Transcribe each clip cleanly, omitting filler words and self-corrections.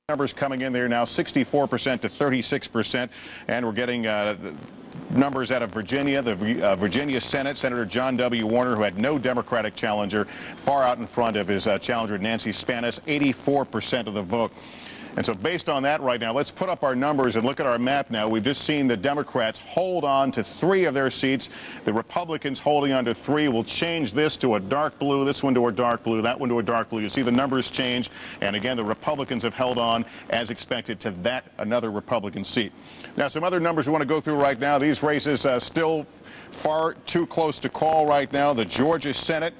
Numbers coming in there now 64% to 36%, and we're getting numbers out of Virginia, the Virginia Senate. Senator John W. Warner, who had no Democratic challenger, far out in front of his challenger Nancy Spanis, 84% of the vote. And so based on that right now, let's put up our numbers and look at our map now. We've just seen the Democrats hold on to 3 of their seats. The Republicans holding on to 3. We'll change this to a dark blue, this one to a dark blue, that one to a dark blue. You see the numbers change. And again, the Republicans have held on, as expected, to that another Republican seat. Now, some other numbers we want to go through right now. These races still far too close to call right now. The Georgia Senate,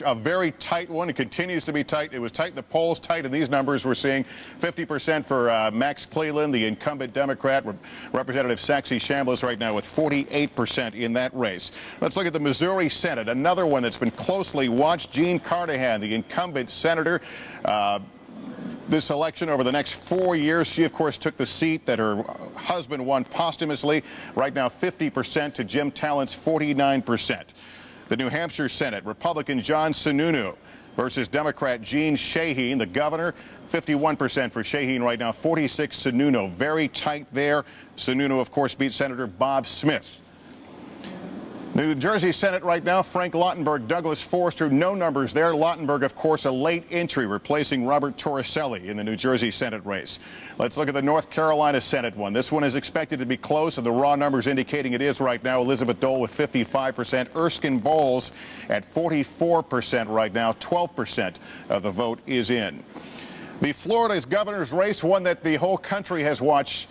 a very tight one. It continues to be tight. It was tight in the polls, tight in these numbers. We're seeing 50% for Max Cleland, the incumbent Democrat. Representative Saxby Chambliss right now with 48% in that race. Let's look at the Missouri Senate, another one that's been closely watched. Jean Carnahan, the incumbent senator. This election over the next 4 years, she, of course, took the seat that her husband won posthumously. Right now, 50% to Jim Tallent's 49%. The New Hampshire Senate, Republican John Sununu versus Democrat Gene Shaheen, the governor, 51% for Shaheen right now, 46 Sununu. Very tight there. Sununu, of course, beat Senator Bob Smith. The New Jersey Senate right now, Frank Lautenberg, Douglas Forster, no numbers there. Lautenberg, of course, a late entry, replacing Robert Torricelli in the New Jersey Senate race. Let's look at the North Carolina Senate one. This one is expected to be close, and the raw numbers indicating it is right now. Elizabeth Dole with 55%, Erskine Bowles at 44% right now. 12% of the vote is in. The Florida's governor's race, one that the whole country has watched.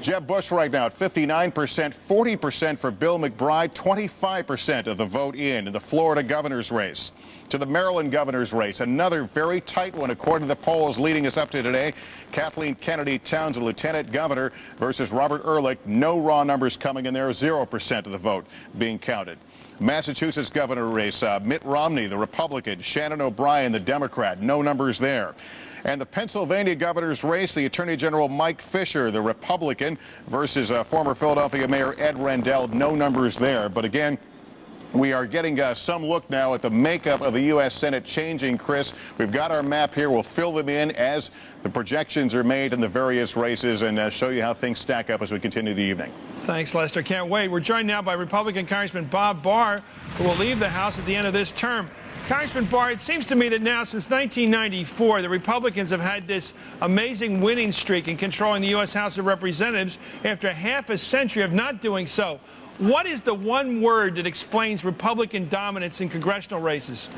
Jeb Bush right now at 59%, 40% for Bill McBride, 25% of the vote in the Florida governor's race. To the Maryland governor's race, another very tight one according to the polls leading us up to today. Kathleen Kennedy Townsend, lieutenant governor, versus Robert Ehrlich. No raw numbers coming in there, 0% of the vote being counted. Massachusetts governor race, Mitt Romney, the Republican, Shannon O'Brien, the Democrat, no numbers there. And the Pennsylvania governor's race, the Attorney General Mike Fisher, the Republican, versus former Philadelphia Mayor Ed Rendell, no numbers there. But again, we are getting some look now at the makeup of the U.S. Senate changing, Chris. We've got our map here. We'll fill them in as the projections are made in the various races and show you how things stack up as we continue the evening. Thanks, Lester. Can't wait. We're joined now by Republican Congressman Bob Barr, who will leave the House at the end of this term. Congressman Barr, it seems to me that now, since 1994, the Republicans have had this amazing winning streak in controlling the U.S. House of Representatives after half a century of not doing so. What is the one word that explains Republican dominance in congressional races?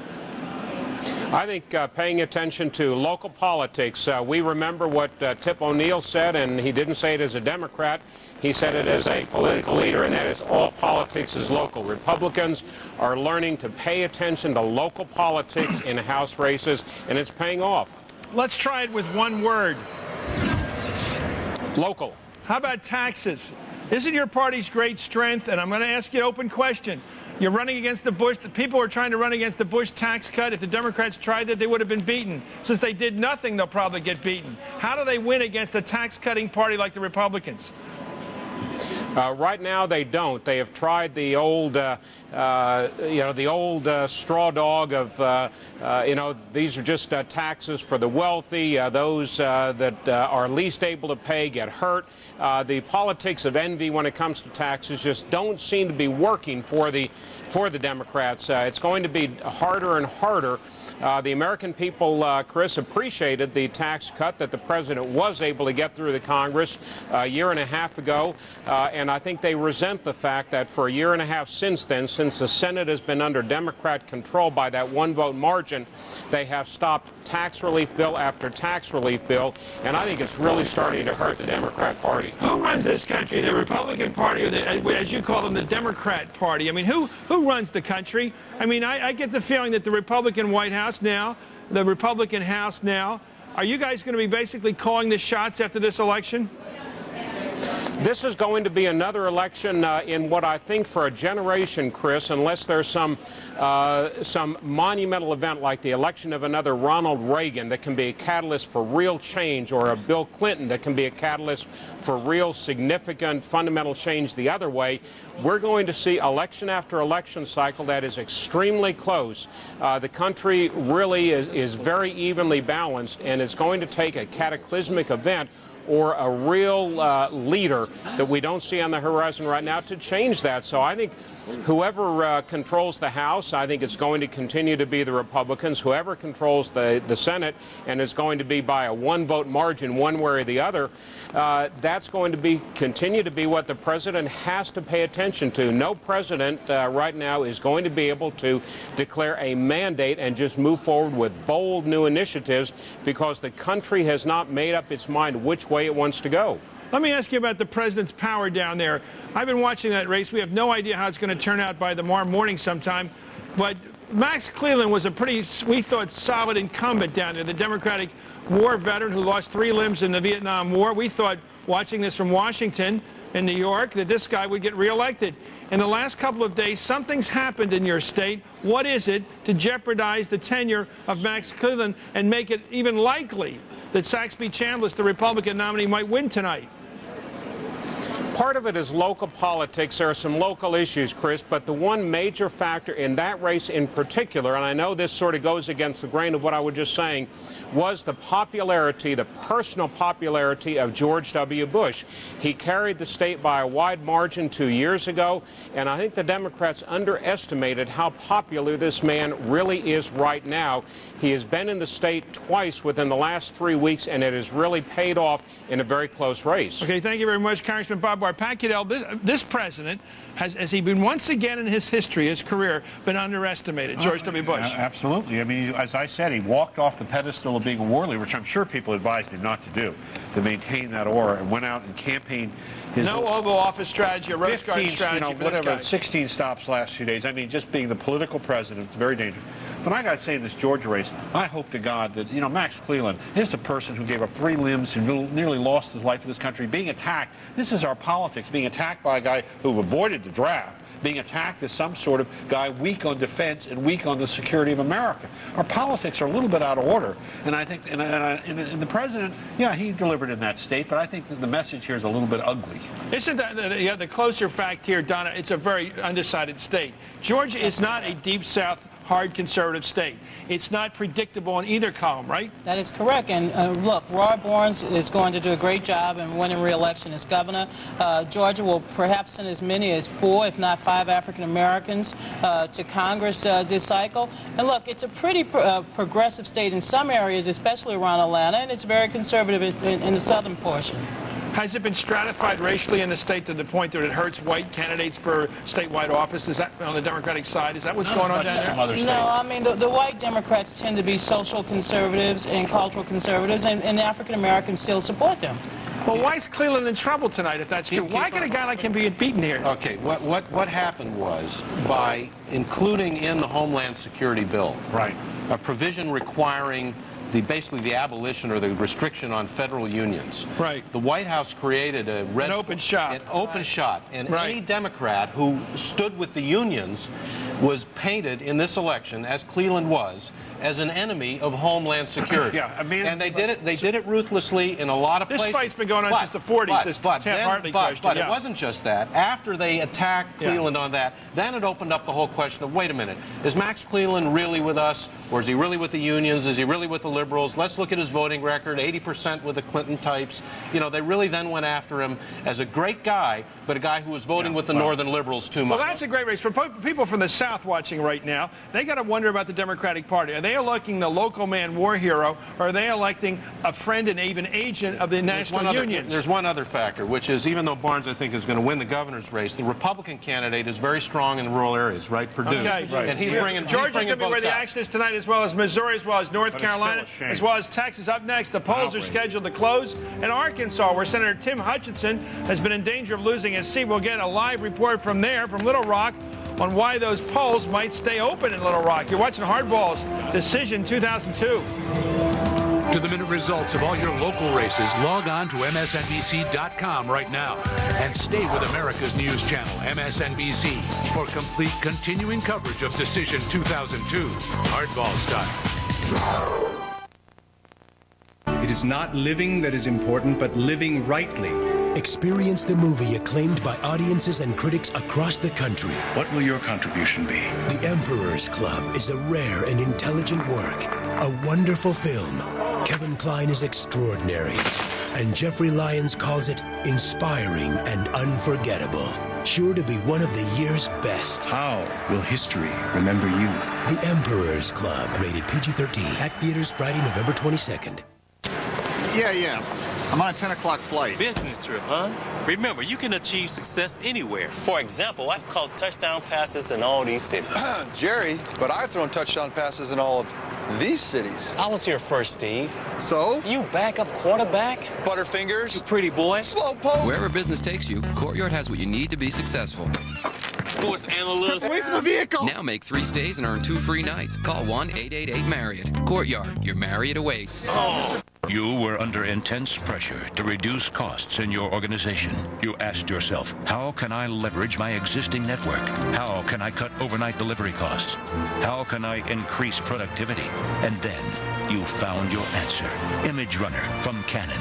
I think paying attention to local politics. We remember what Tip O'Neill said, and he didn't say it as a Democrat. He said it as a political leader, and that is all politics is local. Republicans are learning to pay attention to local politics in House races, and it's paying off. Let's try it with one word. Local. How about taxes? Isn't your party's great strength, and I'm going to ask you an open question. You're running against the Bush. The people are trying to run against the Bush tax cut. If the Democrats tried that, they would have been beaten. Since they did nothing, they'll probably get beaten. How do they win against a tax-cutting party like the Republicans? Right now, they don't. They have tried the old, the old straw dog of, these are just taxes for the wealthy. Those that are least able to pay get hurt. The politics of envy when it comes to taxes just don't seem to be working for the Democrats. It's going to be harder and harder. The American people, Chris, appreciated the tax cut that the president was able to get through the Congress a year and a half ago, and I think they resent the fact that for a year and a half since then, since the Senate has been under Democrat control by that one-vote margin, they have stopped tax relief bill after tax relief bill, and I think it's really starting to hurt the Democrat Party. Who runs this country, the Republican Party, or the, as you call them, the Democrat Party? I mean, who runs the country? I mean, I get the feeling that the Republican White House now, the Republican House now, are you guys going to be basically calling the shots after this election? This is going to be another election in what I think for a generation, Chris, unless there's some monumental event like the election of another Ronald Reagan that can be a catalyst for real change, or a Bill Clinton that can be a catalyst for real significant fundamental change the other way. We're going to see election after election cycle that is extremely close. The country really is very evenly balanced, and it's going to take a cataclysmic event or a real leader that we don't see on the horizon right now to change that. So I think whoever controls the House, I think it's going to continue to be the Republicans. Whoever controls the Senate, and it's going to be by a one-vote margin one way or the other, that's going to continue to be what the president has to pay attention to. No president right now is going to be able to declare a mandate and just move forward with bold new initiatives, because the country has not made up its mind which way it wants to go. Let me ask you about the president's power down there. I've been watching that race. We have no idea how it's going to turn out by tomorrow morning sometime. But Max Cleland was a pretty, we thought, solid incumbent down there, the Democratic war veteran who lost 3 limbs in the Vietnam War. We thought, watching this from Washington and New York, that this guy would get reelected. In the last couple of days, something's happened in your state. What is it to jeopardize the tenure of Max Cleland and make it even likely that Saxby Chambliss, the Republican nominee, might win tonight? Part of it is local politics. There are some local issues, Chris, but the one major factor in that race in particular, and I know this sort of goes against the grain of what I was just saying, was the popularity, the personal popularity of George W. Bush. He carried the state by a wide margin 2 years ago, and I think the Democrats underestimated how popular this man really is right now. He has been in the state twice within the last 3 weeks, and it has really paid off in a very close race. Okay, thank you very much, Congressman Bob Barr. Pat Goodell, this president, has he been once again in his history, his career, been underestimated, George W. Bush? Absolutely. I mean, as I said, he walked off the pedestal of being a war leader, which I'm sure people advised him not to do, to maintain that aura, and went out and campaigned his no Oval Office strategy, a Rose Garden strategy, for whatever, this guy. 16 stops last few days. I mean, just being the political president, it's very dangerous. But I got to say, in this Georgia race, I hope to God that, Max Cleland is a person who gave up 3 limbs, who nearly lost his life for this country, being attacked. This is our politics, being attacked by a guy who avoided the draft, being attacked as some sort of guy weak on defense and weak on the security of America. Our politics are a little bit out of order. And I think, and the president, yeah, he delivered in that state, but I think that the message here is a little bit ugly. Isn't that the closer fact here, Donna? It's a very undecided state. Georgia is not a deep South, hard conservative state. It's not predictable in either column, right? That is correct. And look, Roy Barnes is going to do a great job in winning re-election as governor. Georgia will perhaps send as many as 4, if not 5 African Americans to Congress this cycle. And look, it's a pretty progressive state in some areas, especially around Atlanta, and it's very conservative in the southern portion. Has it been stratified racially in the state to the point that it hurts white candidates for statewide office? Is that on the Democratic side? Is that what's going on down there? No, I mean, the white Democrats tend to be social conservatives and cultural conservatives, and African Americans still support them. Well, why is Cleland in trouble tonight, if that's true? Why can a guy like him be beaten here? Okay, what happened was, by including in the Homeland Security bill, Right, a provision requiring basically the abolition or the restriction on federal unions. Right. The White House created an open shot. And Right. any Democrat who stood with the unions was painted in this election, as Cleland was, as an enemy of Homeland Security. Yeah, and they did it. They did it ruthlessly in a lot of places. This fight's been going on since the 40s. This Taft-Hartley question. But yeah. it wasn't just that. After they attacked Cleland on that, then it opened up the whole question of, wait a minute, is Max Cleland really with us, or is he really with the unions? Is he really with the liberals? Let's look at his voting record, 80% with the Clinton types. They really then went after him as a great guy, but a guy who was voting with the northern liberals too much. Well, that's a great race. For people from the South watching right now, they got to wonder about the Democratic Party. Are they electing the local man war hero, or are they electing a friend and even agent of the national unions? There's one other factor, which is, even though Barnes, I think, is going to win the governor's race, the Republican candidate is very strong in the rural areas, right? Purdue. Okay. Right. And he's bringing Georgia's votes going to be where the out. action is tonight, as well as Missouri, as well as North Carolina, as well as Texas. Up next, the polls are scheduled to close in Arkansas, where Senator Tim Hutchinson has been in danger of losing his seat. We'll get a live report from there, from Little Rock, on why those polls might stay open in Little Rock. You're watching Hardball's Decision 2002. Up-to-the-minute results of all your local races, log on to MSNBC.com right now. And stay with America's news channel, MSNBC, for complete continuing coverage of Decision 2002, hardball style. It is not living that is important, but living rightly. Experience the movie acclaimed by audiences and critics across the country. What will your contribution be? The Emperor's Club is a rare and intelligent work. A wonderful film. Kevin Kline is extraordinary. And Jeffrey Lyons calls it inspiring and unforgettable. Sure to be one of the year's best. How will history remember you? The Emperor's Club. Rated PG-13. At theaters Friday, November 22nd. Yeah. I'm on a 10 o'clock flight. Business trip, huh? Remember, you can achieve success anywhere. For example, I've caught touchdown passes in all these cities. Jerry, but I've thrown touchdown passes in all of these cities. I was here first, Steve. So? You backup quarterback? Butterfingers. You pretty boy. Slowpoke. Wherever business takes you, Courtyard has what you need to be successful. Sports analyst. Step away from the vehicle. Now make 3 stays and earn 2 free nights. Call 1-888-MARRIOTT. Courtyard, your Marriott awaits. Oh. You were under intense pressure to reduce costs in your organization. You asked yourself, how can I leverage my existing network? How can I cut overnight delivery costs? How can I increase productivity? And then you found your answer. Image Runner from Canon.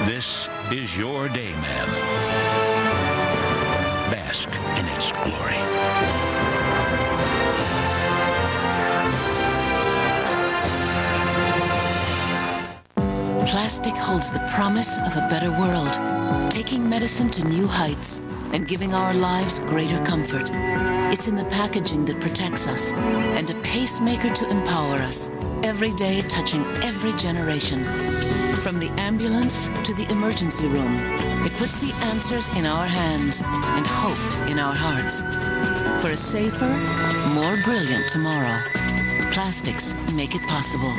This is your day, ma'am. Bask in its glory. Plastic holds the promise of a better world, taking medicine to new heights and giving our lives greater comfort. It's in the packaging that protects us and a pacemaker to empower us, every day touching every generation. From the ambulance to the emergency room, it puts the answers in our hands and hope in our hearts. For a safer, more brilliant tomorrow, plastics make it possible.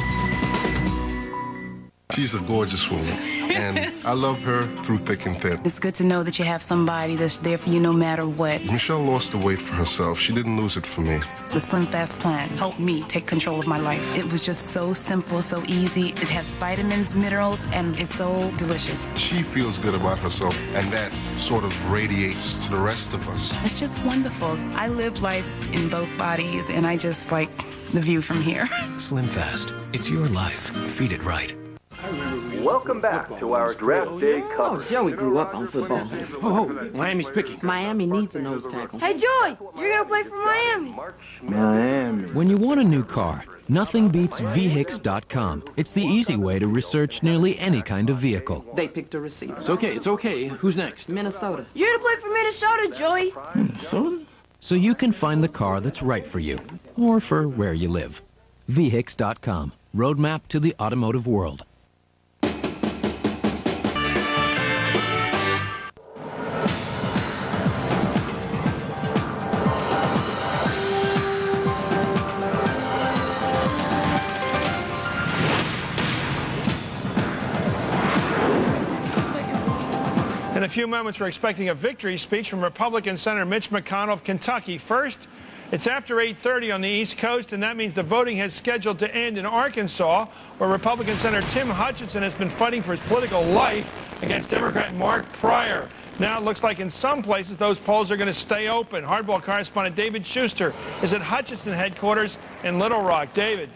She's a gorgeous woman, and I love her through thick and thin. It's good to know that you have somebody that's there for you no matter what. Michelle lost the weight for herself. She didn't lose it for me. The Slim Fast plan helped me take control of my life. It was just so simple, so easy. It has vitamins, minerals, and it's so delicious. She feels good about herself, and that sort of radiates to the rest of us. It's just wonderful. I live life in both bodies, and I just like the view from here. Slim Fast. It's your life. Feed it right. Welcome back to our draft day coverage. Oh, Joey grew up on football. Oh, Miami's picking. Miami needs a nose tackle. Hey, Joey, you're going to play for Miami. Miami. When you want a new car, nothing beats VHIX.com. It's the easy way to research nearly any kind of vehicle. They picked a receiver. It's okay. Who's next? Minnesota. You're going to play for Minnesota, Joey. Minnesota? So you can find the car that's right for you, or for where you live. VHIX.com. Roadmap to the automotive world. In a few moments, we're expecting a victory speech from Republican Senator Mitch McConnell of Kentucky. First, it's after 8:30 on the East Coast, and that means the voting has scheduled to end in Arkansas, where Republican Senator Tim Hutchinson has been fighting for his political life against Democrat Mark Pryor. Now it looks like in some places those polls are going to stay open. Hardball correspondent David Schuster is at Hutchinson headquarters in Little Rock. David.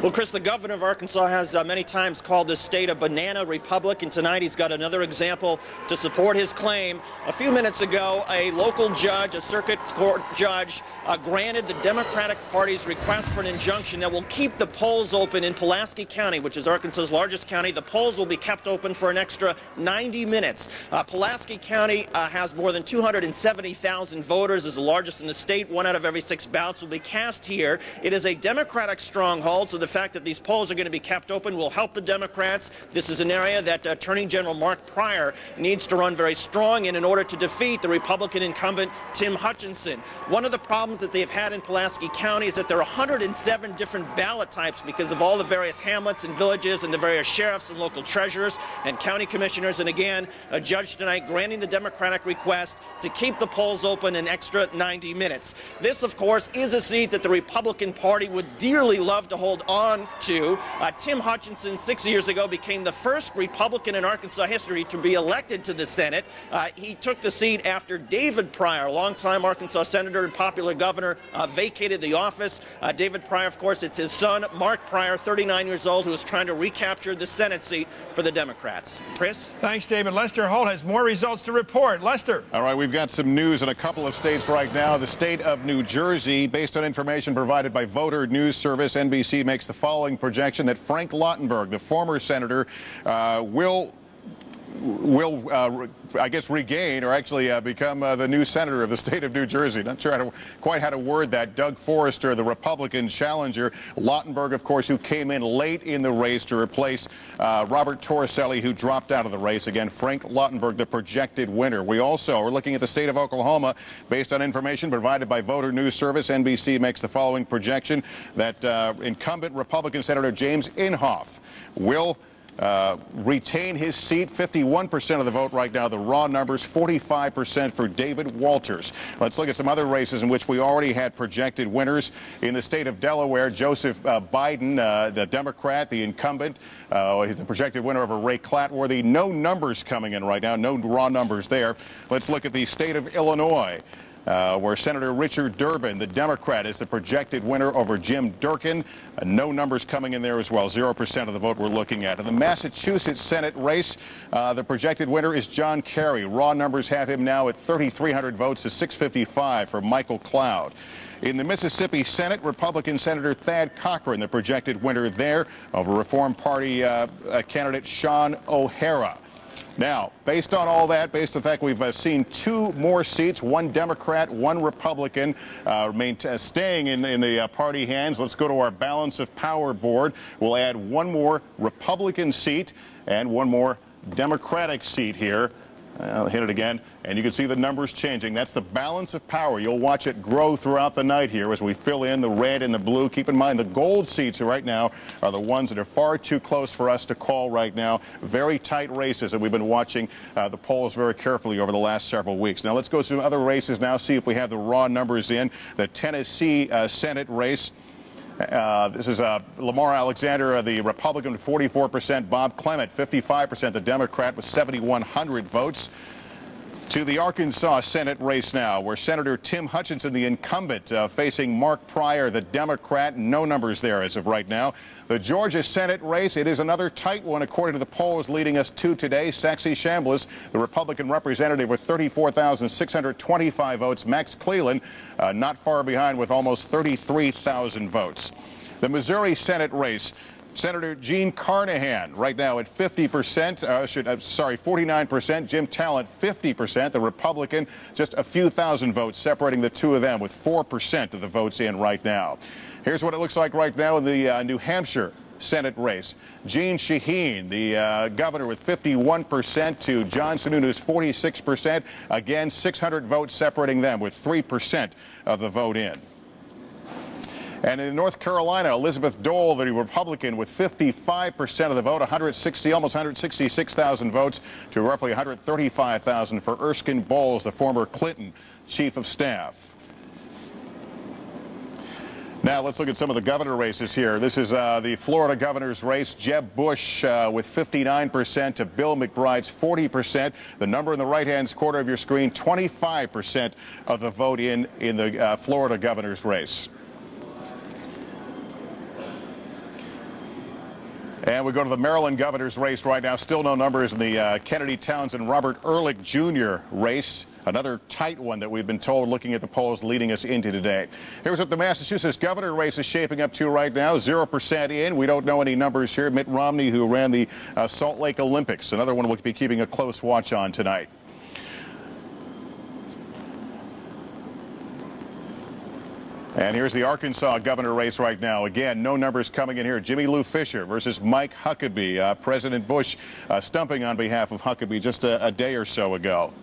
Well, Chris, the governor of Arkansas has many times called this state a banana republic, and tonight he's got another example to support his claim. A few minutes ago, a local judge, a circuit court judge, granted the Democratic Party's request for an injunction that will keep the polls open in Pulaski County, which is Arkansas's largest county. The polls will be kept open for an extra 90 minutes. Pulaski County has more than 270,000 voters, is the largest in the state. 1 out of every 6 ballots will be cast here. It is a Democratic stronghold, so the fact that these polls are going to be kept open will help the Democrats. This is an area that Attorney General Mark Pryor needs to run very strong in order to defeat the Republican incumbent Tim Hutchinson. One of the problems that they've had in Pulaski County is that there are 107 different ballot types because of all the various hamlets and villages and the various sheriffs and local treasurers and county commissioners. And again, a judge tonight granting the Democratic request to keep the polls open an extra 90 minutes. This, of course, is a seat that the Republican Party would dearly love to hold hold on to. Tim Hutchinson, 6 years ago, became the first Republican in Arkansas history to be elected to the Senate. He took the seat after David Pryor, longtime Arkansas senator and popular governor, vacated the office. David Pryor, of course, it's his son, Mark Pryor, 39 years old, who is trying to recapture the Senate seat for the Democrats. Chris? Thanks, David. Lester Holt has more results to report. Lester. All right, we've got some news in a couple of states right now. The state of New Jersey, based on information provided by Voter News Service, NBC makes the following projection that Frank Lautenberg, the former senator, will I guess regain or actually become the new senator of the state of New Jersey. Not sure quite how to word that. Doug Forrester, the Republican challenger. Lautenberg, of course, who came in late in the race to replace Robert Torricelli, who dropped out of the race. Again, Frank Lautenberg, the projected winner. We also are looking at the state of Oklahoma. Based on information provided by Voter News Service, NBC makes the following projection that incumbent Republican Senator James Inhofe will retain his seat. 51% of the vote right now. The raw numbers, 45% for David Walters. Let's look at some other races in which we already had projected winners. In the state of Delaware, Joseph Biden, the Democrat, the incumbent, he's the projected winner over Ray Clatworthy. No numbers coming in right now. No raw numbers there. Let's look at the state of Illinois. Where Senator Richard Durbin, the Democrat, is the projected winner over Jim Durkin. No numbers coming in there as well. 0% of the vote we're looking at. In the Massachusetts Senate race, the projected winner is John Kerry. Raw numbers have him now at 3,300 votes to 655 for Michael Cloud. In the Mississippi Senate, Republican Senator Thad Cochran, the projected winner there over Reform Party candidate Sean O'Hara. Now, based on all that, based on the fact we've seen two more seats, one Democrat, one Republican, staying in the party hands. Let's go to our balance of power board. We'll add one more Republican seat and one more Democratic seat here. I'll hit it again, and you can see the numbers changing. That's the balance of power. You'll watch it grow throughout the night here as we fill in the red and the blue. Keep in mind the gold seats right now are the ones that are far too close for us to call right now. Very tight races, and we've been watching the polls very carefully over the last several weeks. Now let's go through other races now, see if we have the raw numbers in. The Tennessee Senate race. This is Lamar Alexander, the Republican, 44%. Bob Clement, 55%. The Democrat with 7,100 votes. To the Arkansas Senate race now, where Senator Tim Hutchinson, the incumbent, facing Mark Pryor, the Democrat. No numbers there as of right now. The Georgia Senate race, it is another tight one, according to the polls leading us to today. Saxy Chambliss, the Republican representative, with 34,625 votes. Max Cleland, not far behind with almost 33,000 votes. The Missouri Senate race. Senator Gene Carnahan right now at 49%. Jim Talent, 50%. The Republican, just a few thousand votes separating the two of them, with 4% of the votes in right now. Here's what it looks like right now in the New Hampshire Senate race. Gene Shaheen, the governor, with 51% to John Sununu's 46%. Again, 600 votes separating them, with 3% of the vote in. And in North Carolina, Elizabeth Dole, the Republican, with 55% of the vote, almost 166,000 votes to roughly 135,000 for Erskine Bowles, the former Clinton chief of staff. Now let's look at some of the governor races here. This is the Florida governor's race. Jeb Bush with 59% to Bill McBride's 40%. The number in the right-hand corner of your screen, 25% of the vote in the Florida governor's race. And we go to the Maryland governor's race right now. Still no numbers in the Kennedy Townsend Robert Ehrlich Jr. race. Another tight one that we've been told, looking at the polls leading us into today. Here's what the Massachusetts governor race is shaping up to right now. 0% in. We don't know any numbers here. Mitt Romney, who ran the Salt Lake Olympics. Another one we'll be keeping a close watch on tonight. And here's the Arkansas governor race right now. Again, no numbers coming in here. Jimmy Lou Fisher versus Mike Huckabee. President Bush stumping on behalf of Huckabee just a day or so ago.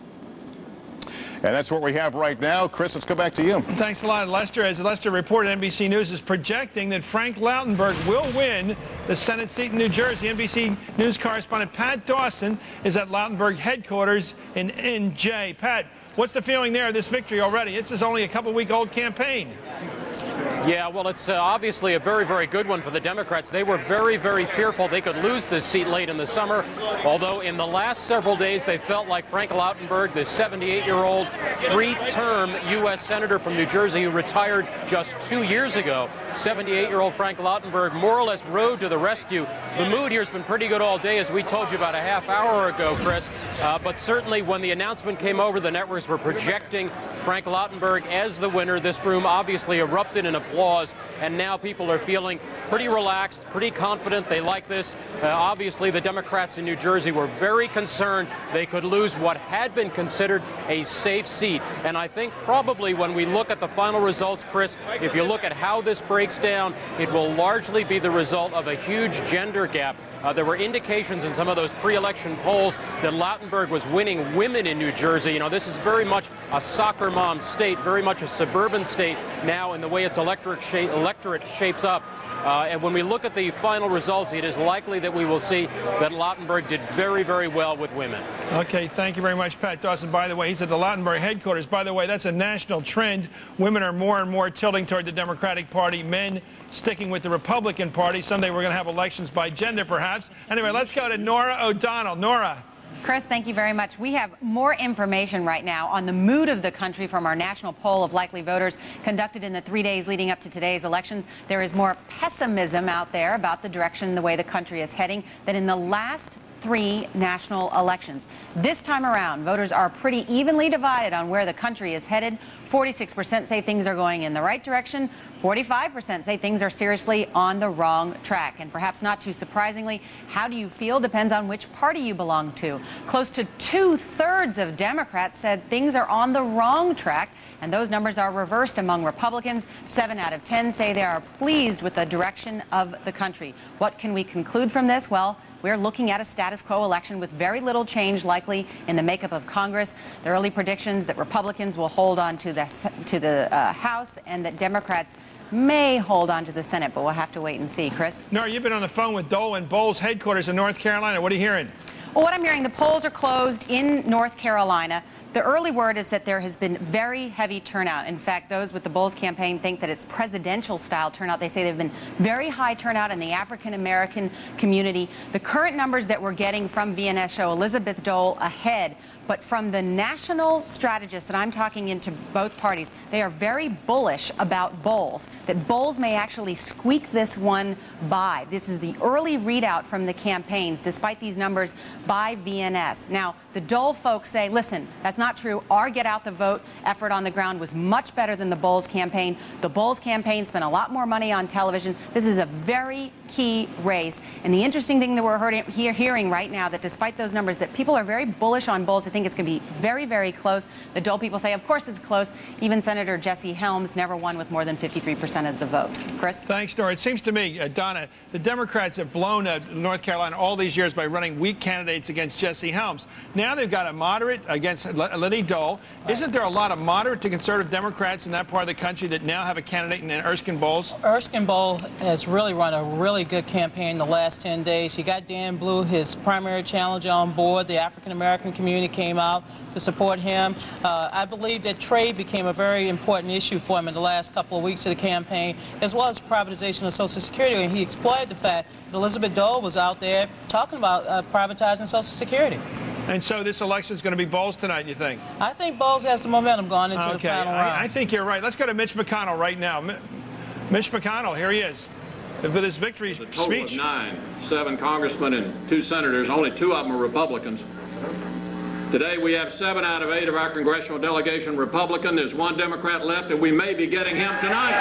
And that's what we have right now. Chris, let's go back to you. Thanks a lot, Lester. As Lester reported, NBC News is projecting that Frank Lautenberg will win the Senate seat in New Jersey. NBC News correspondent Pat Dawson is at Lautenberg headquarters in NJ. Pat, what's the feeling there of this victory already? This is only a couple-week-old campaign. Yeah, well, it's obviously a very, very good one for the Democrats. They were very, very fearful they could lose this seat late in the summer, although in the last several days they felt like Frank Lautenberg, this 78-year-old three-term U.S. Senator from New Jersey who retired just 2 years ago, 78-year-old Frank Lautenberg more or less rode to the rescue. The mood here has been pretty good all day, as we told you about a half hour ago, Chris. But certainly when the announcement came over, the networks were projecting Frank Lautenberg as the winner. This room obviously erupted in applause, and now people are feeling pretty relaxed, pretty confident. They like this. Obviously, the Democrats in New Jersey were very concerned they could lose what had been considered a safe seat. And I think probably when we look at the final results, Chris, if you look at how this breaks down, it will largely be the result of a huge gender gap. There were indications in some of those pre-election polls that Lautenberg was winning women in New Jersey. You know, this is very much a soccer mom state, very much a suburban state now in the way its electorate shapes up. And when we look at the final results, it is likely that we will see that Lautenberg did very, very well with women. Okay, thank you very much, Pat Dawson. By the way, he's at the Lautenberg headquarters. By the way, that's a national trend. Women are more and more tilting toward the Democratic Party. Men sticking with the Republican Party. Someday we're going to have elections by gender, perhaps. Anyway, let's go to Nora O'Donnell. Nora. Chris, thank you very much. We have more information right now on the mood of the country from our national poll of likely voters conducted in the 3 days leading up to today's elections. There is more pessimism out there about the direction, the way the country is heading, than in the last 3 national elections. This time around, voters are pretty evenly divided on where the country is headed. 46% say things are going in the right direction. 45% say things are seriously on the wrong track. And perhaps not too surprisingly, how do you feel depends on which party you belong to. Close to 2/3 of Democrats said things are on the wrong track, and those numbers are reversed among Republicans. 7 out of 10 say they are pleased with the direction of the country. What can we conclude from this? Well, we're looking at a status quo election with very little change likely in the makeup of Congress. The early predictions that Republicans will hold on to the House and that Democrats may hold on to the Senate, but we'll have to wait and see. Chris? Nora, you've been on the phone with Dole and Bowles headquarters in North Carolina. What are you hearing? Well, what I'm hearing, the polls are closed in North Carolina. The early word is that there has been very heavy turnout. In fact, those with the Bowles campaign think that it's presidential-style turnout. They say there have been very high turnout in the African-American community. The current numbers that we're getting from VNS show Elizabeth Dole ahead. But from the national strategists that I'm talking into both parties, they are very bullish about Bowles, that Bowles may actually squeak this one by. This is the early readout from the campaigns, despite these numbers, by VNS. Now, the Dole folks say, listen, that's not true. Our get out the vote effort on the ground was much better than the Bowles campaign. The Bowles campaign spent a lot more money on television. This is a very key race. And the interesting thing that we're hearing right now, that despite those numbers, that people are very bullish on Bowles. I think it's going to be very, very close. The Dole people say, of course it's close. Even Senator Jesse Helms never won with more than 53% of the vote. Chris? Thanks, Nora. It seems to me, Donna, the Democrats have blown North Carolina all these years by running weak candidates against Jesse Helms. Now they've got a moderate against Liddy Dole. Right. Isn't there a lot of moderate to conservative Democrats in that part of the country that now have a candidate in Erskine Bowles? Erskine Bowles has really run a really good campaign the last 10 days. He got Dan Blue, his primary challenger, on board. The African-American community came out to support him. I believe that trade became a very important issue for him in the last couple of weeks of the campaign, as well as privatization of Social Security. And he exploited the fact that Elizabeth Dole was out there talking about privatizing Social Security. And so this election is going to be Bowles tonight, you think? I think Bowles has the momentum going into the final round. I think you're right. Let's go to Mitch McConnell right now. Mitch McConnell, here he is, with his victory speech. A total of 9, 7 congressmen and 2 senators. Only 2 of them are Republicans. Today we have 7 out of 8 of our congressional delegation Republican. There's 1 Democrat left, and we may be getting him tonight.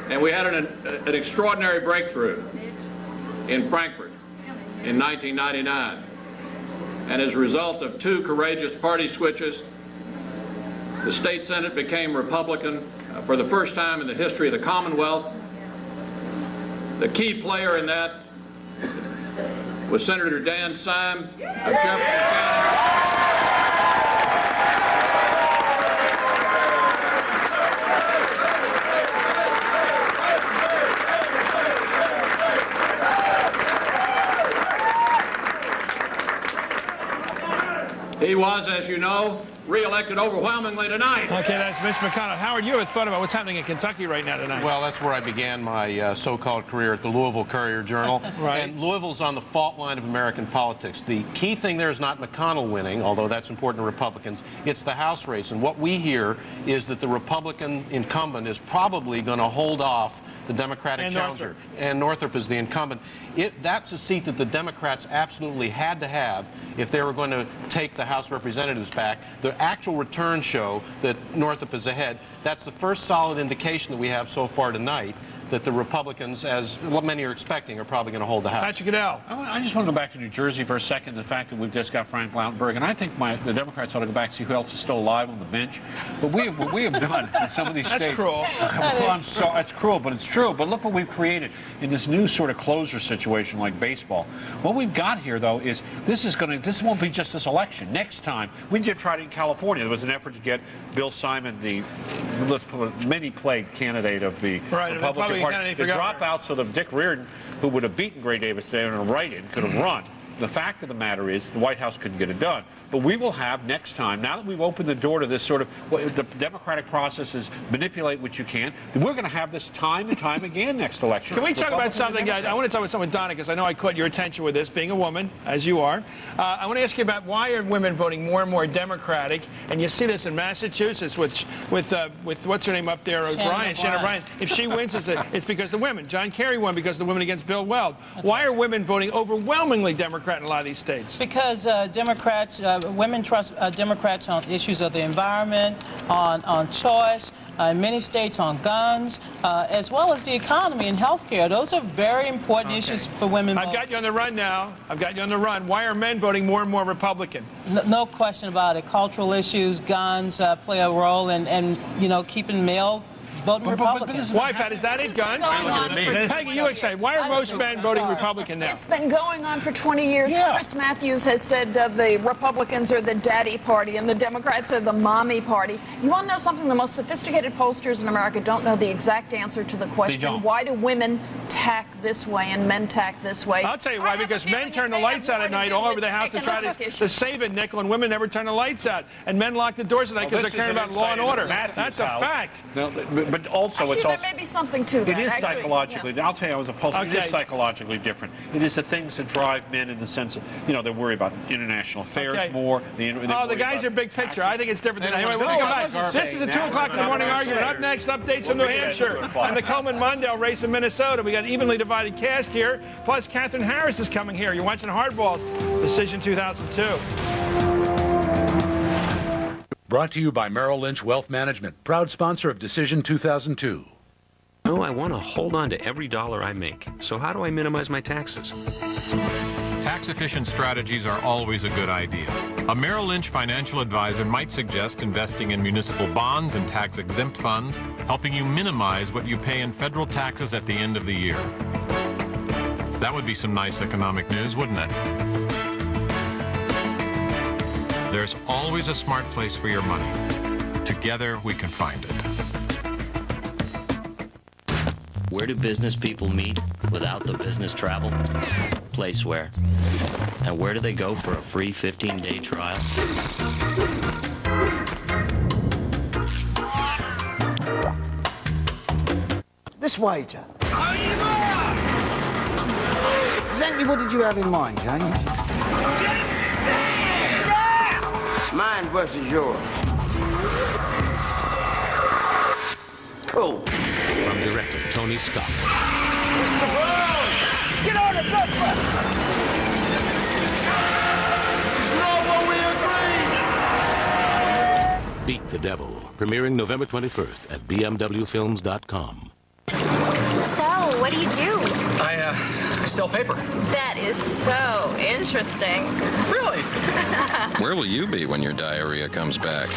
And we had an extraordinary breakthrough in Frankfurt in 1999. And as a result of 2 courageous party switches, the state Senate became Republican for the first time in the history of the Commonwealth. The key player in that was Senator Dan Syme of Jefferson County. He was, as you know, re-elected overwhelmingly tonight. Okay, that's Mitch McConnell. Howard, you ever thought about what's happening in Kentucky right now tonight? Well, that's where I began my so-called career at the Louisville Courier-Journal. Right. And Louisville's on the fault line of American politics. The key thing there is not McConnell winning, although that's important to Republicans. It's the House race. And what we hear is that the Republican incumbent is probably going to hold off the Democratic challenger. And Northrop is the incumbent. That's a seat that the Democrats absolutely had to have if they were going to take the House of Representatives back. The actual returns show that Northrop is ahead. That's the first solid indication that we have so far tonight that the Republicans, as many are expecting, are probably going to hold the House. Patrick Goodell. I just want to go back to New Jersey for a second. The fact that we've just got Frank Lautenberg, and I think the Democrats ought to go back and see who else is still alive on the bench. But what we have done in some of these states. That's cruel. Well, it's cruel, but it's true. But look what we've created in this new sort of closer situation like baseball. What we've got here, though, is this won't be just this election. Next time, we did try it in California. There was an effort to get Bill Simon, the many-plagued candidate of the Republican Party, to drop out so that Dick Reardon, who would have beaten Gray Davis today on a write-in, could have run. The fact of the matter is the White House couldn't get it done. But we will have next time, now that we've opened the door to this sort of, the democratic process is manipulate what you can, we're going to have this time and time again next election. Can we talk about something, guys? I want to talk about something, Donna, because I know I caught your attention with this, being a woman, as you are. I want to ask you about why are women voting more and more Democratic? And you see this in Massachusetts with what's her name up there, Shannon O'Brien. If she wins, it's because the women. John Kerry won because the women against Bill Weld. Why are women voting overwhelmingly Democrat in a lot of these states? Because women trust Democrats on issues of the environment, on choice, in many states on guns, as well as the economy and health care. Those are very important issues for women. I've got you on the run now. Why are men voting more and more Republican? No question about it. Cultural issues, guns play a role in keeping male voting Republican. Why, Pat? Is that it, guns? Peggy, you excited. Why are most men voting Republican now? It's been going on for 20 years. Yeah. Chris Matthews has said the Republicans are the daddy party and the Democrats are the mommy party. You want to know something? The most sophisticated pollsters in America don't know the exact answer to the question, why do women tack this way and men tack this way? I'll tell you why, because men turn the lights out at night all over the house to try to save a nickel, and women never turn the lights out. And men lock the doors at night because they're caring about law and order. That's a fact. No, but also, actually, there may be something to that. It is psychologically. I'll tell you, I was a pollster. It is psychologically different. It is the things that drive men in the sense of, they worry about international affairs more. The guys are big picture. I think it's different than that. Anyway, we'll come back. This is a 2 o'clock in the morning argument. Up next, updates from New Hampshire and the Coleman-Mondale race in Minnesota. We got an evenly divided cast here. Plus, Catherine Harris is coming here. You're watching Hardballs, Decision 2002. Brought to you by Merrill Lynch Wealth Management, proud sponsor of Decision 2002. I want to hold on to every dollar I make. So how do I minimize my taxes? Tax-efficient strategies are always a good idea. A Merrill Lynch financial advisor might suggest investing in municipal bonds and tax-exempt funds, helping you minimize what you pay in federal taxes at the end of the year. That would be some nice economic news, wouldn't it? There's always a smart place for your money. Together, we can find it. Where do business people meet without the business travel? Placeware. And where do they go for a free 15-day trial? This way, Joe. Exactly what did you have in mind, James? Mine versus yours. Cool. From director Tony Scott. Mr. Brown! Get on the blood pressure! This is not what we agreed! Beat the Devil. Premiering November 21st at bmwfilms.com. So, what do you do? I sell paper. That is so interesting. Really? Where will you be when your diarrhea comes back?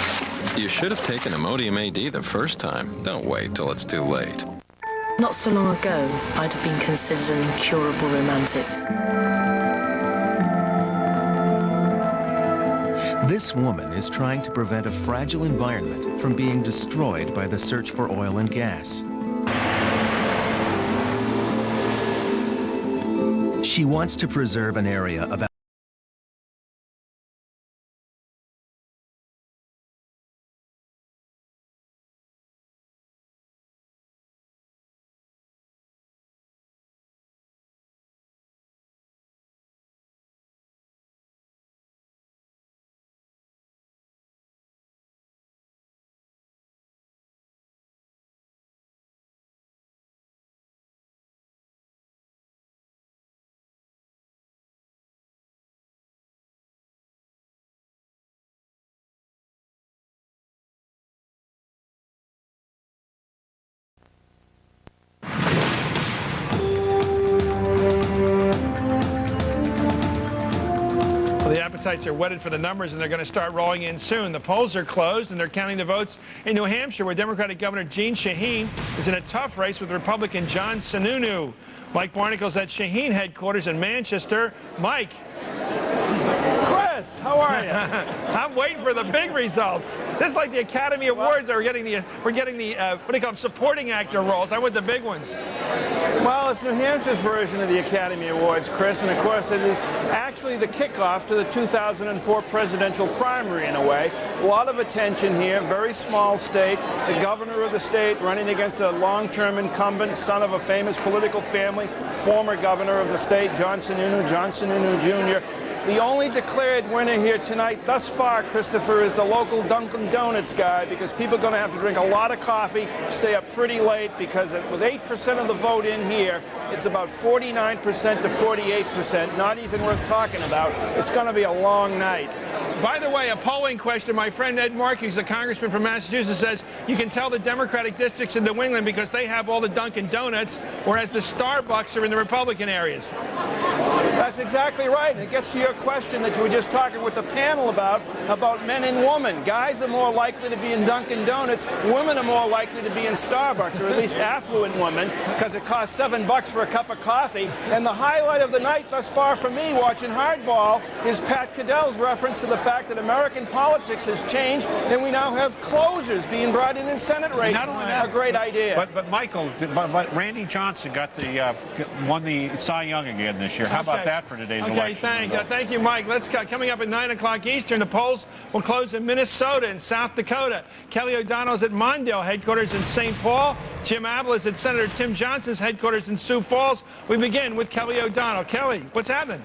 You should have taken Imodium AD the first time. Don't wait till it's too late. Not so long ago, I'd have been considered an incurable romantic. This woman is trying to prevent a fragile environment from being destroyed by the search for oil and gas. She wants to preserve an area of Well, the appetites are whetted for the numbers, and they're going to start rolling in soon. The polls are closed, and they're counting the votes in New Hampshire, where Democratic Governor Jeanne Shaheen is in a tough race with Republican John Sununu. Mike Barnickel's at Shaheen headquarters in Manchester. Mike. Chris, how are you? I'm waiting for the big results. This is like the Academy Awards. We're getting the what do you call them, supporting actor roles. I want the big ones. Well, it's New Hampshire's version of the Academy Awards, Chris, and of course it is actually the kickoff to the 2004 presidential primary in a way. A lot of attention here, very small state. The governor of the state running against a long-term incumbent, son of a famous political family, former governor of the state, John Sununu Jr. The only declared winner here tonight thus far, Christopher, is the local Dunkin' Donuts guy, because people are going to have to drink a lot of coffee, stay up pretty late, because with 8% of the vote in here, it's about 49% to 48%, not even worth talking about. It's going to be a long night. By the way, a polling question. My friend Ed Markey, who's a congressman from Massachusetts, says you can tell the Democratic districts in New England because they have all the Dunkin' Donuts, whereas the Starbucks are in the Republican areas. That's exactly right. It gets to your question that you were just talking with the panel about men and women. Guys are more likely to be in Dunkin' Donuts. Women are more likely to be in Starbucks, or at least affluent women, because it costs $7 for a cup of coffee. And the highlight of the night thus far for me, watching Hardball, is Pat Caddell's reference to the fact that American politics has changed, and we now have closers being brought in Senate races. Not only that, a great idea. But Michael, Randy Johnson won the Cy Young again this year. How about that for today's election? Thank you, Mike. Coming up at 9 o'clock Eastern, the polls will close in Minnesota and South Dakota. Kelly O'Donnell's at Mondale headquarters in St. Paul. Jim Avila at Senator Tim Johnson's headquarters in Sioux Falls. We begin with Kelly O'Donnell. Kelly, what's happening?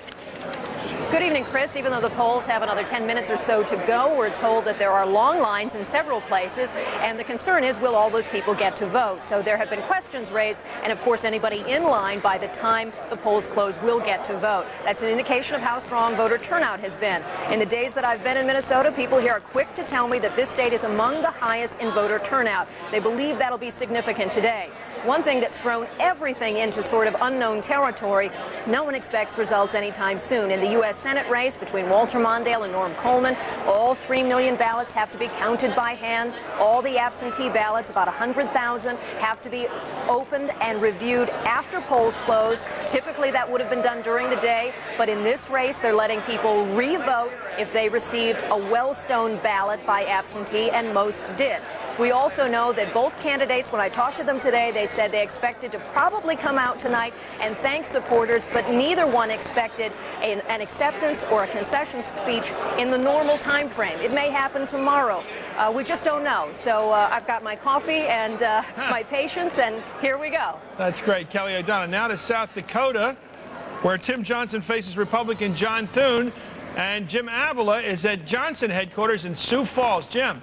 Good evening, Chris. Even though the polls have another 10 minutes or so to go, we're told that there are long lines in several places, and the concern is, will all those people get to vote? So there have been questions raised, and of course anybody in line by the time the polls close will get to vote. That's an indication of how strong voter turnout has been. In the days that I've been in Minnesota, people here are quick to tell me that this state is among the highest in voter turnout. They believe that'll be significant today. One thing that's thrown everything into sort of unknown territory, no one expects results anytime soon. In the U.S. Senate race between Walter Mondale and Norm Coleman, all 3 million ballots have to be counted by hand. All the absentee ballots, about 100,000, have to be opened and reviewed after polls close. Typically that would have been done during the day, but in this race they're letting people re-vote if they received a well-stoned ballot by absentee, and most did. We also know that both candidates, when I talked to them today, they said they expected to probably come out tonight and thank supporters, but neither one expected an acceptance or a concession speech in the normal time frame. It may happen tomorrow. We just don't know. So I've got my coffee and my patience, and here we go. That's great, Kelly O'Donnell. Now to South Dakota, where Tim Johnson faces Republican John Thune, and Jim Avila is at Johnson headquarters in Sioux Falls. Jim.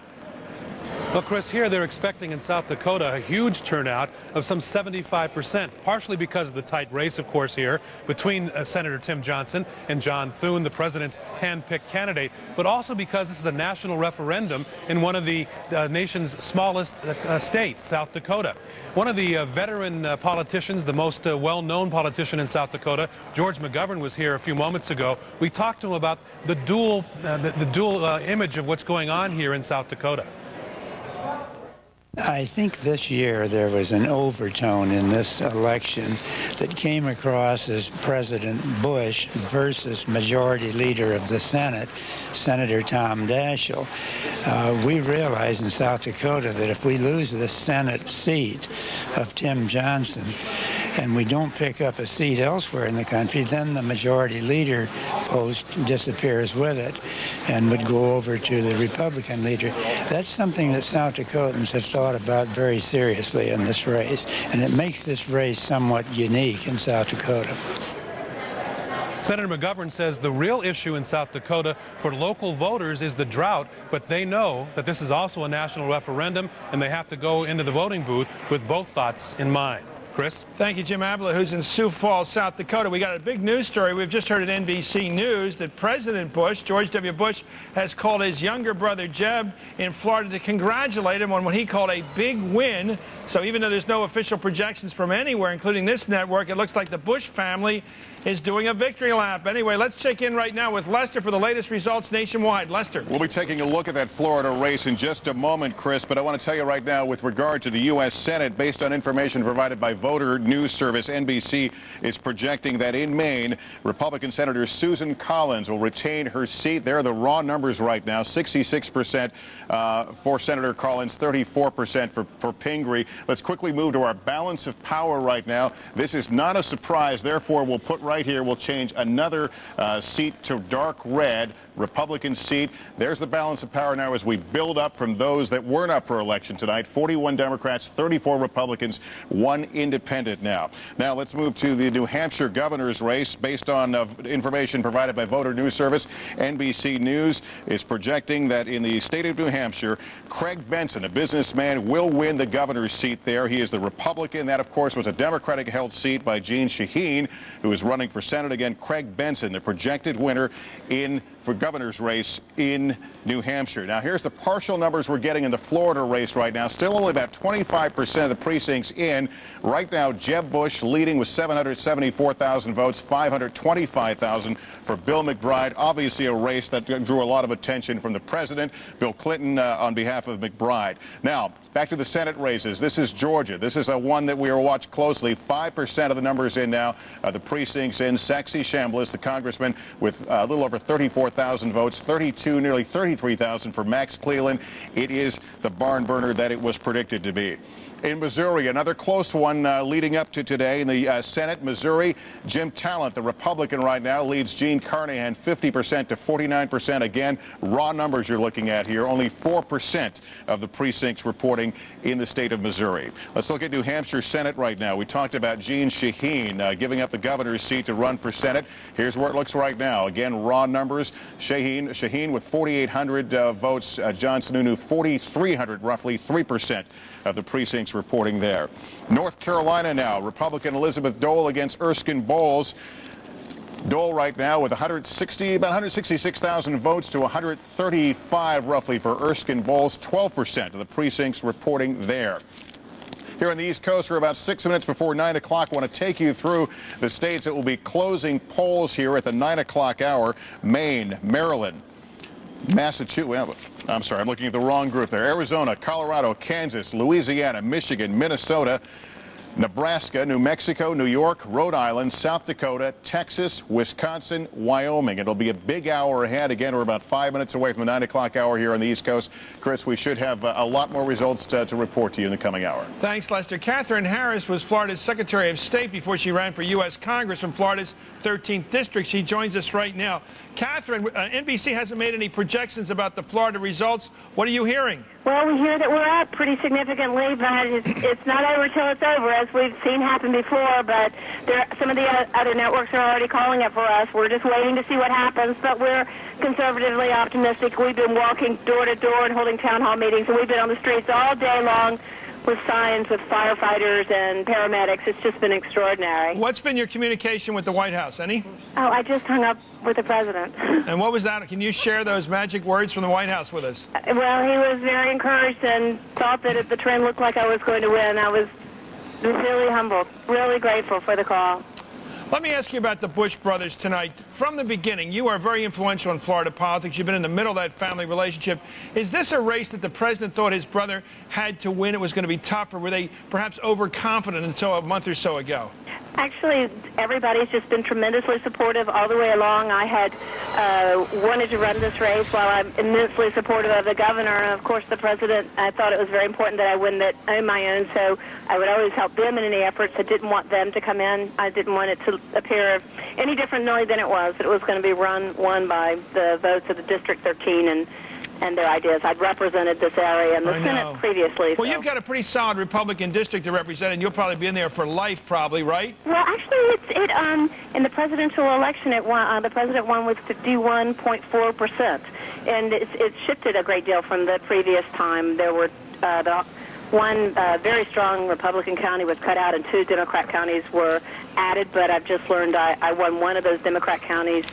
Well, Chris, here they're expecting in South Dakota a huge turnout of some 75%, partially because of the tight race, of course, here between Senator Tim Johnson and John Thune, the president's hand-picked candidate, but also because this is a national referendum in one of the nation's smallest states, South Dakota. One of the veteran politicians, the most well-known politician in South Dakota, George McGovern, was here a few moments ago. We talked to him about the dual image of what's going on here in South Dakota. I think this year there was an overtone in this election that came across as President Bush versus Majority Leader of the Senate, Senator Tom Daschle. We realize in South Dakota that if we lose the Senate seat of Tim Johnson and we don't pick up a seat elsewhere in the country, then the Majority Leader post disappears with it and would go over to the Republican leader. That's something that South Dakotans have thought about very seriously in this race, and it makes this race somewhat unique in South Dakota. Senator McGovern says the real issue in South Dakota for local voters is the drought, but they know that this is also a national referendum, and they have to go into the voting booth with both thoughts in mind. Chris? Thank you, Jim Avila, who's in Sioux Falls, South Dakota. We got a big news story. We've just heard at NBC News that President Bush, George W. Bush, has called his younger brother Jeb in Florida to congratulate him on what he called a big win. So even though there's no official projections from anywhere, including this network, it looks like the Bush family is doing a victory lap. Anyway, let's check in right now with Lester for the latest results nationwide. Lester. We'll be taking a look at that Florida race in just a moment, Chris, but I want to tell you right now with regard to the U.S. Senate, based on information provided by voter news service NBC, is projecting that in Maine, Republican Senator Susan Collins will retain her seat. There are the raw numbers right now, 66% for Senator Collins, 34% for Pingree. Let's quickly move to our balance of power right now. This is not a surprise. Therefore, we'll put right here, we'll change another seat to dark red, Republican seat. There's the balance of power now as we build up from those that weren't up for election tonight. 41 Democrats, 34 Republicans, 1 independent now. Now let's move to the New Hampshire governor's race. Based on information provided by Voter News Service, NBC News is projecting that in the state of New Hampshire, Craig Benson, a businessman, will win the governor's seat there. He is the Republican. That, of course, was a Democratic-held seat by Jean Shaheen, who is running for Senate again. Craig Benson, the projected winner for governor's race in New Hampshire. Now, here's the partial numbers we're getting in the Florida race right now. Still only about 25% of the precincts in. Right now, Jeb Bush leading with 774,000 votes, 525,000 for Bill McBride. Obviously a race that drew a lot of attention from the president, Bill Clinton, on behalf of McBride. Now, back to the Senate races. This is Georgia. This is a one that we are watching closely. 5% of the numbers in now. The precincts in. Saxy Chambliss, the congressman, with a little over 34,000 votes, 32, nearly 33,000 for Max Cleland. It is the barn burner that it was predicted to be. In Missouri, another close one leading up to today. In the Senate, Missouri, Jim Talent, the Republican right now, leads Gene Carnahan 50% to 49%. Again, raw numbers you're looking at here. Only 4% of the precincts reporting in the state of Missouri. Let's look at New Hampshire Senate right now. We talked about Jean Shaheen giving up the governor's seat to run for Senate. Here's where it looks right now. Again, raw numbers. Shaheen with 4,800 votes. John Sununu, 4,300, roughly 3% of the precincts reporting there. North Carolina now, Republican Elizabeth Dole against Erskine Bowles. Dole right now with about 166,000 votes to 135 roughly for Erskine Bowles, 12% of the precincts reporting there. Here on the East Coast, we're about 6 minutes before 9 o'clock. I want to take you through the states that will be closing polls here at the 9 o'clock hour. Maine, Maryland, Massachusetts, well, I'm sorry, I'm looking at the wrong group there. Arizona, Colorado, Kansas, Louisiana, Michigan, Minnesota, Nebraska, New Mexico, New York, Rhode Island, South Dakota, Texas, Wisconsin, Wyoming. It'll be a big hour ahead. Again, we're about 5 minutes away from the 9 o'clock hour here on the East Coast. Chris, we should have a lot more results to report to you in the coming hour. Thanks, Lester. Katherine Harris was Florida's Secretary of State before she ran for U.S. Congress from Florida's 13th District. She joins us right now. Katherine, NBC hasn't made any projections about the Florida results. What are you hearing? Well, we hear that we're up pretty significantly, but it's not over till it's over, as we've seen happen before. But some of the other networks are already calling it for us. We're just waiting to see what happens, but we're conservatively optimistic. We've been walking door to door and holding town hall meetings, and we've been on the streets all day long with signs with firefighters and paramedics. It's just been extraordinary. What's been your communication with the White House? Any? Oh, I just hung up with the president. And what was that? Can you share those magic words from the White House with us? Well, he was very encouraged and thought that the trend looked like I was going to win. I was really humbled, really grateful for the call. Let me ask you about the Bush brothers tonight. From the beginning, you are very influential in Florida politics. You've been in the middle of that family relationship. Is this a race that the president thought his brother had to win? It was going to be tough, or were they perhaps overconfident until a month or so ago? Actually, everybody's just been tremendously supportive all the way along. I had wanted to run this race while I'm immensely supportive of the governor. And, of course, the president, I thought it was very important that I win that on my own, so I would always help them in any efforts. I didn't want them to come in. I didn't want it to appear any differently than it was. It was going to be won by the votes of the District 13 and their ideas. I'd represented this area in the Senate previously. Well, you've got a pretty solid Republican district to represent, and you'll probably be in there for life, probably, right? Well, actually, in the presidential election, the president won with 51.4%, and it shifted a great deal from the previous time. There were one very strong Republican county was cut out, and 2 Democrat counties were added. But I've just learned I won one of those Democrat counties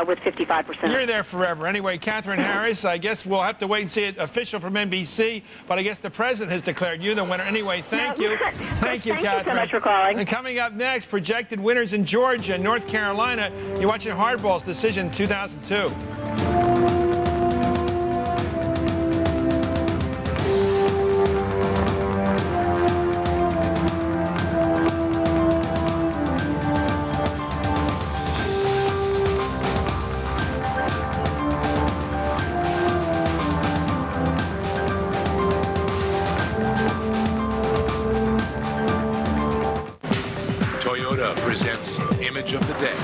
with 55%. You're there forever. Anyway, Catherine Harris, I guess we'll have to wait and see it official from NBC, but I guess the president has declared you the winner. Anyway, thank you. Thank you, Catherine. Thank you so much for calling. And coming up next, projected winners in Georgia and North Carolina. You're watching Hardball's Decision 2002. Toyota presents Image of the Day.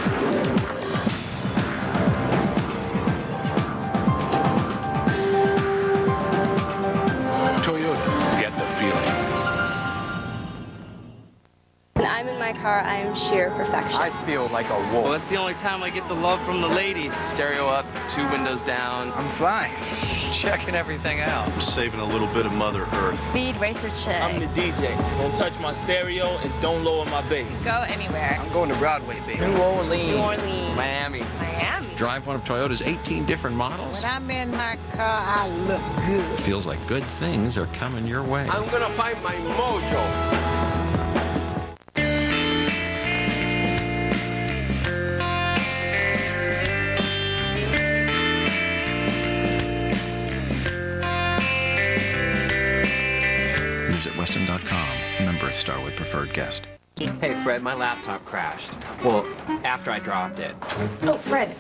Toyota, get the feeling. When I'm in my car, I am sheer perfection. I feel like a wolf. Well, it's the only time I get the love from the ladies. Stereo up, 2 windows down. I'm flying. Checking everything out. I'm saving a little bit of Mother Earth. Speed racer chick. I'm the DJ. Don't touch my stereo and don't lower my bass. Go anywhere. I'm going to Broadway, baby. New Orleans. New Orleans. Miami. Miami. Drive one of Toyota's 18 different models. When I'm in my car, I look good. Feels like good things are coming your way. I'm gonna find my mojo. Visit Weston.com, member of Starwood Preferred Guest. Hey, Fred, my laptop crashed. Well, after I dropped it. Oh, Fred,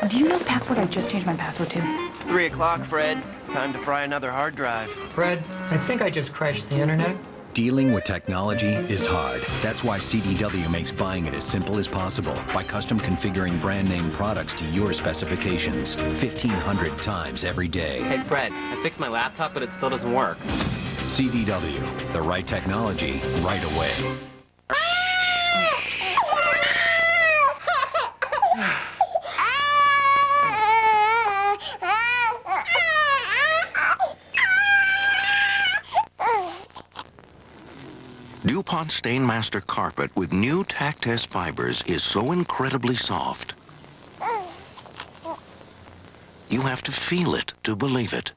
do you know the password I just changed my password to? 3 o'clock, Fred. Time to fry another hard drive. Fred, I think I just crashed the internet. Dealing with technology is hard. That's why CDW makes buying it as simple as possible by custom configuring brand name products to your specifications 1,500 times every day. Hey, Fred, I fixed my laptop, but it still doesn't work. CDW, the right technology, right away. DuPont Stainmaster Carpet with new Tac-Test fibers is so incredibly soft. You have to feel it to believe it.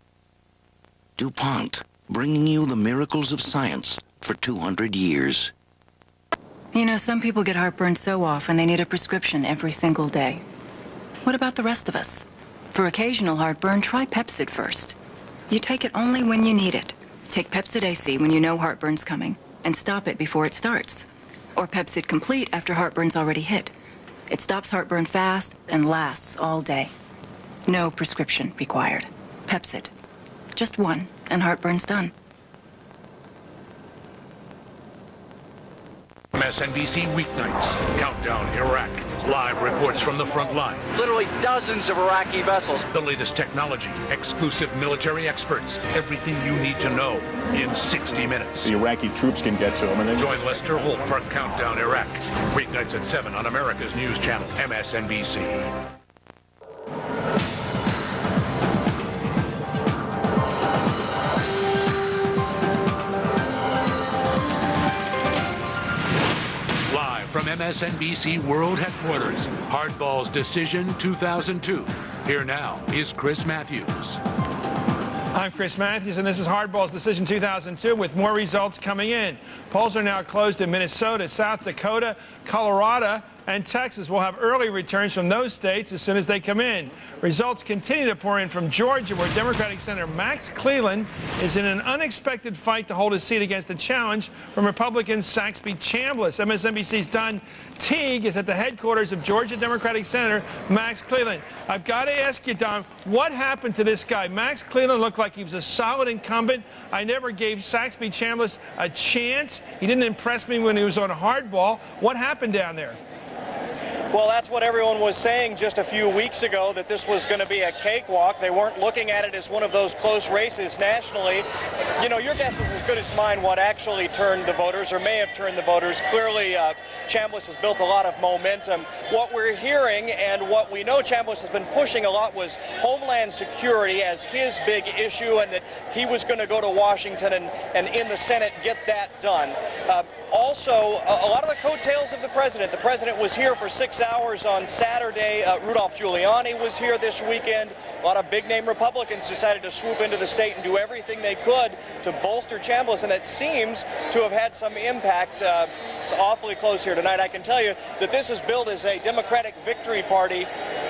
DuPont, bringing you the miracles of science for 200 years. You know, some people get heartburn so often they need a prescription every single day. What about the rest of us? For occasional heartburn, try Pepcid first. You take it only when you need it. Take Pepcid AC when you know heartburn's coming, and stop it before it starts. Or Pepcid Complete after heartburn's already hit. It stops heartburn fast and lasts all day. No prescription required. Pepcid. Just one, and heartburn's done. MSNBC weeknights. Countdown Iraq. Live reports from the front lines. Literally dozens of Iraqi vessels. The latest technology, exclusive military experts, everything you need to know in 60 minutes. The Iraqi troops can get to them. And then join Lester Holt for Countdown Iraq. Weeknights at 7 on America's news channel, MSNBC. From MSNBC World Headquarters, Hardball's Decision 2002. Here now is Chris Matthews. I'm Chris Matthews, and this is Hardball's Decision 2002 with more results coming in. Polls are now closed in Minnesota, South Dakota, Colorado, and Texas. We'll have early returns from those states as soon as they come in. Results continue to pour in from Georgia, where Democratic Senator Max Cleland is in an unexpected fight to hold his seat against a challenge from Republican Saxby Chambliss. MSNBC's Don Teague is at the headquarters of Georgia Democratic Senator Max Cleland. I've got to ask you, Don, what happened to this guy? Max Cleland looked like he was a solid incumbent. I never gave Saxby Chambliss a chance. He didn't impress me when he was on hardball. What happened down there? Well, that's what everyone was saying just a few weeks ago, that this was going to be a cakewalk. They weren't looking at it as one of those close races nationally. You know, your guess is as good as mine what actually turned the voters, or may have turned the voters. Clearly, Chambliss has built a lot of momentum. What we're hearing and what we know Chambliss has been pushing a lot was Homeland Security as his big issue, and that he was going to go to Washington and in the Senate get that done. Also, a lot of the coattails of the president. The president was here for 6 hours on Saturday. Rudolph Giuliani was here this weekend. A lot of big-name Republicans decided to swoop into the state and do everything they could to bolster Chambliss, and that seems to have had some impact. It's awfully close here tonight. I can tell you that this is billed as a Democratic victory party.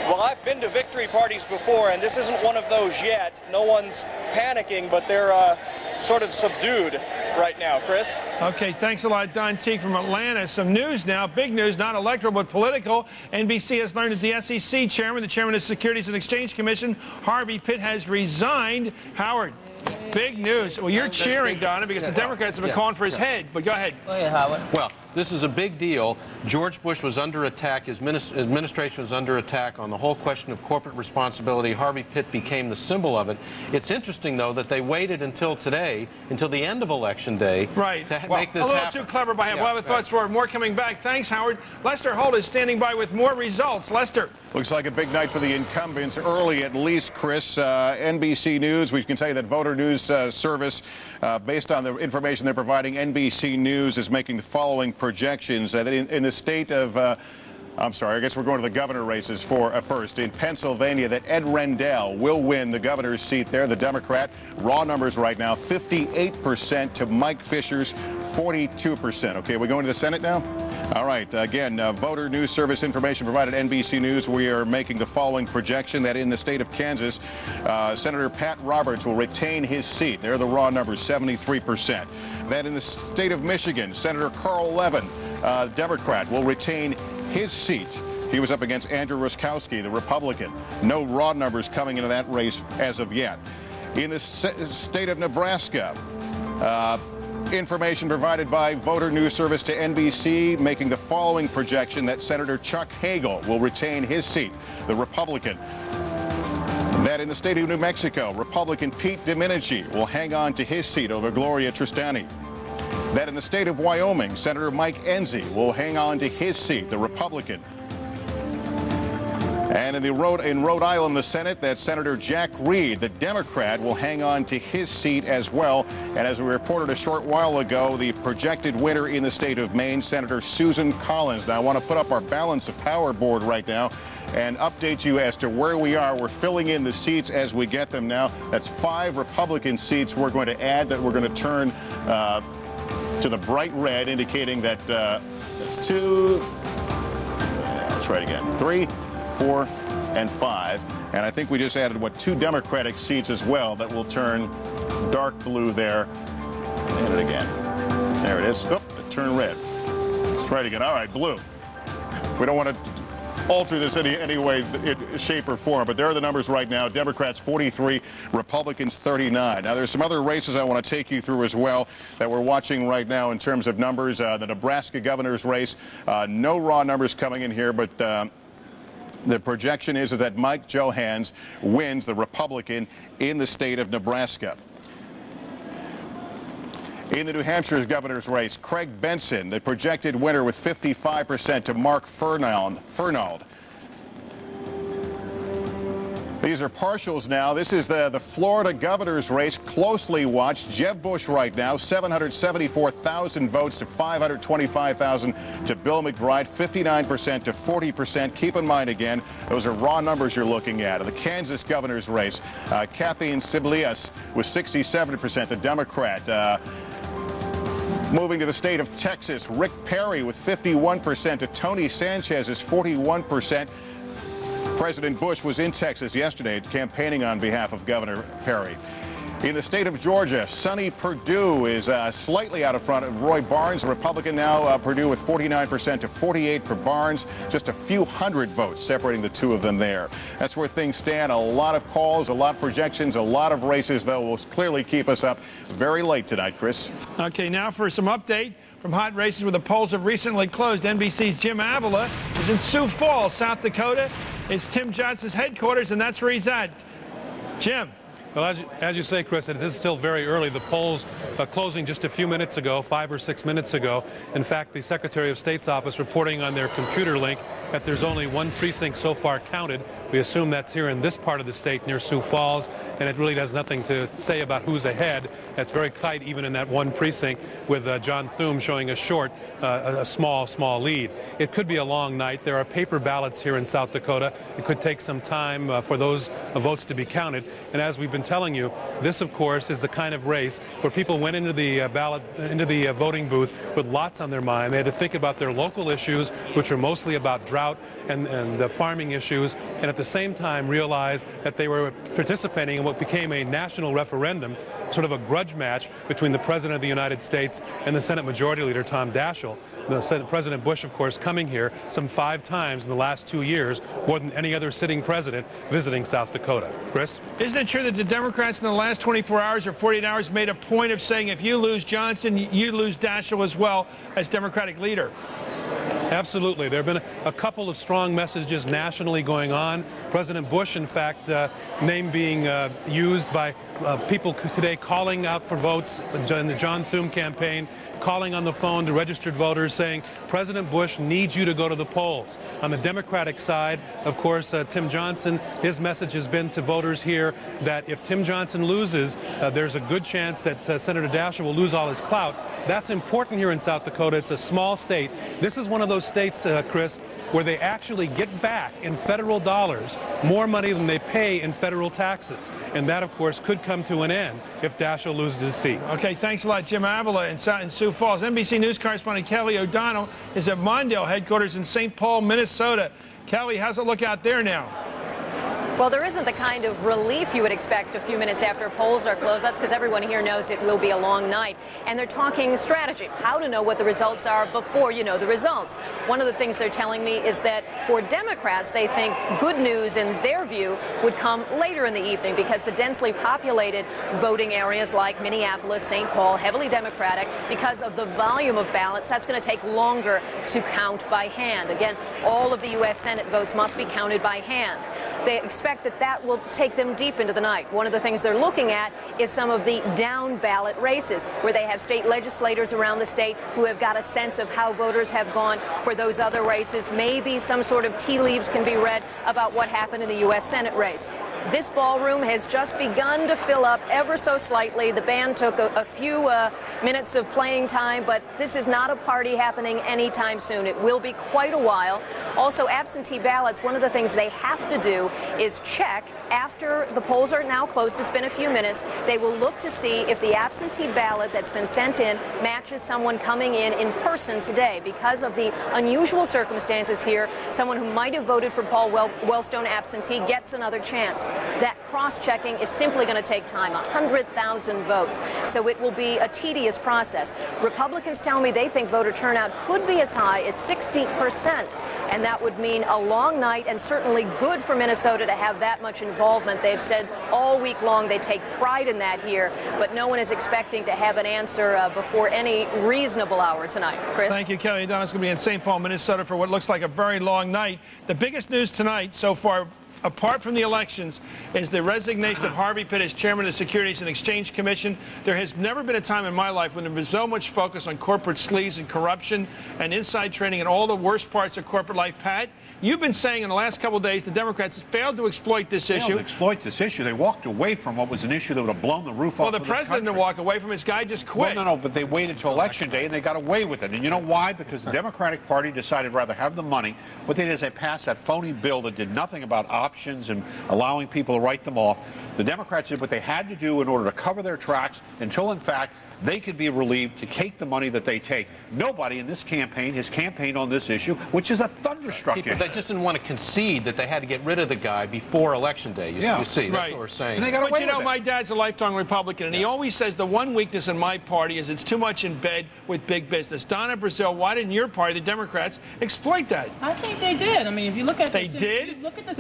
Well, I've been to victory parties before, and this isn't one of those yet. No one's panicking, but they're sort of subdued right now. Chris? Okay, thanks a lot, Don Teague from Atlanta. Some news now, big news, not electoral but political. NBC has learned that the SEC chairman, the chairman of the Securities and Exchange Commission, Harvey Pitt, has resigned. Howard, big news. Well, you're cheering, Donna, because the Democrats have been calling for his head, but go ahead. Go ahead, Howard. Well, this is a big deal. George Bush was under attack. His administration was under attack on the whole question of corporate responsibility. Harvey Pitt became the symbol of it. It's interesting, though, that they waited until today, until the end of Election Day, to make this happen. A little too clever by him. We'll have a thoughts for more coming back. Thanks, Howard. Lester Holt is standing by with more results. Lester. Looks like a big night for the incumbents early, at least, Chris. NBC News, we can tell you that Voter News Service, based on the information they're providing, NBC News is making the following projections that in the state of, I'm sorry, I guess we're going to the governor races first. In Pennsylvania, that Ed Rendell will win the governor's seat there, the Democrat. Raw numbers right now, 58% to Mike Fisher's 42%. Okay, we're going to the Senate now? All right, again, Voter News Service information provided NBC News. We are making the following projection that in the state of Kansas, Senator Pat Roberts will retain his seat. There are the raw numbers, 73%. That in the state of Michigan, Senator Carl Levin, Democrat, will retain his seat. He was up against Andrew Ruskowski, the Republican. No raw numbers coming into that race as of yet. In the state of Nebraska, information provided by Voter News Service to NBC making the following projection that Senator Chuck Hagel will retain his seat, the Republican. That in the state of New Mexico, Republican Pete Domenici will hang on to his seat over Gloria Tristani. That in the state of Wyoming, Senator Mike Enzi will hang on to his seat, the Republican. And in Rhode Island, the Senate, that Senator Jack Reed, the Democrat, will hang on to his seat as well. And as we reported a short while ago, the projected winner in the state of Maine, Senator Susan Collins. Now, I want to put up our balance of power board right now and update you as to where we are. We're filling in the seats as we get them now. That's 5 Republican seats we're going to add that we're going to turn to the bright red, indicating that that's 2, let's try it again, 3, 4, and 5. And I think we just added, 2 Democratic seats as well that will turn dark blue there. And it again. There it is. Oh, it turned red. Let's try it again. All right, blue. We don't want to alter this any way, shape, or form, but there are the numbers right now. Democrats 43, Republicans 39. Now, there's some other races I want to take you through as well that we're watching right now in terms of numbers. The Nebraska governor's race, no raw numbers coming in here, but the projection is that Mike Johans wins, the Republican, in the state of Nebraska. In the New Hampshire's governor's race, Craig Benson, the projected winner with 55% to Mark Fernald. These are partials now. This is the Florida governor's race, closely watched. Jeb Bush right now, 774,000 votes to 525,000 to Bill McBride, 59% to 40%. Keep in mind, again, those are raw numbers you're looking at. The Kansas governor's race, Kathleen Sebelius with 67%, the Democrat. Moving to the state of Texas, Rick Perry with 51% to Tony Sanchez's 41%. President Bush was in Texas yesterday campaigning on behalf of Governor Perry. In the state of Georgia, Sonny Perdue is slightly out of front of Roy Barnes, Republican now. Perdue with 49% to 48 for Barnes. Just a few hundred votes separating the two of them there. That's where things stand. A lot of calls, a lot of projections, a lot of races, though, will clearly keep us up very late tonight, Chris. Okay, now for some update from hot races where the polls have recently closed. NBC's Jim Avila is in Sioux Falls, South Dakota. It's Tim Johnson's headquarters, and that's where he's at. Jim. Well, as you say, Chris, it is still very early. The polls closing just a few minutes ago, 5 or 6 minutes ago. In fact, the Secretary of State's office reporting on their computer link that there's only one precinct so far counted. We assume that's here in this part of the state near Sioux Falls, and it really has nothing to say about who's ahead. That's very tight even in that one precinct with John Thune showing a small lead. It could be a long night. There are paper ballots here in South Dakota. It could take some time for those votes to be counted. And as we've been telling you, this, of course, is the kind of race where people went into the voting booth with lots on their mind. They had to think about their local issues, which are mostly about drought and the farming issues, and at the same time realize that they were participating in what became a national referendum, sort of a grudge match between the President of the United States and the Senate Majority Leader, Tom Daschle. President Bush, of course, coming here some 5 times in the last 2 years, more than any other sitting president visiting South Dakota. Chris? Isn't it true that the Democrats in the last 24 hours or 48 hours made a point of saying if you lose Johnson, you lose Daschle as well as Democratic leader? Absolutely. There have been a couple of strong messages nationally going on. President Bush, in fact, name being used by people today calling out for votes in the John Thune campaign, calling on the phone to registered voters saying, President Bush needs you to go to the polls. On the Democratic side, of course, Tim Johnson, his message has been to voters here that if Tim Johnson loses, there's a good chance that Senator Daschle will lose all his clout. That's important here in South Dakota. It's a small state. This is one of those states, Chris, where they actually get back in federal dollars more money than they pay in federal taxes. And that, of course, could come to an end if Daschle loses his seat. Okay, thanks a lot, Jim Avila in Sioux Falls. NBC News correspondent Kelly O'Donnell is at Mondale headquarters in St. Paul, Minnesota. Kelly, how's it look out there now? Well, there isn't the kind of relief you would expect a few minutes after polls are closed. That's because everyone here knows it will be a long night. And they're talking strategy, how to know what the results are before you know the results. One of the things they're telling me is that for Democrats, they think good news in their view would come later in the evening because the densely populated voting areas like Minneapolis, St. Paul, heavily Democratic, because of the volume of ballots, that's going to take longer to count by hand. Again, all of the U.S. Senate votes must be counted by hand. They expect that will take them deep into the night. One of the things they're looking at is some of the down ballot races where they have state legislators around the state who have got a sense of how voters have gone for those other races. Maybe some sort of tea leaves can be read about what happened in the U.S. Senate race. This ballroom has just begun to fill up ever so slightly. The band took a few minutes of playing time, but this is not a party happening anytime soon. It will be quite a while. Also, absentee ballots, one of the things they have to do is check after the polls are now closed. It's been a few minutes. They will look to see if the absentee ballot that's been sent in matches someone coming in person today. Because of the unusual circumstances here, someone who might have voted for Paul Wellstone absentee gets another chance. That cross-checking is simply going to take time, 100,000 votes. So it will be a tedious process. Republicans tell me they think voter turnout could be as high as 60%. And that would mean a long night and certainly good for Minnesota to have that much involvement. They've said all week long they take pride in that here, but no one is expecting to have an answer before any reasonable hour tonight. Chris? Thank you, Kelly. Donna's going to be in St. Paul, Minnesota for what looks like a very long night. The biggest news tonight so far, apart from the elections, is the resignation of Harvey Pitt as chairman of the Securities and Exchange Commission. There has never been a time in my life when there was so much focus on corporate sleaze and corruption and inside trading and all the worst parts of corporate life. Pat, you've been saying in the last couple of days the Democrats failed to exploit this issue. They walked away from what was an issue that would have blown the roof off of this country. Well, the president didn't walk away from his guy just quit. Well, no, but they waited until Election Day and they got away with it. And you know why? Because the Democratic Party decided rather have the money. What they did is they passed that phony bill that did nothing about options and allowing people to write them off. The Democrats did what they had to do in order to cover their tracks until, in fact, they could be relieved to take the money that they take. Nobody in this campaign has campaigned on this issue, which is a thunderstruck issue. They just didn't want to concede that they had to get rid of the guy before Election Day. You see, that's what we're saying. But you know, my dad's a lifelong Republican, and he always says the one weakness in my party is it's too much in bed with big business. Donna Brazil, why didn't your party, the Democrats, exploit that? I think they did. I mean, if you look at It's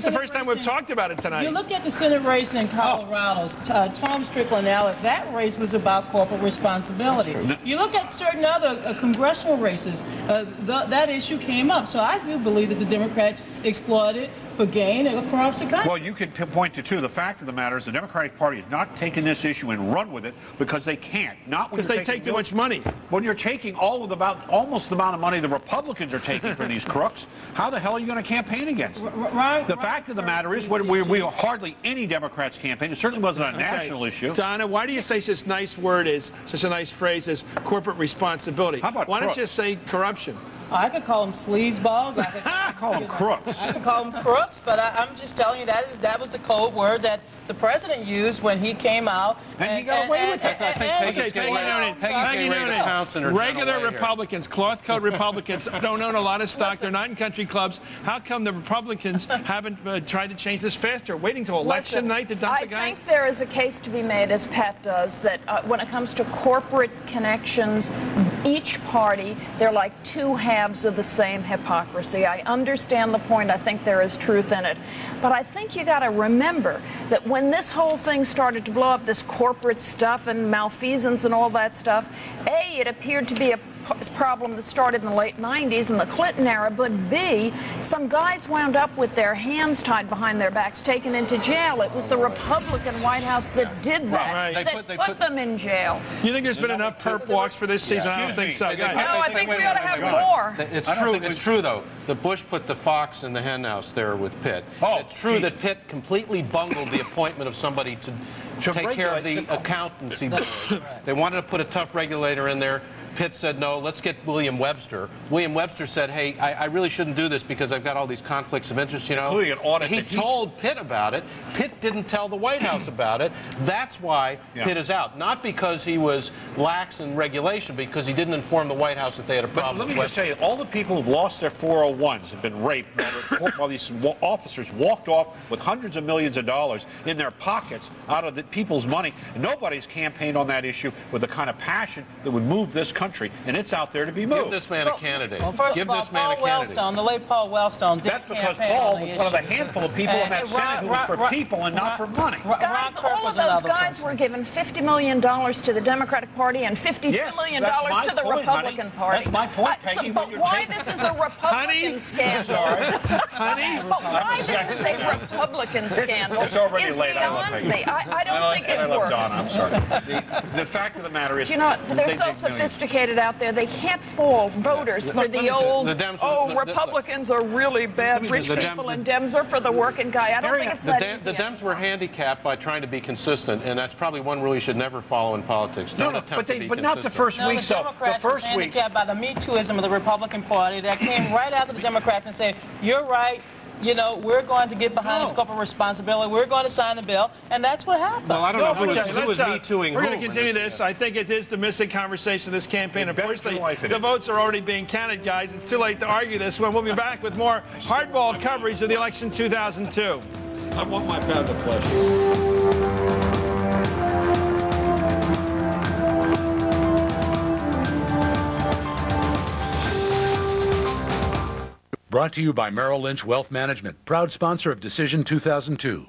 the first time we've talked about it tonight. You look at the Senate race in Colorado, Tom Strickland, that race was about corporate responsibility. You look at certain other congressional races, that issue came up. So I do believe that the Democrats exploited for gain across the country. Well, you can point to two. The fact of the matter is the Democratic Party has not taken this issue and run with it because they can't. Not because they take too much money. When you're taking almost the amount of money the Republicans are taking from these crooks, how the hell are you going to campaign against them? The fact of the matter is, we hardly any Democrats campaign. It certainly wasn't a national issue. Donna, why do you say such a nice word is such a nice phrase as corporate responsibility? How about why don't you say corruption? I could call them sleazeballs. I call them crooks. I could call them crooks, but I'm just telling you that was the code word that the president used when he came out. And he got away with it. I think Peggy Noonan. Regular Republicans, cloth coat Republicans, don't own a lot of stock. They're not in country clubs. How come the Republicans haven't tried to change this faster? Waiting till election night to dump the guy? I think there is a case to be made, as Pat does, that when it comes to corporate connections, each party, they're like two halves of the same hypocrisy. I understand the point. I think there is truth in it. But I think you got to remember that when this whole thing started to blow up, this corporate stuff and malfeasance and all that stuff, A, it appeared to be a problem that started in the late 90s in the Clinton era, but B, some guys wound up with their hands tied behind their backs, taken into jail. It was the Republican White House that did that, that put them in jail. You think there's been enough perp walks for this season? I don't think so. No, I think we ought to have more. It's true, though, that Bush put the fox in the hen house there with Pitt. It's true that Pitt completely bungled the appointment of somebody to take care of the accountancy board. They wanted to put a tough regulator in there. Pitt said, no, let's get William Webster. William Webster said, hey, I really shouldn't do this because I've got all these conflicts of interest, you know. Including an audit. He told Pitt about it. Pitt didn't tell the White House about it. That's why Pitt is out. Not because he was lax in regulation, because he didn't inform the White House that they had a problem. But let me just tell you, all the people who've lost their 401s have been raped while these officers walked off with hundreds of millions of dollars in their pockets out of the people's money. And nobody's campaigned on that issue with the kind of passion that would move this country, and it's out there to be moved. Give this man a candidate. Well, first of all, Paul Wellstone, the late Paul Wellstone, did That's because Paul was one of the handful of people in that Senate who was for people and not for money. Guys, all of those guys were given $50 million to the Democratic Party and $52 million to the Republican Party. That's my point, Peggy. But why this is a Republican scandal? But why this is a Republican scandal it's already is late. beyond me. I don't think it works. Donna, I'm sorry. The fact of the matter is, you know, they're so sophisticated out there, they can't fool voters for the old, Republicans are really bad, rich people, and Dems are for the working guy. I don't think it's that easy. The Dems were handicapped by trying to be consistent, and that's probably one rule you should never follow in politics. Don't attempt to be consistent. But not the first week. The Democrats were handicapped by the Me Tooism of the Republican Party that came right after the Democrats and said, you're right, you know, we're going to get behind this corporate responsibility. We're going to sign the bill, and that's what happened. Well, I don't know who was Me Tooing. We're going to continue this. I think it is the missing conversation of this campaign. Unfortunately, the votes are already being counted, guys. It's too late to argue this one. We'll be back with more hardball coverage of the election 2002. I want my pound of pleasure. Brought to you by Merrill Lynch Wealth Management, proud sponsor of Decision 2002.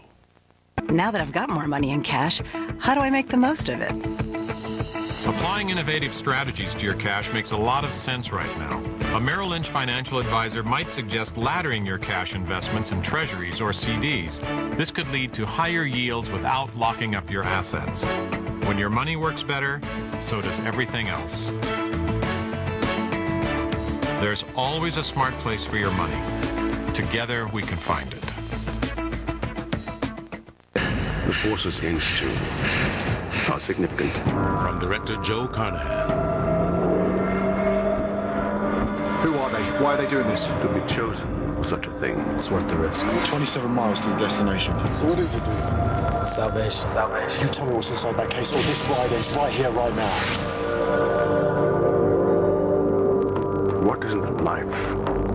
Now that I've got more money in cash, how do I make the most of it? Applying innovative strategies to your cash makes a lot of sense right now. A Merrill Lynch financial advisor might suggest laddering your cash investments in treasuries or CDs. This could lead to higher yields without locking up your assets. When your money works better, so does everything else. There's always a smart place for your money. Together, we can find it. The forces Institute are significant. From director Joe Carnahan. Who are they? Why are they doing this? To be chosen for such a thing, it's worth the risk. 27 miles to the destination. So what is it, dude? Salvation. You tell me what's inside that case, or this ride is right here, right now. What is the life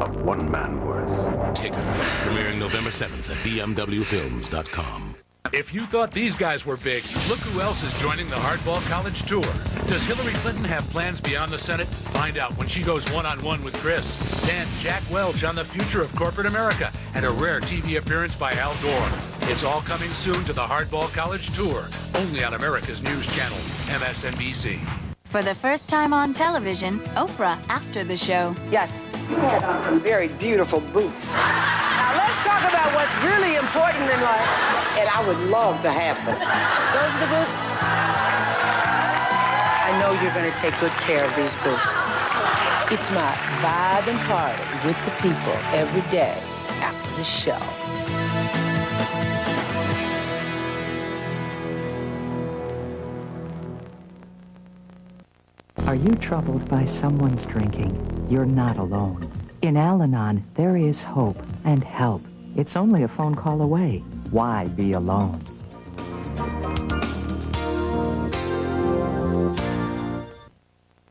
of one man worth? Ticker, premiering November 7th at bmwfilms.com. If you thought these guys were big, look who else is joining the Hardball College Tour. Does Hillary Clinton have plans beyond the Senate? Find out when she goes one-on-one with Chris. Then Jack Welch on the future of corporate America and a rare TV appearance by Al Gore. It's all coming soon to the Hardball College Tour, only on America's news channel, MSNBC. For the first time on television, Oprah after the show. Yes, you had on some very beautiful boots. Now let's Let's talk about what's really important in life, and I would love to have them. Those are the boots? I know you're going to take good care of these boots. It's my vibe and party with the people every day after the show. Are you troubled by someone's drinking? You're not alone. In Al-Anon, there is hope and help. It's only a phone call away. Why be alone?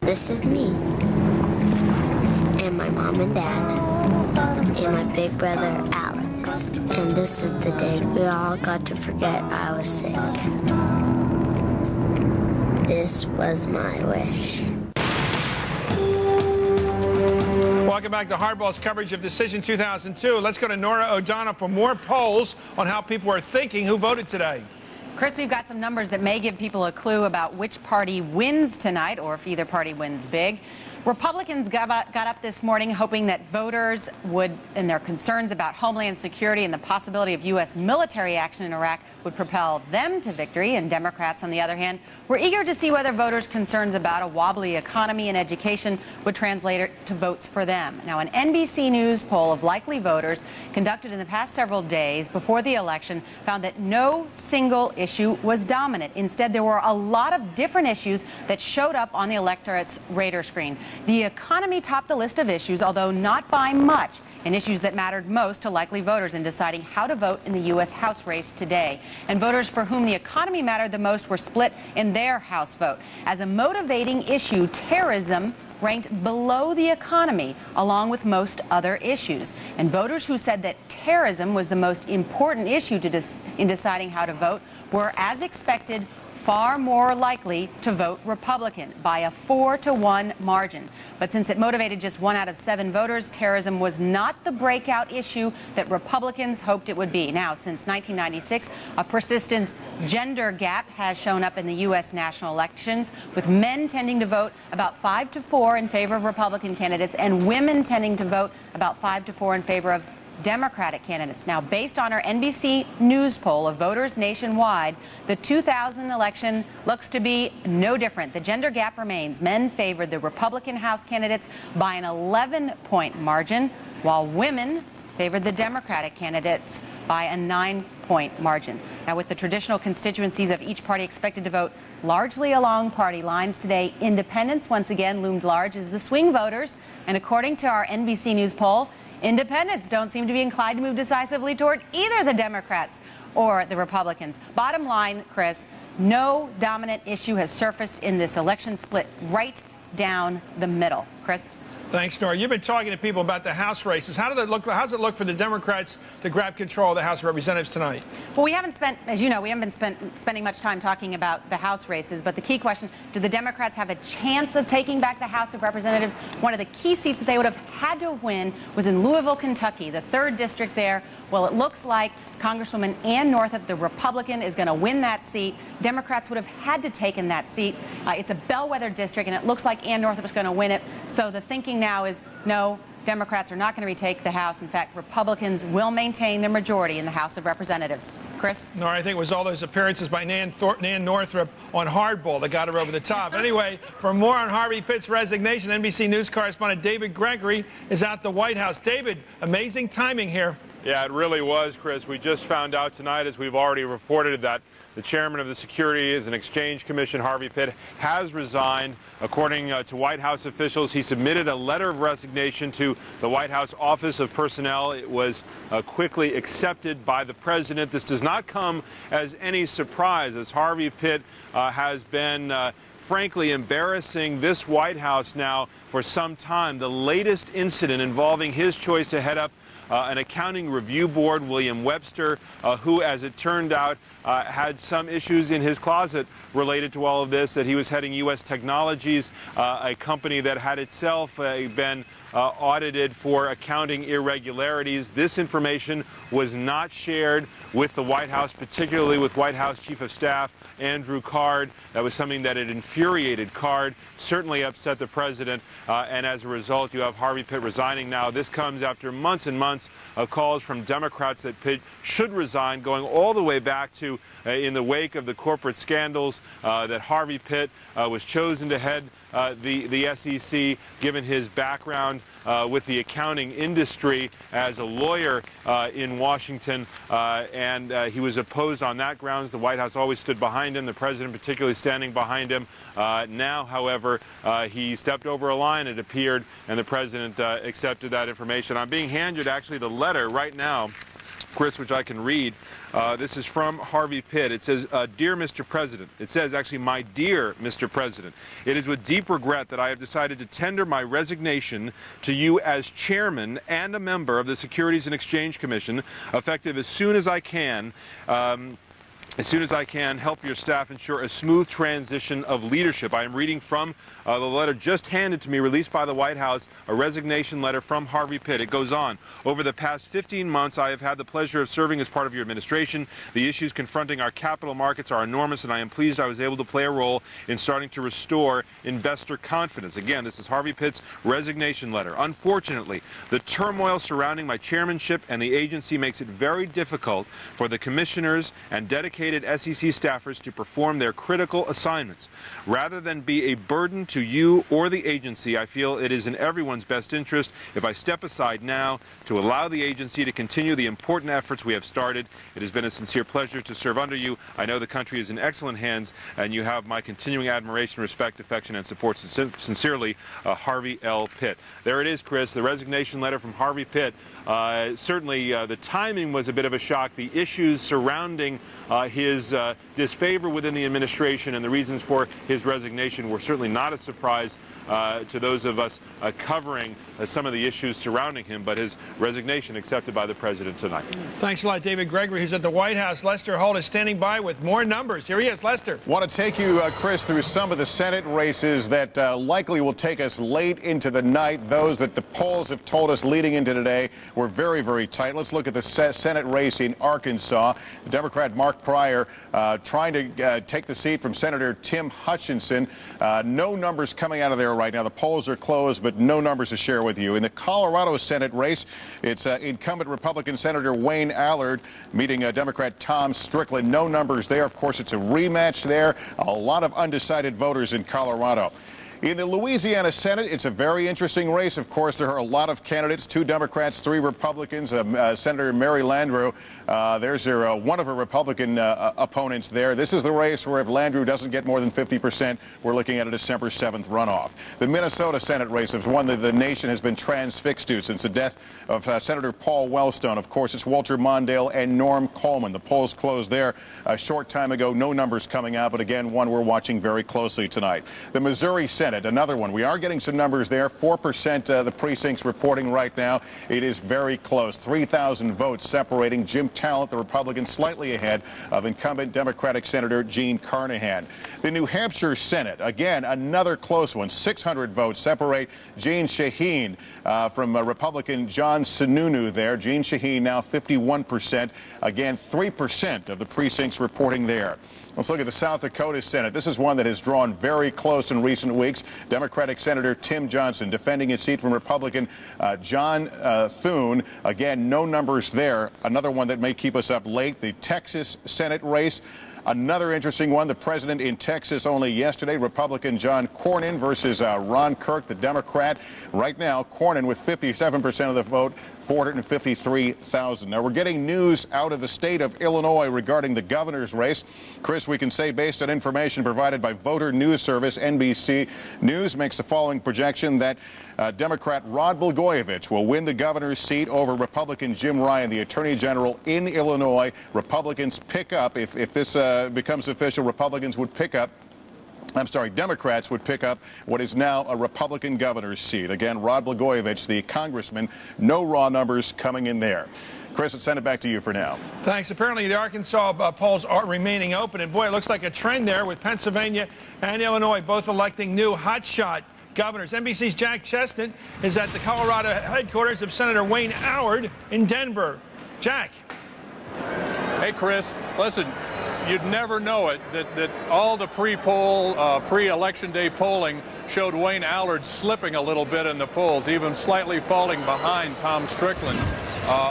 This is me, and my mom and dad, and my big brother Alex. And this is the day we all got to forget I was sick. This was my wish. Welcome back to Hardball's coverage of Decision 2002. Let's go to Nora O'Donnell for more polls on how people are thinking who voted today. Chris, we've got some numbers that may give people a clue about which party wins tonight, or if either party wins big. Republicans got up this morning hoping that voters would, and their concerns about Homeland Security and the possibility of U.S. military action in Iraq would propel them to victory. And Democrats, on the other hand, were eager to see whether voters' concerns about a wobbly economy and education would translate to votes for them. Now, an NBC News poll of likely voters conducted in the past several days before the election found that no single issue was dominant. Instead, there were a lot of different issues that showed up on the electorate's radar screen. The economy topped the list of issues, although not by much, and issues that mattered most to likely voters in deciding how to vote in the U.S. House race today. And voters for whom the economy mattered the most were split in their House vote. As a motivating issue, terrorism ranked below the economy, along with most other issues. And voters who said that terrorism was the most important issue in deciding how to vote were, as expected, far more likely to vote Republican by a 4-to-1 margin. But since it motivated just 1 out of 7 voters, terrorism was not the breakout issue that Republicans hoped it would be. Now, since 1996, a persistent gender gap has shown up in the U.S. national elections, with men tending to vote about 5-4 in favor of Republican candidates and women tending to vote about 5-4 in favor of Democratic candidates. Now, based on our NBC News poll of voters nationwide, the 2000 election looks to be no different. The gender gap remains. Men favored the Republican House candidates by an 11-point margin, while women favored the Democratic candidates by a 9-point margin. Now, with the traditional constituencies of each party expected to vote largely along party lines today, independents once again loomed large as the swing voters. And according to our NBC News poll, independents don't seem to be inclined to move decisively toward either the Democrats or the Republicans. Bottom line, Chris, no dominant issue has surfaced in this election, split right down the middle. Chris? Thanks, Nora. You've been talking to people about the House races. How does it look for the Democrats to grab control of the House of Representatives tonight? Well, we haven't spent, as you know, we haven't been spending much time talking about the House races. But the key question, do the Democrats have a chance of taking back the House of Representatives? One of the key seats that they would have had to win was in Louisville, Kentucky, the 3rd district there. Well, it looks like Congresswoman Ann Northup, the Republican, is going to win that seat. Democrats would have had to take in that seat. It's a bellwether district, and it looks like Ann Northup is going to win it. So the thinking now is, no, Democrats are not going to retake the House. In fact, Republicans will maintain their majority in the House of Representatives. Chris? No, I think it was all those appearances by Nan Northup on Hardball that got her over the top. Anyway, for more on Harvey Pitt's resignation, NBC News correspondent David Gregory is at the White House. David, amazing timing here. Yeah, it really was, Chris. We just found out tonight, as we've already reported, that the chairman of the Securities and Exchange Commission, Harvey Pitt, has resigned. According to White House officials, he submitted a letter of resignation to the White House Office of Personnel. It was quickly accepted by the president. This does not come as any surprise, as Harvey Pitt has been frankly embarrassing this White House now for some time. The latest incident involving his choice to head up an accounting review board, William Webster, who, as it turned out, had some issues in his closet related to all of this, that he was heading U.S. Technologies, a company that had itself been audited for accounting irregularities. This information was not shared with the White House, particularly with White House Chief of Staff Andrew Card. That was something that had infuriated Card, certainly upset the president, and as a result, you have Harvey Pitt resigning now. This comes after months and months of calls from Democrats that Pitt should resign, going all the way back to in the wake of the corporate scandals that Harvey Pitt was chosen to head the SEC, given his background with the accounting industry as a lawyer in Washington, and he was opposed on that grounds. The White House always stood behind him, the president particularly standing behind him. Now, however, he stepped over a line, it appeared, and the president accepted that information. I'm being handed actually the letter right now, Chris, which I can read. This is from Harvey Pitt. It says, Dear Mr. President. It says, actually, my dear Mr. President. It is with deep regret that I have decided to tender my resignation to you as chairman and a member of the Securities and Exchange Commission, effective as soon as I can. Help your staff ensure a smooth transition of leadership. I am reading from the letter just handed to me, released by the White House, a resignation letter from Harvey Pitt. It goes on. Over the past 15 months, I have had the pleasure of serving as part of your administration. The issues confronting our capital markets are enormous, and I am pleased I was able to play a role in starting to restore investor confidence. Again, this is Harvey Pitt's resignation letter. Unfortunately, the turmoil surrounding my chairmanship and the agency makes it very difficult for the commissioners and dedicated SEC staffers to perform their critical assignments. Rather than be a burden to you or the agency, I feel it is in everyone's best interest if I step aside now to allow the agency to continue the important efforts we have started. It has been a sincere pleasure to serve under you. I know the country is in excellent hands, and you have my continuing admiration, respect, affection, and support. Sincerely, Harvey L. Pitt. There it is, Chris, the resignation letter from Harvey Pitt. Certainly, the timing was a bit of a shock. The issues surrounding his disfavor within the administration and the reasons for his resignation were certainly not a surprise to those of us covering some of the issues surrounding him, but his resignation accepted by the president tonight. Thanks a lot, David Gregory, who's at the White House. Lester Holt is standing by with more numbers. Here he is, Lester. Want to take you, Chris, through some of the Senate races that likely will take us late into the night. Those that the polls have told us leading into today were very, very tight. Let's look at the Senate race in Arkansas. The Democrat Mark Pryor trying to take the seat from Senator Tim Hutchinson. No numbers coming out of there right now. The polls are closed, but no numbers to share with you. In the Colorado Senate race, it's incumbent Republican Senator Wayne Allard meeting Democrat Tom Strickland. No numbers there. Of course, it's a rematch there. A lot of undecided voters in Colorado. In the Louisiana Senate, it's a very interesting race. Of course, there are a lot of candidates, 2 Democrats, 3 Republicans. Senator Mary Landrieu, there's one of her Republican opponents there. This is the race where if Landrieu doesn't get more than 50%, we're looking at a December 7th runoff. The Minnesota Senate race is one that the nation has been transfixed to since the death of Senator Paul Wellstone. Of course, it's Walter Mondale and Norm Coleman. The polls closed there a short time ago. No numbers coming out, but again, one we're watching very closely tonight. The Missouri Senate, another one. We are getting some numbers there. 4% the precincts reporting right now. It is very close. 3,000 votes separating Jim Talent, the Republican, slightly ahead of incumbent Democratic Senator Gene Carnahan. The New Hampshire Senate, again, another close one. 600 votes separate Jeanne Shaheen from Republican John Sununu there. Jeanne Shaheen now 51%. Again, 3% of the precincts reporting there. Let's look at the South Dakota Senate. This is one that has drawn very close in recent weeks. Democratic Senator Tim Johnson defending his seat from Republican John Thune. Again, no numbers there. Another one that may keep us up late. The Texas Senate race. Another interesting one, the president in Texas only yesterday, Republican John Cornyn versus Ron Kirk, the Democrat. Right now, Cornyn with 57% of the vote, 453,000. Now, we're getting news out of the state of Illinois regarding the governor's race. Chris, we can say based on information provided by voter news service NBC News makes the following projection that Democrat Rod Blagojevich will win the governor's seat over Republican Jim Ryan, the attorney general in Illinois. Republicans pick up, if this becomes official, Democrats would pick up what is now a Republican governor's seat. Again, Rod Blagojevich, the congressman, no raw numbers coming in there. Chris, let's send it back to you for now. Thanks. Apparently, the Arkansas polls are remaining open. And, boy, it looks like a trend there with Pennsylvania and Illinois both electing new hotshot governors. NBC's Jack Chestnut is at the Colorado headquarters of Senator Wayne Allard in Denver. Jack. Hey, Chris, listen, you'd never know it that all the pre-election day polling showed Wayne Allard slipping a little bit in the polls, even slightly falling behind Tom Strickland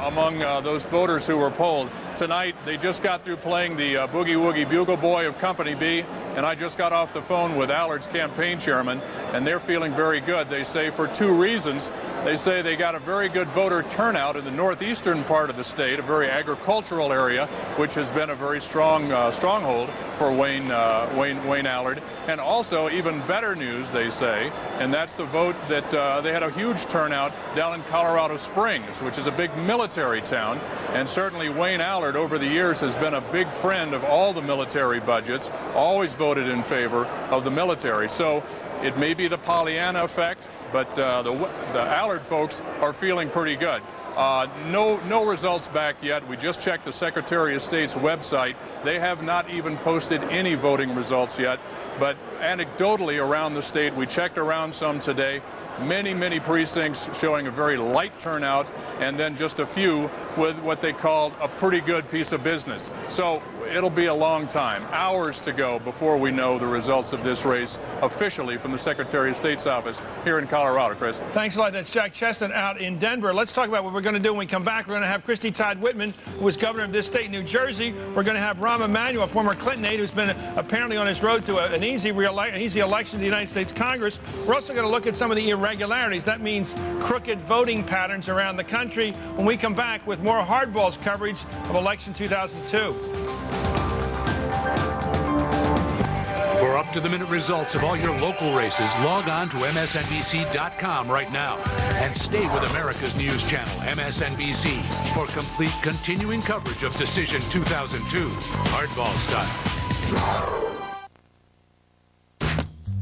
among those voters who were polled. Tonight, they just got through playing the Boogie Woogie Bugle Boy of Company B, and I just got off the phone with Allard's campaign chairman, and they're feeling very good. They say for two reasons. They say they got a very good voter turnout in the northeastern part of the state, a very agricultural area, which has been a very strong stronghold for Wayne Allard. And also, even better news, they say, and that's the vote that they had a huge turnout down in Colorado Springs, which is a big military town, and certainly Wayne Allard over the years has been a big friend of all the military budgets, always voted in favor of the military. So it may be the Pollyanna effect, but the Allard folks are feeling pretty good. No results back yet. We just checked the Secretary of State's website. They have not even posted any voting results yet. But anecdotally around the state, we checked around some today. Many precincts showing a very light turnout, and then just a few with what they called a pretty good piece of business. So it'll be a long time, hours to go before we know the results of this race officially from the Secretary of State's office here in Colorado. Chris. Thanks a lot. That's Jack Chestnut out in Denver. Let's talk about what we're going to do when we come back. We're going to have Christy Todd Whitman, who was governor of this state, New Jersey. We're going to have Rahm Emanuel, a former Clinton aide, who's been apparently on his road to an easy election to the United States Congress. We're also going to look at some of the irregularities. That means crooked voting patterns around the country when we come back with more Hardball's coverage of election 2002. For up-to-the-minute results of all your local races, log on to MSNBC.com right now. And stay with America's news channel, MSNBC, for complete continuing coverage of Decision 2002, Hardball style.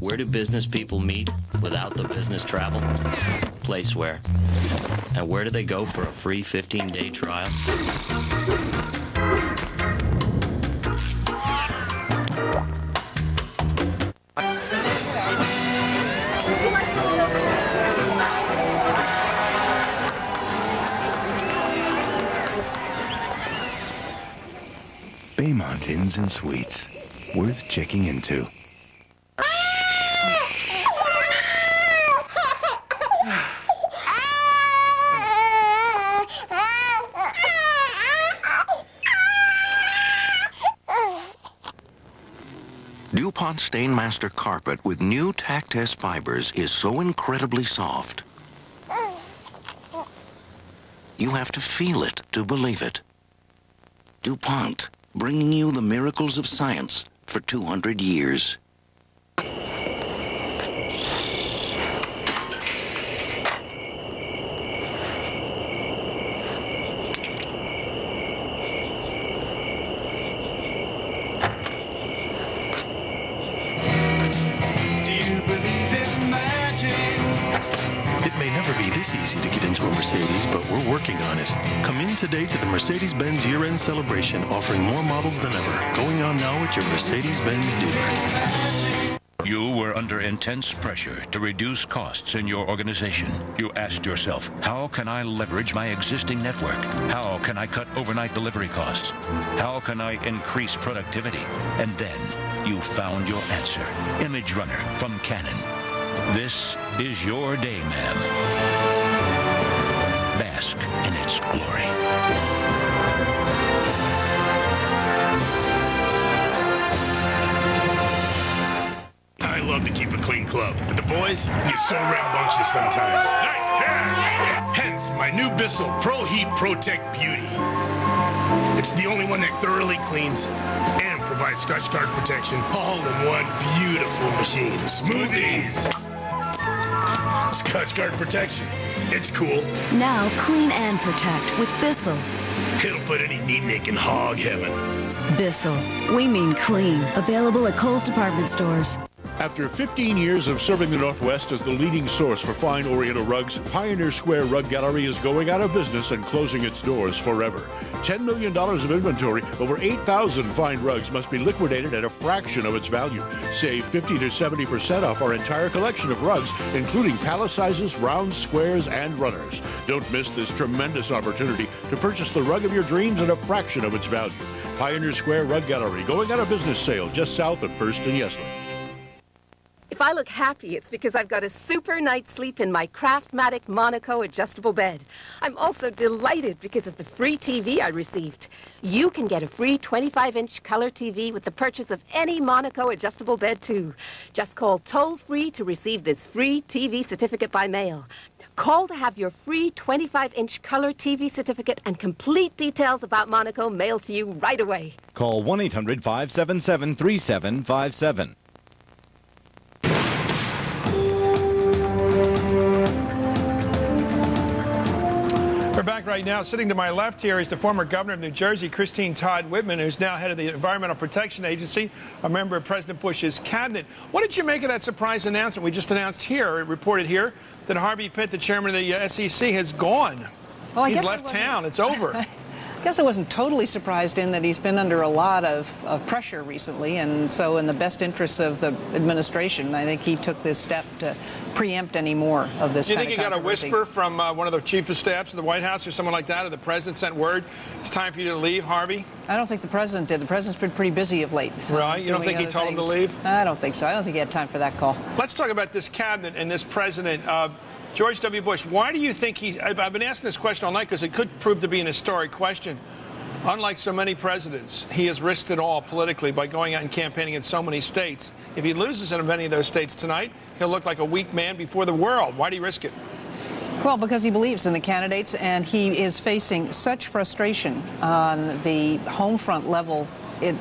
Where do business people meet without the business travel? Placeware. And where do they go for a free 15-day trial? Baymont Inns and Suites. Worth checking into. DuPont Stainmaster Carpet with new Tac-Test fibers is so incredibly soft. You have to feel it to believe it. DuPont, bringing you the miracles of science for 200 years. To get into a Mercedes, but we're working on it. Come in today to the Mercedes-Benz year-end celebration, offering more models than ever. Going on now at your Mercedes-Benz dealer. You were under intense pressure to reduce costs in your organization. You asked yourself, how can I leverage my existing network? How can I cut overnight delivery costs? How can I increase productivity? And then you found your answer. Image Runner from Canon. This is your day, ma'am. Bask in its glory. I love to keep a clean club, but the boys get so rambunctious sometimes. Nice catch! Hence, my new Bissell Pro Heat Protect Beauty. It's the only one that thoroughly cleans and provides scratch guard protection all in one beautiful machine. Smoothies! Scotch guard protection. It's cool. Now clean and protect with Bissell. It'll put any neatnik in hog heaven. Bissell. We mean clean. Available at Kohl's department stores. After 15 years of serving the Northwest as the leading source for fine Oriental rugs, Pioneer Square Rug Gallery is going out of business and closing its doors forever. $10 million of inventory, over 8,000 fine rugs must be liquidated at a fraction of its value. Save 50 to 70% off our entire collection of rugs, including palace sizes, rounds, squares, and runners. Don't miss this tremendous opportunity to purchase the rug of your dreams at a fraction of its value. Pioneer Square Rug Gallery, going out of business sale just south of 1st and Yesler. If I look happy, it's because I've got a super night's sleep in my Craftmatic Monaco adjustable bed. I'm also delighted because of the free TV I received. You can get a free 25-inch color TV with the purchase of any Monaco adjustable bed, too. Just call toll-free to receive this free TV certificate by mail. Call to have your free 25-inch color TV certificate and complete details about Monaco mailed to you right away. Call 1-800-577-3757. We're back right now. Sitting to my left here is the former governor of New Jersey, Christine Todd Whitman, who's now head of the Environmental Protection Agency, a member of President Bush's cabinet. What did you make of that surprise announcement we just announced here, reported here, that Harvey Pitt, the chairman of the SEC, has gone? Well, he's left town. It's over. I guess I wasn't totally surprised in that he's been under a lot of pressure recently, and so in the best interests of the administration, I think he took this step to preempt any more of this. Do you think he got a whisper from one of the chief of staffs of the White House or someone like that, or the president sent word, it's time for you to leave, Harvey? I don't think the president did. The president's been pretty busy of late. Right? You don't think he told him to leave? I don't think so. I don't think he had time for that call. Let's talk about this cabinet and this president. George W. Bush, why do you think I've been asking this question all night because it could prove to be an historic question. Unlike so many presidents, he has risked it all politically by going out and campaigning in so many states. If he loses in any of those states tonight, he'll look like a weak man before the world. Why do you risk it? Well, because he believes in the candidates, and he is facing such frustration on the home front level,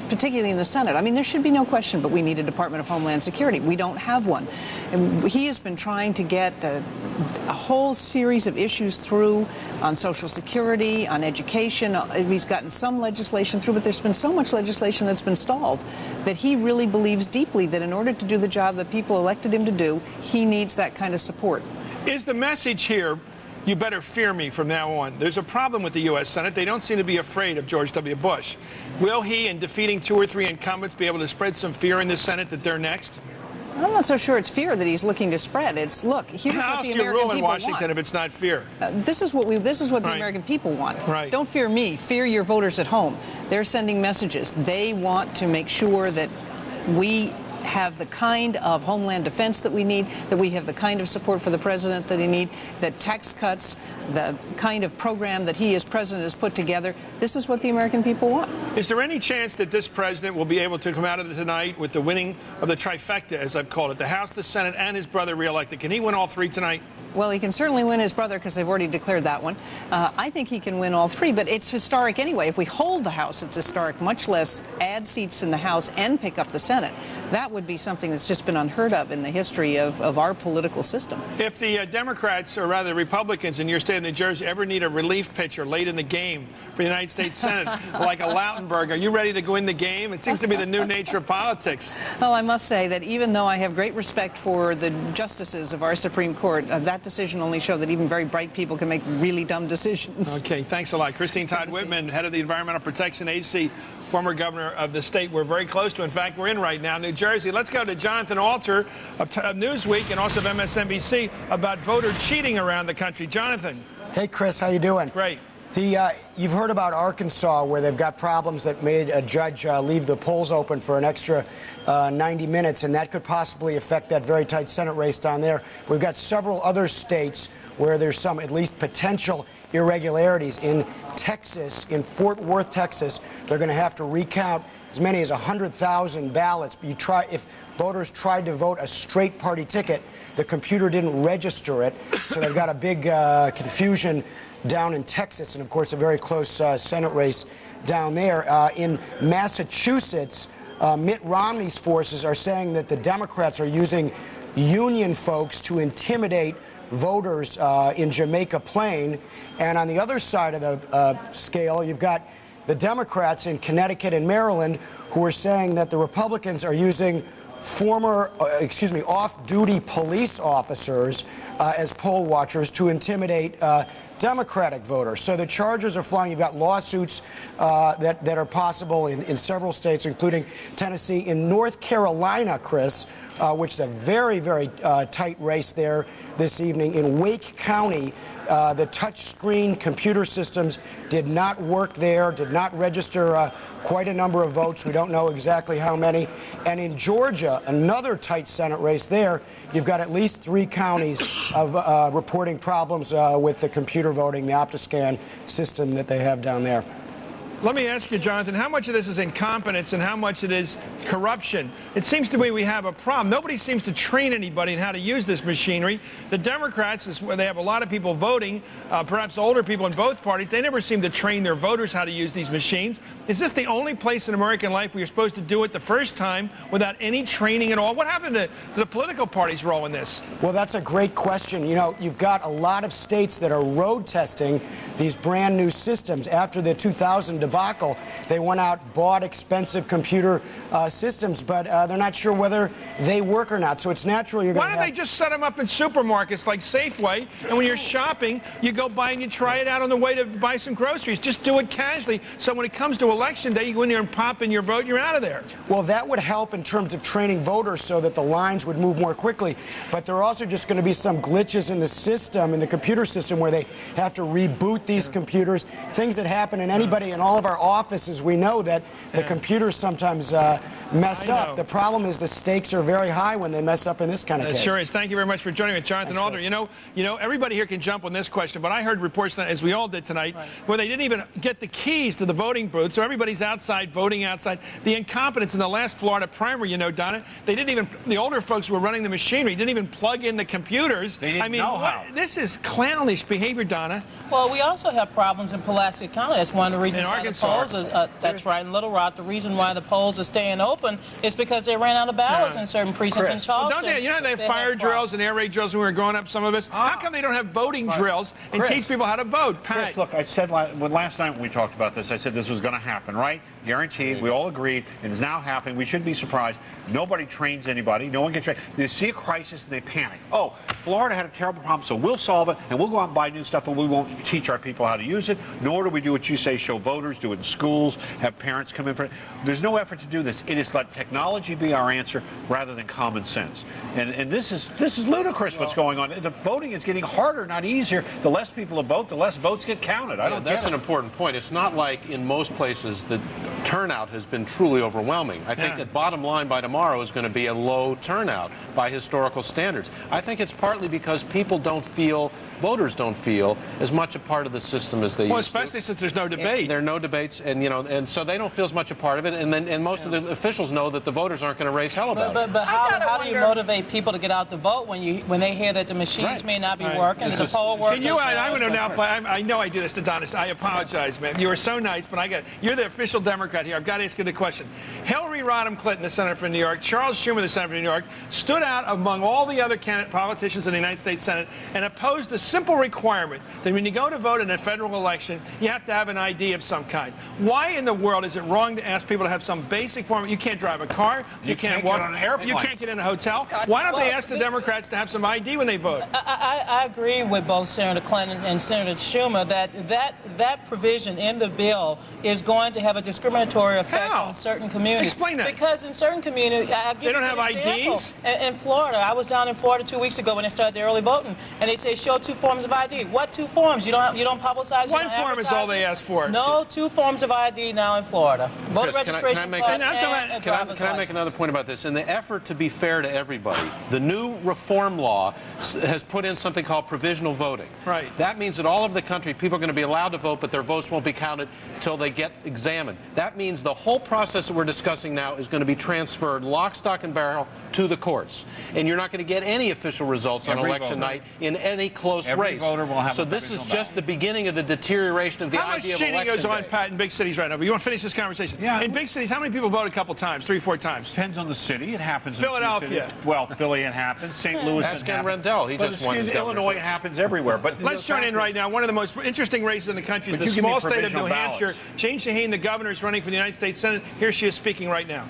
particularly in the Senate. I mean, there should be no question, but we need a Department of Homeland Security. We don't have one. And he has been trying to get a whole series of issues through on Social Security, on education. He's gotten some legislation through, but there's been so much legislation that's been stalled that he really believes deeply that in order to do the job that people elected him to do, he needs that kind of support. Is the message here, you better fear me from now on? There's a problem with the U.S. Senate. They don't seem to be afraid of George W. Bush. Will he, in defeating 2 or 3 incumbents, be able to spread some fear in the Senate that they're next? I'm not so sure it's fear that he's looking to spread. It's, look, here's what the American people want. How else do you rule in Washington if it's not fear? This is what the American people want. Right. Don't fear me. Fear your voters at home. They're sending messages. They want to make sure that we have the kind of homeland defense that we need, that we have the kind of support for the president that he needs, that tax cuts, the kind of program that he as president has put together. This is what the American people want. Is there any chance that this president will be able to come out of it tonight with the winning of the trifecta, as I've called it, the House, the Senate, and his brother reelected? Can he win all 3 tonight? Well, he can certainly win his brother because they've already declared that one. I think he can win all 3, but it's historic anyway. If we hold the House, it's historic, much less add seats in the House and pick up the Senate. That would be something that's just been unheard of in the history of our political system. If the Democrats, or rather Republicans in your state of New Jersey, ever need a relief pitcher late in the game for the United States Senate, like a Lautenberg, are you ready to go in the game? It seems to be the new nature of politics. Well, I must say that even though I have great respect for the justices of our Supreme Court, that decision only showed that even very bright people can make really dumb decisions. Okay, thanks a lot. Christine Todd Whitman, head of the Environmental Protection Agency, former governor of the state we're very close to. In fact, we're in right now, New Jersey. Let's go to Jonathan Alter of Newsweek and also of MSNBC about voter cheating around the country. Jonathan. Hey, Chris, how you doing? Great. You've heard about Arkansas, where they've got problems that made a judge leave the polls open for an extra 90 minutes, and that could possibly affect that very tight Senate race down there. We've got several other states where there's some, at least, potential irregularities. In Texas, in Fort Worth, Texas, they're going to have to recount as many as 100,000 ballots. If voters tried to vote a straight party ticket, the computer didn't register it, so they've got a big confusion down in Texas, and of course a very close Senate race down there. In Massachusetts, Mitt Romney's forces are saying that the Democrats are using union folks to intimidate voters in Jamaica Plain. And on the other side of the scale, you've got the Democrats in Connecticut and Maryland who are saying that the Republicans are using off-duty police officers as poll watchers to intimidate Democratic voters. So the charges are flying. You've got lawsuits that are possible in several states, including Tennessee. In North Carolina, Chris, which is a very, very tight race there this evening, in Wake County, the touchscreen computer systems did not work there, did not register quite a number of votes. We don't know exactly how many. And in Georgia, another tight Senate race there, you've got at least 3 counties of reporting problems with the computer voting, the Optiscan system that they have down there. Let me ask you, Jonathan, how much of this is incompetence and how much it is corruption? It seems to me we have a problem. Nobody seems to train anybody in how to use this machinery. The Democrats, they have a lot of people voting, perhaps older people in both parties. They never seem to train their voters how to use these machines. Is this the only place in American life where you're supposed to do it the first time without any training at all? What happened to the political party's role in this? Well, that's a great question. You know, you've got a lot of states that are road testing these brand new systems. After the 2000 debacle, they went out, bought expensive computer systems, but they're not sure whether they work or not. So it's natural you're going to Why don't they just set them up in supermarkets like Safeway, and when you're shopping, you go buy and you try it out on the way to buy some groceries. Just do it casually, so when it comes to election day, you go in there and pop in your vote, and you're out of there. Well, that would help in terms of training voters so that the lines would move more quickly. But there are also just going to be some glitches in the system, in the computer system, where they have to reboot these computers, things that happen in anybody in all of our offices. We know that the computers sometimes mess up. The problem is the stakes are very high when they mess up in this kind of case. Sure is. Thank you very much for joining me, Jonathan Alder. You know, everybody here can jump on this question, but I heard reports, as we all did tonight, where they didn't even get the keys to the voting booth, so everybody's outside voting outside. The incompetence in the last Florida primary, you know, Donna, they didn't even, the older folks who were running the machinery didn't even plug in the computers. They didn't know how. This is clownish behavior, Donna. Well, we also have problems in Pulaski County. That's one of the reasons why the polls is, that's right, in Little Rock. The reason why the polls are staying open is because they ran out of ballots in certain precincts in Charleston. Don't they, you know, they have fire drills and air raid drills when we were growing up, some of us. How come they don't have voting drills and teach people how to vote? Chris, look, I said last night when we talked about this, I said this was going to happen, right? Guaranteed. We all agreed. It is now happening. We shouldn't be surprised. Nobody trains anybody. No one gets trained. They see a crisis and they panic. Oh, Florida had a terrible problem, so we'll solve it, and we'll go out and buy new stuff, but we won't teach our people how to use it, nor do we do what you say, show voters, do it in schools, have parents come in for it. There's no effort to do this. It is let technology be our answer rather than common sense. And this is ludicrous what's going on. The voting is getting harder, not easier. The less people vote, the less votes get counted. I don't get it. That's an important point. It's not like in most places the turnout has been truly overwhelming. I think that bottom line by tomorrow is going to be a low turnout by historical standards. I think it's partly because people don't feel, voters don't feel as much a part of the system as they used to. Well, especially since there's no debate. There are no debates, and and so they don't feel as much a part of it. And most of the officials know that the voters aren't going to raise hell about it. But how do you motivate people to get out to vote when they hear that the machines may not be working, and the poll workers? Can you? I'm going to now play. I know I do this to Donna. I apologize, man. You are so nice, but you're the official Democrat here. I've got to ask you the question. Hillary Rodham Clinton, the senator from New York, Charles Schumer, the senator from New York, stood out among all the other politicians in the United States Senate and opposed a simple requirement that when you go to vote in a federal election, you have to have an ID of some kind. Why in the world is it wrong to ask people to have some basic form? You can't drive a car. You can't walk get on an airplane. You can't get in a hotel. Why don't they ask the Democrats to have some ID when they vote? I agree with both Senator Clinton and Senator Schumer that provision in the bill is going to have a discriminatory effect on certain communities. Explain that. Because in certain communities, they don't have IDs? In Florida, I was down in Florida 2 weeks ago when they started the early voting, and they say show 2 forms of ID. What 2 forms? You don't publicize. One form is all they ask for. No, 2 forms of ID now in Florida. Voter registration card and driver's license. Can I make another point about this? In the effort to be fair to everybody, the new reform law has put in something called provisional voting. Right. That means that all over the country, people are going to be allowed to vote, but their votes won't be counted until they get examined. That means the whole process that we're discussing now is going to be transferred lock, stock, and barrel to the courts. And you're not going to get any official results on election night in any close race. Voter will have so this is just the beginning of the deterioration of the idea of election. How much cheating goes on, Pat, in big cities right now? But you want to finish this conversation? Yeah. In big cities, how many people vote a couple times, 3, 4 times? Depends on the city. It happens in Philadelphia. Well, Philly it happens. St. Louis Ask it Ken happens. Rendell. He just won his Illinois it happens everywhere. But let's join in right now. One of the most interesting races in the country is the small state of New Hampshire. Jane Shaheen, the governor, is running for the United States Senate. Here she is speaking right now.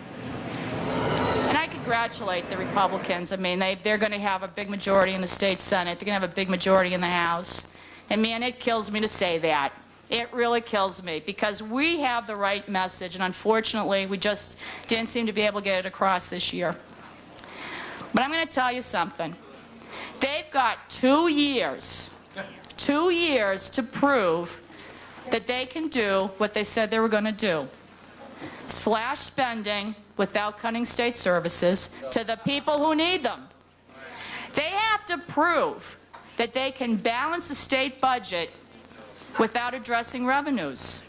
And I could congratulate the Republicans. I mean, they're going to have a big majority in the state Senate. They're going to have a big majority in the House. And, man, it kills me to say that. It really kills me because we have the right message, and unfortunately, we just didn't seem to be able to get it across this year. But I'm going to tell you something. They've got 2 years to prove that they can do what they said they were going to do. Slash spending without cutting state services to the people who need them. They have to prove that they can balance the state budget without addressing revenues.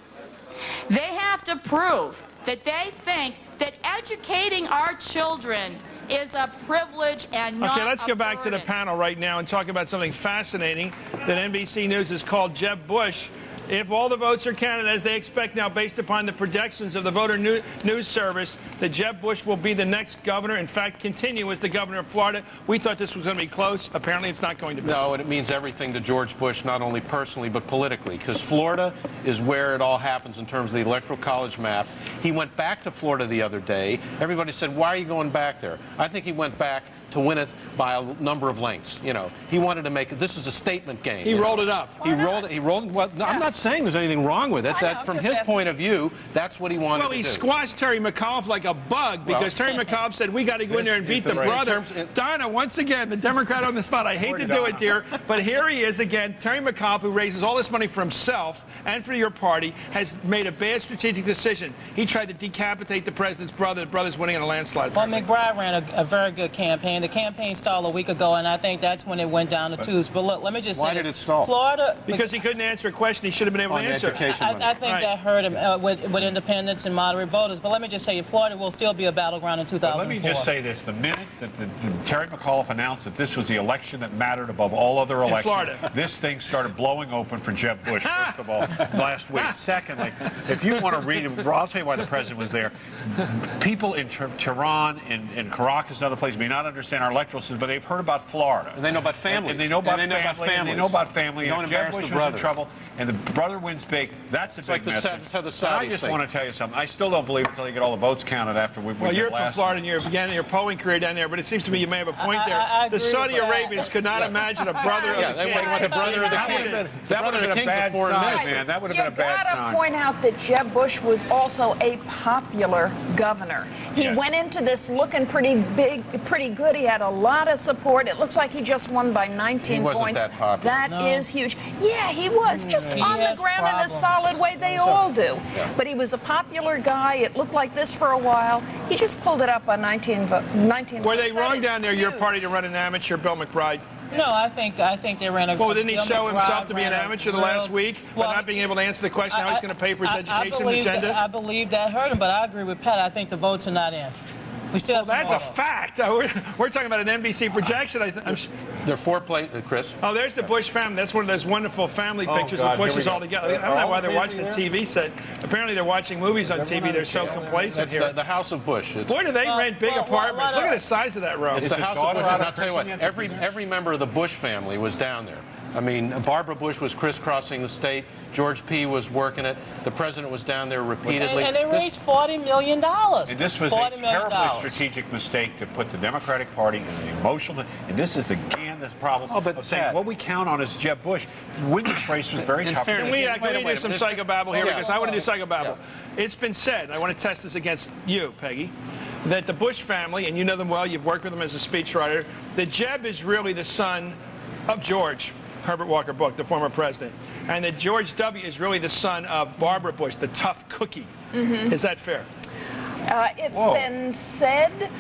They have to prove that they think that educating our children is a privilege and not Okay, let's a go back to the burden. panel right now and talk about something fascinating that NBC News has called Jeb Bush. If all the votes are counted as they expect now, based upon the projections of the voter news service, that Jeb Bush will be the next governor, in fact, continue as the governor of Florida. We thought this was going to be close. Apparently, it's not going to be. No, and it means everything to George Bush, not only personally, but politically, because Florida is where it all happens in terms of the Electoral College map. He went back to Florida the other day. Everybody said, why are you going back there? I think he went back to win it by a number of lengths. You know, he wanted to make it. This is a statement game. He rolled it up. He rolled. Well, no, I'm not saying there's anything wrong with it. That, from his point of view, that's what he wanted to do. Well, he squashed Terry McAuliffe like a bug because Terry McAuliffe said, we got to go in there and beat the brother. Donna, once again, the Democrat on the spot. I hate to do it, dear, but here he is again. Terry McAuliffe, who raises all this money for himself and for your party, has made a bad strategic decision. He tried to decapitate the president's brother. The brother's winning in a landslide. Well, McBride ran a very good campaign. The campaign stalled a week ago, and I think that's when it went down the tubes. But look, let me just say Why this. did it stall? Florida, because he couldn't answer a question he should have been able to answer. I think that hurt him with independents and moderate voters. But let me just say, Florida will still be a battleground in 2004. Let me just say this. The minute that Terry McAuliffe announced that this was the election that mattered above all other elections, this thing started blowing open for Jeb Bush, first of all, last week. Secondly, if you want to read it, I'll tell you why the president was there. People in Tehran and Caracas and other places may not understand our electoral system, but they've heard about Florida. And they know about families. And they know about And they know about family. And they families. know about family. Don't And Jeb embarrass Bush the was in brother. trouble, and the brother wins big. That's a big like message. that's how the And I Saudis just think. want to tell you something. I still don't believe until you get all the votes counted after we Well, you're from Florida and you began your polling career down there, but it seems to me you may have a point there. I The agree Saudi with that. Arabians could not imagine a brother of the they king. want the brother of the king. That would have been a bad sign, man. That would have been a bad You sign. gotta point out that Jeb Bush was also a popular governor. He went into this looking pretty big, pretty good. He had a lot of support. It looks like he just won by 19 He wasn't points. that popular. That is huge. Yeah, he was just He on the has ground in a problems. solid way. They all do. But he was a popular guy. It looked like this for a while. He just pulled it up on 19 Were they votes. wrong That down is there, your huge. party, to run an amateur Bill McBride? No, I think they ran a. Well, didn't he Bill show McBride himself to be an ran a amateur the real- last week by not being able to answer the question how he's going to pay for his education agenda? I believe that hurt him, but I agree with Pat. I think the votes are not in. We still have some That's a more. fact. We're talking about an NBC projection. There are 4 Chris. Oh, there's the Bush family. That's one of those wonderful family Oh, pictures God, of here Bushes we go. all together. I don't Are know all why the they're watching the family TV set. Apparently, they're watching movies on TV. They're so complacent That's here. the House of Bush. Boy, do they rent big apartments. Look at the size of that room. It's the House of Bush, and I'll tell you what, every member of the Bush family was down there. I mean, Barbara Bush was crisscrossing the state. George P. was working it. The president was down there repeatedly. And they raised $40 million. And this was a $40 million. terribly strategic mistake to put the Democratic Party in the emotional. And this is again the problem of saying what we count on is Jeb Bush. To win this race was very tough. Can we do some psychobabble here? Because I want to do psychobabble. It's been said, I want to test this against you, Peggy, that the Bush family, and you know them well, you've worked with them as a speechwriter, that Jeb is really the son of George Herbert Walker Bush, the former president, and that George W. is really the son of Barbara Bush, the tough cookie. Is that fair? It's been said.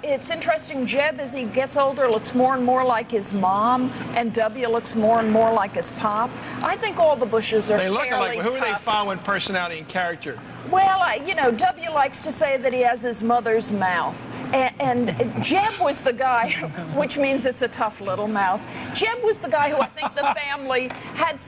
It's interesting. Jeb, as he gets older, looks more and more like his mom, and W looks more and more like his pop. I think all the Bushes are They look fairly alike. Who are they tough. following personality and character? Well, you know, W likes to say that he has his mother's mouth. And Jeb was the guy, which means it's a tough little mouth. Jeb was the guy who I think the family had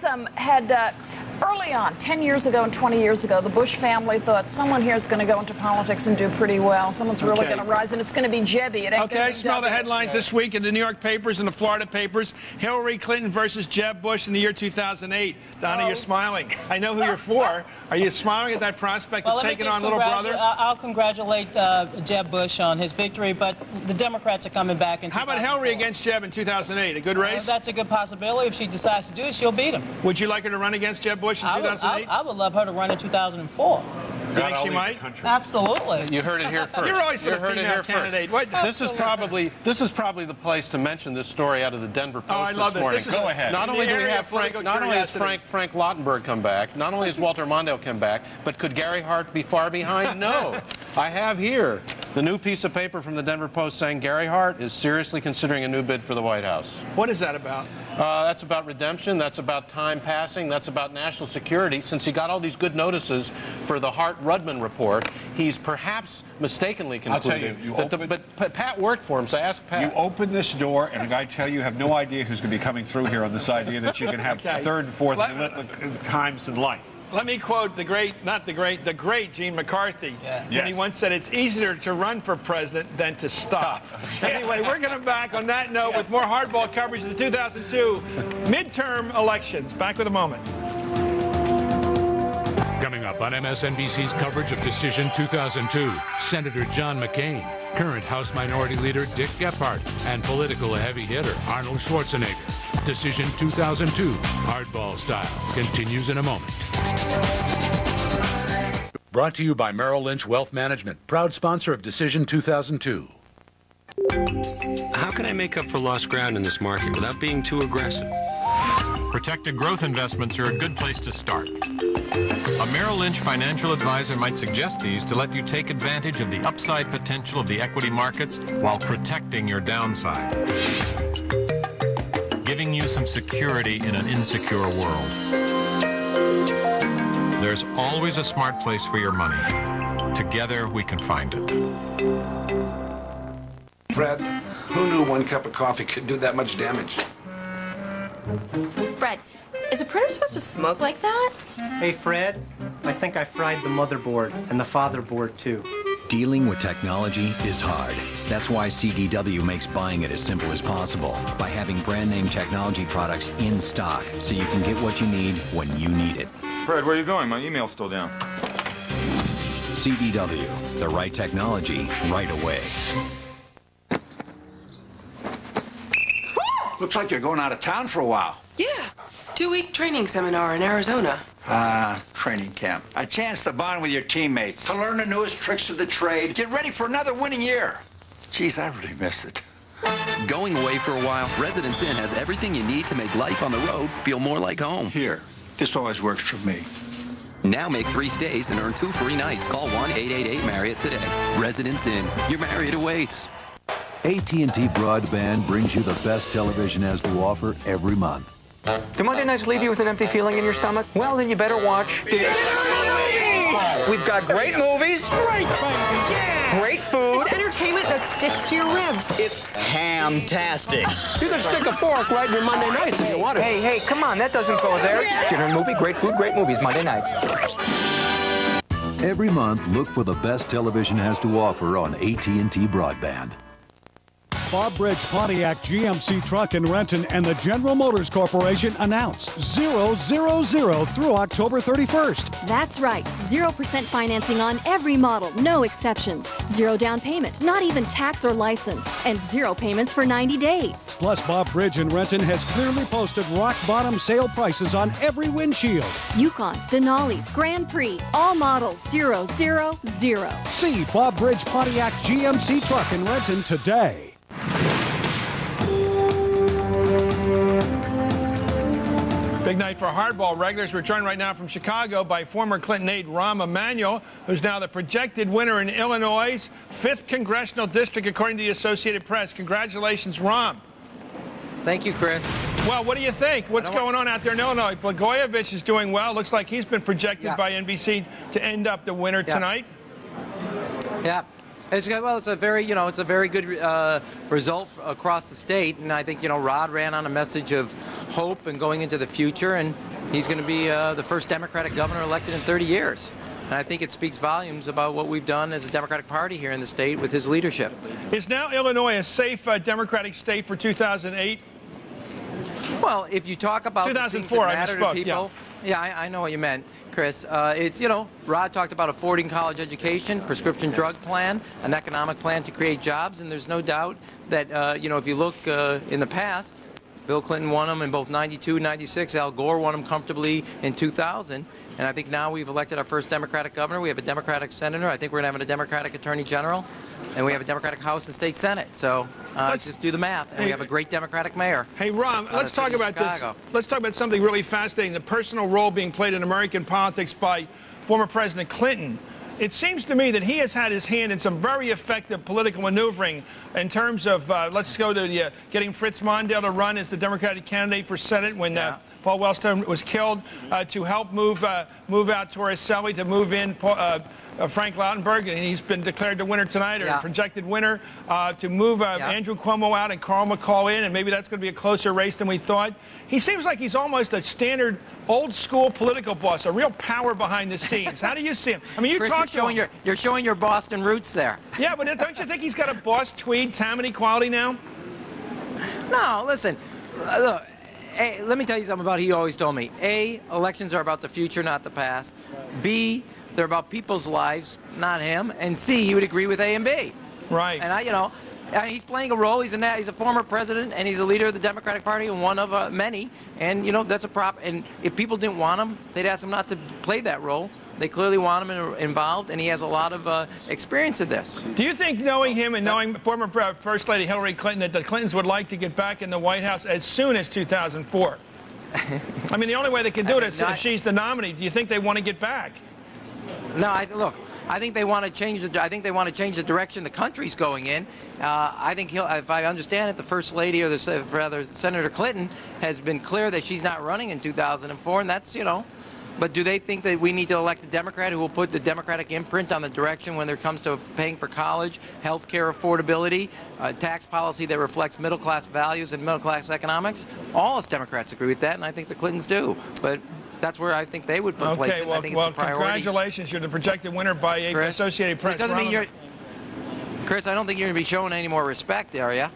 Early on, 10 years ago and 20 years ago, the Bush family thought someone here is going to go into politics and do pretty well. Someone's really going to rise, and it's going to be Jebby. It ain't Okay, I smell the headlines this week in the New York papers and the Florida papers. Hillary Clinton versus Jeb Bush in the year 2008. Donna, you're smiling. I know who you're for. Are you smiling at that prospect of taking on little brother? I'll congratulate Jeb Bush on his victory, but the Democrats are coming back in 2004. How about Hillary against Jeb in 2008? A good race? That's a good possibility. If she decides to do it, she'll beat him. Would you like her to run against Jeb Bush in 2008? I would love her to run in 2004. You think she might? Absolutely. You heard it here first. You're always for you the heard it female here candidate. first. This is probably the place to mention this story out of the Denver Post I love this morning. this. Go ahead. Not only do we have Frank Lautenberg come back, not only has Walter Mondale come back, but could Gary Hart be far behind? No. I have here the new piece of paper from the Denver Post saying Gary Hart is seriously considering a new bid for the White House. What is that about? That's about redemption. That's about time passing. That's about national security. Since he got all these good notices for the Hart-Rudman report, he's perhaps mistakenly concluded. I'll tell you, but Pat worked for him, so ask Pat. You open this door, and I tell you have no idea who's going to be coming through here on this idea that you can have third and fourth times in life. Let me quote the great Gene McCarthy. When he once said, it's easier to run for president than to stop. Anyway, we're going to back on that note with more hardball coverage of the 2002 midterm elections. Back with a moment. Coming up on MSNBC's coverage of Decision 2002, Senator John McCain, current House Minority Leader Dick Gephardt, and political heavy hitter Arnold Schwarzenegger. Decision 2002, hardball style, continues in a moment. Brought to you by Merrill Lynch Wealth Management, proud sponsor of Decision 2002. How can I make up for lost ground in this market without being too aggressive? Protected growth investments are a good place to start. A Merrill Lynch financial advisor might suggest these to let you take advantage of the upside potential of the equity markets while protecting your downside, giving you some security in an insecure world. There's always a smart place for your money. Together, we can find it. Fred, who knew one cup of coffee could do that much damage? Fred, is a printer supposed to smoke like that? Hey, Fred, I think I fried the motherboard and the fatherboard, too. Dealing with technology is hard. That's why CDW makes buying it as simple as possible by having brand name technology products in stock so you can get what you need when you need it. Fred, where are you going? My email's still down. CDW, the right technology, right away. Looks like you're going out of town for a while. Yeah, 2-week training seminar in Arizona. Training camp. A chance to bond with your teammates. To learn the newest tricks of the trade. Get ready for another winning year. Geez, I really miss it. Going away for a while, Residence Inn has everything you need to make life on the road feel more like home. Here, this always works for me. Now make 3 stays and earn 2 free nights. Call 1-888-MARRIOTT today. Residence Inn. Your Marriott awaits. AT&T Broadband brings you the best television has to offer every month. Do Monday nights leave you with an empty feeling in your stomach? Well, then you better watch. We've got great movies. Great food. It's entertainment that sticks to your ribs. It's ham-tastic. You can stick a fork right in your Monday nights if you want to. Hey, come on, that doesn't go there. Dinner and movie, great food, great movies, Monday nights. Every month, look for the best television has to offer on AT&T Broadband. Bob Bridge Pontiac GMC Truck in Renton and the General Motors Corporation announce 000 through October 31st. That's right. 0% financing on every model, no exceptions. 0 down payment, not even tax or license. And 0 payments for 90 days. Plus, Bob Bridge in Renton has clearly posted rock bottom sale prices on every windshield. Yukons, Denali's, Grand Prix, all models 000. See Bob Bridge Pontiac GMC Truck in Renton today. Big night for hardball regulars. We're joined right now from Chicago by former Clinton aide Rahm Emanuel, who's now the projected winner in Illinois' 5th congressional district, according to the Associated Press. Congratulations, Rahm. Thank you, Chris. Well, what do you think? What's going on out there in Illinois? Blagojevich is doing well. Looks like he's been projected by NBC to end up the winner tonight. Yeah. It's a very good result across the state, and I think Rod ran on a message of hope and going into the future, and he's going to be the first Democratic governor elected in 30 years. And I think it speaks volumes about what we've done as a Democratic Party here in the state with his leadership. Is now Illinois a safe Democratic state for 2008? Well, if you talk about 2004, the things that matter to people, yeah, I know what you meant, Chris. It's, you know, Rod talked about affording college education, prescription drug plan, an economic plan to create jobs, and there's no doubt that, you know, if you look in the past, Bill Clinton won them in both 92 and 96. Al Gore won them comfortably in 2000. And I think now we've elected our first Democratic governor. We have a Democratic senator. I think we're going to have a Democratic attorney general. And we have a Democratic House and State Senate. So let's just do the math. And we have a great Democratic mayor. Hey, Ron, let's talk about this. Let's talk about something really fascinating, the personal role being played in American politics by former President Clinton. It seems to me that he has had his hand in some very effective political maneuvering in terms of, let's go to the, getting Fritz Mondale to run as the Democratic candidate for Senate when Paul Wellstone was killed, to help move out Torricelli, to move in Frank Lautenberg, and he's been declared the winner tonight, or a projected winner, to move Andrew Cuomo out and Carl McCall in, and maybe that's going to be a closer race than we thought. He seems like he's almost a standard old-school political boss, a real power behind the scenes. How do you see him? I mean, Chris, you're showing your Boston roots there. Yeah, but don't you think he's got a boss tweed Tammany quality now? No, listen, look. A, let me tell you something about he always told me. A, elections are about the future, not the past. B, they're about people's lives, not him. And C, he would agree with A and B. Right. And you know, he's playing a role. He's a former president, and he's a leader of the Democratic Party, and one of many. And you know, that's a prop. And if people didn't want him, they'd ask him not to play that role. They clearly want him involved, and he has a lot of experience in this. Do you think, knowing him and knowing former First Lady Hillary Clinton, that the Clintons would like to get back in the White House as soon as 2004? I mean, the only way they can do it is if she's the nominee. Do you think they want to get back? No, look. I think they want to change the direction the country's going in. I think if I understand it, the First Lady, or rather Senator Clinton, has been clear that she's not running in 2004, and that's, you know. But do they think that we need to elect a Democrat who will put the Democratic imprint on the direction when it comes to paying for college, health care affordability, tax policy that reflects middle-class values and middle-class economics? All us Democrats agree with that, and I think the Clintons do. But that's where I think they would place it. I think it's a priority. Congratulations. You're the projected winner by Associated Press. It doesn't mean Chris, I don't think you're going to be showing any more respect, are you?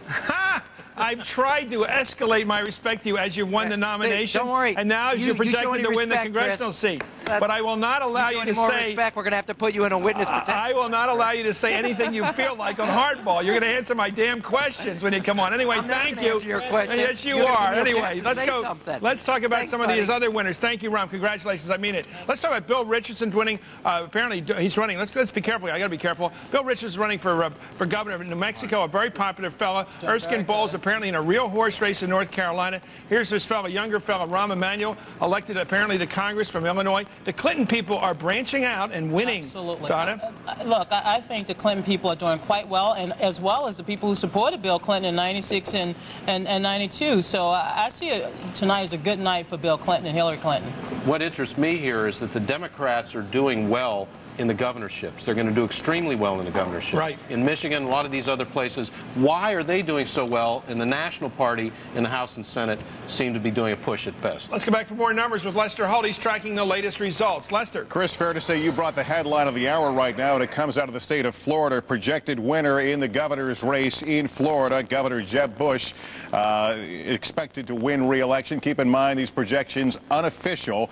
I've tried to escalate my respect to you as you won the nomination. Don't worry. And now you're projected to win the congressional seat. But I will not allow you to say... respect, we're going to have to put you in a witness protection. I will not allow you to say anything you feel like on Hardball. You're going to answer my damn questions when you come on. Anyway, thank you. Answer your questions. Yes, you are. Anyway, let's go. Something. Let's talk about some of these other winners. Thank you, Ron. Congratulations. I mean it. Let's talk about Bill Richardson winning. Apparently, he's running. Let's be careful. I got to be careful. Bill Richardson's running for governor of New Mexico, a very popular fellow. Erskine Bowles apparently in a real horse race in North Carolina. Here's this fellow, younger fellow, Rahm Emanuel, elected apparently to Congress from Illinois. The Clinton people are branching out and winning. Absolutely. Donna? Look, I think the Clinton people are doing quite well, and as well as the people who supported Bill Clinton in 96 and 92. So I see tonight as a good night for Bill Clinton and Hillary Clinton. What interests me here is that the Democrats are doing well in the governorships. They're going to do extremely well in the governorships. Right. In Michigan, a lot of these other places. Why are they doing so well? And the National Party in the House and Senate seem to be doing a push at best. Let's go back for more numbers with Lester Holt. He's tracking the latest results. Lester. Chris, fair to say you brought the headline of the hour right now, and it comes out of the state of Florida. Projected winner in the governor's race in Florida, Governor Jeb Bush, expected to win re-election. Keep in mind these projections unofficial.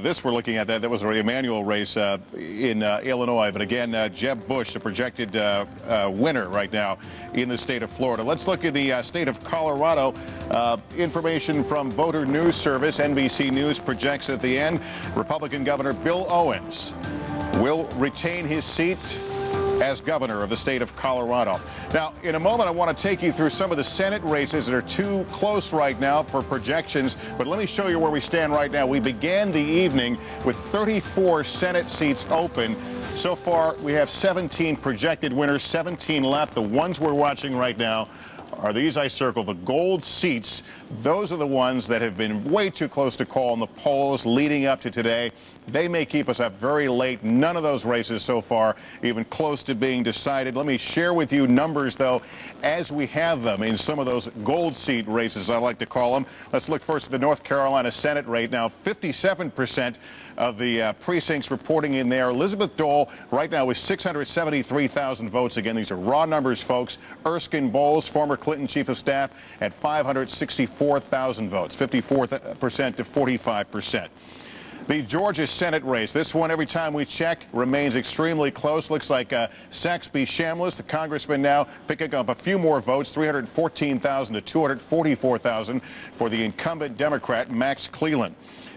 This we're looking at, that was a Emanuel race in Illinois. But again, Jeb Bush, the projected winner right now in the state of Florida. Let's look at the state of Colorado. Information from Voter News Service, NBC News, projects at the end, Republican Governor Bill Owens will retain his seat as governor of the state of Colorado. Now, in a moment, I want to take you through some of the Senate races that are too close right now for projections, but let me show you where we stand right now. We began the evening with 34 Senate seats open. So far, we have 17 projected winners, 17 left. The ones we're watching right now are these I circle, the gold seats. Those are the ones that have been way too close to call in the polls leading up to today. They may keep us up very late. None of those races so far even close to being decided. Let me share with you numbers, though, as we have them in some of those gold seat races, I like to call them. Let's look first at the North Carolina Senate rate. Now, 57% of the precincts reporting in there. Elizabeth Dole right now with 673,000 votes. Again, these are raw numbers, folks. Erskine Bowles, former Clinton chief of staff, at 564,000 votes, 54% to 45%. The Georgia Senate race, this one, every time we check, remains extremely close. Looks like Saxby Chambliss, the congressman, now picking up a few more votes, 314,000 to 244,000 for the incumbent Democrat, Max Cleland.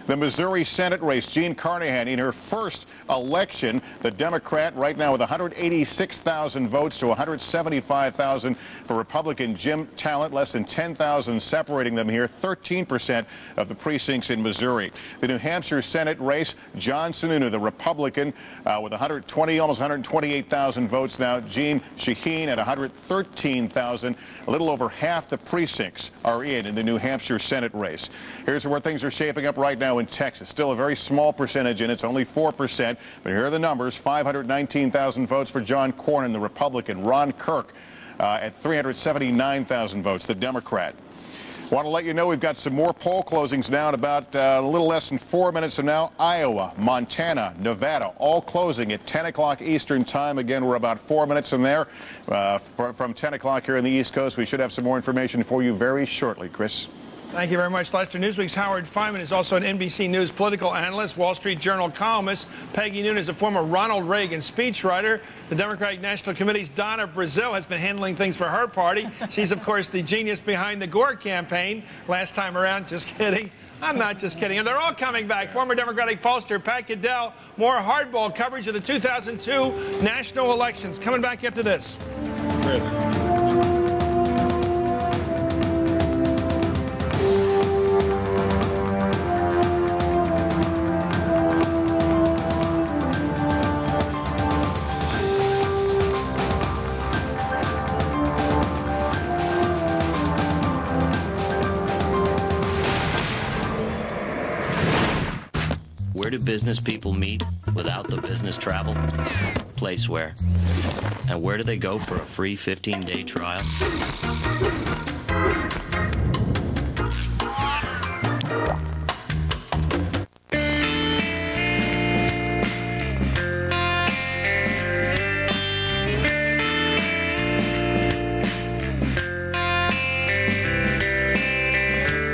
The Missouri Senate race, Jean Carnahan in her first election, the Democrat right now with 186,000 votes to 175,000 for Republican Jim Talent, less than 10,000 separating them here, 13% of the precincts in Missouri. The New Hampshire Senate race, John Sununu, the Republican, with 120, almost 128,000 votes now. Jean Shaheen at 113,000. A little over half the precincts are in the New Hampshire Senate race. Here's where things are shaping up right now in Texas. Still a very small percentage, and it's only 4%. But here are the numbers. 519,000 votes for John Cornyn, the Republican. Ron Kirk at 379,000 votes, the Democrat. Want to let you know we've got some more poll closings now in about a little less than 4 minutes from now. Iowa, Montana, Nevada, all closing at 10 o'clock Eastern time. Again, we're about 4 minutes from there. From 10 o'clock here in the East Coast, we should have some more information for you very shortly. Chris. Thank you very much, Lester. Newsweek's Howard Fineman is also an NBC News political analyst, Wall Street Journal columnist. Peggy Noonan is a former Ronald Reagan speechwriter. The Democratic National Committee's Donna Brazil has been handling things for her party. She's, of course, the genius behind the Gore campaign last time around. Just kidding. I'm not just kidding. And they're all coming back. Former Democratic pollster Pat Goodell. More hardball coverage of the 2002 national elections. Coming back after this. Chris. Where do business people meet without the business travel? Placeware. And where do they go for a free 15-day trial?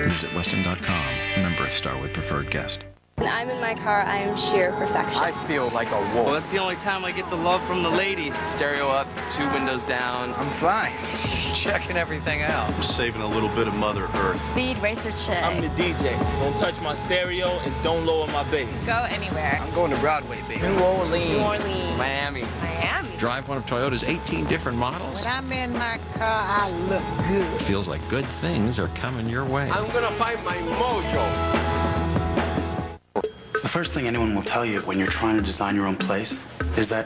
Visit Weston.com, member of Starwood Preferred Guest. When I'm in my car, I am sheer perfection. I feel like a wolf. Well, that's the only time I get the love from the ladies. Stereo up, 2 windows down. I'm fine. Just checking everything out. I'm saving a little bit of Mother Earth. Speed Racer Chick. I'm the DJ. Don't touch my stereo and don't lower my bass. Go anywhere. I'm going to Broadway, baby. New Orleans. Miami. Drive one of Toyota's 18 different models. When I'm in my car, I look good. Feels like good things are coming your way. I'm going to find my mojo. The first thing anyone will tell you when you're trying to design your own place is that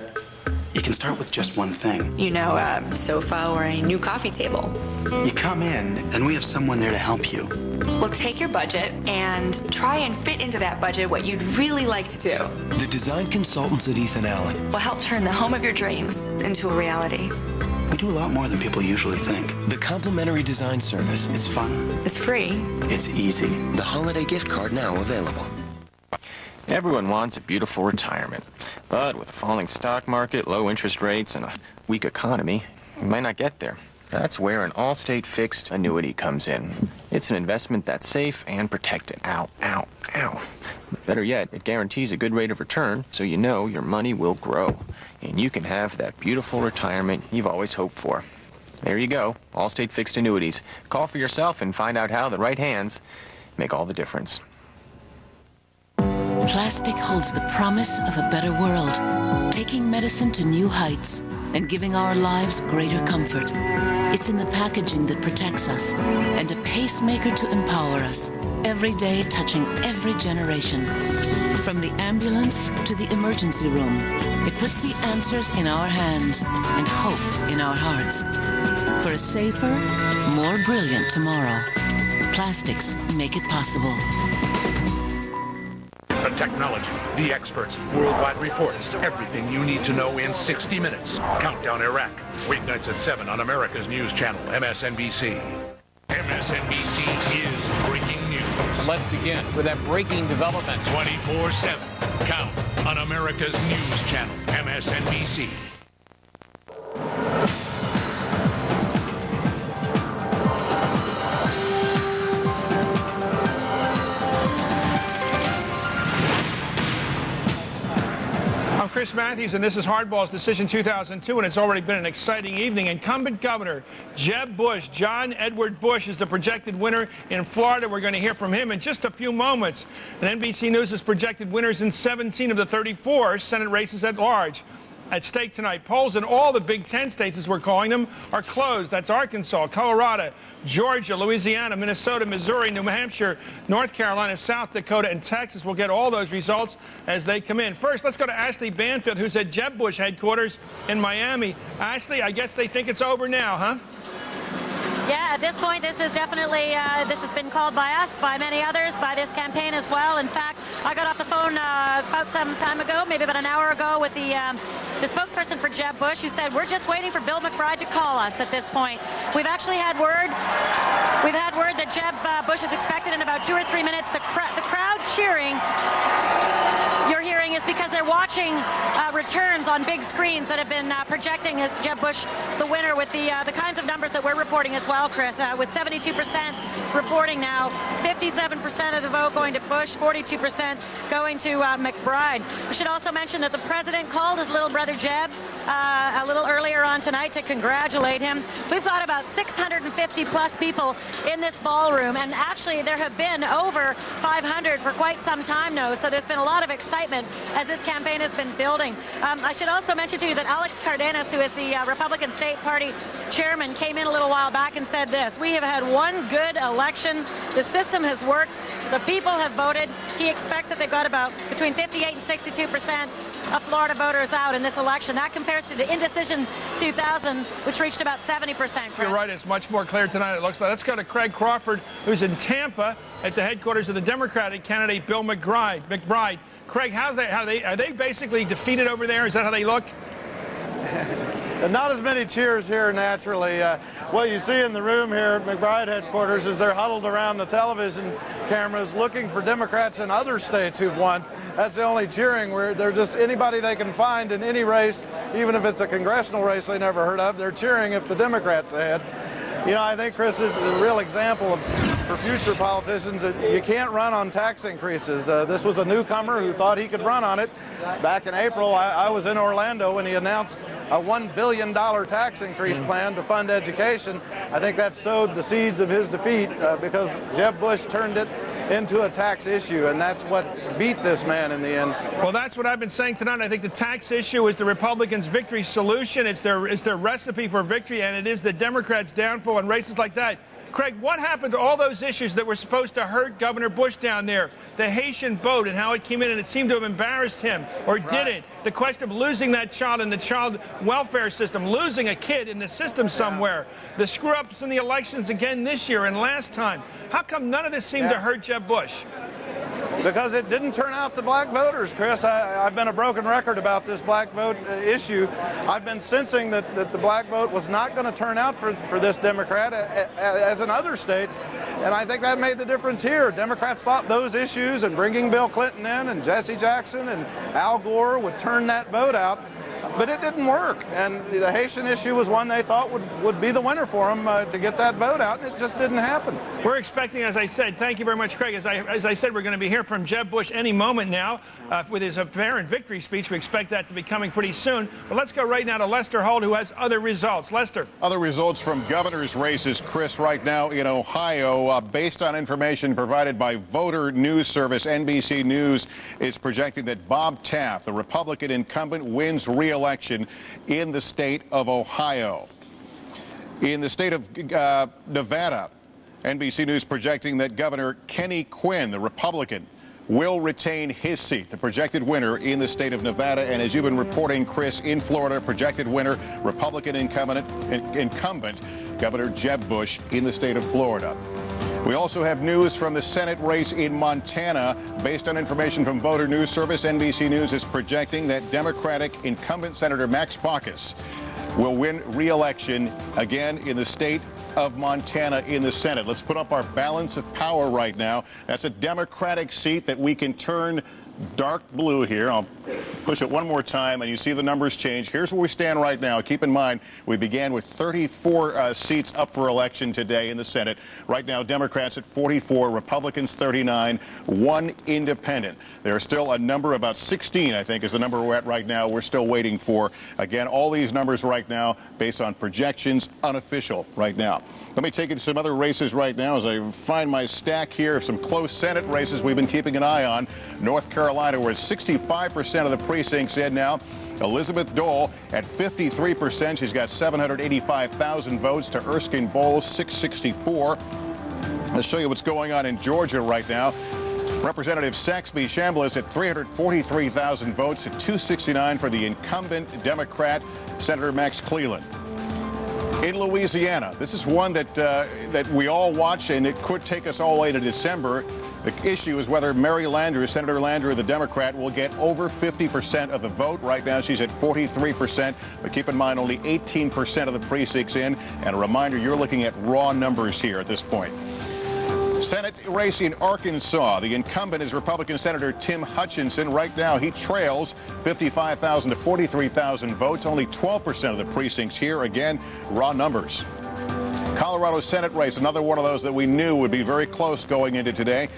you can start with just one thing. You know, a sofa or a new coffee table. You come in, and we have someone there to help you. We'll take your budget and try and fit into that budget what you'd really like to do. The design consultants at Ethan Allen We'll help turn the home of your dreams into a reality. We do a lot more than people usually think. The complimentary design service. It's fun. It's free. It's easy. The holiday gift card now available. Everyone wants a beautiful retirement, but with a falling stock market, low interest rates, and a weak economy, you might not get there. That's where an Allstate fixed annuity comes in. It's an investment that's safe and protected. Ow, ow, ow. Better yet, it guarantees a good rate of return, so you know your money will grow, and you can have that beautiful retirement you've always hoped for. There you go, Allstate fixed annuities. Call for yourself and find out how the right hands make all the difference. Plastic holds the promise of a better world, taking medicine to new heights and giving our lives greater comfort. It's in the packaging that protects us and a pacemaker to empower us, every day touching every generation. From the ambulance to the emergency room, it puts the answers in our hands and hope in our hearts. For a safer, more brilliant tomorrow. Plastics make it possible. The technology, the experts, worldwide reports, everything you need to know in 60 minutes. Countdown Iraq. Weeknights at 7 on America's news channel, MSNBC. MSNBC is breaking news. Let's begin with that breaking development. 24/7. Count on America's news channel, MSNBC. I'm Chris Matthews, and this is Hardball's Decision 2002, and it's already been an exciting evening. Incumbent Governor Jeb Bush, John Edward Bush, is the projected winner in Florida. We're going to hear from him in just a few moments. And NBC News has projected winners in 17 of the 34 Senate races at large. At stake tonight, polls in all the Big Ten states, as we're calling them, are closed. That's Arkansas, Colorado, Georgia, Louisiana, Minnesota, Missouri, New Hampshire, North Carolina, South Dakota, and Texas. We'll get all those results as they come in. First, let's go to Ashley Banfield, who's at Jeb Bush headquarters in Miami. Ashley, I guess they think it's over now, huh? Yeah, at this point, this is definitely, this has been called by us, by many others, by this campaign as well. In fact, I got off the phone about some time ago, maybe about an hour ago, with the spokesperson for Jeb Bush, who said, we're just waiting for Bill McBride to call us at this point. We've actually had word that Jeb Bush is expected in about 2 or 3 minutes. The crowd cheering you're hearing is because they're watching returns on big screens that have been projecting Jeb Bush the winner with the kinds of numbers that we're reporting as well, Chris, with 72% reporting now, 57% of the vote going to Bush, 42% going to McBride. We should also mention that the president called his little brother Jeb a little earlier on tonight to congratulate him. We've got about 650 plus people in this ballroom, and actually there have been over 500 for quite some time now, so there's been a lot of excitement as this campaign has been building. I should also mention to you that Alex Cardenas, who is the Republican State Party chairman, came in a little while back and said this: we have had one good election. The system has worked. The people have voted. He expects that they've got about between 58 and 62% of Florida voters out in this election. That compares to the indecision 2000, which reached about 70%. Chris. You're right. It's much more clear tonight, it looks like. Let's go to Craig Crawford, who's in Tampa at the headquarters of the Democratic candidate Bill McBride. Craig, are they basically defeated over there? Is that how they look? Not as many cheers here, naturally. What you see in the room here at McBride headquarters is they're huddled around the television cameras looking for Democrats in other states who've won. That's the only cheering. They're just anybody they can find in any race, even if it's a congressional race they never heard of, they're cheering if the Democrats ahead. You know, I think, Chris, this is a real example for future politicians that you can't run on tax increases. This was a newcomer who thought he could run on it. Back in April, I was in Orlando when he announced a $1 billion tax increase plan to fund education. I think that sowed the seeds of his defeat because Jeb Bush turned it into a tax issue, and that's what beat this man in the end. Well, that's what I've been saying tonight. I think the tax issue is the Republicans' victory solution. It's their recipe for victory, and it is the Democrats' downfall in races like that. Craig, what happened to all those issues that were supposed to hurt Governor Bush down there? The Haitian vote and how it came in and it seemed to have embarrassed him, or didn't. The question of losing that child in the child welfare system, losing a kid in the system somewhere. The screw-ups in the elections again this year and last time. How come none of this seemed to hurt Jeb Bush? Because it didn't turn out the black voters, Chris. I've been a broken record about this black vote issue. I've been sensing that the black vote was not going to turn out for this Democrat as in other states, and I think that made the difference here. Democrats thought those issues and bringing Bill Clinton in and Jesse Jackson and Al Gore would turn that vote out. But it didn't work, and the Haitian issue was one they thought would be the winner for them to get that vote out, and it just didn't happen. We're expecting, as I said, thank you very much, Craig. As I said, we're going to be here from Jeb Bush any moment now with his apparent victory speech. We expect that to be coming pretty soon. But let's go right now to Lester Holt, who has other results. Lester. Other results from governor's races, Chris, right now in Ohio, based on information provided by voter news service NBC News, is projecting that Bob Taft, the Republican incumbent, wins re-election in the state of Ohio. In the state of Nevada, NBC News projecting that Governor Kenny Quinn, the Republican, will retain his seat, the projected winner in the state of Nevada. And as you've been reporting, Chris, in Florida, projected winner, Republican incumbent Governor Jeb Bush in the state of Florida. We also have news from the Senate race in Montana. Based on information from Voter News Service, NBC News is projecting that Democratic incumbent Senator Max Baucus will win re-election again in the state of Montana in the Senate. Let's put up our balance of power right now. That's a Democratic seat that we can turn dark blue here. I'll push it one more time, and you see the numbers change. Here's where we stand right now. Keep in mind, we began with 34 seats up for election today in the Senate. Right now, Democrats at 44, Republicans 39, one independent. There are still a number, about 16, I think, is the number we're at right now. We're still waiting for. Again, all these numbers right now based on projections, unofficial right now. Let me take you to some other races right now as I find my stack here of some close Senate races we've been keeping an eye on. North Carolina, where 65% of the precincts in now. Elizabeth Dole at 53%. She's got 785,000 votes to Erskine Bowles, 664. Let's show you what's going on in Georgia right now. Representative Saxby Chambliss at 343,000 votes at 269 for the incumbent Democrat, Senator Max Cleland. In Louisiana, this is one that we all watch, and it could take us all the way to December. The issue is whether Mary Landrieu, Senator Landrieu, the Democrat, will get over 50% of the vote. Right now, she's at 43%, but keep in mind only 18% of the precincts in. And a reminder, you're looking at raw numbers here at this point. Senate race in Arkansas. The incumbent is Republican Senator Tim Hutchinson. Right now, he trails 55,000 to 43,000 votes. Only 12% of the precincts here. Again, raw numbers. Colorado Senate race, another one of those that we knew would be very close going into today.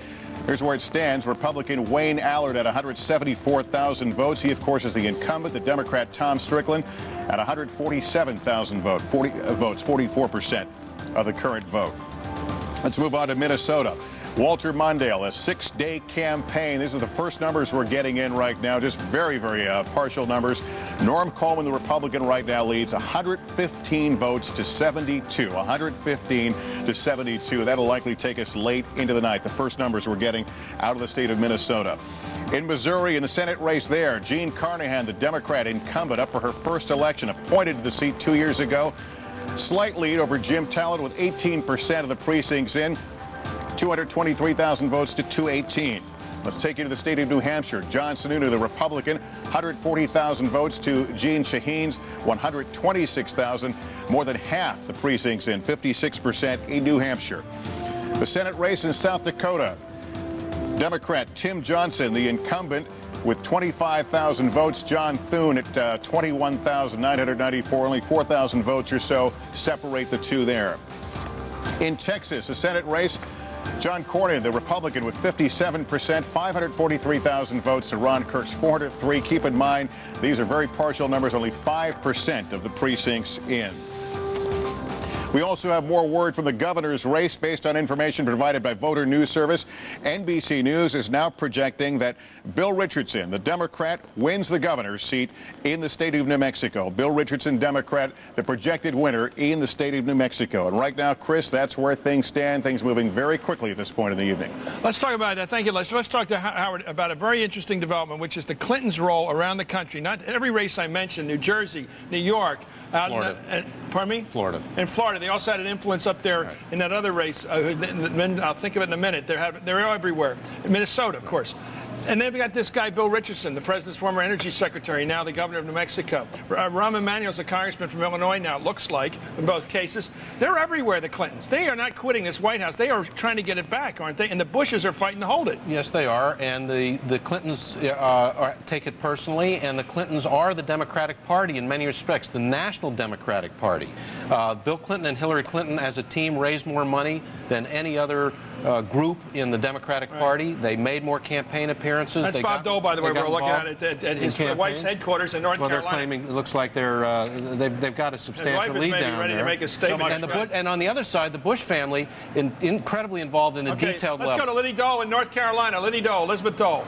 Here's where it stands. Republican Wayne Allard at 174,000 votes. He, of course, is the incumbent. The Democrat Tom Strickland at 147,000 votes, 44% of the current vote. Let's move on to Minnesota. Walter Mondale, a 6-day campaign. These are the first numbers we're getting in right now, just very, very partial numbers. Norm Coleman, the Republican, right now leads 115 votes to 72. 115 to 72. That'll likely take us late into the night. The first numbers we're getting out of the state of Minnesota. In Missouri, in the Senate race there, Jean Carnahan, the Democrat incumbent, up for her first election, appointed to the seat 2 years ago. Slight lead over Jim Talent with 18% of the precincts in. 223,000 votes to 218. Let's take you to the state of New Hampshire. John Sununu, the Republican, 140,000 votes to Jean Shaheen's 126,000. More than half the precincts in, 56% in New Hampshire. The Senate race in South Dakota. Democrat Tim Johnson, the incumbent, with 25,000 votes. John Thune at 21,994. Only 4,000 votes or so separate the two there. In Texas, a Senate race. John Cornyn, the Republican, with 57%, 543,000 votes to Ron Kirk's 403. Keep in mind, these are very partial numbers, only 5% of the precincts in. We also have more word from the governor's race based on information provided by Voter News Service. NBC News is now projecting that Bill Richardson, the Democrat, wins the governor's seat in the state of New Mexico. Bill Richardson, Democrat, the projected winner in the state of New Mexico. And right now, Chris, that's where things stand. Things moving very quickly at this point in the evening. Let's talk about that. Thank you, Les. Let's talk to Howard about a very interesting development, which is the Clintons' role around the country. Not every race I mentioned, New Jersey, New York, Florida. Pardon me? Florida. In Florida. They also had an influence up there in that other race. I'll think of it in a minute. They're everywhere. Minnesota, of course. And then we got this guy, Bill Richardson, the president's former energy secretary, now the governor of New Mexico. Rahm Emanuel's a congressman from Illinois now, it looks like, in both cases. They're everywhere, the Clintons. They are not quitting this White House. They are trying to get it back, aren't they? And the Bushes are fighting to hold it. Yes, they are. And the Clintons take it personally. And the Clintons are the Democratic Party in many respects, the National Democratic Party. Bill Clinton and Hillary Clinton as a team raised more money than any other group in the Democratic Party. They made more campaign appearances. That's Bob Dole, by the way. We're looking at it at his wife's headquarters in North Carolina. Well, they're claiming, it looks like they've got a substantial lead down ready there. To make a statement. And on the other side, the Bush family, incredibly involved in a detailed level. Let's go to Liddy Dole in North Carolina. Liddy Dole, Elizabeth Dole.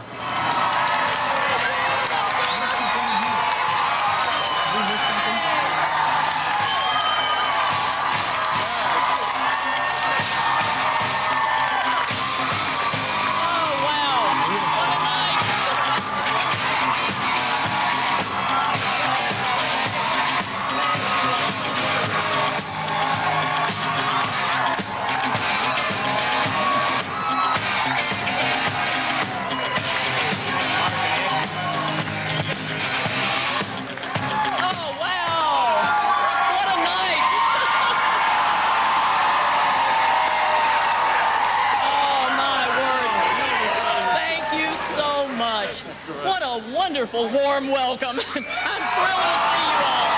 wonderful, warm welcome. I'm thrilled to see you all.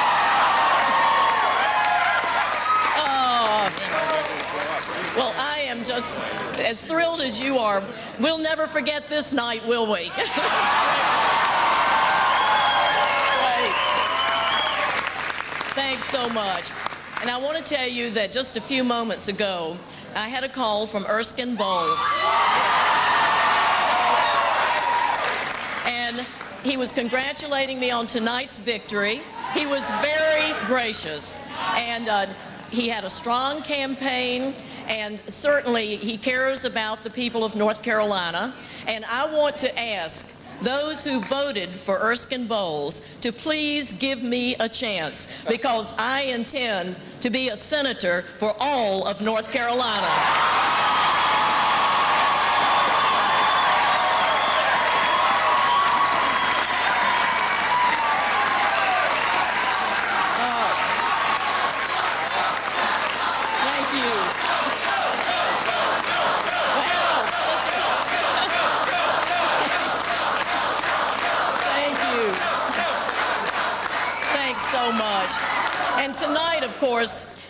Well, I am just as thrilled as you are. We'll never forget this night, will we? Thanks so much. And I want to tell you that just a few moments ago, I had a call from Erskine Bowles. And he was congratulating me on tonight's victory. He was very gracious. And he had a strong campaign, and certainly he cares about the people of North Carolina. And I want to ask those who voted for Erskine Bowles to please give me a chance, because I intend to be a senator for all of North Carolina. And tonight, of course,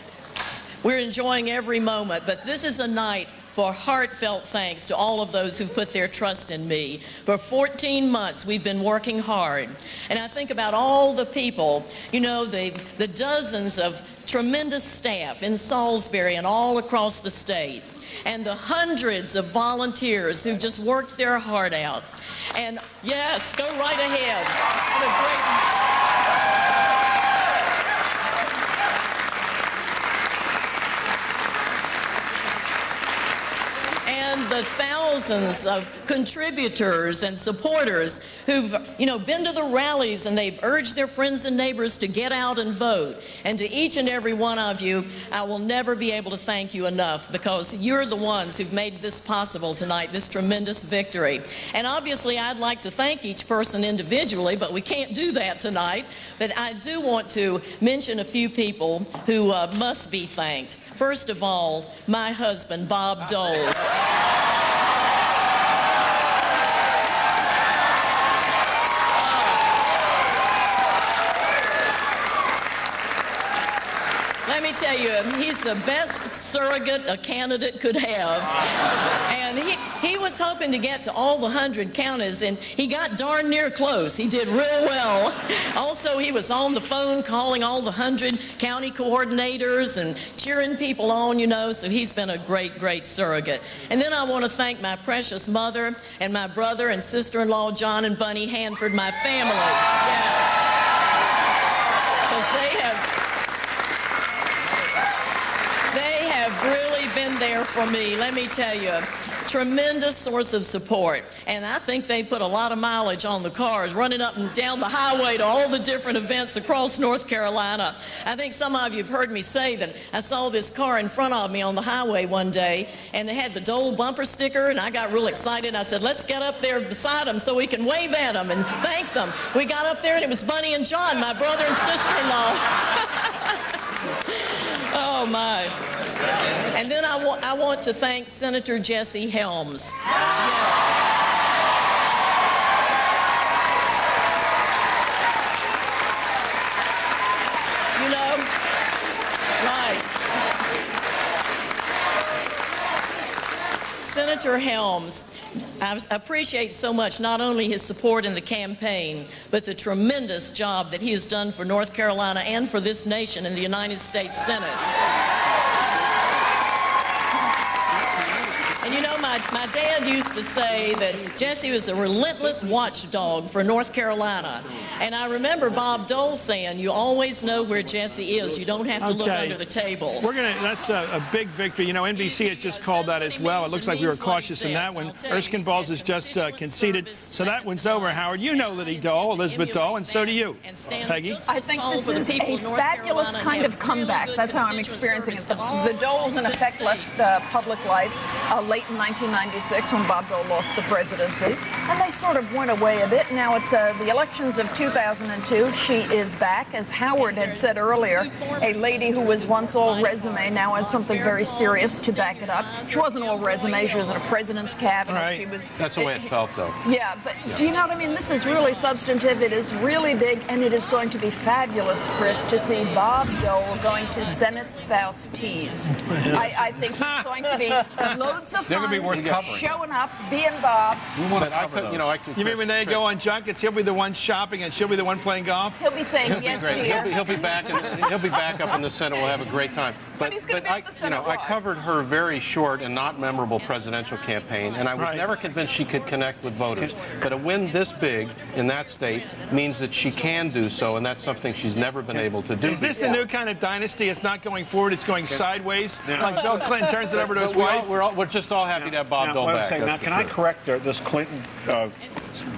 we're enjoying every moment, but this is a night for heartfelt thanks to all of those who put their trust in me. For 14 months, we've been working hard. And I think about all the people, you know, the dozens of tremendous staff in Salisbury and all across the state, and the hundreds of volunteers who just worked their heart out. And yes, go right ahead. What a great... And the thousands of contributors and supporters who've, been to the rallies, and they've urged their friends and neighbors to get out and vote. And to each and every one of you, I will never be able to thank you enough, because you're the ones who've made this possible tonight, this tremendous victory. And obviously, I'd like to thank each person individually, but we can't do that tonight. But I do want to mention a few people who must be thanked. First of all, my husband, Bob Dole. Let me tell you, he's the best surrogate a candidate could have. And he was hoping to get to all the 100 counties, and he got darn near close. He did real well. Also, he was on the phone calling all the 100 county coordinators and cheering people on, so he's been a great, great surrogate. And then I want to thank my precious mother and my brother and sister-in-law, John and Bunny Hanford, my family. Yes. Because they have really been there for me, let me tell you. Tremendous source of support. And I think they put a lot of mileage on the cars, running up and down the highway to all the different events across North Carolina. I think some of you have heard me say that I saw this car in front of me on the highway one day, and they had the Dole bumper sticker, and I got real excited. I said, let's get up there beside them so we can wave at them and thank them. We got up there, and it was Bunny and John, my brother and sister-in-law. Oh, my. And then I want to thank Senator Jesse Helms. Yes. Right. Senator Helms, I appreciate so much not only his support in the campaign, but the tremendous job that he has done for North Carolina and for this nation in the United States Senate. And my dad used to say that Jesse was a relentless watchdog for North Carolina. And I remember Bob Dole saying, you always know where Jesse is. You don't have to look under the table. That's a big victory. NBC had just called that as well. It looks like we were cautious in that one. Erskine Bowles has just conceded. So that one's over, Howard. You know Liddy Dole, Elizabeth Dole, and so do you, Peggy. I think this is a fabulous kind of comeback. That's how I'm experiencing it. The Doles, in effect, left public life late in 1996 when Bob Dole lost the presidency. And they sort of went away a bit. Now it's the elections of 2002. She is back. As Howard had said earlier, a lady who was once all resume now has something very serious to back it up. She wasn't all resume. She was in a president's cabinet. Right. She was. That's the way it felt, though. Yeah, but do you know what I mean? This is really substantive. It is really big, and it is going to be fabulous, Chris, to see Bob Dole going to Senate spouse tease. I think he's going to be loads of They're fun. going to be worth covering. Showing up, being Bob. You mean when they go on junkets, he'll be the one shopping and she'll be the one playing golf? He'll be saying yes, dear. He'll be back. He'll be back up in the Senate. We'll have a great time. But I covered her very short and not memorable presidential campaign, and I was never convinced she could connect with voters. But a win this big in that state means that she can do so, and that's something she's never been able to do. Is this the new kind of dynasty? It's not going forward; it's going sideways. Like Bill Clinton turns it over to his wife. We're just all happy to have Bob Dole back. Now, can I correct this Clinton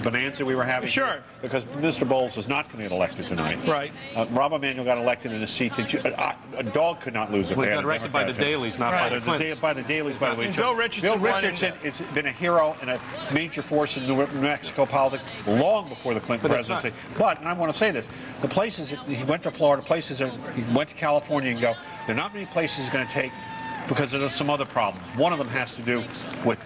bonanza we were having? Sure. Because Mr. Bowles is not going to get elected tonight. Right. Rob Emanuel got elected in a seat that a dog could not lose. He got elected by the dailies, not by the Clintons. By the dailies, by the way. Bill Richardson has been a hero and a major force in New Mexico politics long before the Clinton presidency. But, and I want to say this, the places that he went to Florida, places that he went to California and go, there are not many places he's going to take because there's some other problems. One of them has to do with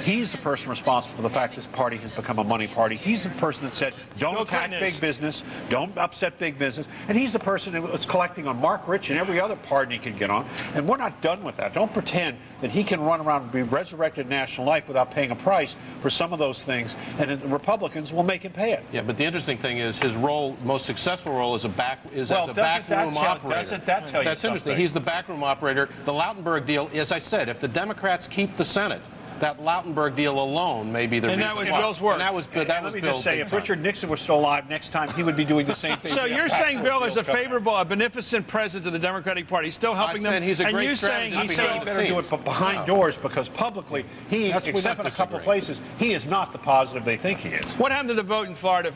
he's the person responsible for the fact this party has become a money party. He's the person that said, don't attack big business, don't upset big business. And he's the person who was collecting on Mark Rich and every other pardon he could get on. And we're not done with that. Don't pretend that he can run around and be resurrected in national life without paying a price for some of those things. And the Republicans will make him pay it. Yeah, but the interesting thing is his role, most successful role, as a backroom operator. Doesn't that tell you That's interesting. He's the backroom operator. The Lautenberg deal, as I said, if the Democrats keep the Senate, that Lautenberg deal alone may be the reason. And that was Bill's work. And that was let me just say, if Richard Nixon was still alive next time, he would be doing the same thing. So you're saying Bill is a favorable, a beneficent president to the Democratic Party, still helping them? He's a great strategist. He's saying he better do it behind doors because publicly, except in a couple of places, he is not the positive they think he is. What happened to the vote in Florida,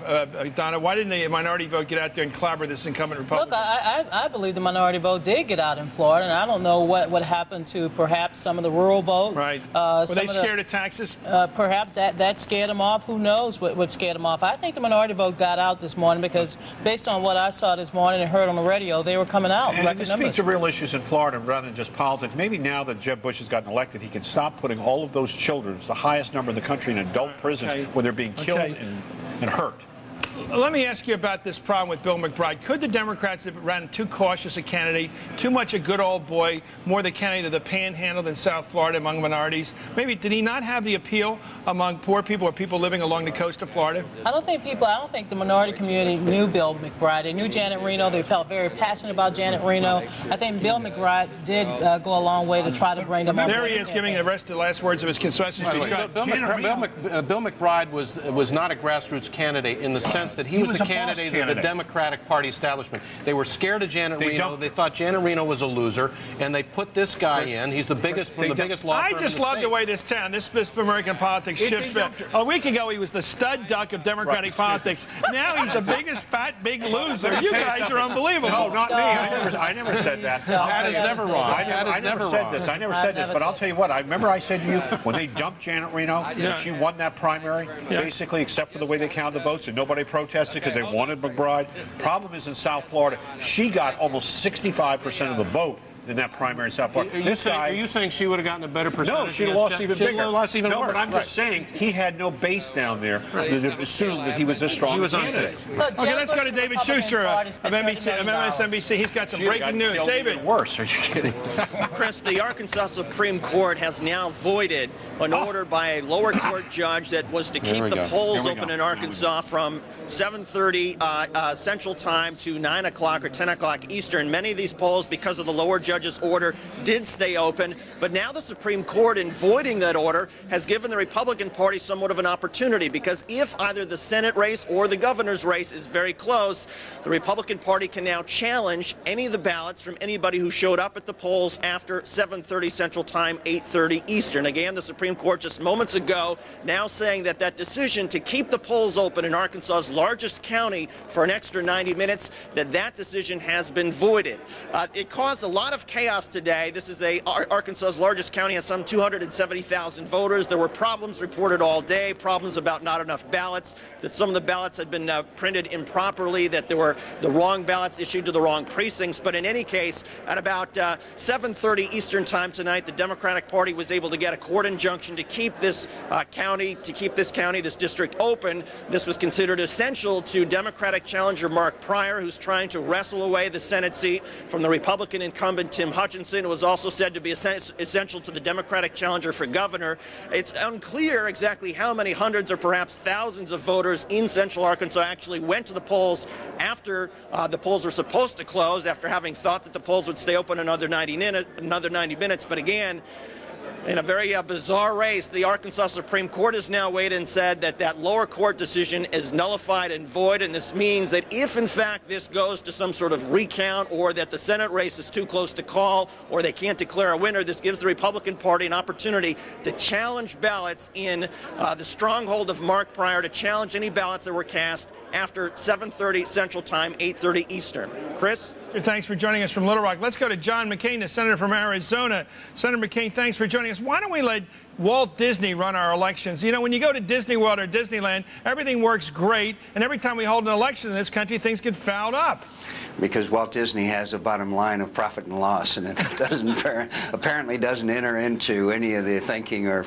Donna? Why didn't the minority vote get out there and clobber this incumbent Republican? Look, I believe the minority vote did get out in Florida, and I don't know what happened to perhaps some of the rural vote. Right. Were they scared of taxes? Perhaps that scared them off. Who knows what scared them off? I think the minority vote got out this morning because based on what I saw this morning and heard on the radio, they were coming out. And to speak to real issues in Florida rather than just politics, maybe now that Jeb Bush has gotten elected, he can stop putting all of those children, it's the highest number in the country, in adult prisons where they're being killed and hurt. Let me ask you about this problem with Bill McBride. Could the Democrats have ran too cautious a candidate, too much a good old boy, more the candidate of the panhandle than South Florida among minorities? Maybe did he not have the appeal among poor people or people living along the coast of Florida? I don't think the minority community knew Bill McBride. They knew Janet Reno. They felt very passionate about Janet Reno. I think Bill McBride did go a long way to try to bring them up. There he is giving the rest of the last words of his concessions. Bill McBride was not a grassroots candidate in the sense that he was the candidate of the Democratic Party establishment. They were scared of Janet Reno. They thought Janet Reno was a loser, and they put this guy in. He's the biggest from the biggest law firm. I just love the way this town, this American politics shifts back. A week ago, he was the stud duck of Democratic politics. Now he's the biggest fat big loser. You guys are unbelievable. No, not me. I never said that. That is never wrong. I never said this. I never said this. But I'll tell you what. I remember I said to you when they dumped Janet Reno, and she won that primary, basically, except for the way they counted the votes, and nobody protested because they wanted McBride. Problem is in South Florida, she got almost 65% of the vote in that primary in South Florida. Are you saying she would have gotten a better percentage? No, she lost even bigger. She lost even worse. But I'm just saying he had no base down there to assume that he was this strong. He was candidate. Okay, let's go to David Schuster of MSNBC. He's got some breaking news. David. Worse. Are you kidding? Chris, the Arkansas Supreme Court has now voided an order by a lower court judge that was to keep the polls open in Arkansas from 7:30 Central Time to 9 o'clock or 10 o'clock Eastern. Many of these polls, because of the lower judge's order, did stay open. But now the Supreme Court, in voiding that order, has given the Republican Party somewhat of an opportunity, because if either the Senate race or the governor's race is very close, the Republican Party can now challenge any of the ballots from anybody who showed up at the polls after 7:30 Central Time, 8:30 Eastern. Again, the Supreme Court just moments ago now saying that that decision to keep the polls open in Arkansas's largest county for an extra 90 minutes, that decision has been voided. It caused a lot of enough chaos today. This is Arkansas's largest county, has some 270,000 voters. There were problems reported all day, problems about not enough ballots, that some of the ballots had been printed improperly, that there were the wrong ballots issued to the wrong precincts. But in any case, at about 7:30 Eastern time tonight, the Democratic Party was able to get a court injunction to keep this this district open. This was considered essential to Democratic challenger Mark Pryor, who's trying to wrestle away the Senate seat from the Republican incumbent Tim Hutchinson. It was also said to be essential to the Democratic challenger for governor. It's unclear exactly how many hundreds or perhaps thousands of voters in central Arkansas actually went to the polls after the polls were supposed to close, after having thought that the polls would stay open another 90 minutes. But again, in a very bizarre race, the Arkansas Supreme Court has now weighed in and said that that lower court decision is nullified and void, and this means that if, in fact, this goes to some sort of recount, or that the Senate race is too close to call, or they can't declare a winner, this gives the Republican Party an opportunity to challenge ballots in the stronghold of Mark Pryor, to challenge any ballots that were cast after 7:30 Central Time, 8:30 Eastern. Chris? Thanks for joining us from Little Rock. Let's go to John McCain, the senator from Arizona. Senator McCain, thanks for joining us. Why don't we let Walt Disney run our elections? You know, when you go to Disney World or Disneyland, everything works great, and every time we hold an election in this country, things get fouled up. Because Walt Disney has a bottom line of profit and loss, and it apparently doesn't enter into any of the thinking or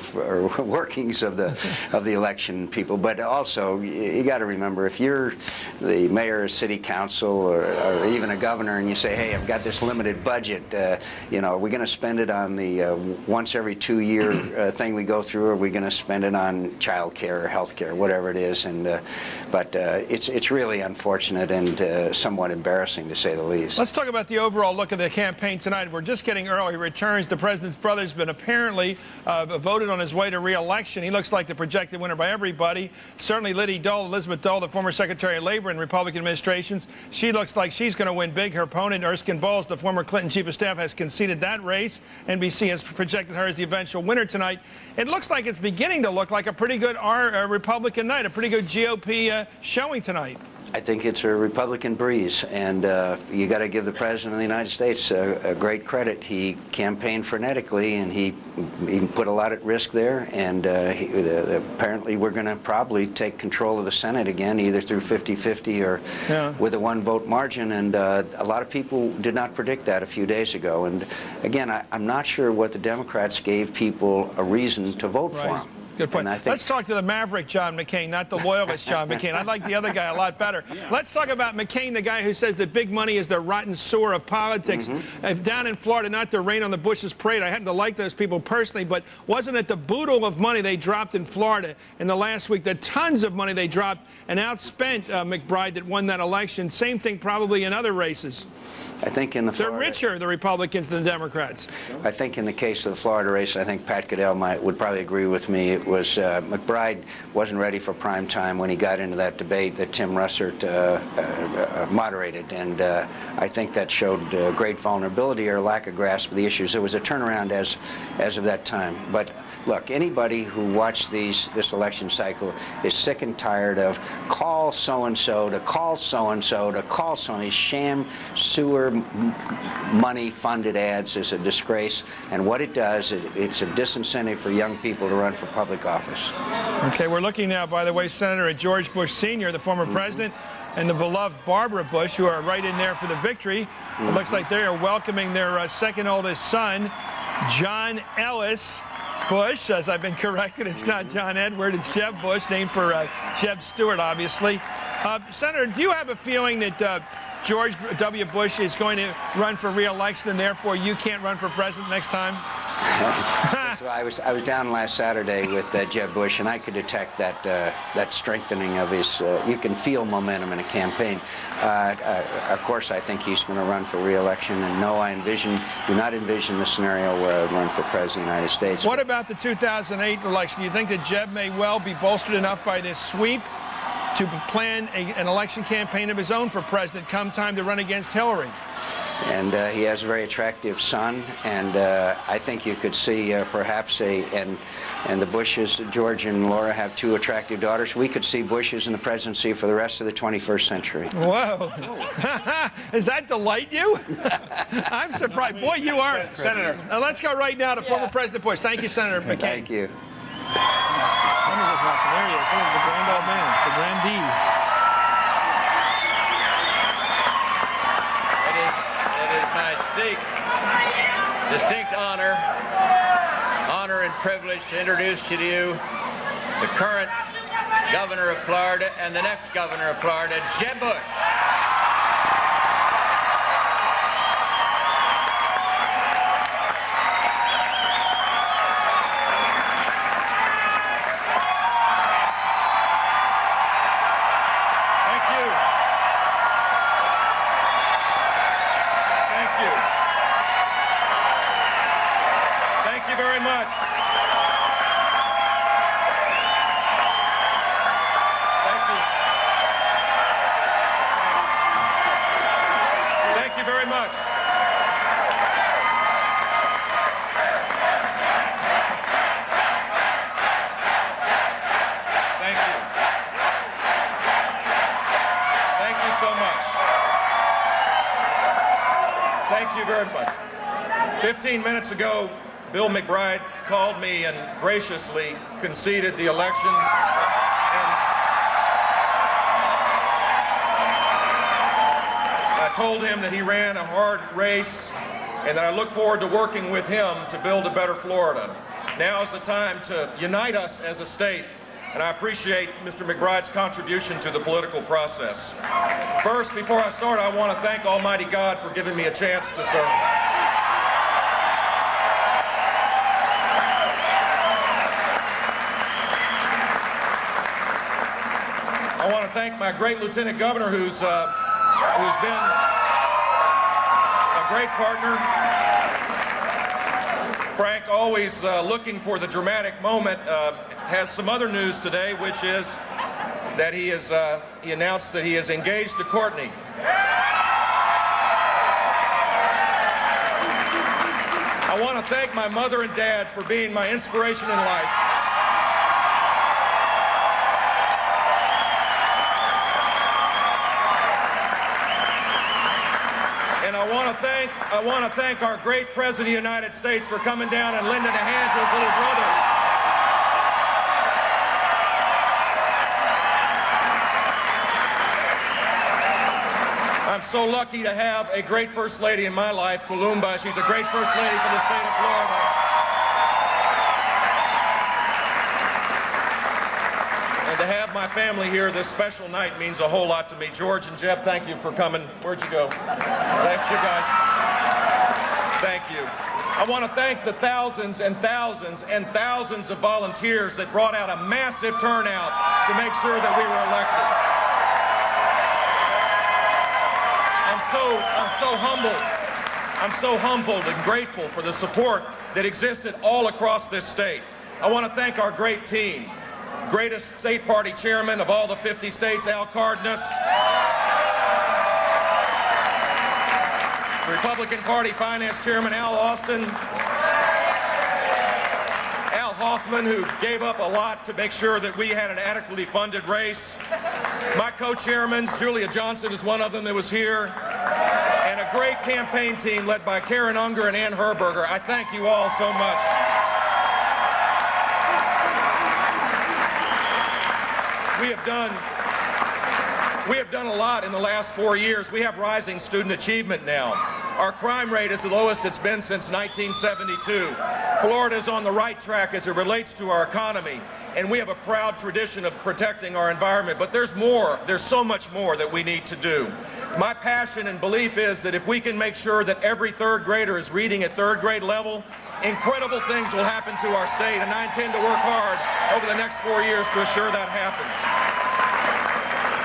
workings of the election people. But also, you got to remember, if you're the mayor or city council or even a governor, and you say, "Hey, I've got this limited budget. You know, are we going to spend it on the once every 2 year thing we go through, or are we going to spend it on child care or health care, whatever it is?" And but it's really unfortunate and somewhat embarrassing, to say the least. Let's talk about the overall look of the campaign tonight. We're just getting early returns. The president's brother's been apparently voted on his way to re-election. He looks like the projected winner by everybody. Certainly Elizabeth Dole, the former Secretary of Labor in Republican administrations, she looks like she's going to win big. Her opponent, Erskine Bowles, the former Clinton chief of staff, has conceded that race. NBC has projected her as the eventual winner tonight. It looks like it's beginning to look like a pretty good Republican night, a pretty good GOP showing tonight. I think it's a Republican breeze, and you got to give the President of the United States a great credit. He campaigned frenetically, and he put a lot at risk there, and apparently we're going to probably take control of the Senate again, either through 50-50 or with a one-vote margin, and a lot of people did not predict that a few days ago. And again, I'm not sure what the Democrats gave people a reason to vote for them. Good point. Let's talk to the maverick John McCain, not the loyalist John McCain. I like the other guy a lot better. Let's talk about McCain, the guy who says that big money is the rotten sewer of politics. Down in Florida, not to rain on the Bush's parade, I happen to like those people personally, but wasn't it the boodle of money they dropped in Florida in the last week, the tons of money they dropped and outspent McBride that won that election? Same thing probably in other races. I think in the Florida, they're richer, the Republicans, than the Democrats. I think in the case of the Florida race, I think Pat Goodell would probably agree with me. It was McBride wasn't ready for prime time when he got into that debate that Tim Russert moderated, and I think that showed great vulnerability or lack of grasp of the issues. There was a turnaround as of that time. But look, anybody who watched this election cycle is sick and tired of call so-and-so to call so-and-so to call so-and-so. These sham sewer money-funded ads is a disgrace, and what it does, it's a disincentive for young people to run for public office. Okay, we're looking now, by the way, Senator, at George Bush Sr., the former president, and the beloved Barbara Bush, who are right in there for the victory. It looks like they are welcoming their second oldest son, John Ellis Bush. As I've been corrected, it's not John Edward, it's Jeb Bush, named for Jeb Stewart, obviously. Senator, do you have a feeling that George W. Bush is going to run for re-election, and therefore you can't run for president next time? So I was down last Saturday with Jeb Bush, and I could detect that strengthening of his. You can feel momentum in a campaign. Of course, I think he's going to run for re-election, and no, I do not envision the scenario where I would run for president of the United States. What about the 2008 election? Do you think that Jeb may well be bolstered enough by this sweep to plan an election campaign of his own for president come time to run against Hillary? And he has a very attractive son, and I think you could see perhaps and the Bushes, George and Laura, have 2 attractive daughters. We could see Bushes in the presidency for the rest of the 21st century. Whoa. Does that delight you? I'm surprised. Boy, you are. Senator. Let's go right now to former President Bush. Thank you, Senator McCain. Thank you. Let me just watch him. There he is. Look at the grand old man, the grandee. It is my distinct honor and privilege to introduce to you the current governor of Florida and the next governor of Florida, Jeb Bush. Thank you very much. Thank you. Thanks. Thank you very much. Thank you. Thank you so much. Thank you very much. 15 minutes ago, Bill McBride called me and graciously conceded the election. And I told him that he ran a hard race and that I look forward to working with him to build a better Florida. Now is the time to unite us as a state, and I appreciate Mr. McBride's contribution to the political process. First, before I start, I want to thank Almighty God for giving me a chance to serve. I want to thank my great Lieutenant Governor who's been a great partner. Frank, always looking for the dramatic moment, has some other news today, which is that he announced that he is engaged to Courtney. I want to thank my mother and dad for being my inspiration in life. I want to thank our great President of the United States for coming down and lending a hand to his little brother. I'm so lucky to have a great First Lady in my life, Columba. She's a great First Lady for the state of Florida. And to have my family here this special night means a whole lot to me. George and Jeb, thank you for coming. Where'd you go? Thanks, you guys. Thank you. I want to thank the thousands and thousands and thousands of volunteers that brought out a massive turnout to make sure that we were elected. I'm so humbled and grateful for the support that existed all across this state. I want to thank our great team. Greatest state party chairman of all the 50 states, Al Cardenas. Republican Party Finance Chairman Al Austin. Al Hoffman, who gave up a lot to make sure that we had an adequately funded race. My co-chairmans, Julia Johnson is one of them that was here. And a great campaign team led by Karen Unger and Ann Herberger. I thank you all so much. We have done a lot in the last 4 years. We have rising student achievement now. Our crime rate is the lowest it's been since 1972. Florida is on the right track as it relates to our economy, and we have a proud tradition of protecting our environment. But there's more. There's so much more that we need to do. My passion and belief is that if we can make sure that every third grader is reading at third grade level, incredible things will happen to our state, and I intend to work hard over the next 4 years to assure that happens.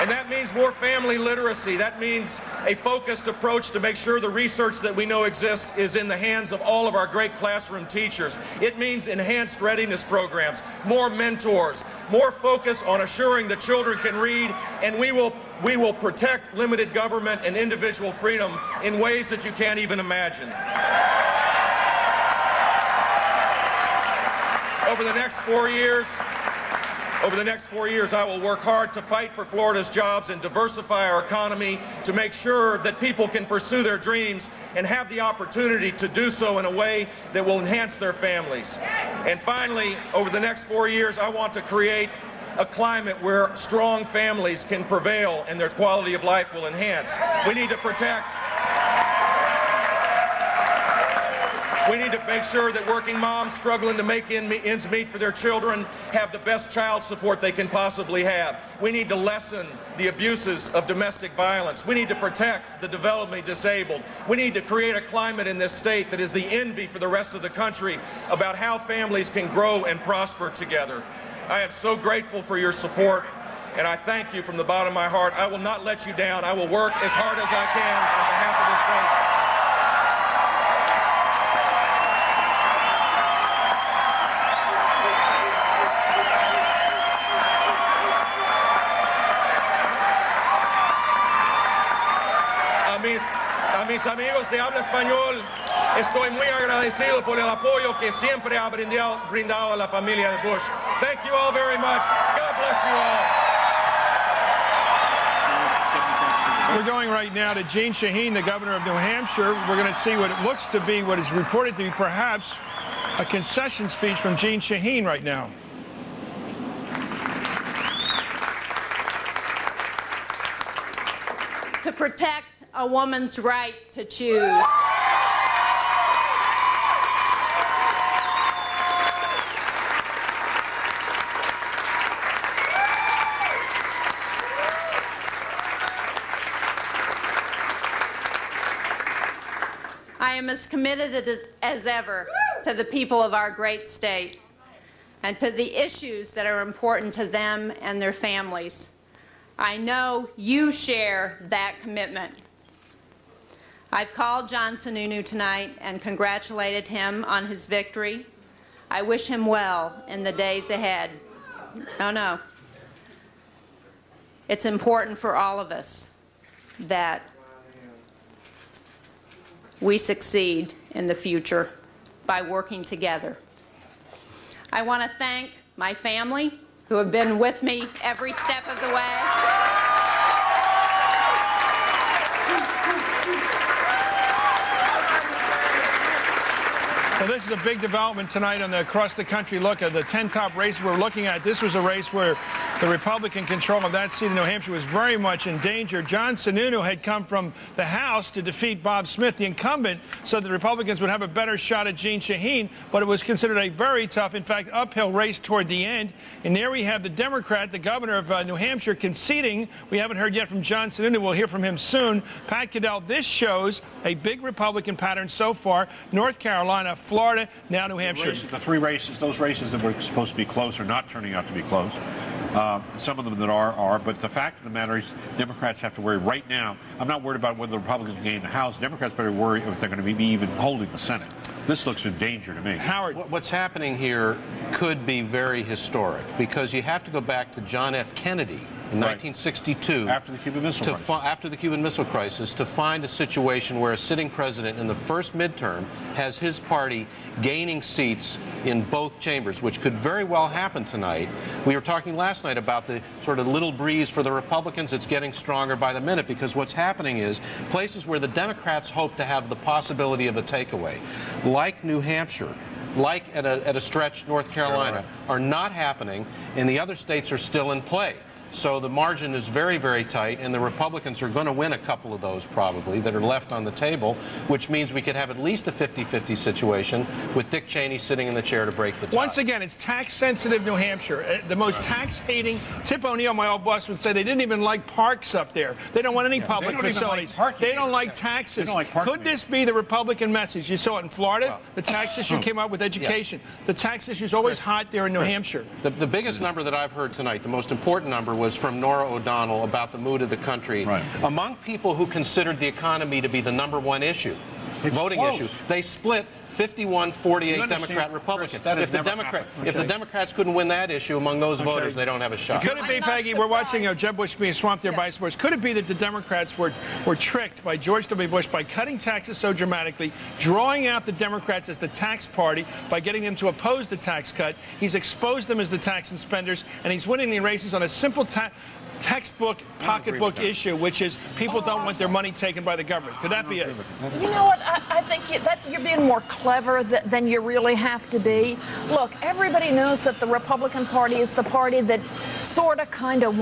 And that means more family literacy. That means a focused approach to make sure the research that we know exists is in the hands of all of our great classroom teachers. It means enhanced readiness programs, more mentors, more focus on assuring that children can read, and we will we will protect limited government and individual freedom in ways that you can't even imagine. Over the next 4 years, I will work hard to fight for Florida's jobs and diversify our economy to make sure that people can pursue their dreams and have the opportunity to do so in a way that will enhance their families. And finally, over the next 4 years, I want to create a climate where strong families can prevail and their quality of life will enhance. We need to make sure that working moms struggling to make ends meet for their children have the best child support they can possibly have. We need to lessen the abuses of domestic violence. We need to protect the developmentally disabled. We need to create a climate in this state that is the envy for the rest of the country about how families can grow and prosper together. I am so grateful for your support, and I thank you from the bottom of my heart. I will not let you down. I will work as hard as I can on behalf of this state. A mis amigos de habla español, estoy muy agradecido por el apoyo que siempre ha brindado a la familia de Bush. Thank you all very much. God bless you all. We're going right now to Jeanne Shaheen, the governor of New Hampshire. We're going to see what it looks to be, what is reported to be perhaps a concession speech from Jeanne Shaheen right now. To protect a woman's right to choose. I am as committed as ever to the people of our great state and to the issues that are important to them and their families. I know you share that commitment. I've called John Sununu tonight and congratulated him on his victory. I wish him well in the days ahead. No. It's important for all of us that we succeed in the future by working together. I want to thank my family who have been with me every step of the way. Well, this is a big development tonight on the across-the-country look at the 10 top races we're looking at. This was a race where the Republican control of that seat in New Hampshire was very much in danger. John Sununu had come from the House to defeat Bob Smith, the incumbent, so the Republicans would have a better shot at Jeanne Shaheen, but it was considered a very tough, in fact, uphill race toward the end. And there we have the Democrat, the governor of New Hampshire, conceding. We haven't heard yet from John Sununu. We'll hear from him soon. Pat Caddell, this shows a big Republican pattern so far. North Carolina, Florida, now New Hampshire. The three races, those races that were supposed to be close are not turning out to be close. Some of them that are, but the fact of the matter is Democrats have to worry right now. I'm not worried about whether the Republicans can gain the House. Democrats better worry if they're going to be even holding the Senate. This looks in danger to me. Howard. What's happening here could be very historic because you have to go back to John F. Kennedy in 1962, after the Cuban Missile Crisis, to find a situation where a sitting president in the first midterm has his party gaining seats in both chambers, which could very well happen tonight. We were talking last night about the sort of little breeze for the Republicans. It's getting stronger by the minute because what's happening is places where the Democrats hope to have the possibility of a takeaway, like New Hampshire, like at a stretch North Carolina, are not happening, and the other states are still in play. So the margin is very, very tight, and the Republicans are going to win a couple of those probably that are left on the table, which means we could have at least a 50-50 situation with Dick Cheney sitting in the chair to break the tie. Once again, it's tax-sensitive New Hampshire. The most tax-hating. Tip O'Neill, my old boss, would say they didn't even like parks up there. They don't want any public facilities. They don't like taxes. Could this be the Republican message? You saw it in Florida. The tax issue came up with education. The tax issue is always hot there in New Hampshire. The biggest number that I've heard tonight, the most important number, was from Nora O'Donnell about the mood of the country. Among people who considered the economy to be the #1 issue, voting issue, they split 51-48 Democrat-Republican. If the Democrats couldn't win that issue among those voters, they don't have a shot. Could it be, Peggy, we're watching Jeb Bush being swamped there by supporters. Could it be that the Democrats were tricked by George W. Bush by cutting taxes so dramatically, drawing out the Democrats as the tax party by getting them to oppose the tax cut? He's exposed them as the tax and spenders, and he's winning the races on a simple textbook, pocketbook issue, which is people don't want their money taken by the government. Could that be it? You know what? I think you're being more clever than you really have to be. Look, everybody knows that the Republican Party is the party that sort of, kind of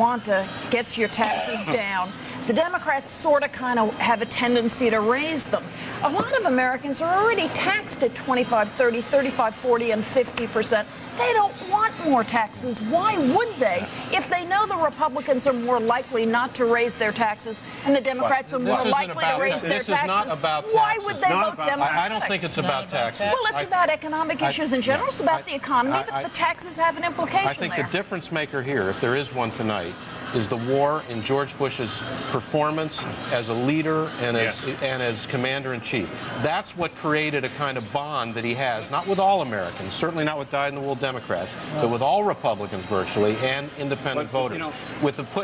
gets your taxes down. The Democrats sort of, kind of have a tendency to raise them. A lot of Americans are already taxed at 25, 30, 35, 40, and 50%. They don't want more taxes. Why would they? If they know the Republicans are more likely not to raise their taxes and the Democrats are more likely to raise their taxes, this is not about taxes. Why would they vote Democratic? I don't think it's about taxes. Well, it's about economic issues in general. It's about the economy, but the taxes have an implication I think there. the difference maker here, if there is one tonight, is the war in George Bush's performance as a leader and as commander-in-chief. That's what created a kind of bond that he has, not with all Americans, certainly not with dyed-in-the-wool Democrats, but with all Republicans virtually and independent voters.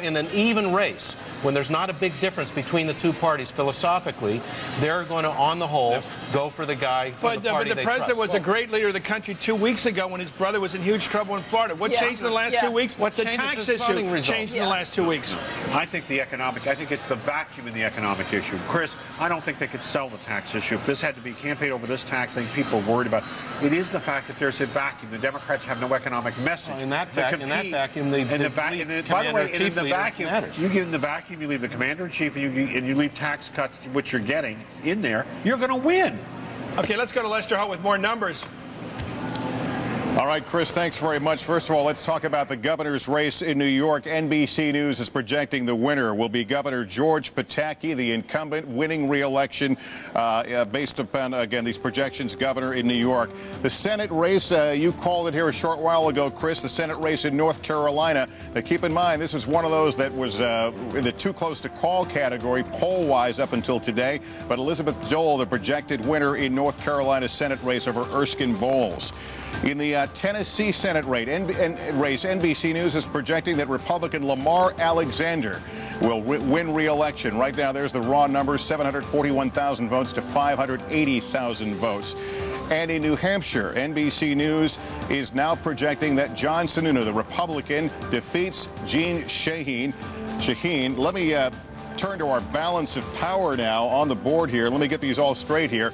In an even race, when there's not a big difference between the two parties philosophically, they're going to, on the whole, go for the guy for the party But the president was a great leader of the country 2 weeks ago when his brother was in huge trouble in Florida. What changed in the last 2 weeks? What the tax issue changed in the last 2 weeks. I think it's the vacuum in the economic issue. Chris, I don't think they could sell the tax issue. If this had to be campaigned over this tax thing, people are worried about it. It is the fact that there's a vacuum. The Democrats have no economic message. In that vacuum, by the way, in the vacuum, you give them the vacuum, you leave the commander-in-chief, and you leave tax cuts, which you're getting in there, you're going to win. Okay, let's go to Lester Holt with more numbers. All right, Chris, thanks very much. First of all, let's talk about the governor's race in New York. NBC News is projecting the winner will be Governor George Pataki, the incumbent winning re-election based upon, again, these projections, governor in New York. The Senate race, you called it here a short while ago, Chris, the Senate race in North Carolina. Now, keep in mind, this is one of those that was in the too close to call category, poll-wise, up until today. But Elizabeth Dole, the projected winner in North Carolina's Senate race over Erskine Bowles. In the Tennessee Senate race, NBC News is projecting that Republican Lamar Alexander will win re-election. Right now, there's the raw numbers, 741,000 votes to 580,000 votes. And in New Hampshire, NBC News is now projecting that John Sununu, the Republican, defeats Jeanne Shaheen. Let me turn to our balance of power now on the board here. Let me get these all straight here.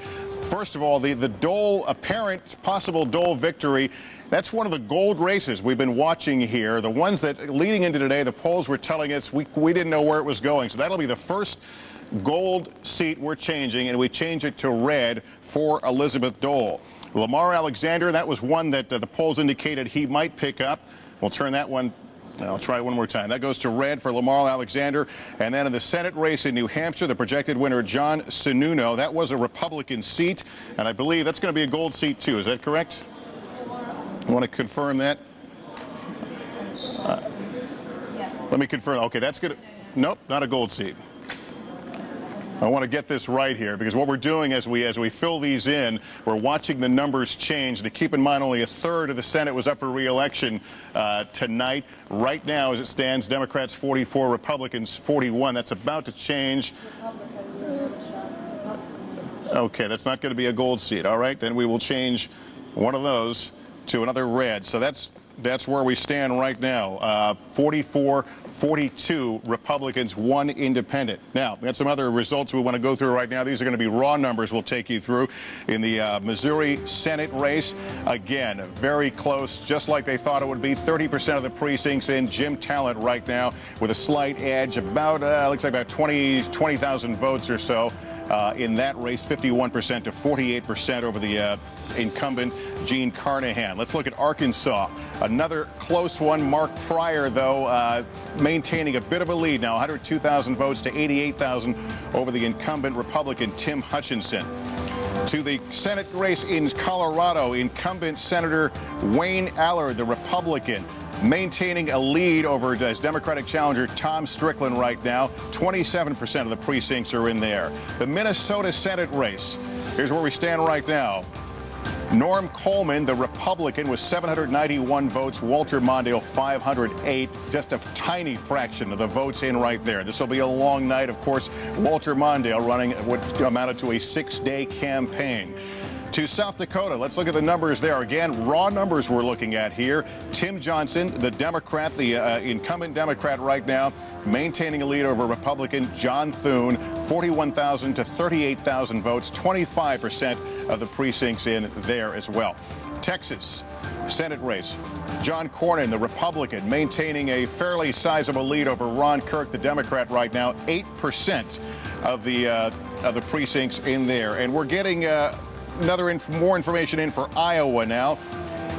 First of all, the Dole, apparent possible Dole victory, that's one of the gold races we've been watching here. The ones that leading into today, the polls were telling us we didn't know where it was going. So that'll be the first gold seat we're changing, and we change it to red for Elizabeth Dole. Lamar Alexander, that was one that the polls indicated he might pick up. We'll turn that one. I'll try one more time. That goes to red for Lamar Alexander. And then in the Senate race in New Hampshire, the projected winner, John Sununu. That was a Republican seat, and I believe that's going to be a gold seat, too. Is that correct? You want to confirm that? Let me confirm. Okay, that's good. Nope, not a gold seat. I want to get this right here, because what we're doing as we fill these in, we're watching the numbers change. And to keep in mind, only a third of the Senate was up for re-election tonight. Right now, as it stands, Democrats 44, Republicans 41. That's about to change. Okay, that's not going to be a gold seat. All right, then we will change one of those to another red. So that's where we stand right now. 44-42 Republicans, 1 independent. Now, we got some other results we want to go through right now. These are going to be raw numbers we'll take you through. In the Missouri Senate race, again, very close, just like they thought it would be. 30% of the precincts in. Jim Talent right now with a slight edge, about, looks like about 20,000 votes or so. In that race, 51% to 48% over the incumbent Gene Carnahan. Let's look at Arkansas. Another close one. Mark Pryor, though, maintaining a bit of a lead now, 102,000 votes to 88,000 over the incumbent Republican Tim Hutchinson. To the Senate race in Colorado, incumbent Senator Wayne Allard, the Republican, maintaining a lead over his Democratic challenger Tom Strickland right now. 27% of the precincts are in there. The Minnesota Senate race, here's where we stand right now. Norm Coleman, the Republican, with 791 votes. Walter Mondale, 508. Just a tiny fraction of the votes in right there. This will be a long night. Of course, Walter Mondale running what amounted to a 6-day campaign. To South Dakota, let's look at the numbers there. Again, raw numbers we're looking at here. Tim Johnson, the Democrat, the incumbent Democrat right now, maintaining a lead over Republican John Thune, 41,000 to 38,000 votes, 25% of the precincts in there as well. Texas, Senate race. John Cornyn, the Republican, maintaining a fairly sizable lead over Ron Kirk, the Democrat right now, 8% of the precincts in there. And we're getting more information in for Iowa now.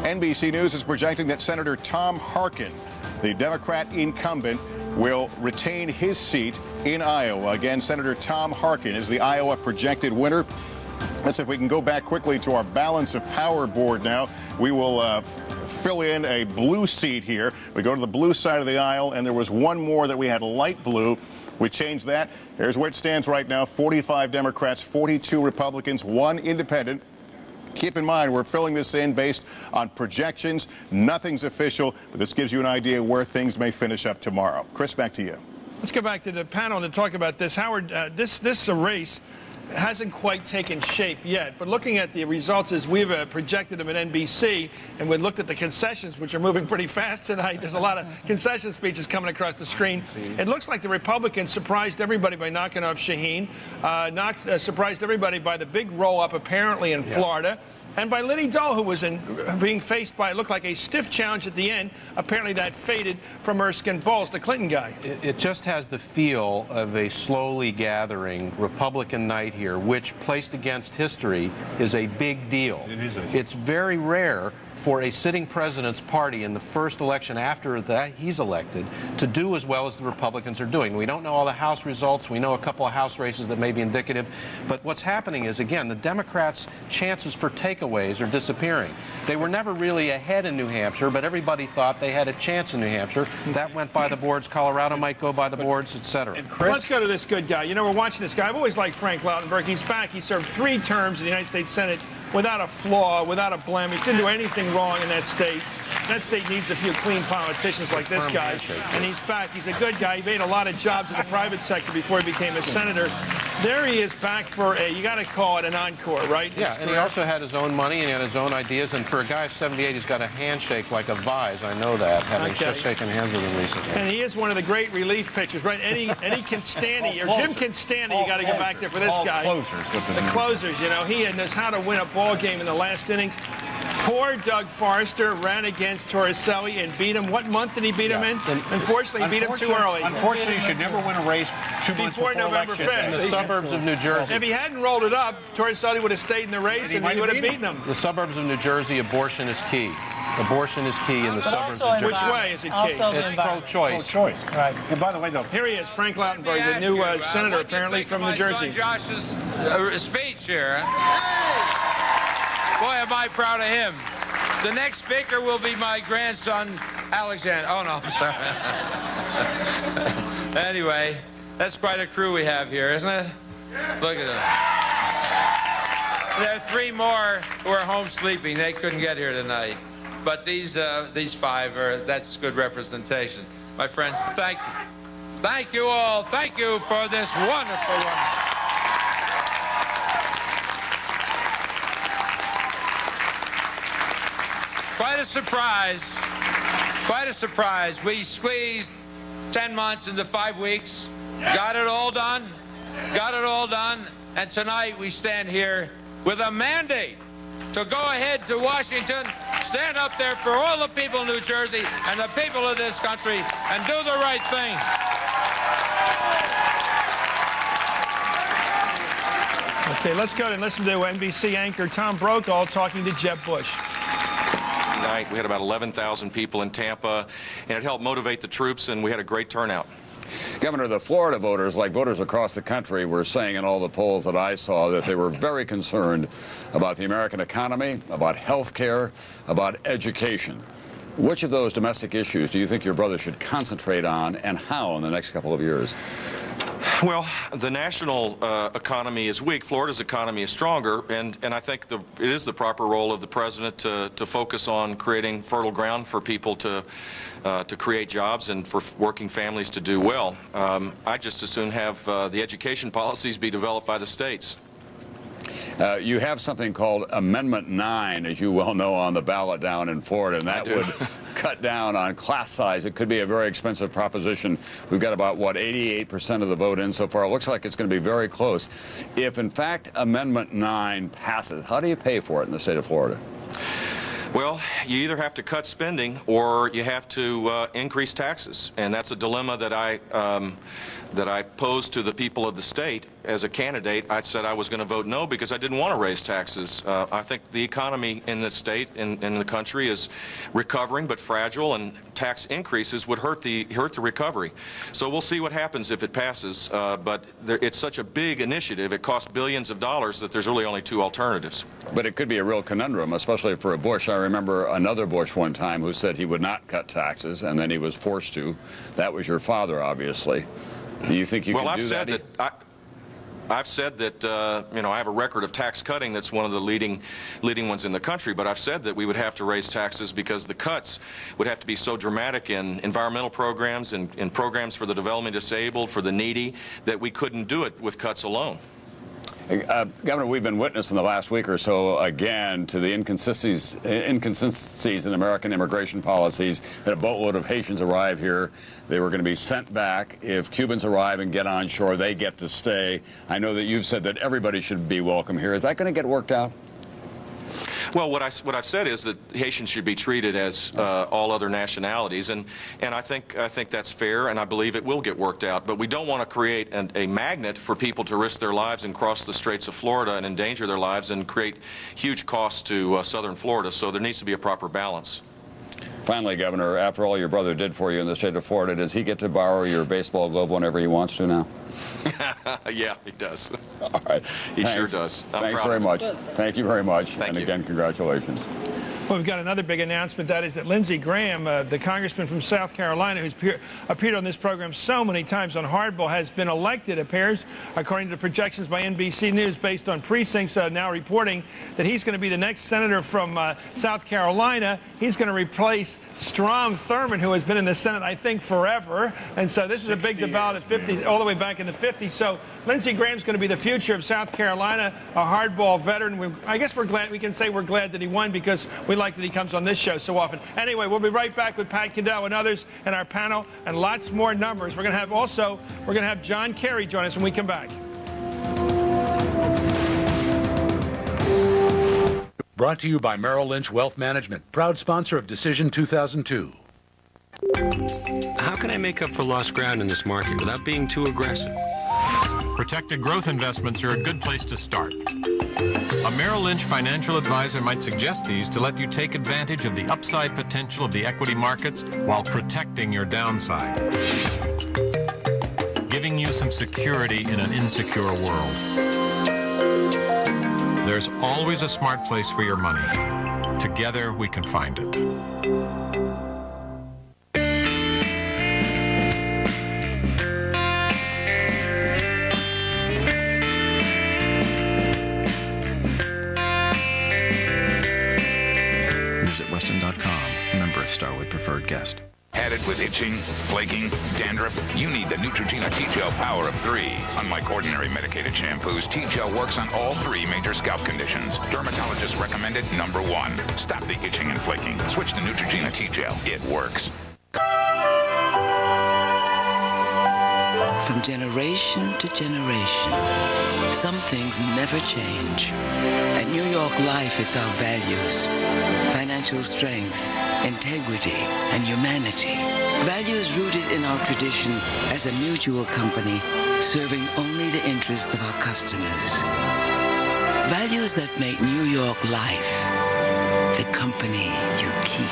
NBC News is projecting that Senator Tom Harkin, the Democrat incumbent, will retain his seat in Iowa. Again, Senator Tom Harkin is the Iowa projected winner. Let's see if we can go back quickly to our balance of power board now. We will fill in a blue seat here. We go to the blue side of the aisle, and there was one more that we had light blue. We changed that. Here's where it stands right now. 45 Democrats, 42 Republicans, 1 independent. Keep in mind, we're filling this in based on projections. Nothing's official, but this gives you an idea where things may finish up tomorrow. Chris, back to you. Let's go back to the panel to talk about this. Howard, this race hasn't quite taken shape yet, but looking at the results as we've projected them at NBC, and we looked at the concessions, which are moving pretty fast tonight. There's a lot of concession speeches coming across the screen. It looks like the Republicans surprised everybody by knocking off Shaheen, surprised everybody by the big roll-up apparently in Florida, and by Liddy Dole, who was being faced by, it looked like a stiff challenge at the end. Apparently that faded from Erskine Bowles, the Clinton guy. It just has the feel of a slowly gathering Republican night here, which, placed against history, is a big deal. It's very rare for a sitting president's party in the first election after that he's elected to do as well as the Republicans are doing. We don't know all the House results. We know a couple of House races that may be indicative. But what's happening is, again, the Democrats' chances for takeaways are disappearing. They were never really ahead in New Hampshire, but everybody thought they had a chance in New Hampshire. That went by the boards. Colorado might go by the boards, etc. Let's go to this good guy. You know, we're watching this guy. I've always liked Frank Lautenberg. He's back. He served 3 terms in the United States Senate without a flaw, without a blemish. Didn't do anything wrong in that state. That state needs a few clean politicians like this guy. And he's back. He's a good guy. He made a lot of jobs in the private sector before he became a senator. There he is back for you got to call it an encore, right? Yeah, and he also had his own money and he had his own ideas. And for a guy of 78, he's got a handshake like a vise. I know that, having just shaken hands with him recently. And he is one of the great relief pitchers, right? Eddie Constanti, or Jim Constanti, you got to get back there for this guy. The closers, you know. He knows how to win a ball game in the last innings. Poor Doug Forrester ran against Torricelli and beat him. What month did he beat him in? Unfortunately, he beat him too early. Unfortunately, you should never win a race 2 months before November 5th. In the suburbs of New Jersey. If he hadn't rolled it up, Torricelli would have stayed in the race and he would have beaten him. The suburbs of New Jersey, abortion is key. Abortion is key in the suburbs of Jersey. Which way is it key? It's pro-choice. Pro-choice. Right. And by the way, though, here he is, Frank Lautenberg, the new senator, apparently from New Jersey. Josh's speech here. Boy, am I proud of him. The next speaker will be my grandson, Alexander. Oh, no, I'm sorry. Anyway, that's quite a crew we have here, isn't it? Look at them. There are 3 more who are home sleeping. They couldn't get here tonight. But these 5 that's good representation. My friends, thank you. Thank you all. Thank you for this wonderful one. Quite a surprise. Quite a surprise. We squeezed 10 months into 5 weeks. Got it all done. Got it all done. And tonight we stand here with a mandate to go ahead to Washington, stand up there for all the people of New Jersey and the people of this country, and do the right thing. Okay, let's go and listen to NBC anchor Tom Brokaw talking to Jeb Bush. Night. We had about 11,000 people in Tampa, and it helped motivate the troops, and we had a great turnout. Governor, the Florida voters, like voters across the country, were saying in all the polls that I saw that they were very concerned about the American economy, about health care, about education. Which of those domestic issues do you think your brother should concentrate on, and how in the next couple of years? Well, the national economy is weak. Florida's economy is stronger, and I think it is the proper role of the president to focus on creating fertile ground for people to create jobs and for working families to do well. I just as soon have the education policies be developed by the states. You have something called Amendment 9, as you well know, on the ballot down in Florida, and that would cut down on class size. It could be a very expensive proposition. We've got about, what, 88% of the vote in so far. It looks like it's going to be very close. If, in fact, Amendment 9 passes, how do you pay for it in the state of Florida? Well, you either have to cut spending or you have to increase taxes, and that's a dilemma that I posed to the people of the state. As a candidate, I said I was going to vote no because I didn't want to raise taxes. I think the economy in the state and in the country is recovering but fragile, and tax increases would hurt the recovery. So we'll see what happens if it passes, but it's such a big initiative, it costs billions of dollars, that there's really only two alternatives. But it could be a real conundrum, especially for a Bush. I remember another Bush one time who said he would not cut taxes, and then he was forced to. That was your father, obviously. Do you think you can do that? I've said that, I have a record of tax cutting that's one of the leading ones in the country, but I've said that we would have to raise taxes because the cuts would have to be so dramatic in environmental programs and in programs for the developmentally disabled, for the needy, that we couldn't do it with cuts alone. Governor, we've been witness in the last week or so, again, to the inconsistencies in American immigration policies. That a boatload of Haitians arrive here. They were going to be sent back. If Cubans arrive and get on shore, they get to stay. I know that you've said that everybody should be welcome here. Is that going to get worked out? Well, what I've said is that Haitians should be treated as all other nationalities, and I think that's fair, and I believe it will get worked out. But we don't want to create a magnet for people to risk their lives and cross the Straits of Florida and endanger their lives and create huge costs to southern Florida. So there needs to be a proper balance. Finally, Governor, after all your brother did for you in the state of Florida, does he get to borrow your baseball glove whenever he wants to now? Yeah, he does. All right. He sure does. Thanks very much. Thank you very much. Thank and you. Again, congratulations. Well, we've got another big announcement. That is that Lindsey Graham, the congressman from South Carolina, who's appeared on this program so many times on Hardball, has been elected, appears, according to projections by NBC News, based on precincts now reporting that he's going to be the next senator from South Carolina. He's going to replace Strom Thurmond, who has been in the Senate, I think, forever. And so this is a big debate at 50, all the way back in the 50s. So Lindsey Graham's going to be the future of South Carolina, a hardball veteran. I guess we can say we're glad that he won because we like that he comes on this show so often. Anyway, we'll be right back with Pat Caddell and others in our panel and lots more numbers. We're going to have John Kerry join us when we come back. Brought to you by Merrill Lynch Wealth Management, proud sponsor of Decision 2002. How can I make up for lost ground in this market without being too aggressive? Protected growth investments are a good place to start. A Merrill Lynch financial advisor might suggest these to let you take advantage of the upside potential of the equity markets while protecting your downside, giving you some security in an insecure world. There's always a smart place for your money. Together, we can find it. Visit Weston.com. Member Starwood Preferred Guest. Had it with itching, flaking, dandruff? You need the Neutrogena T-Gel Power of 3. Unlike ordinary medicated shampoos, T-Gel works on all 3 major scalp conditions. Dermatologists recommend it #1. Stop the itching and flaking. Switch to Neutrogena T-Gel. It works. From generation to generation, some things never change. At New York Life, it's our values. Financial strength, integrity, and humanity. Values rooted in our tradition as a mutual company, serving only the interests of our customers. Values that make New York Life the company you keep.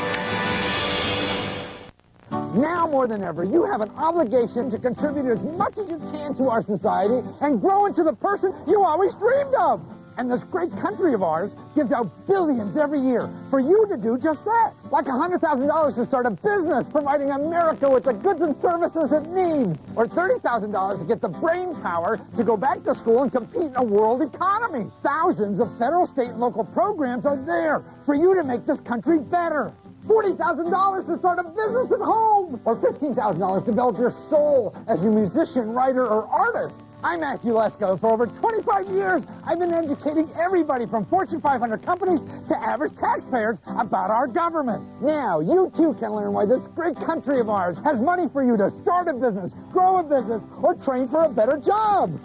Now more than ever, you have an obligation to contribute as much as you can to our society and grow into the person you always dreamed of. And this great country of ours gives out billions every year for you to do just that. Like $100,000 to start a business providing America with the goods and services it needs. Or $30,000 to get the brain power to go back to school and compete in a world economy. Thousands of federal, state, and local programs are there for you to make this country better. $40,000 to start a business at home. Or $15,000 to develop your soul as a musician, writer, or artist. I'm Matthew Lesko. For over 25 years, I've been educating everybody from Fortune 500 companies to average taxpayers about our government. Now, you too can learn why this great country of ours has money for you to start a business, grow a business, or train for a better job.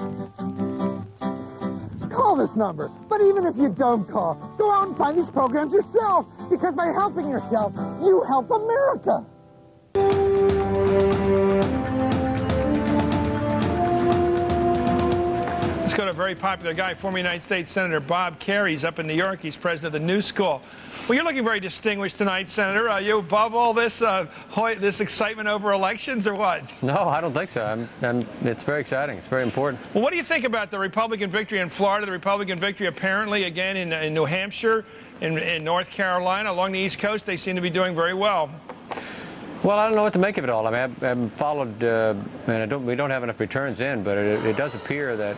Call this number. But even if you don't call, go out and find these programs yourself, because by helping yourself, you help America. Let's go to a very popular guy, former United States Senator Bob Kerrey. He's up in New York. He's president of the New School. Well, you're looking very distinguished tonight, Senator. Are you above all this this excitement over elections, or what? No, I don't think so. It's very exciting. It's very important. Well, what do you think about the Republican victory in Florida, the Republican victory apparently again in New Hampshire, in North Carolina, along the East Coast? They seem to be doing very well. Well, I don't know what to make of it all. I mean, I haven't followed, and we don't have enough returns in, but it does appear that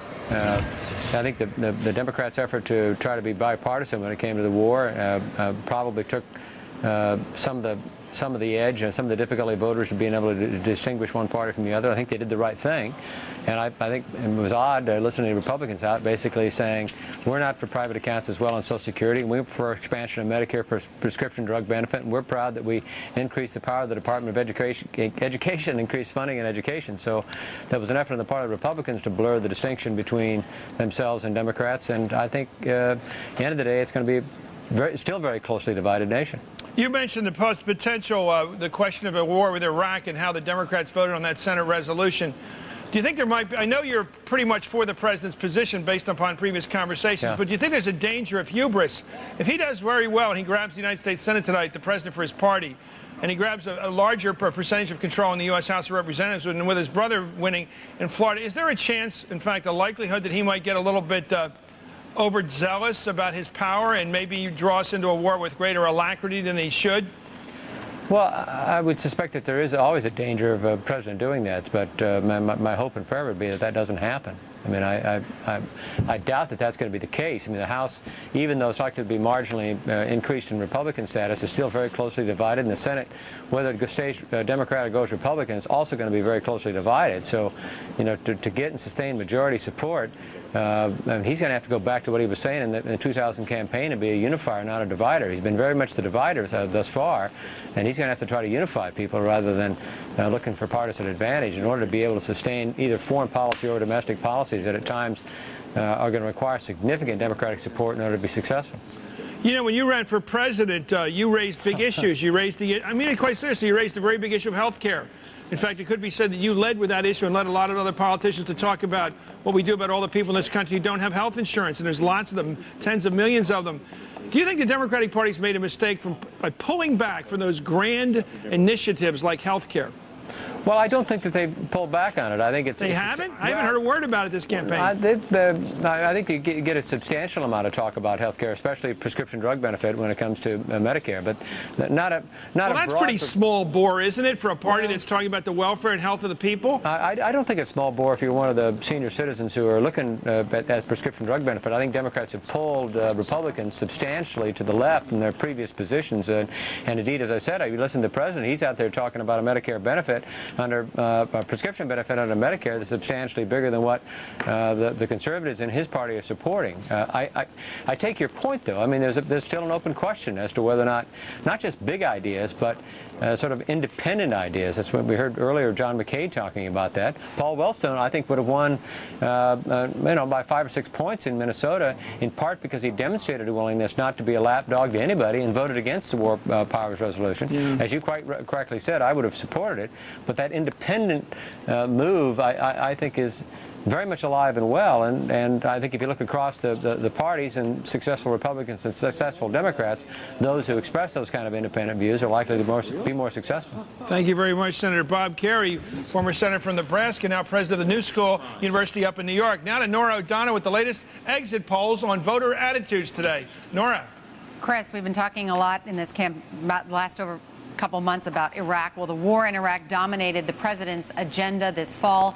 I think the Democrats' effort to try to be bipartisan when it came to the war probably took some of the edge and some of the difficulty of voters to being able to distinguish one party from the other. I think they did the right thing. And I think it was odd listening to Republicans out basically saying, we're not for private accounts as well on Social Security, and we're for expansion of Medicare prescription drug benefit, and we're proud that we increased the power of the Department of Education, increased funding in education. So there was an effort on the part of the Republicans to blur the distinction between themselves and Democrats, and I think at the end of the day, it's going to be still very closely divided nation. You mentioned the potential, the question of a war with Iraq and how the Democrats voted on that Senate resolution. Do you think there might be, I know you're pretty much for the president's position based upon previous conversations, but do you think there's a danger of hubris? If he does very well and he grabs the United States Senate tonight, the president for his party, and he grabs a larger percentage of control in the U.S. House of Representatives, and with his brother winning in Florida, is there a chance, in fact, a likelihood that he might get a little bit overzealous about his power and maybe draw us into a war with greater alacrity than he should? Well, I would suspect that there is always a danger of a president doing that, but my hope and prayer would be that that doesn't happen. I mean, I doubt that that's going to be the case. I mean, the House, even though it's likely to be marginally increased in Republican status, is still very closely divided. And the Senate, whether it stays Democrat or goes Republican, is also going to be very closely divided. So, you know, to get and sustain majority support, he's going to have to go back to what he was saying in the 2000 campaign and be a unifier, not a divider. He's been very much the divider thus far, and he's going to have to try to unify people rather than looking for partisan advantage in order to be able to sustain either foreign policy or domestic policies that at times are going to require significant Democratic support in order to be successful. You know, when you ran for president, you raised big issues. You raised I mean it quite seriously, you raised the very big issue of health care. In fact, it could be said that you led with that issue and led a lot of other politicians to talk about what we do about all the people in this country who don't have health insurance, and there's lots of them, tens of millions of them. Do you think the Democratic Party's made a mistake by pulling back from those grand initiatives like health care? Well, I don't think that they pulled back on it. I think They haven't? I haven't heard a word about it this campaign. I think you get a substantial amount of talk about health care, especially prescription drug benefit when it comes to Medicare, but not a that's pretty small bore, isn't it, for a party that's talking about the welfare and health of the people? I don't think it's small bore if you're one of the senior citizens who are looking at prescription drug benefit. I think Democrats have pulled Republicans substantially to the left in their previous positions. And indeed, as I said, you listen to the president, he's out there talking about a Medicare benefit under a prescription benefit under Medicare that's substantially bigger than what the conservatives in his party are supporting. I take your point, though. I mean, there's still an open question as to whether or not just big ideas, but sort of independent ideas. That's what we heard earlier, John McCain talking about that. Paul Wellstone, I think, would have won by 5 or 6 points in Minnesota, in part because he demonstrated a willingness not to be a lapdog to anybody and voted against the War Powers Resolution. Yeah. As you quite correctly said, I would have supported it, but that independent move, I think, is very much alive and well. And I think if you look across the parties and successful Republicans and successful Democrats, those who express those kind of independent views are likely to be more successful. Thank you very much, Senator Bob Kerrey, former senator from Nebraska, now president of the New School University up in New York. Now to Nora O'Donnell with the latest exit polls on voter attitudes today. Nora. Chris, we've been talking a lot in this camp about the last couple months about Iraq. Well, the war in Iraq dominated the president's agenda this fall.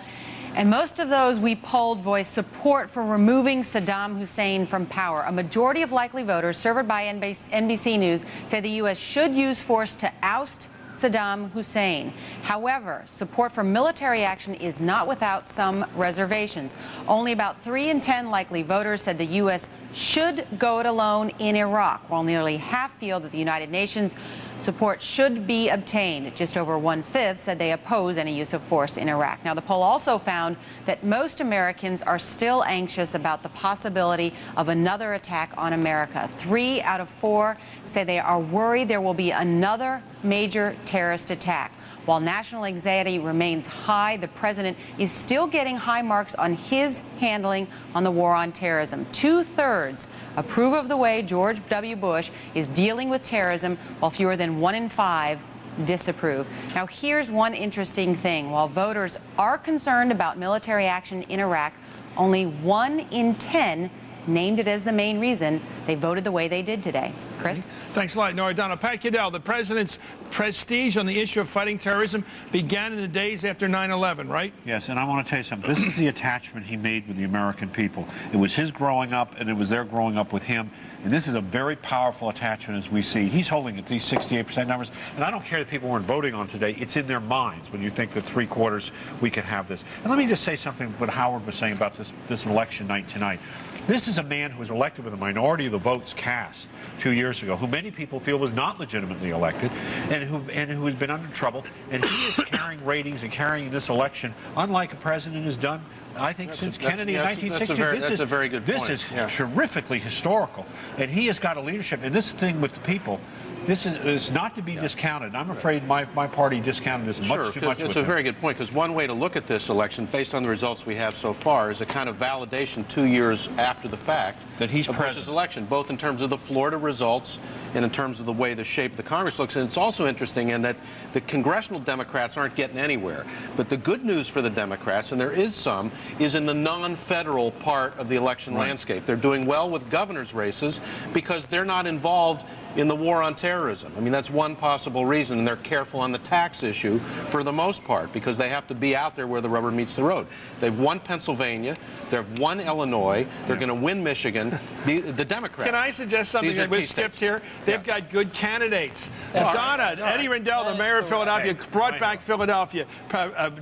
And most of those we polled voiced support for removing Saddam Hussein from power. A majority of likely voters surveyed by NBC News say the U.S. should use force to oust Saddam Hussein. However, support for military action is not without some reservations. Only about 3 in 10 likely voters said the U.S. should go it alone in Iraq, while nearly half feel that the United Nations support should be obtained. Just over 1/5 said they oppose any use of force in Iraq. Now, the poll also found that most Americans are still anxious about the possibility of another attack on America. 3 out of 4 say they are worried there will be another major terrorist attack. While national anxiety remains high, the president is still getting high marks on his handling on the war on terrorism. 2/3 approve of the way George W. Bush is dealing with terrorism, while fewer than 1 in 5 disapprove. Now, here's one interesting thing. While voters are concerned about military action in Iraq, only 1 in 10 named it as the main reason they voted the way they did today. Chris? Thanks a lot, Nora O'Donnell. Pat Goodell, the president's prestige on the issue of fighting terrorism began in the days after 9/11, right? Yes, and I want to tell you something. This is the attachment he made with the American people. It was his growing up, and it was their growing up with him. And this is a very powerful attachment, as we see. He's holding at these 68% numbers. And I don't care that people weren't voting on today. It's in their minds when you think that 3/4 we could have this. And let me just say something what Howard was saying about this election night tonight. This is a man who was elected with a minority of the votes cast 2 years ago, who many people feel was not legitimately elected, and who has been under trouble. And he is carrying ratings and carrying this election, unlike a president has done, I think, since Kennedy in 1960. That's a very good point. This is terrifically historical, and he has got a leadership. And this thing with the people, this is not to be discounted. I'm afraid my party discounted this much too much. It's a very good point, because one way to look at this election, based on the results we have so far, is a kind of validation 2 years after the fact that he's of Bush's election, both in terms of the Florida results and in terms of the way the shape of the Congress looks. And it's also interesting in that the congressional Democrats aren't getting anywhere. But the good news for the Democrats, and there is some, is in the non-federal part of the election landscape. They're doing well with governor's races because they're not involved in the war on terrorism. I mean, that's one possible reason, and they're careful on the tax issue for the most part because they have to be out there where the rubber meets the road. They've won Pennsylvania, they've won Illinois, they're going to win Michigan. The Democrats. Can I suggest something that we've skipped here? They've got good candidates. Donna, Eddie Rendell, the mayor of Philadelphia, brought back Philadelphia.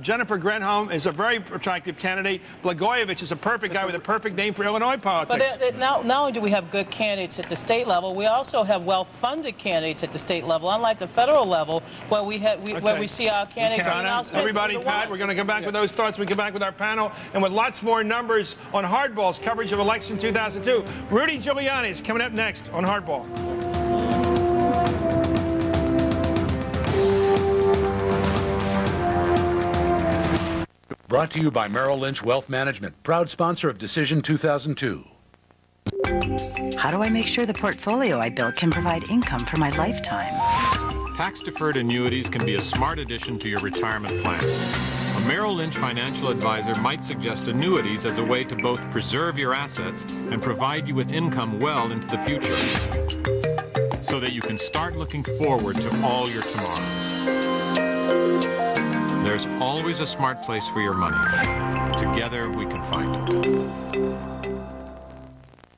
Jennifer Granholm is a very attractive candidate. Blagojevich is a perfect guy with a perfect name for Illinois politics. But not only do we have good candidates at the state level, we also have well-funded candidates at the state level, unlike the federal level, where we see our candidates. Everybody, Pat, we're going to come back with those thoughts. We come back with our panel and with lots more numbers on Hardball's coverage of election 2002. Rudy Giuliani is coming up next on Hardball. Brought to you by Merrill Lynch Wealth Management, proud sponsor of Decision 2002. How do I make sure the portfolio I built can provide income for my lifetime? Tax-deferred annuities can be a smart addition to your retirement plan. A Merrill Lynch financial advisor might suggest annuities as a way to both preserve your assets and provide you with income well into the future, so that you can start looking forward to all your tomorrows. There's always a smart place for your money. Together, we can find it.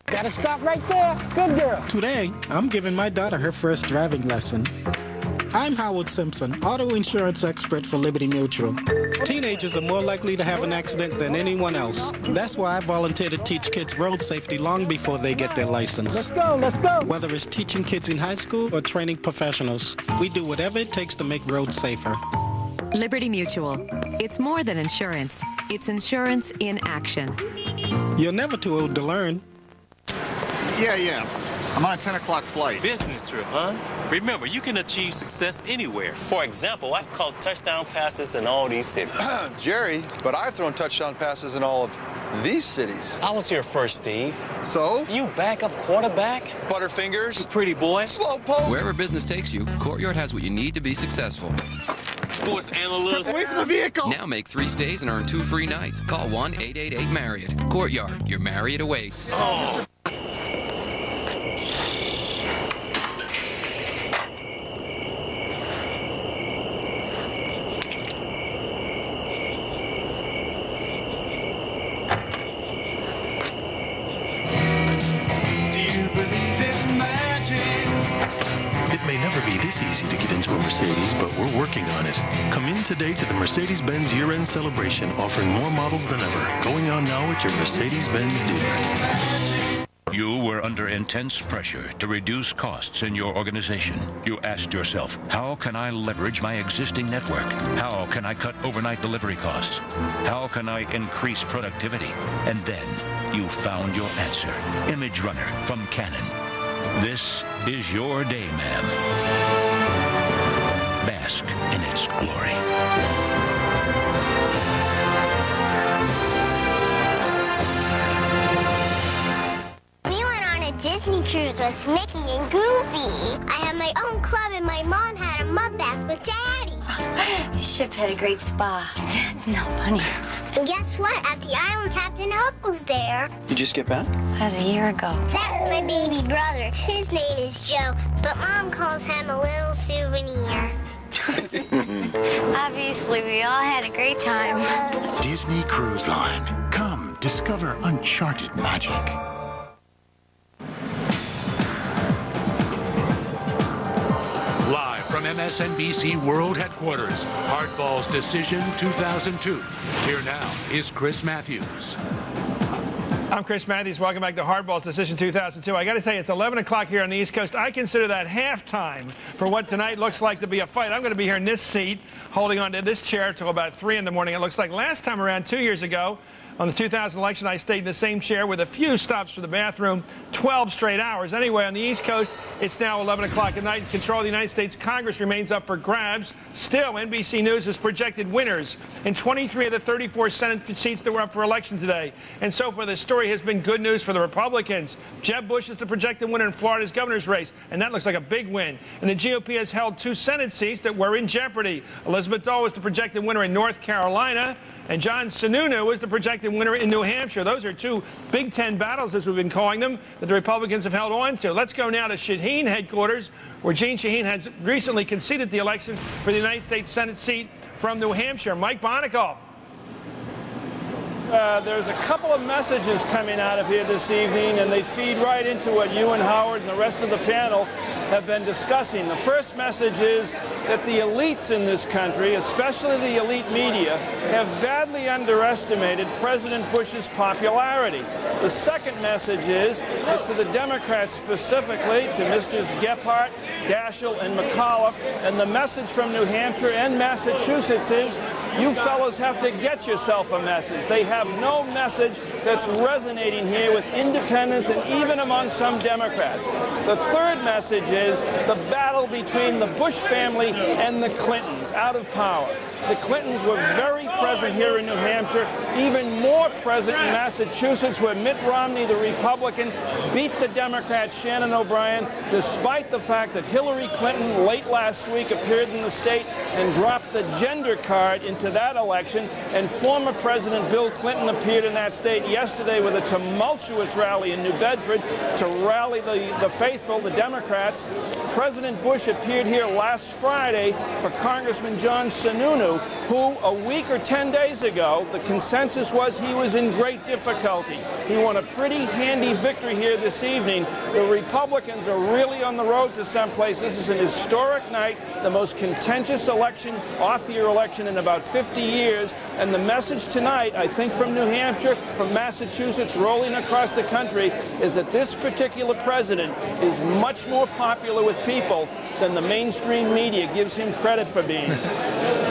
Gotta stop right there. Good girl. Today, I'm giving my daughter her first driving lesson. I'm Howard Simpson, auto insurance expert for Liberty Mutual. Teenagers are more likely to have an accident than anyone else. That's why I volunteer to teach kids road safety long before they get their license. Let's go, let's go. Whether it's teaching kids in high school or training professionals, we do whatever it takes to make roads safer. Liberty Mutual. It's more than insurance. It's insurance in action. You're never too old to learn. Yeah. I'm on a 10 o'clock flight. Business trip, huh? Remember, you can achieve success anywhere. For example, I've caught touchdown passes in all these cities. Jerry, but I've thrown touchdown passes in all of these cities. I was here first, Steve. So? You backup quarterback? Butterfingers. Pretty boy. Slowpoke. Wherever business takes you, Courtyard has what you need to be successful. Sports analyst. Step away from the vehicle. Now make 3 stays and earn 2 free nights. Call 1-888-MARRIOTT. Courtyard, your Marriott awaits. Oh. It may never be this easy to get into a Mercedes, but we're working on it. Come in today to the Mercedes-Benz year-end celebration, offering more models than ever. Going on now at your Mercedes-Benz dealer. You were under intense pressure to reduce costs in your organization. You asked yourself, how can I leverage my existing network? How can I cut overnight delivery costs? How can I increase productivity? And then you found your answer. Image Runner from Canon. This is your day, ma'am. Bask in its glory. We went on a Disney cruise with Mickey and Goofy. I had my own club and my mom had a mud bath with Daddy. The ship had a great spa. That's not funny. And guess what? At the island, Captain Hook was there. You just get back? That was a year ago. That's my baby brother. His name is Joe, but Mom calls him a little souvenir. Obviously, we all had a great time. Disney Cruise Line. Come, discover uncharted magic. Live from MSNBC World Headquarters, Hardball's Decision 2002. Here now is Chris Matthews. I'm Chris Matthews. Welcome back to Hardball's Decision 2002. I got to say, it's 11 o'clock here on the East Coast. I consider that halftime for what tonight looks like to be a fight. I'm going to be here in this seat, holding on to this chair until about 3 in the morning. It looks like last time around 2 years ago, on the 2000 election, I stayed in the same chair with a few stops for the bathroom, 12 straight hours. Anyway, on the East Coast, it's now 11 o'clock at night. Control of the United States Congress remains up for grabs. Still, NBC News has projected winners in 23 of the 34 Senate seats that were up for election today. And so far, the story has been good news for the Republicans. Jeb Bush is the projected winner in Florida's governor's race, and that looks like a big win. And the GOP has held 2 Senate seats that were in jeopardy. Elizabeth Dole is the projected winner in North Carolina, and John Sununu is the projected winner in New Hampshire. Those are 2 Big Ten battles, as we've been calling them, that the Republicans have held on to. Let's go now to Shaheen headquarters, where Jeanne Shaheen has recently conceded the election for the United States Senate seat from New Hampshire. Mike Bonical. There's a couple of messages coming out of here this evening, and they feed right into what you and Howard and the rest of the panel have been discussing. The first message is that the elites in this country, especially the elite media, have badly underestimated President Bush's popularity. The second message is it's to the Democrats specifically, to Mrs. Gephardt, Daschle, and McAuliffe, and the message from New Hampshire and Massachusetts is you fellows have to get yourself a message. They have no message that's resonating here with independents and even among some Democrats. The third message is the battle between the Bush family and the Clintons out of power. The Clintons were very present here in New Hampshire, even more present in Massachusetts, where Mitt Romney, the Republican, beat the Democrat Shannon O'Brien, despite the fact that Hillary Clinton late last week appeared in the state and dropped the gender card into that election, and former President Bill Clinton appeared in that state yesterday with a tumultuous rally in New Bedford to rally the faithful, the Democrats. President Bush appeared here last Friday for Congressman John Sununu, who a week or 10 days ago, the consensus was he was in great difficulty. He won a pretty handy victory here this evening. The Republicans are really on the road to someplace. This is an historic night, the most contentious election, off-year election in about 50 years. And the message tonight, I think from New Hampshire, from Massachusetts, rolling across the country, is that this particular president is much more popular with people than the mainstream media gives him credit for being.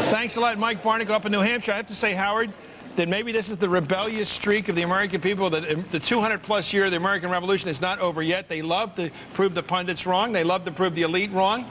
Thanks a lot, Mike Barnicle up in New Hampshire. I have to say, Howard, that maybe this is the rebellious streak of the American people, that the 200-plus year of the American Revolution is not over yet. They love to prove the pundits wrong. They love to prove the elite wrong.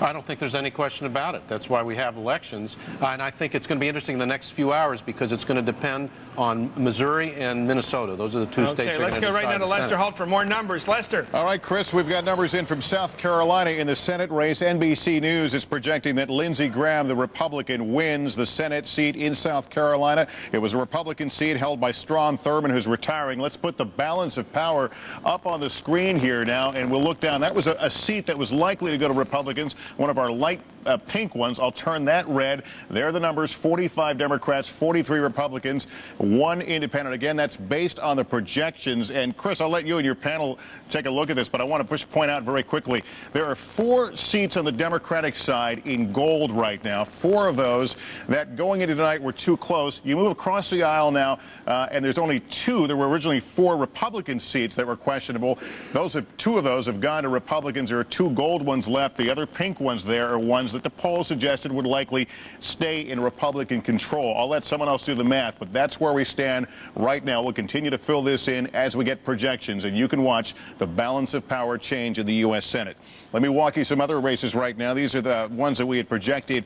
I don't think there's any question about it. That's why we have elections. And I think it's going to be interesting in the next few hours because it's going to depend on Missouri and Minnesota. Those are the two states that are going to decide. Let's go right now to Lester Senate. Holt for more numbers. Lester. All right, Chris, we've got numbers in from South Carolina in the Senate race. NBC News is projecting that Lindsey Graham, the Republican, wins the Senate seat in South Carolina. It was a Republican seat held by Strom Thurmond, who's retiring. Let's put the balance of power up on the screen here now, and we'll look down. That was a seat that was likely to go to Republicans, one of our light pink ones. I'll turn that red. There are the numbers: 45 Democrats, 43 Republicans, 1 independent. Again, that's based on the projections. And Chris, I'll let you and your panel take a look at this, but I want to point out very quickly, there are 4 seats on the Democratic side in gold right now. 4 of those that going into tonight were too close. You move across the aisle now, and there's only 2. There were originally 4 Republican seats that were questionable. 2 of those have gone to Republicans. There are 2 gold ones left. The other pink ones there are ones that the poll suggested would likely stay in Republican control. I'll let someone else do the math, but that's where we stand right now. We'll continue to fill this in as we get projections, and you can watch the balance of power change in the U.S. Senate. Let me walk you some other races right now. These are the ones that we had projected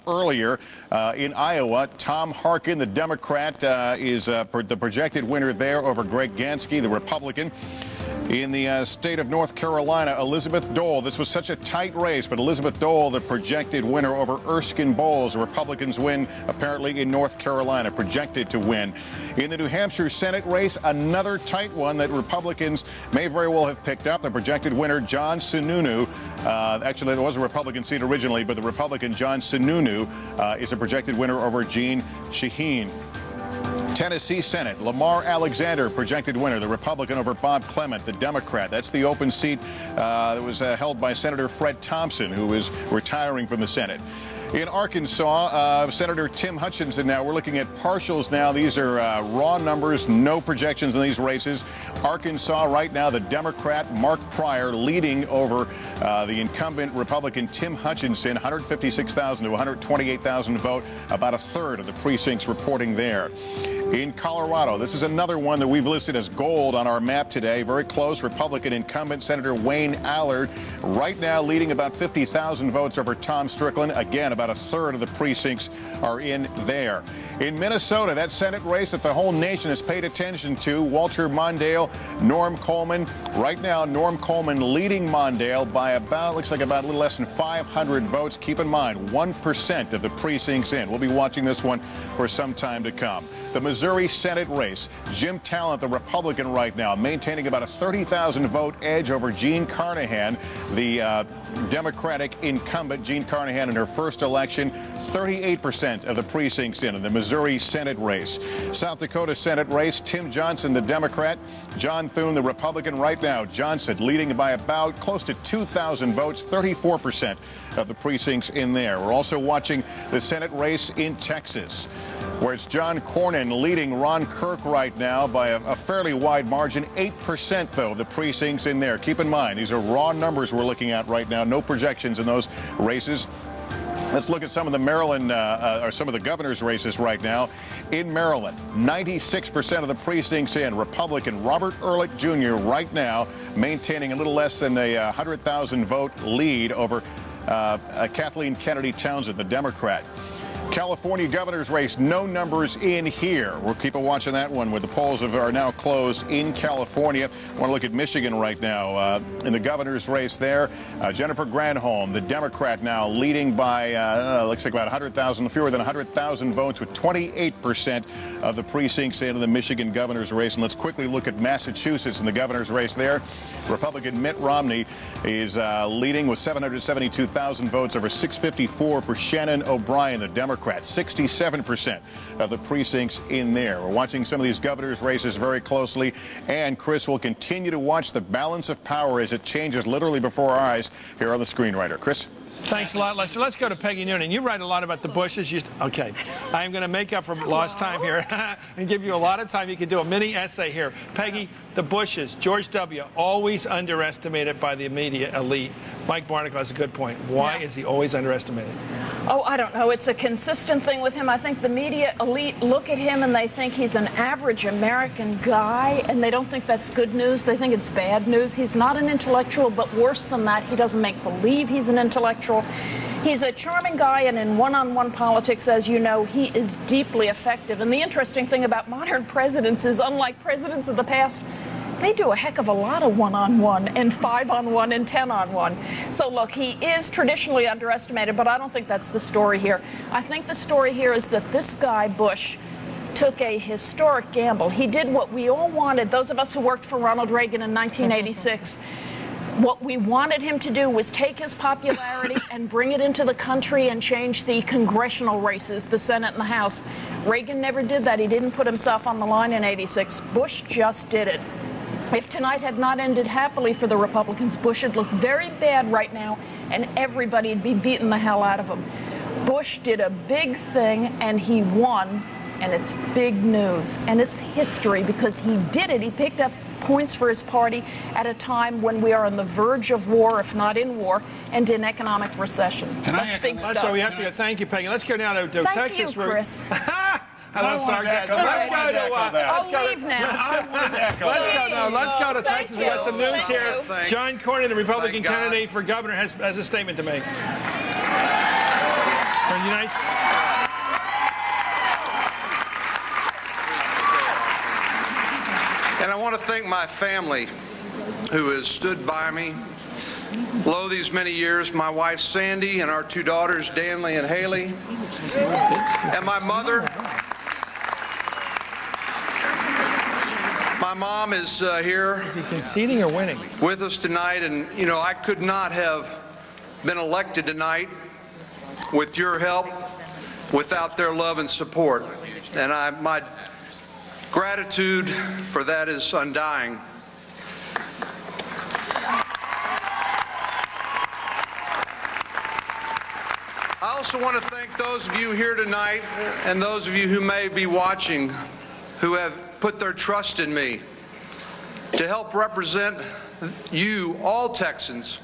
earlier. In Iowa, Tom Harkin, the Democrat, is the projected winner there over Greg Gansky, the Republican. In the state of North Carolina, Elizabeth Dole. This was such a tight race, but Elizabeth Dole, the projected winner over Erskine Bowles. The Republicans win, apparently, in North Carolina, projected to win. In the New Hampshire Senate race, another tight one that Republicans may very well have picked up. The projected winner, John Sununu. Actually, there was a Republican seat originally, but the Republican John Sununu is a projected winner over Jean Shaheen. Tennessee Senate, Lamar Alexander, projected winner, the Republican over Bob Clement, the Democrat. That's the open seat that was held by Senator Fred Thompson, who is retiring from the Senate. In Arkansas, Senator Tim Hutchinson. Now we're looking at partials now. These are raw numbers, no projections in these races. Arkansas right now, the Democrat Mark Pryor leading over the incumbent Republican Tim Hutchinson, 156,000 to 128,000 vote, about a third of the precincts reporting there. In Colorado, this is another one that we've listed as gold on our map today. Very close. Republican incumbent Senator Wayne Allard right now leading about 50,000 votes over Tom Strickland. Again, about a third of the precincts are in there. In Minnesota, that Senate race that the whole nation has paid attention to, Walter Mondale, Norm Coleman. Right now, Norm Coleman leading Mondale by about, looks like about a little less than 500 votes. Keep in mind, 1% of the precincts in. We'll be watching this one for some time to come. The Missouri Senate race, Jim Talent, the Republican right now, maintaining about a 30,000 vote edge over Jean Carnahan, the Democratic incumbent. Jean Carnahan in her first election, 38% of the precincts in the Missouri Senate race. South Dakota Senate race, Tim Johnson, the Democrat, John Thune, the Republican right now. Johnson leading by about close to 2,000 votes, 34% of the precincts in there. We're also watching the Senate race in Texas, where it's John Cornyn leading Ron Kirk right now by a fairly wide margin, 8% though of the precincts in there. Keep in mind, these are raw numbers we're looking at right now, no projections in those races. Let's look at some of the Maryland, or some of the governor's races right now. In Maryland, 96% of the precincts in. Republican Robert Ehrlich Jr. right now maintaining a little less than a 100,000 vote lead over Kathleen Kennedy Townsend, the Democrat. California governor's race, no numbers in here. We'll keep watching that one where the polls are now closed in California. I want to look at Michigan right now. In the governor's race there, Jennifer Granholm, the Democrat, now leading by, looks like about 100,000, fewer than 100,000 votes, with 28% of the precincts in the Michigan governor's race. And let's quickly look at Massachusetts in the governor's race there. Republican Mitt Romney is leading with 772,000 votes over 654 for Shannon O'Brien, the Democrat. 67% of the precincts in there. We're watching some of these governor's races very closely, and Chris will continue to watch the balance of power as it changes literally before our eyes here on the screen. Chris? Thanks a lot, Lester. Let's go to Peggy Noonan. You write a lot about the Bushes. Okay. I'm going to make up for lost time here and give you a lot of time. You can do a mini essay here. Peggy, the Bushes, George W., always underestimated by the media elite. Mike Barnacle has a good point. Why is he always underestimated? Oh, I don't know. It's a consistent thing with him. I think the media elite look at him and they think he's an average American guy, and they don't think that's good news. They think it's bad news. He's not an intellectual, but worse than that, he doesn't make believe he's an intellectual. He's a charming guy, and in one-on-one politics, as you know, he is deeply effective. And the interesting thing about modern presidents is, unlike presidents of the past, they do a heck of a lot of one-on-one and 5-on-1 and 10-on-1. So look, he is traditionally underestimated, but I don't think that's the story here. I think the story here is that this guy, Bush, took a historic gamble. He did what we all wanted, those of us who worked for Ronald Reagan in 1986. What we wanted him to do was take his popularity and bring it into the country and change the congressional races, the Senate and the House. Reagan never did that. He didn't put himself on the line in '86. Bush just did it. If tonight had not ended happily for the Republicans, Bush would look very bad right now, and everybody would be beating the hell out of him. Bush did a big thing, and he won, and it's big news. And it's history because he did it. He picked up points for his party at a time when we are on the verge of war, if not in war, and in economic recession. That's big stuff. So we have to go. Thank you, Peggy. Let's go now to Texas. Thank you, Chris. I love sarcasm. I'll leave now. Let's go to Texas. We got some news here. John Cornyn, the Republican candidate for governor, has a statement to make. For the United States. And I want to thank my family who has stood by me lo these many years, my wife Sandy and our two daughters Danley and Haley, and my mother. My mom is here. Is he conceding or winning? With us tonight, and you know I could not have been elected tonight with your help, without their love and support, and my gratitude for that is undying. I also want to thank those of you here tonight and those of you who may be watching who have put their trust in me to help represent you, all Texans,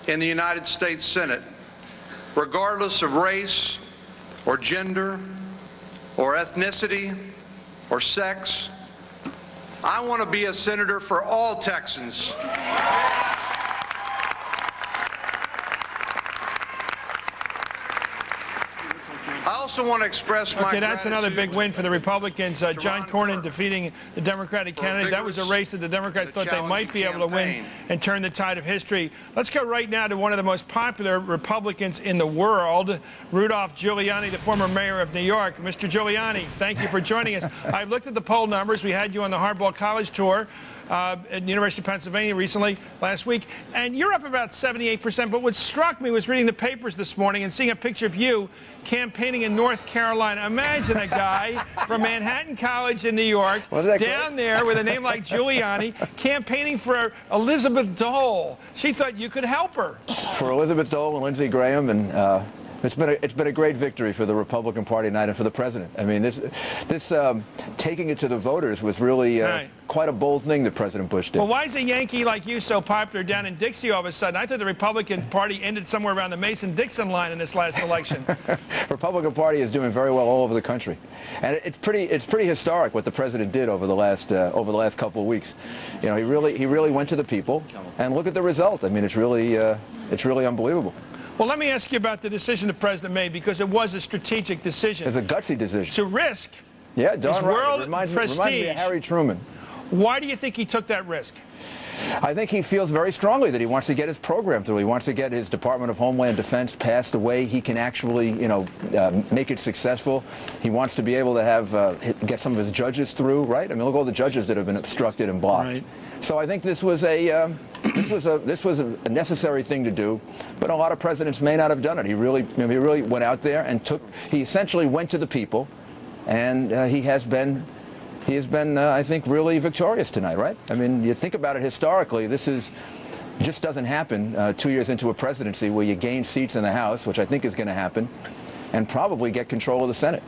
in the United States Senate, regardless of race or gender or ethnicity or sex. I want to be a senator for all Texans. I also want to express my gratitude. That's another big win for the Republicans. John Cornyn defeating the Democratic candidate. That was a race that the Democrats thought they might be able to win and turn the tide of history. Let's go right now to one of the most popular Republicans in the world, Rudolph Giuliani, the former mayor of New York. Mr. Giuliani, thank you for joining us. I've looked at the poll numbers. We had you on the Hardball College tour at the University of Pennsylvania recently, last week, and you're up about 78%. But what struck me was reading the papers this morning and seeing a picture of you campaigning in North Carolina. Imagine a guy from Manhattan College in New York down there with a name like Giuliani campaigning for Elizabeth Dole. She thought you could help her. For Elizabeth Dole and Lindsey Graham, and it's been a great victory for the Republican Party tonight and for the president. I mean, this taking it to the voters was really quite a bold thing that President Bush did. Well, why is a Yankee like you so popular down in Dixie all of a sudden? I thought the Republican Party ended somewhere around the Mason-Dixon line in this last election. Republican Party is doing very well all over the country, and it's pretty historic what the president did over the last couple of weeks. You know, he really went to the people, and look at the result. I mean, it's really unbelievable. Well, let me ask you about the decision the president made, because it was a strategic decision. It's a gutsy decision. To risk his world reminds prestige. Me of Harry Truman. Why do you think he took that risk? I think he feels very strongly that he wants to get his program through. He wants to get his Department of Homeland Defense passed the way he can actually, make it successful. He wants to be able to have get some of his judges through, right? I mean, look at all the judges that have been obstructed and blocked. Right. So I think this was a necessary thing to do, but a lot of presidents may not have done it. He really went out there and he essentially went to the people, and he has been, I think, really victorious tonight, right? I mean, you think about it historically, this is just doesn't happen 2 years into a presidency where you gain seats in the House, which I think is going to happen, and probably get control of the Senate.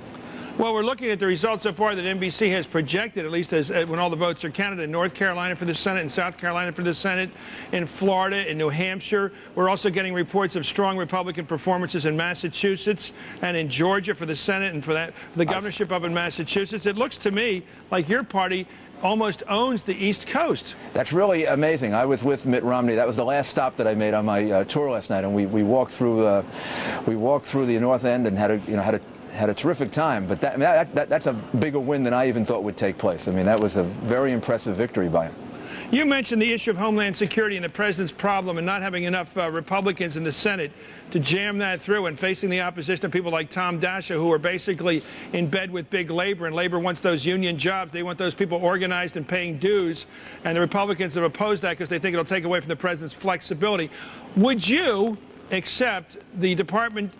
Well, we're looking at the results so far that NBC has projected, at least as when all the votes are counted, in North Carolina for the Senate, in South Carolina for the Senate, in Florida, in New Hampshire. We're also getting reports of strong Republican performances in Massachusetts and in Georgia for the Senate and for the governorship up in Massachusetts. It looks to me like your party almost owns the East Coast. That's really amazing. I was with Mitt Romney. That was the last stop that I made on my tour last night, and we walked through the North End and had a terrific time. But that's a bigger win than I even thought would take place. I mean, that was a very impressive victory by him. You mentioned the issue of Homeland Security and the president's problem and not having enough Republicans in the Senate to jam that through, and facing the opposition of people like Tom Dasha, who are basically in bed with big labor, and labor wants those union jobs. They want those people organized and paying dues, and the Republicans have opposed that because they think it'll take away from the president's flexibility. Would you accept the department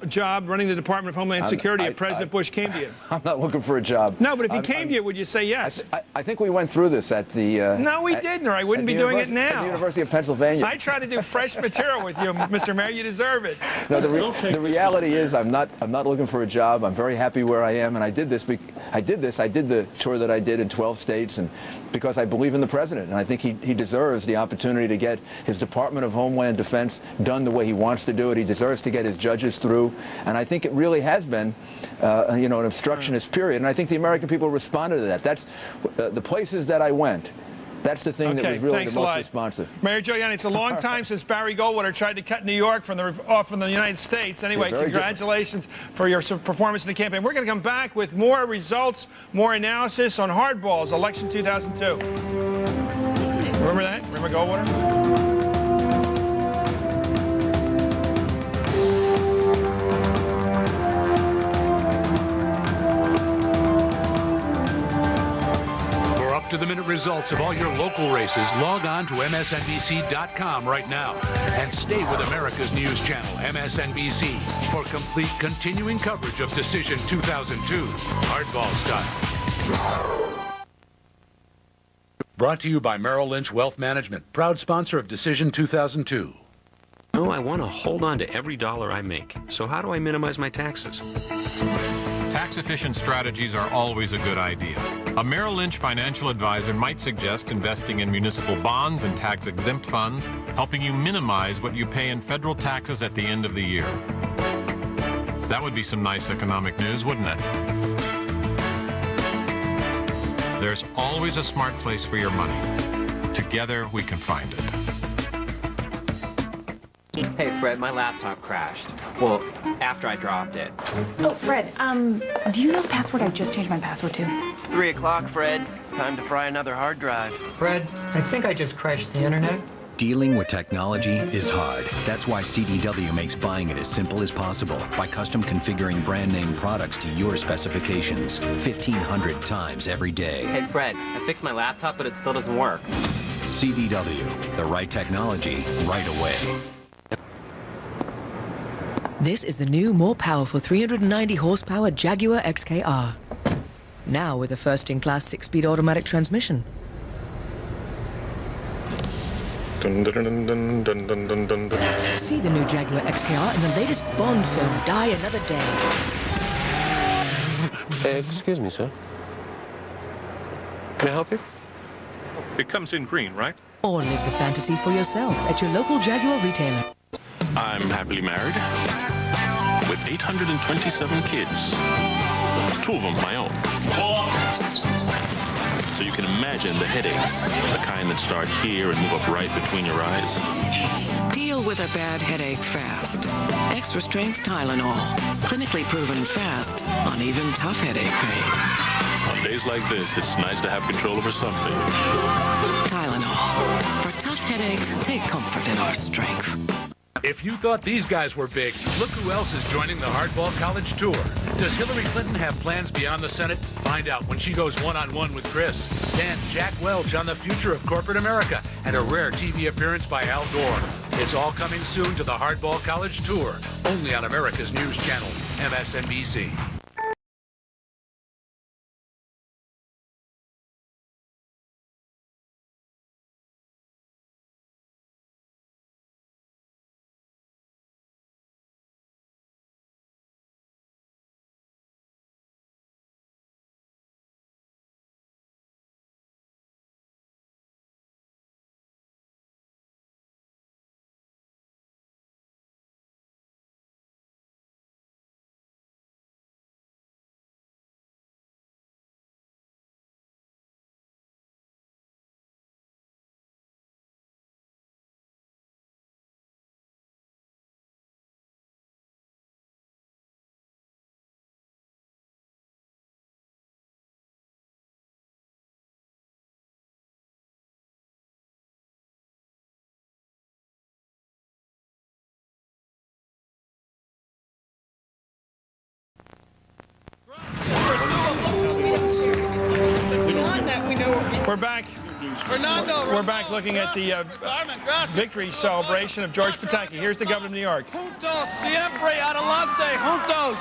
job running the Department of Homeland Security if President Bush came to you? I'm not looking for a job. No, but if he came to you, would you say yes? I think we went through this at the... no, we didn't, or I wouldn't be doing it now. At the University of Pennsylvania. I try to do fresh material with you, Mr. Mayor. You deserve it. No, the reality is I'm not looking for a job. I'm very happy where I am, and I did the tour that I did in 12 states, and because I believe in the president, and I think he deserves the opportunity to get his Department of Homeland Defense done the way he wants to do it. He deserves to get his judges through, and I think it really has been, an obstructionist period, and I think the American people responded to that. That's the places that I went. That's the thing that was really the most responsive. Mayor Giuliani, it's a long time since Barry Goldwater tried to cut New York off from the United States. Anyway, congratulations for your performance in the campaign. We're going to come back with more results, more analysis on hardballs, election 2002. Remember that? Remember Goldwater? Up-to-the-minute results of all your local races, log on to MSNBC.com right now. And stay with America's news channel, MSNBC, for complete continuing coverage of Decision 2002, hardball style. Brought to you by Merrill Lynch Wealth Management, proud sponsor of Decision 2002. No, I want to hold on to every dollar I make. So how do I minimize my taxes? Tax-efficient strategies are always a good idea. A Merrill Lynch financial advisor might suggest investing in municipal bonds and tax-exempt funds, helping you minimize what you pay in federal taxes at the end of the year. That would be some nice economic news, wouldn't it? There's always a smart place for your money. Together, we can find it. Hey, Fred, my laptop crashed. Well, after I dropped it. Oh, Fred, do you know the password? I just changed my password to. 3 o'clock, Fred. Time to fry another hard drive. Fred, I think I just crashed the internet. Dealing with technology is hard. That's why CDW makes buying it as simple as possible by custom configuring brand name products to your specifications 1,500 times every day. Hey, Fred, I fixed my laptop, but it still doesn't work. CDW, the right technology, right away. This is the new, more powerful 390 horsepower Jaguar XKR. Now with a first-in-class 6-speed automatic transmission. Dun, dun, dun, dun, dun, dun, dun, dun, dun. See the new Jaguar XKR in the latest Bond film, Die Another Day. Excuse me, sir. Can I help you? It comes in green, right? Or live the fantasy for yourself at your local Jaguar retailer. I'm happily married with 827 kids. 2 of them my own. So you can imagine the headaches, the kind that start here and move up right between your eyes. Deal with a bad headache fast. Extra strength Tylenol. Clinically proven fast on even tough headache pain. On days like this, it's nice to have control over something. Tylenol. For tough headaches, take comfort in our strength. If you thought these guys were big, look who else is joining the Hardball College Tour. Does Hillary Clinton have plans beyond the Senate? Find out when she goes one-on-one with Chris. Then Jack Welch on the future of corporate America and a rare TV appearance by Al Gore. It's all coming soon to the Hardball College Tour, only on America's news channel, MSNBC. We're back. We're back looking at the victory celebration of George Pataki. Here's the governor of New York. Juntos, siempre adelante, juntos.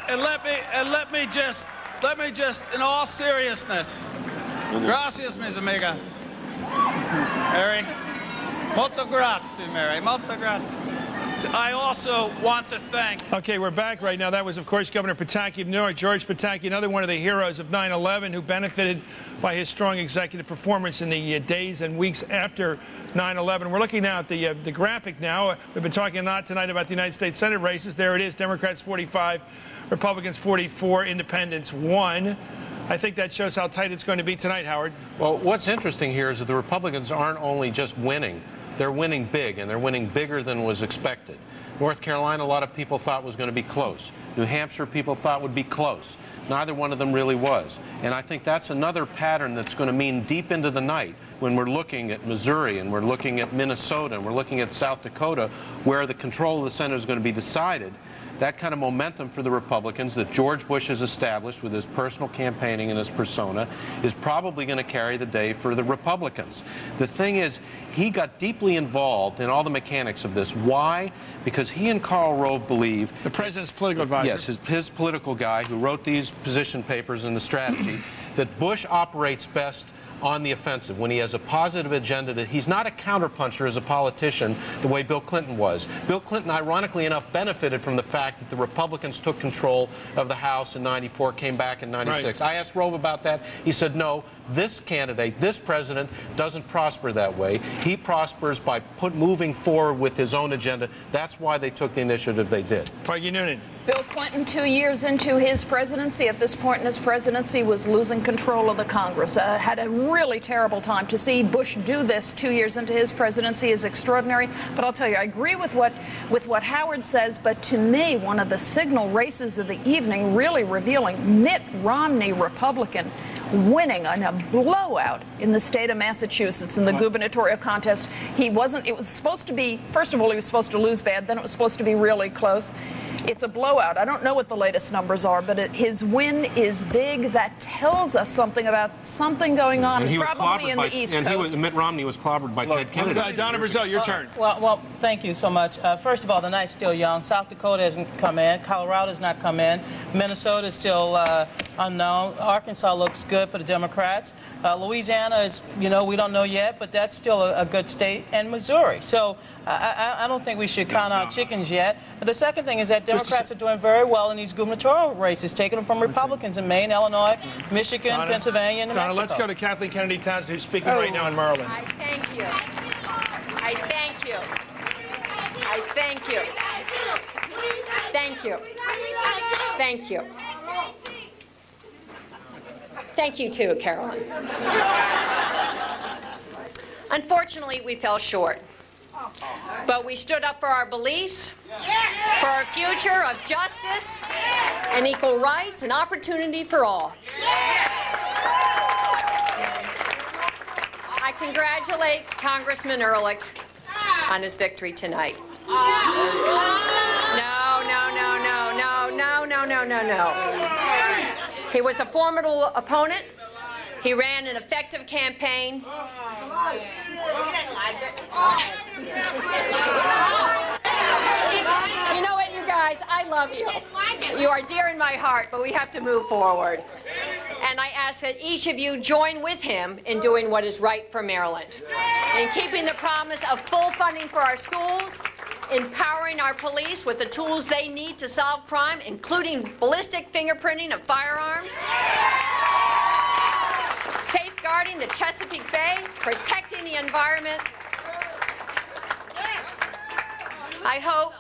And let me just, in all seriousness, gracias, mis amigas. Mary, molto grazie, Mary, molto grazie. I also want to thank... Okay, we're back right now. That was, of course, Governor Pataki of New York. George Pataki, another one of the heroes of 9/11, who benefited by his strong executive performance in the days and weeks after 9/11. We're looking now at the graphic now. We've been talking a lot tonight about the United States Senate races. There it is, Democrats 45, Republicans 44, Independents 1. I think that shows how tight it's going to be tonight, Howard. Well, what's interesting here is that the Republicans aren't only just winning, they're winning big, and they're winning bigger than was expected. North Carolina, a lot of people thought was going to be close. New Hampshire, people thought would be close. Neither one of them really was. And I think that's another pattern that's going to mean deep into the night when we're looking at Missouri and we're looking at Minnesota and we're looking at South Dakota, where the control of the Senate is going to be decided. That kind of momentum for the Republicans that George Bush has established with his personal campaigning and his persona is probably going to carry the day for the Republicans. The thing is, he got deeply involved in all the mechanics of this. Why? Because he and Karl Rove believe... The president's political advisor. Yes, his political guy who wrote these position papers and the strategy, that Bush operates best on the offensive, when he has a positive agenda. He's not a counterpuncher as a politician the way Bill Clinton was. Bill Clinton, ironically enough, benefited from the fact that the Republicans took control of the House in 94, came back in 96. Right. I asked Rove about that. He said, no, this candidate, this president, doesn't prosper that way. He prospers by moving forward with his own agenda. That's why they took the initiative they did. Peggy Noonan. Bill Clinton, 2 years into his presidency, at this point in his presidency, was losing control of the Congress. Had a really terrible time. To see Bush do this 2 years into his presidency is extraordinary. But I'll tell you, I agree with what Howard says, but to me, one of the signal races of the evening, really revealing Mitt Romney, Republican, winning in a blowout in the state of Massachusetts in the gubernatorial contest. It was supposed to be, first of all, he was supposed to lose bad, then it was supposed to be really close. It's a blowout. I don't know what the latest numbers are, but his win is big. That tells us something about something going on, probably in the East Coast. Mitt Romney was clobbered by Ted Kennedy. Donna Brazil, your turn. Well, thank you so much. First of all, the night's still young. South Dakota hasn't come in. Colorado has not come in. Minnesota is still unknown. Arkansas looks good for the Democrats. Louisiana is, we don't know yet, but that's still a good state. And Missouri. So I don't think we should count out chickens yet. But the second thing is that Democrats are doing very well in these gubernatorial races, taking them from Republicans in Maine, Illinois, Michigan, Pennsylvania, and New Mexico. Let's go to Kathleen Kennedy Townsend, who's speaking right now in Maryland. I thank you. I thank you. I thank you. Thank you. Thank you. Thank you, too, Carolyn. Unfortunately, we fell short. But we stood up for our beliefs, for our future of justice and equal rights and opportunity for all. I congratulate Congressman Ehrlich on his victory tonight. No. He was a formidable opponent. He ran an effective campaign. You know what, you guys? I love you. You are dear in my heart, but we have to move forward. And I ask that each of you join with him in doing what is right for Maryland, in keeping the promise of full funding for our schools, empowering our police with the tools they need to solve crime, including ballistic fingerprinting of firearms, safeguarding the Chesapeake Bay, protecting the environment. I hope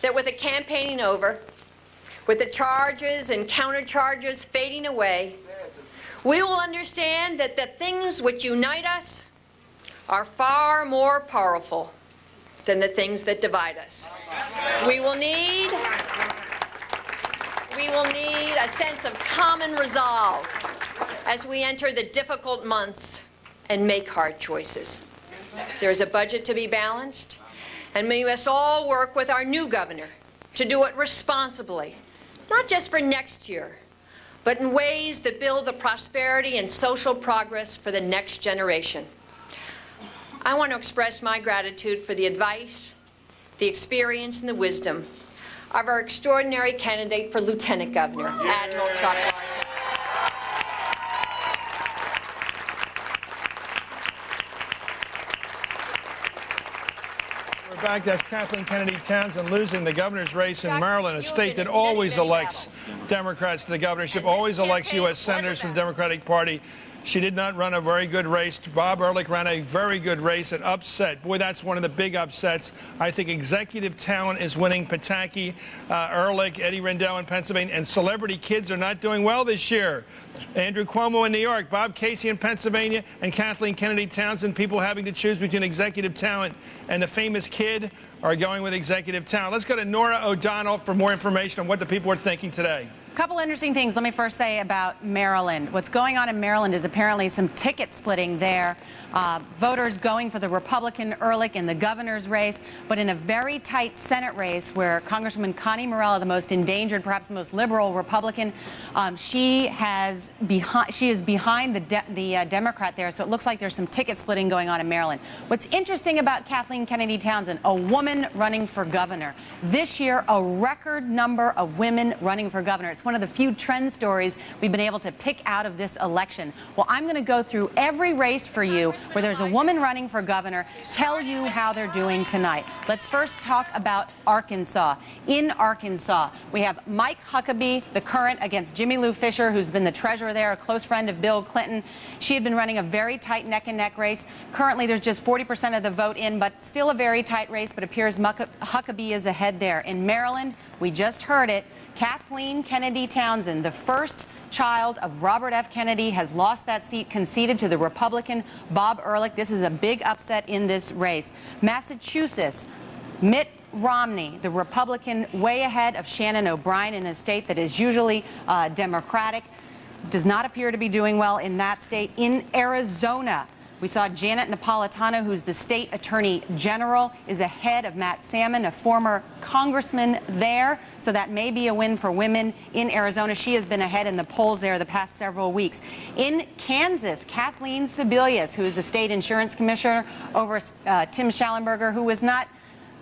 that with the campaigning over, with the charges and countercharges fading away, we will understand that the things which unite us are far more powerful than the things that divide us. We will need a sense of common resolve as we enter the difficult months and make hard choices. There is a budget to be balanced, and we must all work with our new governor to do it responsibly, not just for next year, but in ways that build the prosperity and social progress for the next generation. I want to express my gratitude for the advice, the experience, and the wisdom of our extraordinary candidate for Lieutenant Governor, Admiral Chuck Larson. We're back. That's Kathleen Kennedy Townsend losing the governor's race in Maryland, a state that always elects Democrats to the governorship, always elects U.S. senators from the Democratic Party. She did not run a very good race. Bob Ehrlich ran a very good race, an upset. Boy, that's one of the big upsets. I think executive talent is winning. Pataki, Ehrlich, Eddie Rendell in Pennsylvania, and celebrity kids are not doing well this year. Andrew Cuomo in New York, Bob Casey in Pennsylvania, and Kathleen Kennedy Townsend, people having to choose between executive talent and the famous kid are going with executive talent. Let's go to Nora O'Donnell for more information on what the people are thinking today. Couple interesting things. Let me first say about Maryland. What's going on in Maryland is apparently some ticket splitting there. Voters going for the Republican Ehrlich in the governor's race, but in a very tight Senate race where Congresswoman Connie Morella, the most endangered, perhaps the most liberal Republican, she is behind the Democrat there. So it looks like there's some ticket splitting going on in Maryland. What's interesting about Kathleen Kennedy Townsend, a woman running for governor. This year, a record number of women running for governor. It's one of the few trend stories we've been able to pick out of this election. Well, I'm going to go through every race for you where there's a woman running for governor, tell you how they're doing tonight. Let's first talk about Arkansas. In Arkansas, we have Mike Huckabee, the current, against Jimmy Lou Fisher, who's been the treasurer there, a close friend of Bill Clinton. She had been running a very tight neck-and-neck race. Currently, there's just 40% of the vote in, but still a very tight race, but appears Huckabee is ahead there. In Maryland, we just heard it, Kathleen Kennedy Townsend, the first child of Robert F. Kennedy, has lost that seat, conceded to the Republican Bob Ehrlich. This is a big upset in this race. Massachusetts, Mitt Romney, the Republican, way ahead of Shannon O'Brien in a state that is usually Democratic, does not appear to be doing well in that state. In Arizona, we saw Janet Napolitano, who's the state attorney general, is ahead of Matt Salmon, a former congressman there. So that may be a win for women in Arizona. She has been ahead in the polls there the past several weeks. In Kansas, Kathleen Sebelius, who is the state insurance commissioner over Tim Schallenberger, who was not,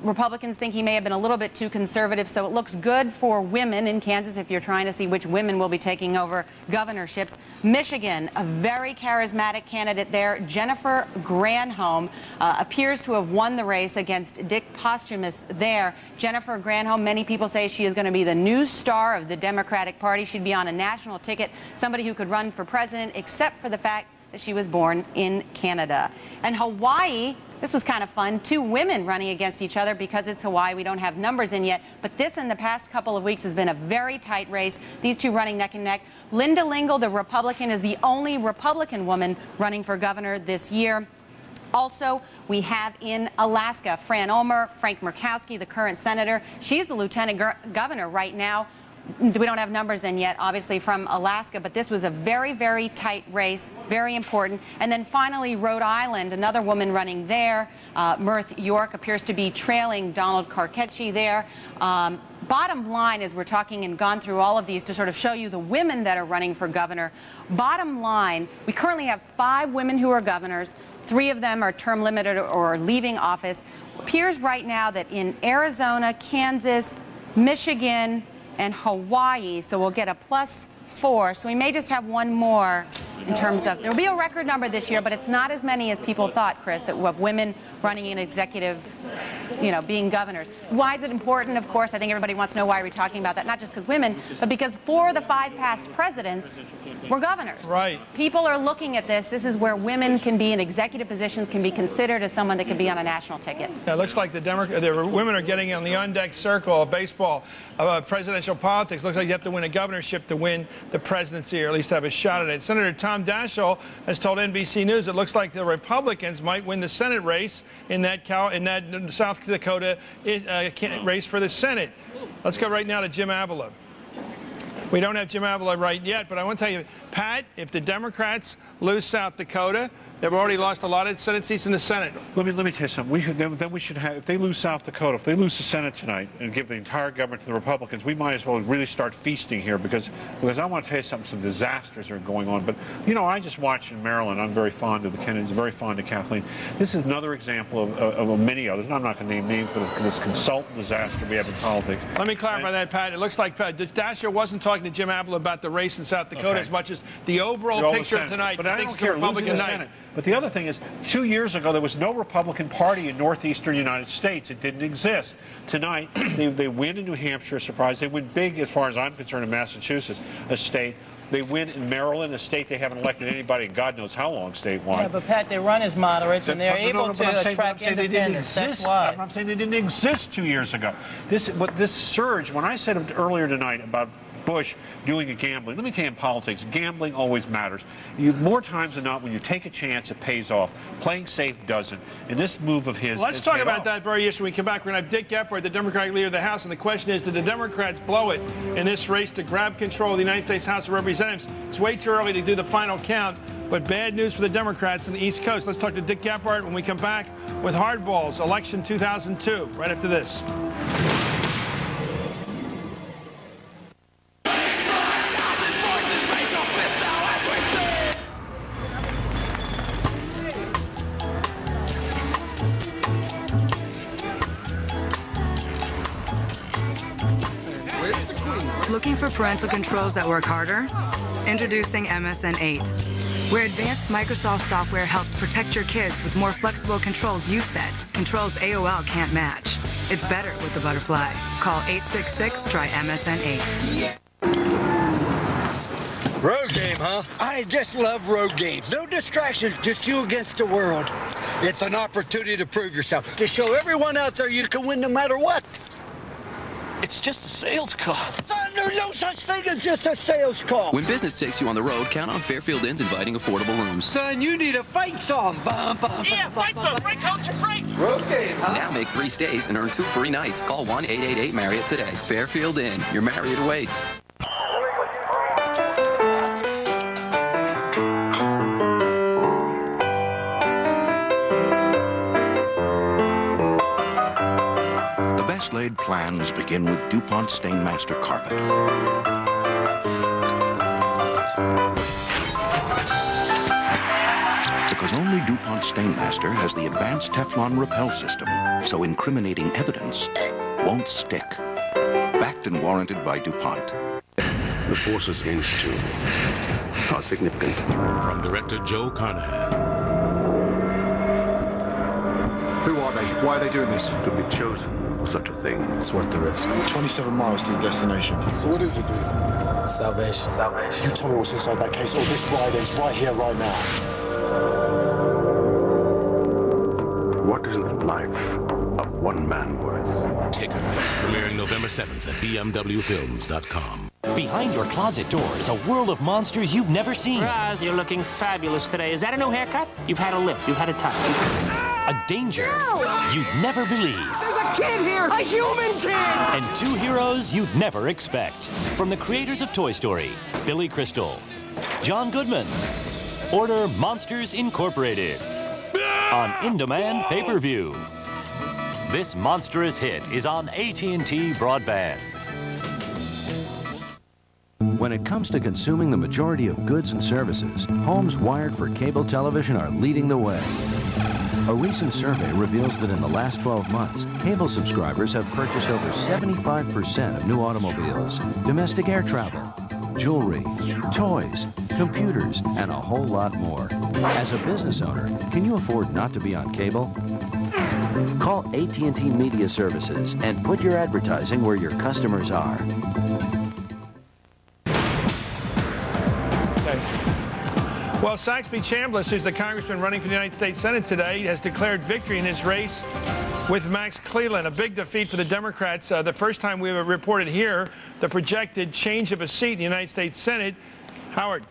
Republicans think he may have been a little bit too conservative, so it looks good for women in Kansas if you're trying to see which women will be taking over governorships. Michigan, a very charismatic candidate there, Jennifer Granholm, appears to have won the race against Dick Posthumus there. Jennifer Granholm, many people say she is going to be the new star of the Democratic Party. She'd be on a national ticket, somebody who could run for president, except for the fact that she was born in Canada. And Hawaii, this was kind of fun. Two women running against each other because it's Hawaii. We don't have numbers in yet. But this in the past couple of weeks has been a very tight race. These two running neck and neck. Linda Lingle, the Republican, is the only Republican woman running for governor this year. Also, we have in Alaska, Fran Ulmer, Frank Murkowski, the current senator. She's the lieutenant governor right now. We don't have numbers in yet, obviously, from Alaska, but this was a very, very tight race, very important. And then finally, Rhode Island, another woman running there. Mirth York appears to be trailing Donald Carcetti there. Bottom line, as we're talking and gone through all of these to sort of show you the women that are running for governor, bottom line, we currently have 5 women who are governors. 3 of them are term limited or leaving office. It appears right now that in Arizona, Kansas, Michigan, and Hawaii, so we'll get a +4. So we may just have one more in terms of, there'll be a record number this year, but it's not as many as people thought, Chris, that of women running in executive, being governors. Why is it important? Of course, I think everybody wants to know why we're talking about that, not just because women, but because 4 of the 5 past presidents were governors. Right. People are looking at this. This is where women can be in executive positions, can be considered as someone that could be on a national ticket. Yeah, it looks like the women are getting on the on-deck circle of baseball, presidential politics. Looks like you have to win a governorship to win the presidency, or at least have a shot at it. Senator Tom Daschle has told NBC News it looks like the Republicans might win the Senate race in that South Dakota race for the Senate. Let's go right now to Jim Avila. We don't have Jim Avila right yet, but I want to tell you, Pat, if the Democrats lose South Dakota, They've already lost a lot of Senate seats in the Senate. Let me tell you something. Then we should have, if they lose South Dakota, if they lose the Senate tonight and give the entire government to the Republicans, we might as well really start feasting here because I want to tell you something. Some disasters are going on. But you know, I just watched in Maryland. I'm very fond of the Kennedys, very fond of Kathleen. This is another example of many others. And I'm not going to name names, but of this consultant disaster we have in politics. Let me clarify that, Pat. It looks like Dasher wasn't talking to Jim Apple about the race in South Dakota as much as the overall picture of tonight. But I don't care. Republican night. But the other thing is, 2 years ago, there was no Republican Party in northeastern United States. It didn't exist. Tonight, they win in New Hampshire, surprise. They win big, as far as I'm concerned, in Massachusetts, a state. They win in Maryland, a state they haven't elected anybody in God knows how long statewide. Yeah, but Pat, they run as moderates, and they're able to attract independents. That's why. I'm saying they didn't exist 2 years ago. This surge, when I said earlier tonight about Bush doing a gambling. Let me tell you, in politics, gambling always matters. More times than not, when you take a chance, it pays off. Playing safe doesn't. And this move of his. Let's talk about that very issue when we come back. We're going to have Dick Gephardt, the Democratic leader of the House, and the question is, did the Democrats blow it in this race to grab control of the United States House of Representatives? It's way too early to do the final count, but bad news for the Democrats on the East Coast. Let's talk to Dick Gephardt when we come back with Hardballs, Election 2002, right after this. Looking for parental controls that work harder? Introducing MSN 8, where advanced Microsoft software helps protect your kids with more flexible controls you set, controls AOL can't match. It's better with the Butterfly. Call 866-TRY-MSN 8. Road game, huh? I just love road games. No distractions, just you against the world. It's an opportunity to prove yourself, to show everyone out there you can win no matter what. It's just a sales call. There's no such thing as just a sales call. When business takes you on the road, count on Fairfield Inn's inviting affordable rooms. Son, you need a fight song. Bum, bum, yeah, fight song. Right, coach, right. Road game, huh? Now make 3 stays and earn 2 free nights. Call 1-888-MARRIOTT today. Fairfield Inn. Your Marriott awaits. Laid plans begin with DuPont Stainmaster carpet. Because only DuPont Stainmaster has the advanced Teflon repel system, so incriminating evidence won't stick. Backed and warranted by DuPont. The forces against you are significant. From director Joe Carnahan. Who are they? Why are they doing this? To be chosen. Such a thing. It's worth the risk. 27 miles to your destination. So what is it then? Salvation. Salvation. You tell me what's inside that case, or this ride ends right here, right now. What is the life of one man worth? Ticker, premiering November 7th at bmwfilms.com. Behind your closet door is a world of monsters you've never seen. Roz, you're looking fabulous today. Is that a new haircut? You've had a lift. You've had a touch. A danger you'd never believe. There's a kid here! A human kid! And 2 heroes you'd never expect. From the creators of Toy Story, Billy Crystal, John Goodman. Order Monsters Incorporated on in-demand pay-per-view. This monstrous hit is on AT&T Broadband. When it comes to consuming the majority of goods and services, homes wired for cable television are leading the way. A recent survey reveals that in the last 12 months, cable subscribers have purchased over 75% of new automobiles, domestic air travel, jewelry, toys, computers, and a whole lot more. As a business owner, can you afford not to be on cable? Call AT&T Media Services and put your advertising where your customers are. Well, Saxby Chambliss, who's the congressman running for the United States Senate today, has declared victory in his race with Max Cleland. A big defeat for the Democrats. The first time we reported here the projected change of a seat in the United States Senate. Howard,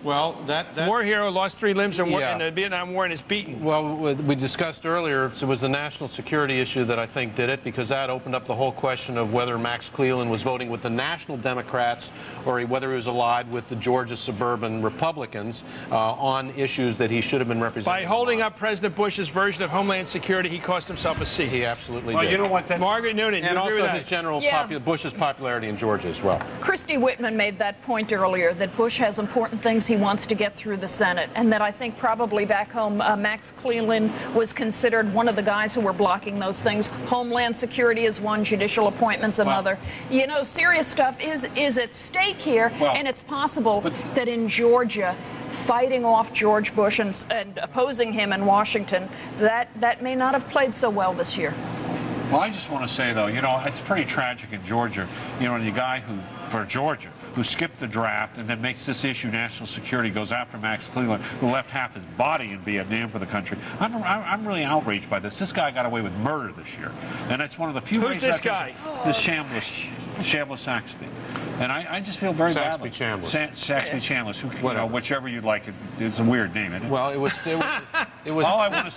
Well, that war hero lost 3 limbs in Yeah. the Vietnam War and is beaten. Well, we discussed earlier, it was the national security issue that I think did it, because that opened up the whole question of whether Max Cleland was voting with the National Democrats or whether he was allied with the Georgia suburban Republicans on issues that he should have been representing. By holding up President Bush's version of Homeland Security, he cost himself a seat. He absolutely Well, did. you know what? Margaret Noonan, and you agree also with his that? general Yeah. Bush's popularity in Georgia as well. Christy Whitman made that point earlier, that Bush has important things he wants to get through the Senate, and that I think probably back home Max Cleland was considered one of the guys who were blocking those things. Homeland Security is one, judicial appointments another. You know, serious stuff is at stake here, and it's possible that in Georgia, fighting off George Bush and opposing him in Washington, that may not have played so well this year. Well, I just want to say, though, you know, it's pretty tragic in Georgia. You know, the guy for Georgia, who skipped the draft and then makes this issue national security, goes after Max Cleland, who left half his body in Vietnam for the country. I'm really outraged by this. This guy got away with murder this year. And it's one of the few Who's ways this I can- guy? This Chambliss Saxby. And I just feel very bad. Saxby Chambliss. Saxby Chambliss, you know, whichever you'd like. It's a weird name, isn't it? Well, it was all I want to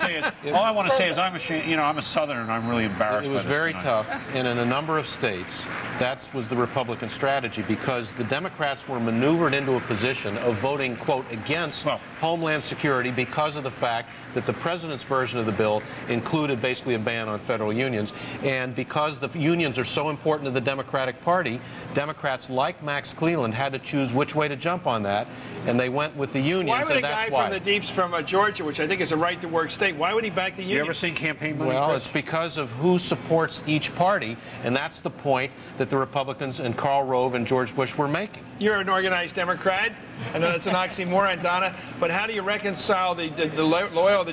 say is I'm ashamed, you know, I'm a Southerner and I'm really embarrassed. It was by this very tonight. tough, and in a number of states, that was the Republican strategy, because the Democrats were maneuvered into a position of voting, quote, against Homeland Security because of the fact that the president's version of the bill included basically a ban on federal unions. And because the unions are so important to the Democratic Party, Democrats like Max Cleland had to choose which way to jump on that, and they went with the unions, Why would a and guy that's why. from the deeps from Georgia, which I think is a right-to-work state, why would he back the union? You ever seen campaign money? Well, Chris? it's because of who supports each party, and that's the point that the Republicans and Karl Rove and George Bush were making. You're an organized Democrat. I know that's an oxymoron, Donna, but how do you reconcile the loyalty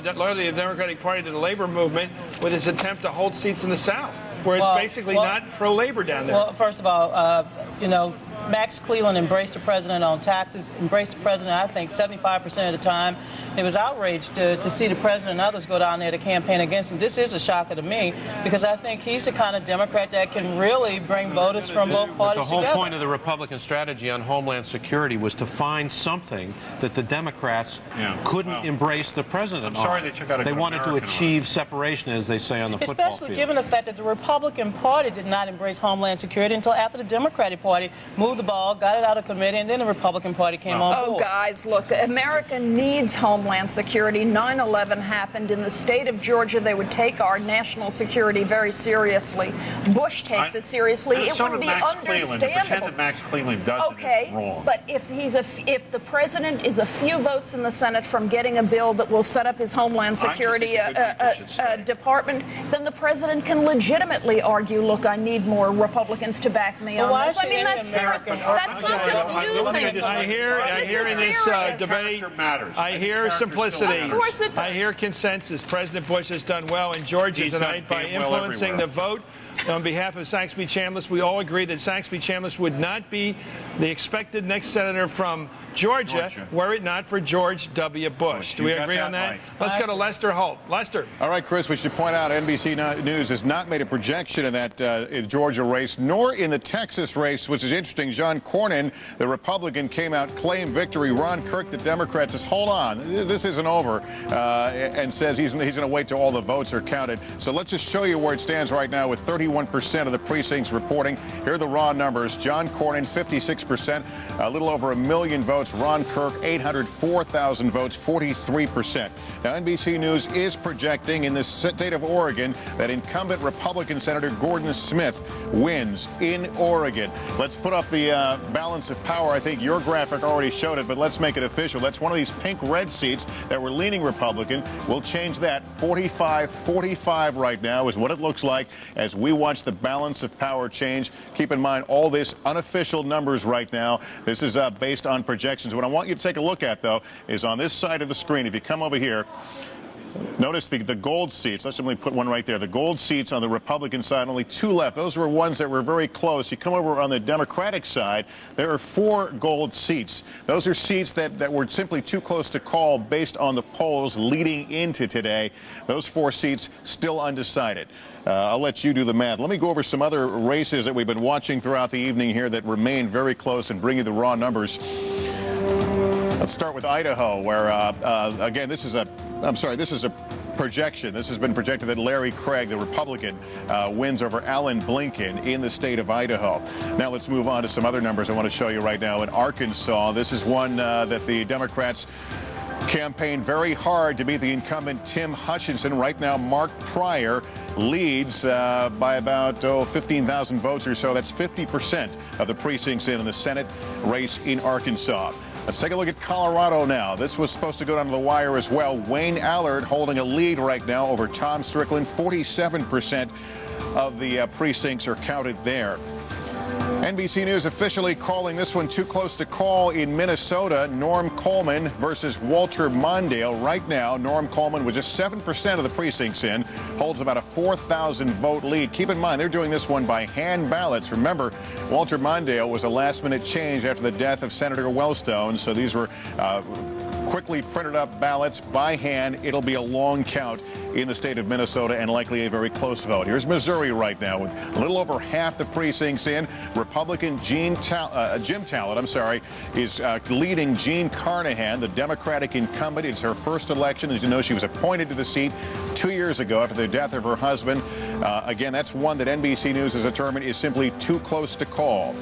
of the Democratic Party to the labor movement with its attempt to hold seats in the South, where it's basically not pro-labor down there? Well, first of all, you know, Max Cleland embraced the president on taxes, embraced the president, I think, 75% of the time. He was outraged to see the president and others go down there to campaign against him. This is a shocker to me, because I think he's the kind of Democrat that can really bring voters from both parties The whole together. point of the Republican strategy on Homeland Security was to find something that the Democrats couldn't embrace the president I'm sorry on. they took out a They good wanted to American achieve separation, as they say on the football Especially field. given the fact that the Republican Party did not embrace Homeland Security until after the Democratic Party moved the ball, got it out of committee, and then the Republican Party came on board. Oh, guys, look, America needs Homeland Security. 9/11 happened in the state of Georgia. They would take our national security very seriously. Bush takes it seriously. It so would did be Max Cleland. To pretend understandable. that Max Cleland doesn't Okay, is wrong. but if the president is a few votes in the Senate from getting a bill that will set up his Homeland Security department, then the president can legitimately argue, look, I need more Republicans to back me Well, why on this. I should mean, any that's serious. American That's not just using. I hear in this debate, I hear simplicity. Of course it does. I hear consensus. President Bush has done well in Georgia He's tonight by done damn well influencing everywhere. the vote. On behalf of Saxby Chambliss, we all agree that Saxby Chambliss would not be the expected next senator from Georgia were it not for George W. Bush. Do we You got agree on that that? right. Let's go to Lester Holt. Lester. All right, Chris, we should point out NBC News has not made a projection in that Georgia race, nor in the Texas race, which is interesting. John Cornyn, the Republican, came out, claimed victory. Ron Kirk, the Democrat, says, hold on, this isn't over, and says he's going to wait till all the votes are counted. So let's just show you where it stands right now with 31% of the precincts reporting. Here are the raw numbers. John Cornyn, 56%, a little over 1 million votes. Ron Kirk, 804,000 votes, 43%. Now, NBC News is projecting in the state of Oregon that incumbent Republican Senator Gordon Smith wins in Oregon. Let's put up the balance of power. I think your graphic already showed it, but let's make it official. That's one of these pink-red seats that were leaning Republican. We'll change that. 45-45 right now is what it looks like as we watch the balance of power change. Keep in mind all this unofficial numbers right now. This is based on projections. What I want you to take a look at, though, is on this side of the screen. If you come over here, notice the gold seats. Let's simply put one right there. The gold seats on the Republican side, only 2 left. Those were ones that were very close. You come over on the Democratic side, there are 4 gold seats. Those are seats that were simply too close to call based on the polls leading into today. Those 4 seats still undecided. I'll let you do the math. Let me go over some other races that we've been watching throughout the evening here that remain very close and bring you the raw numbers. Let's start with Idaho, where, again, this is a projection. This has been projected that Larry Craig, the Republican, wins over Alan Blinken in the state of Idaho. Now let's move on to some other numbers I want to show you right now. In Arkansas, this is one that the Democrats campaigned very hard to beat the incumbent Tim Hutchinson. Right now, Mark Pryor leads by about 15,000 votes or so. That's 50% of the precincts in the Senate race in Arkansas. Let's take a look at Colorado now. This was supposed to go down to the wire as well. Wayne Allard holding a lead right now over Tom Strickland. 47% of the precincts are counted there. NBC News officially calling this one too close to call in Minnesota. Norm Coleman versus Walter Mondale. Right now, Norm Coleman, with just 7% of the precincts in, holds about a 4,000 vote lead. Keep in mind, they're doing this one by hand ballots. Remember, Walter Mondale was a last-minute change after the death of Senator Wellstone, so these were quickly printed up ballots by hand. It'll be a long count in the state of Minnesota and likely a very close vote. Here's Missouri right now with a little over half the precincts in. Republican Jim Talent, is leading Jean Carnahan, the Democratic incumbent. It's her first election. As you know, she was appointed to the seat 2 years ago after the death of her husband. Again, that's one that NBC News has determined is simply too close to call.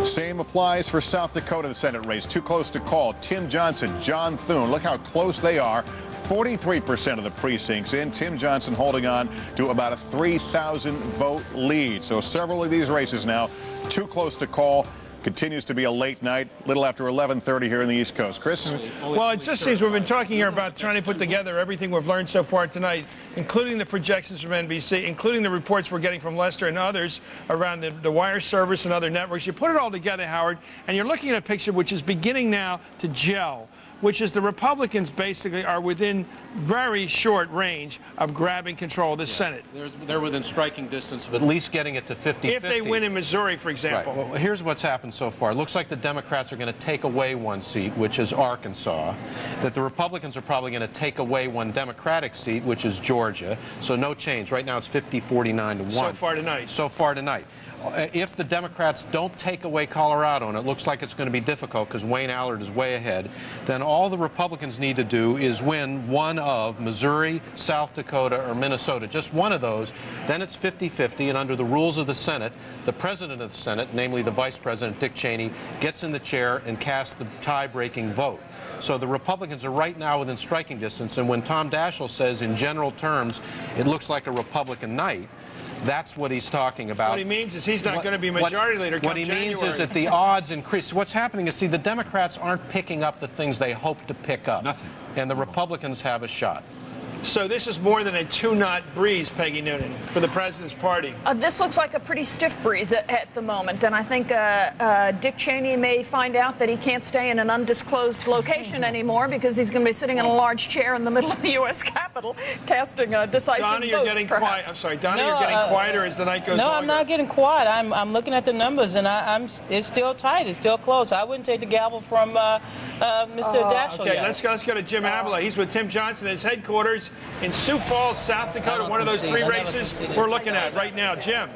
Same applies for South Dakota, the Senate race. Too close to call. Tim Johnson, John Thune. Look how close they are. 43% of the precincts in. Tim Johnson holding on to about a 3,000 vote lead. So several of these races now too close to call. Continues to be a late night, little after 11:30 here in the East Coast. Chris? Well, it just seems we've been talking here about trying to put together everything we've learned so far tonight, including the projections from NBC, including the reports we're getting from Lester and others around the wire service and other networks. You put it all together, Howard, and you're looking at a picture which is beginning now to gel, which is the Republicans basically are within very short range of grabbing control of the Senate. They're within striking distance of at least getting it to 50-50. If they win in Missouri, for example. Right. Well, here's what's happened so far. It looks like the Democrats are going to take away one seat, which is Arkansas. That the Republicans are probably going to take away one Democratic seat, which is Georgia. So no change. Right now it's 50-49 to 1. So far tonight. So far tonight. If the Democrats don't take away Colorado, and it looks like it's going to be difficult because Wayne Allard is way ahead, then all the Republicans need to do is win one of Missouri, South Dakota, or Minnesota. Just one of those. Then it's 50-50, and under the rules of the Senate, the president of the Senate, namely the Vice President, Dick Cheney, gets in the chair and casts the tie-breaking vote. So the Republicans are right now within striking distance, and when Tom Daschle says in general terms it looks like a Republican night, that's what he's talking about. What he means is he's not going to be majority leader come January. What he means is that the odds increase. What's happening is, see, the Democrats aren't picking up the things they hope to pick up. Nothing. And the Republicans have a shot. So this is more than a two-knot breeze, Peggy Noonan, for the president's party. This looks like a pretty stiff breeze at the moment, and I think Dick Cheney may find out that he can't stay in an undisclosed location anymore because he's going to be sitting in a large chair in the middle of the U.S. Capitol casting decisive Donna, votes, you're getting quiet. I'm sorry, Donna, you're getting quieter as the night goes on. No, I'm not getting quiet. I'm looking at the numbers, and it's still tight. It's still close. I wouldn't take the gavel from Mr. Daschle. Okay, yet. let's go to Jim Avila. He's with Tim Johnson at his headquarters in Sioux Falls, South Dakota, one of those three races we're looking at right now. Jim.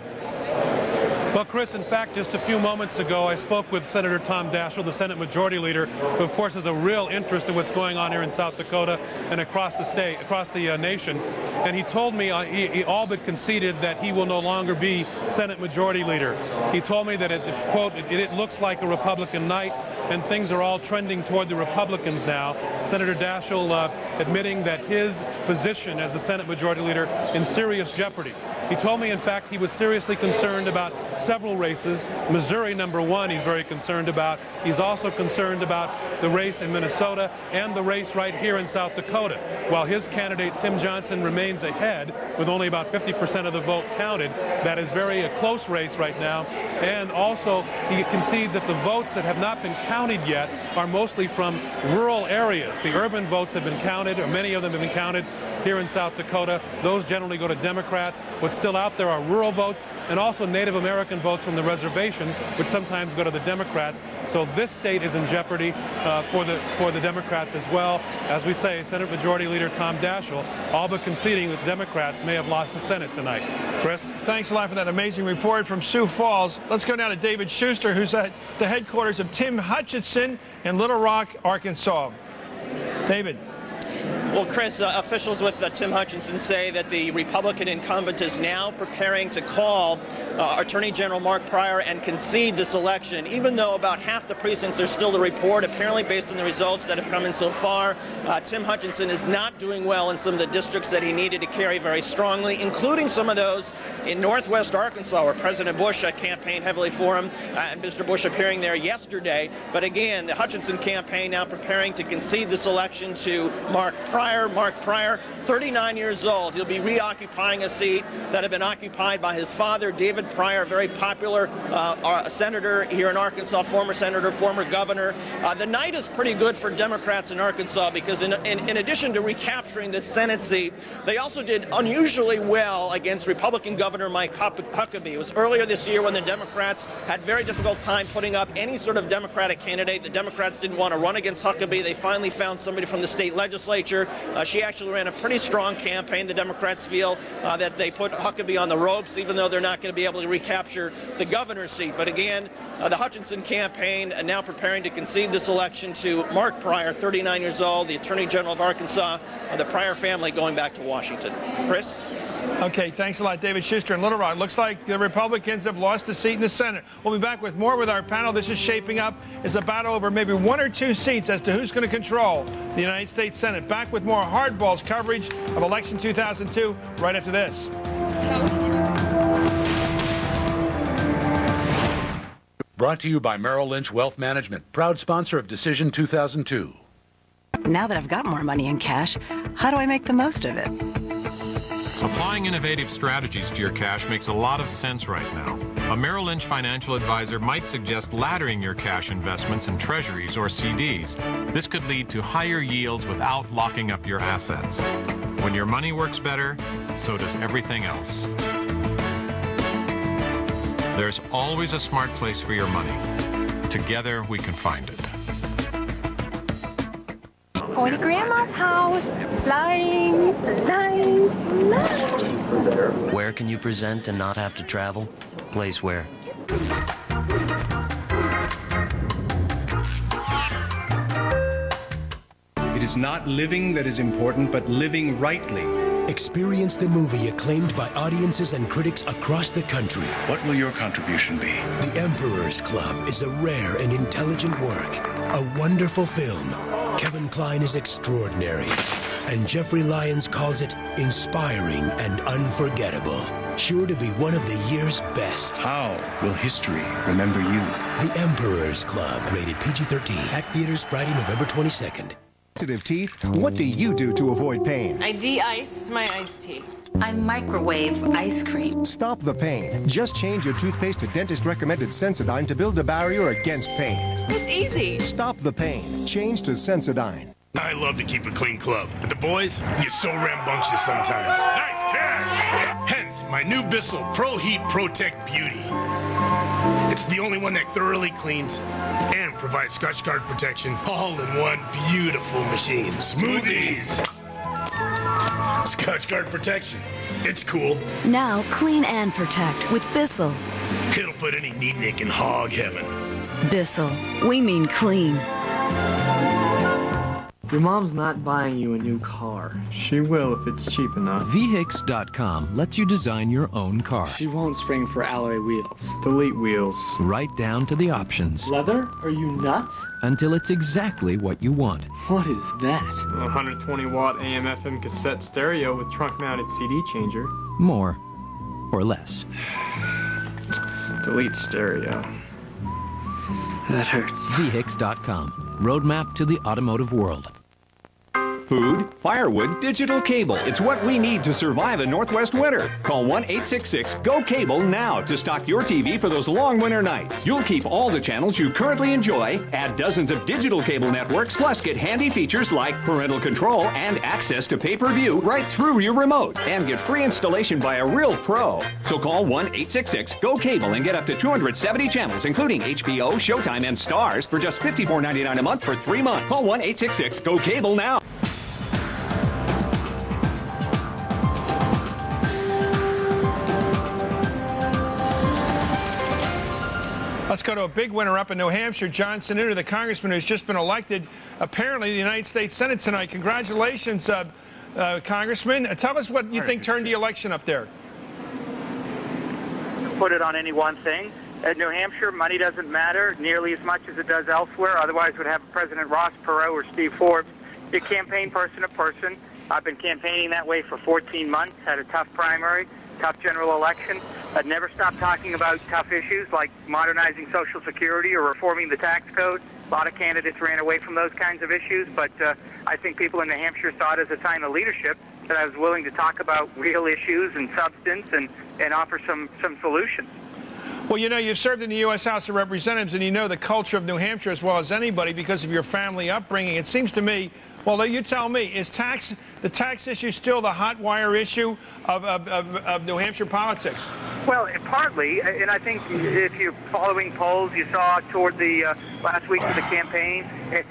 Well, Chris, in fact, just a few moments ago, I spoke with Senator Tom Daschle, the Senate Majority Leader, who, of course, has a real interest in what's going on here in South Dakota and across the state, across the nation. And he told me, he all but conceded that he will no longer be Senate Majority Leader. He told me that, quote, it looks like a Republican night, and things are all trending toward the Republicans now. Senator Daschle admitting that his position as the Senate Majority Leader in serious jeopardy. He told me, in fact, he was seriously concerned about several races. Missouri, number one, he's very concerned about. He's also concerned about the race in Minnesota and the race right here in South Dakota. While his candidate, Tim Johnson, remains ahead with only about 50% of the vote counted, that is a close race right now. And also, he concedes that the votes that have not been counted yet are mostly from rural areas. The urban votes have been counted, or many of them have been counted. here in South Dakota. Those generally go to Democrats. What's still out there are rural votes and also Native American votes from the reservations, which sometimes go to the Democrats. So this state is in jeopardy for the Democrats as well. As we say, Senate Majority Leader Tom Daschle all but conceding that Democrats may have lost the Senate tonight. Chris? Thanks a lot for that amazing report from Sioux Falls. Let's go now to David Schuster, who's at the headquarters of Tim Hutchinson in Little Rock, Arkansas. David. Well, Chris, officials with Tim Hutchinson say that the Republican incumbent is now preparing to call Attorney General Mark Pryor and concede this election, even though about half the precincts are still to report. Apparently, based on the results that have come in so far, Tim Hutchinson is not doing well in some of the districts that he needed to carry very strongly, including some of those in northwest Arkansas, where President Bush campaigned heavily for him, and Mr. Bush appearing there yesterday. But again, the Hutchinson campaign now preparing to concede this election to Mark Pryor. Mark Pryor, 39 years old. He'll be reoccupying a seat that had been occupied by his father, David Pryor, very popular senator here in Arkansas, former senator, former governor. The night is pretty good for Democrats in Arkansas because in addition to recapturing this Senate seat, they also did unusually well against Republican Governor Mike Huckabee. It was earlier this year when the Democrats had very difficult time putting up any sort of Democratic candidate. The Democrats didn't want to run against Huckabee. They finally found somebody from the state legislature. She actually ran a pretty strong campaign. The Democrats feel that they put Huckabee on the ropes, even though they're not going to be able to recapture the governor's seat. But again, the Hutchinson campaign now preparing to concede this election to Mark Pryor, 39 years old, the Attorney General of Arkansas, the Pryor family going back to Washington. Chris? Okay, thanks a lot, David Schuster in Little Rock. Looks like the Republicans have lost a seat in the Senate. We'll be back with more with our panel. This is shaping up as a battle over maybe 1 or 2 seats as to who's going to control the United States Senate. Back with more hardballs coverage of election 2002 right after this. Brought to you by Merrill Lynch Wealth Management, proud sponsor of Decision 2002. Now that I've got more money in cash, how do I make the most of it? Applying innovative strategies to your cash makes a lot of sense right now. A Merrill Lynch financial advisor might suggest laddering your cash investments in treasuries or CDs. This could lead to higher yields without locking up your assets. When your money works better, so does everything else. There's always a smart place for your money. Together, we can find it. Going to Grandma's house. Flying, flying, flying. Where can you present and not have to travel? Place where? It is not living that is important, but living rightly. Experience the movie acclaimed by audiences and critics across the country. What will your contribution be? The Emperor's Club is a rare and intelligent work, a wonderful film. Kevin Kline is extraordinary, and Jeffrey Lyons calls it inspiring and unforgettable. Sure to be one of the year's best. How will history remember you? The Emperor's Club, rated PG-13. At theaters Friday, November 22nd. Sensitive teeth, what do you do to avoid pain? I de-ice my iced tea. I microwave ice cream. Stop the pain. Just change your toothpaste to dentist-recommended Sensodyne to build a barrier against pain. It's easy. Stop the pain. Change to Sensodyne. I love to keep a clean club, but the boys get so rambunctious sometimes. Nice catch! Hence, my new Bissell Pro Heat Protect Beauty. It's the only one that thoroughly cleans and provides Scotch Guard protection all in one beautiful machine. Smoothies! Scotch Guard protection. It's cool. Now clean and protect with Bissell. It'll put any neatnik in hog heaven. Bissell. We mean clean. Your mom's not buying you a new car. She will if it's cheap enough. VHICS.com lets you design your own car. She won't spring for alloy wheels. Delete wheels. Right down to the options. Leather? Are you nuts? Until it's exactly what you want. What is that? A 120-watt AM/FM cassette stereo with trunk-mounted CD changer. More or less. Delete stereo. That hurts. VHICS.com. Roadmap to the automotive world. Food, firewood, digital cable. It's what we need to survive a Northwest winter. Call 1-866-GO-CABLE now to stock your TV for those long winter nights. You'll keep all the channels you currently enjoy, add dozens of digital cable networks, plus get handy features like parental control and access to pay-per-view right through your remote. And get free installation by a real pro. So call 1-866-GO-CABLE and get up to 270 channels, including HBO, Showtime, and Stars for just $54.99 a month for 3 months. Call 1-866-GO-CABLE now. Let's go to a big winner up in New Hampshire. John Sununu, the congressman who's just been elected, apparently, to the United States Senate tonight. Congratulations, Congressman. Tell us what you think turned the election up there. Put it on any one thing. At New Hampshire, money doesn't matter nearly as much as it does elsewhere. Otherwise, we'd have President Ross Perot or Steve Forbes. You campaign person to person. I've been campaigning that way for 14 months, had a tough primary, tough general election. I'd never stopped talking about tough issues like modernizing Social Security or reforming the tax code. A lot of candidates ran away from those kinds of issues, but I think people in New Hampshire saw it as a sign of leadership that I was willing to talk about real issues and substance and offer some solutions. Well, you know, you've served in the U.S. House of Representatives, and you know the culture of New Hampshire as well as anybody because of your family upbringing. It seems to me, well, you tell me, is the tax issue still the hot wire issue of New Hampshire politics? Well, partly, and I think if you're following polls, you saw toward the last week of the campaign,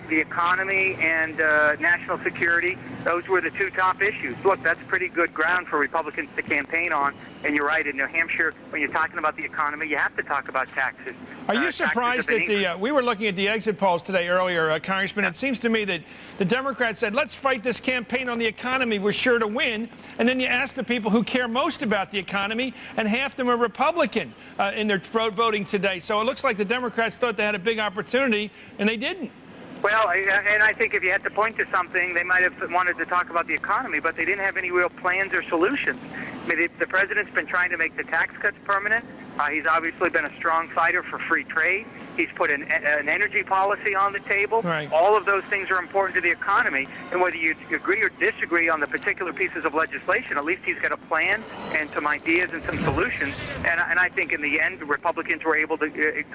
the economy and national security, those were the two top issues. Look, that's pretty good ground for Republicans to campaign on. And you're right, in New Hampshire, when you're talking about the economy, you have to talk about taxes. Are you surprised that we were looking at the exit polls today earlier, Congressman? It seems to me that the Democrats said, let's fight this campaign on the economy. We're sure to win. And then you ask the people who care most about the economy, and half them are Republican in their voting today. So it looks like the Democrats thought they had a big opportunity, and they didn't. Well, and I think if you had to point to something, they might have wanted to talk about the economy, but they didn't have any real plans or solutions. I mean, the president's been trying to make the tax cuts permanent. He's obviously been a strong fighter for free trade. He's put an energy policy on the table. Right. All of those things are important to the economy. And whether you agree or disagree on the particular pieces of legislation, at least he's got a plan and some ideas and some solutions. And I think in the end, the Republicans were able to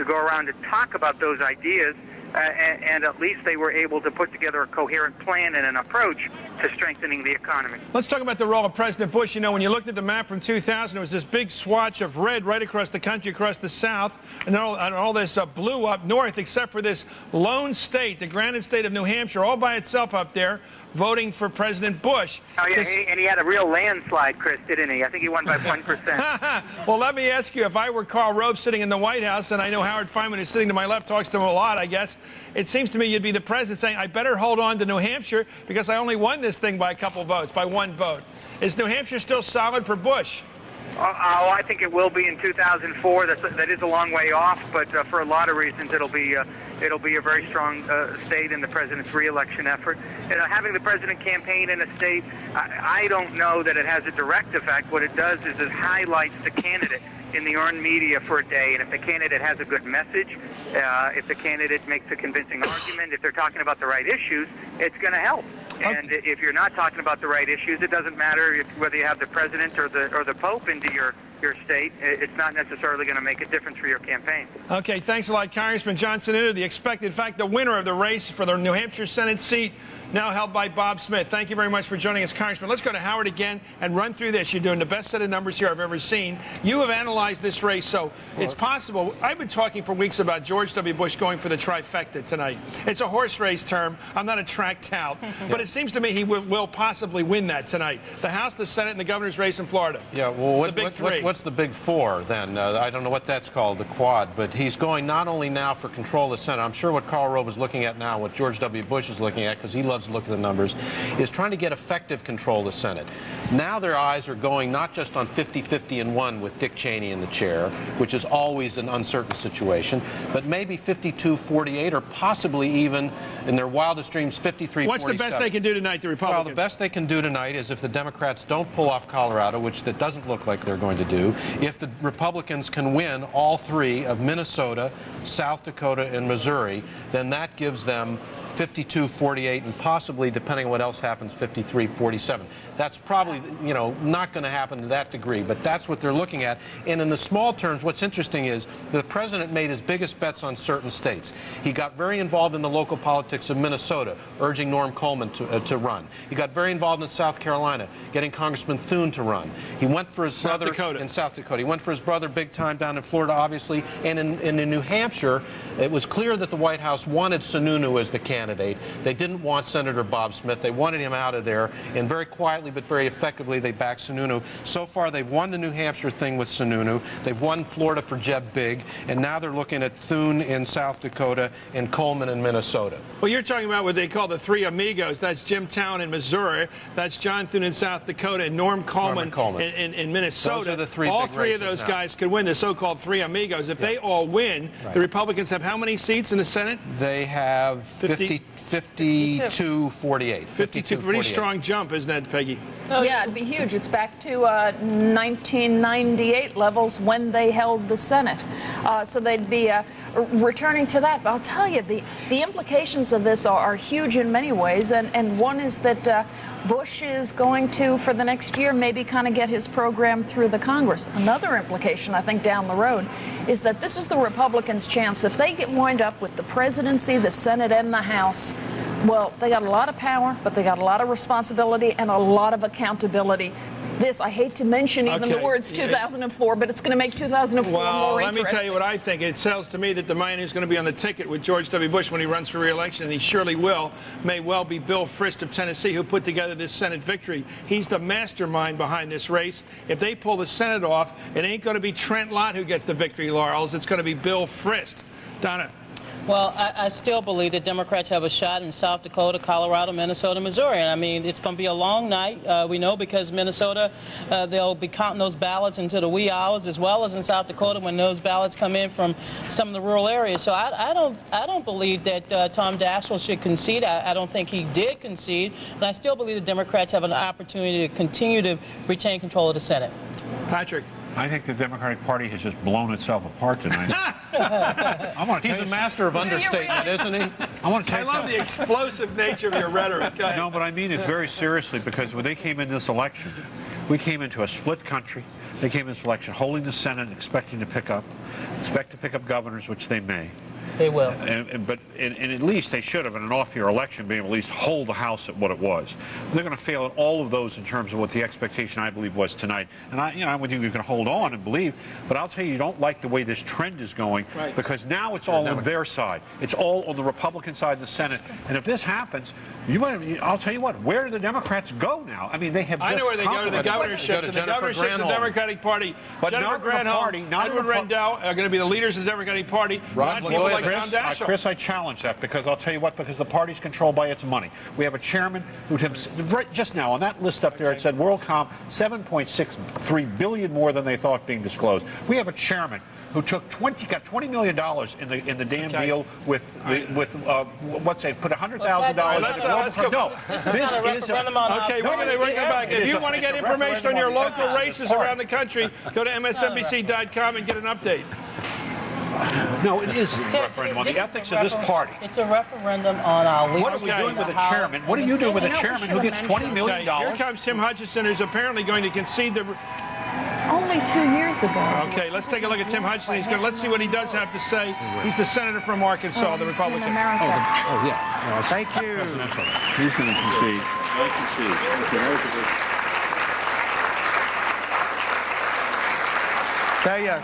go around and talk about those ideas. And at least they were able to put together a coherent plan and an approach to strengthening the economy. Let's talk about the role of President Bush. You know, when you looked at the map from 2000, it was this big swatch of red right across the country, across the South, and all this blue up north, except for this lone state, the granite state of New Hampshire, all by itself up there, voting for President Bush. Oh, yeah, and he had a real landslide, Chris, didn't he? I think he won by 1%. Well, let me ask you, if I were Karl Rove sitting in the White House, and I know Howard Feynman is sitting to my left, talks to him a lot, I guess, it seems to me you'd be the president saying, I better hold on to New Hampshire because I only won this thing by a couple votes, by one vote. Is New Hampshire still solid for Bush? I think it will be in 2004. That is a long way off, but for a lot of reasons, it'll be a very strong state in the president's re-election effort. And having the president campaign in a state, I don't know that it has a direct effect. What it does is it highlights the candidate in the earned media for a day, and if the candidate has a good message, if the candidate makes a convincing argument, if they're talking about the right issues, it's going to help. And if you're not talking about the right issues, it doesn't matter whether you have the president or the Pope into your state. It's not necessarily going to make a difference for your campaign. Okay, thanks a lot, Congressman John Sununu, the expected, in fact, the winner of the race for the New Hampshire Senate seat, now held by Bob Smith. Thank you very much for joining us, Congressman. Let's go to Howard again and run through this. You're doing the best set of numbers here I've ever seen. You have analyzed this race, so it's possible. I've been talking for weeks about George W. Bush going for the trifecta tonight. It's a horse race term. I'm not a track tout, but it seems to me he will possibly win that tonight. The House, the Senate, and the governor's race in Florida. Yeah, well, what's the big four then? I don't know what that's called, the quad, but he's going not only now for control of the Senate. I'm sure what Karl Rove is looking at now, what George W. Bush is looking at, because he loves to look at the numbers, is trying to get effective control of the Senate. Now their eyes are going not just on 50-50 and 1 with Dick Cheney in the chair, which is always an uncertain situation, but maybe 52-48 or possibly even, in their wildest dreams, 53-47. What's the best they can do tonight, the Republicans? Well, the best they can do tonight is if the Democrats don't pull off Colorado, which that doesn't look like they're going to do, if the Republicans can win all three of Minnesota, South Dakota, and Missouri, then that gives them 52-48, and possibly, depending on what else happens, 53-47. That's probably, you know, not going to happen to that degree, but that's what they're looking at. And in the small terms, what's interesting is the president made his biggest bets on certain states. He got very involved in the local politics of Minnesota, urging Norm Coleman to run. He got very involved in South Carolina, getting Congressman Thune to run. He went for his brother in South Dakota. He went for his brother big time down in Florida, obviously. And in New Hampshire, it was clear that the White House wanted Sununu as the candidate. They didn't want Senator Bob Smith. They wanted him out of there. And very quietly but very effectively, they backed Sununu. So far, they've won the New Hampshire thing with Sununu. They've won Florida for Jeb Bigg. And now they're looking at Thune in South Dakota and Coleman in Minnesota. Well, you're talking about what they call the three amigos. That's Jim Town in Missouri. That's John Thune in South Dakota and Norm Coleman in Minnesota. Those are the three all big three of races those now. guys could win the so-called three amigos. If they all win, the Republicans have how many seats in the Senate? They have 52-48. 52. Pretty strong jump, isn't that, Peggy? Oh, yeah, it'd be huge. It's back to 1998 levels when they held the Senate. So they'd be returning to that. But I'll tell you, the implications of this are huge in many ways. And one is that Bush is going to, for the next year, maybe kind of get his program through the Congress. Another implication, I think, down the road is that this is the Republicans' chance. If they get wind up with the presidency, the Senate, and the House, well, they got a lot of power, but they got a lot of responsibility and a lot of accountability. This, I hate to mention even the words 2004, but it's going to make 2004 more interesting. Let me tell you what I think. It sounds to me that the man who's going to be on the ticket with George W. Bush when he runs for re-election, and he surely will, may well be Bill Frist of Tennessee, who put together this Senate victory. He's the mastermind behind this race. If they pull the Senate off, it ain't going to be Trent Lott who gets the victory laurels. It's going to be Bill Frist. Donna. Well, I still believe that Democrats have a shot in South Dakota, Colorado, Minnesota, Missouri. And I mean, it's going to be a long night. We know because Minnesota, they'll be counting those ballots into the wee hours, as well as in South Dakota when those ballots come in from some of the rural areas. So I don't believe that Tom Daschle should concede. I don't think he did concede. But I still believe the Democrats have an opportunity to continue to retain control of the Senate. Patrick. I think the Democratic Party has just blown itself apart tonight. He's a master of understatement, isn't he? I love the explosive nature of your rhetoric. Go ahead. No, but I mean it very seriously, because when they came in this election, we came into a split country. They came in this election holding the Senate, expect to pick up governors, which they may. They will. And at least they should have, in an off-year election, been able to at least hold the House at what it was. They're going to fail at all of those in terms of what the expectation, I believe, was tonight. And I'm with you. You can hold on and believe, but I'll tell you, you don't like the way this trend is going, because now it's all on their side. It's all on the Republican side of the Senate. And if this happens, I'll tell you what. Where do the Democrats go now? I mean, they have. I know where they go to the governorships. And the governorships of the Democratic Party. But Jennifer Granholm, Edward Rendell are going to be the leaders of the Democratic Party. Not people like Tom Daschle. Chris, I challenge that, because I'll tell you what, because the party's controlled by its money. We have a chairman who just now on that list up there, it said WorldCom $7.63 billion more than they thought being disclosed. We have a chairman who got $20 million in the damn deal with what's it? Put $100,000. No, this is not a referendum on. Okay, we're going to come back. If you want to get information on your local races around the country, go to MSNBC.com and get an update. No, it isn't a referendum on the ethics of this party. It's a referendum on our leadership. What are we doing with a chairman? What are you doing with a chairman who gets $20 million? Here comes Tim Hutchinson, who's apparently going to concede the... Only 2 years ago. Okay, let's take a look at Tim Hutchinson. Let's see what he does have to say. He's the senator from Arkansas, the Republican. In America. Oh, yeah. Thank you. He's going to concede. Tell you.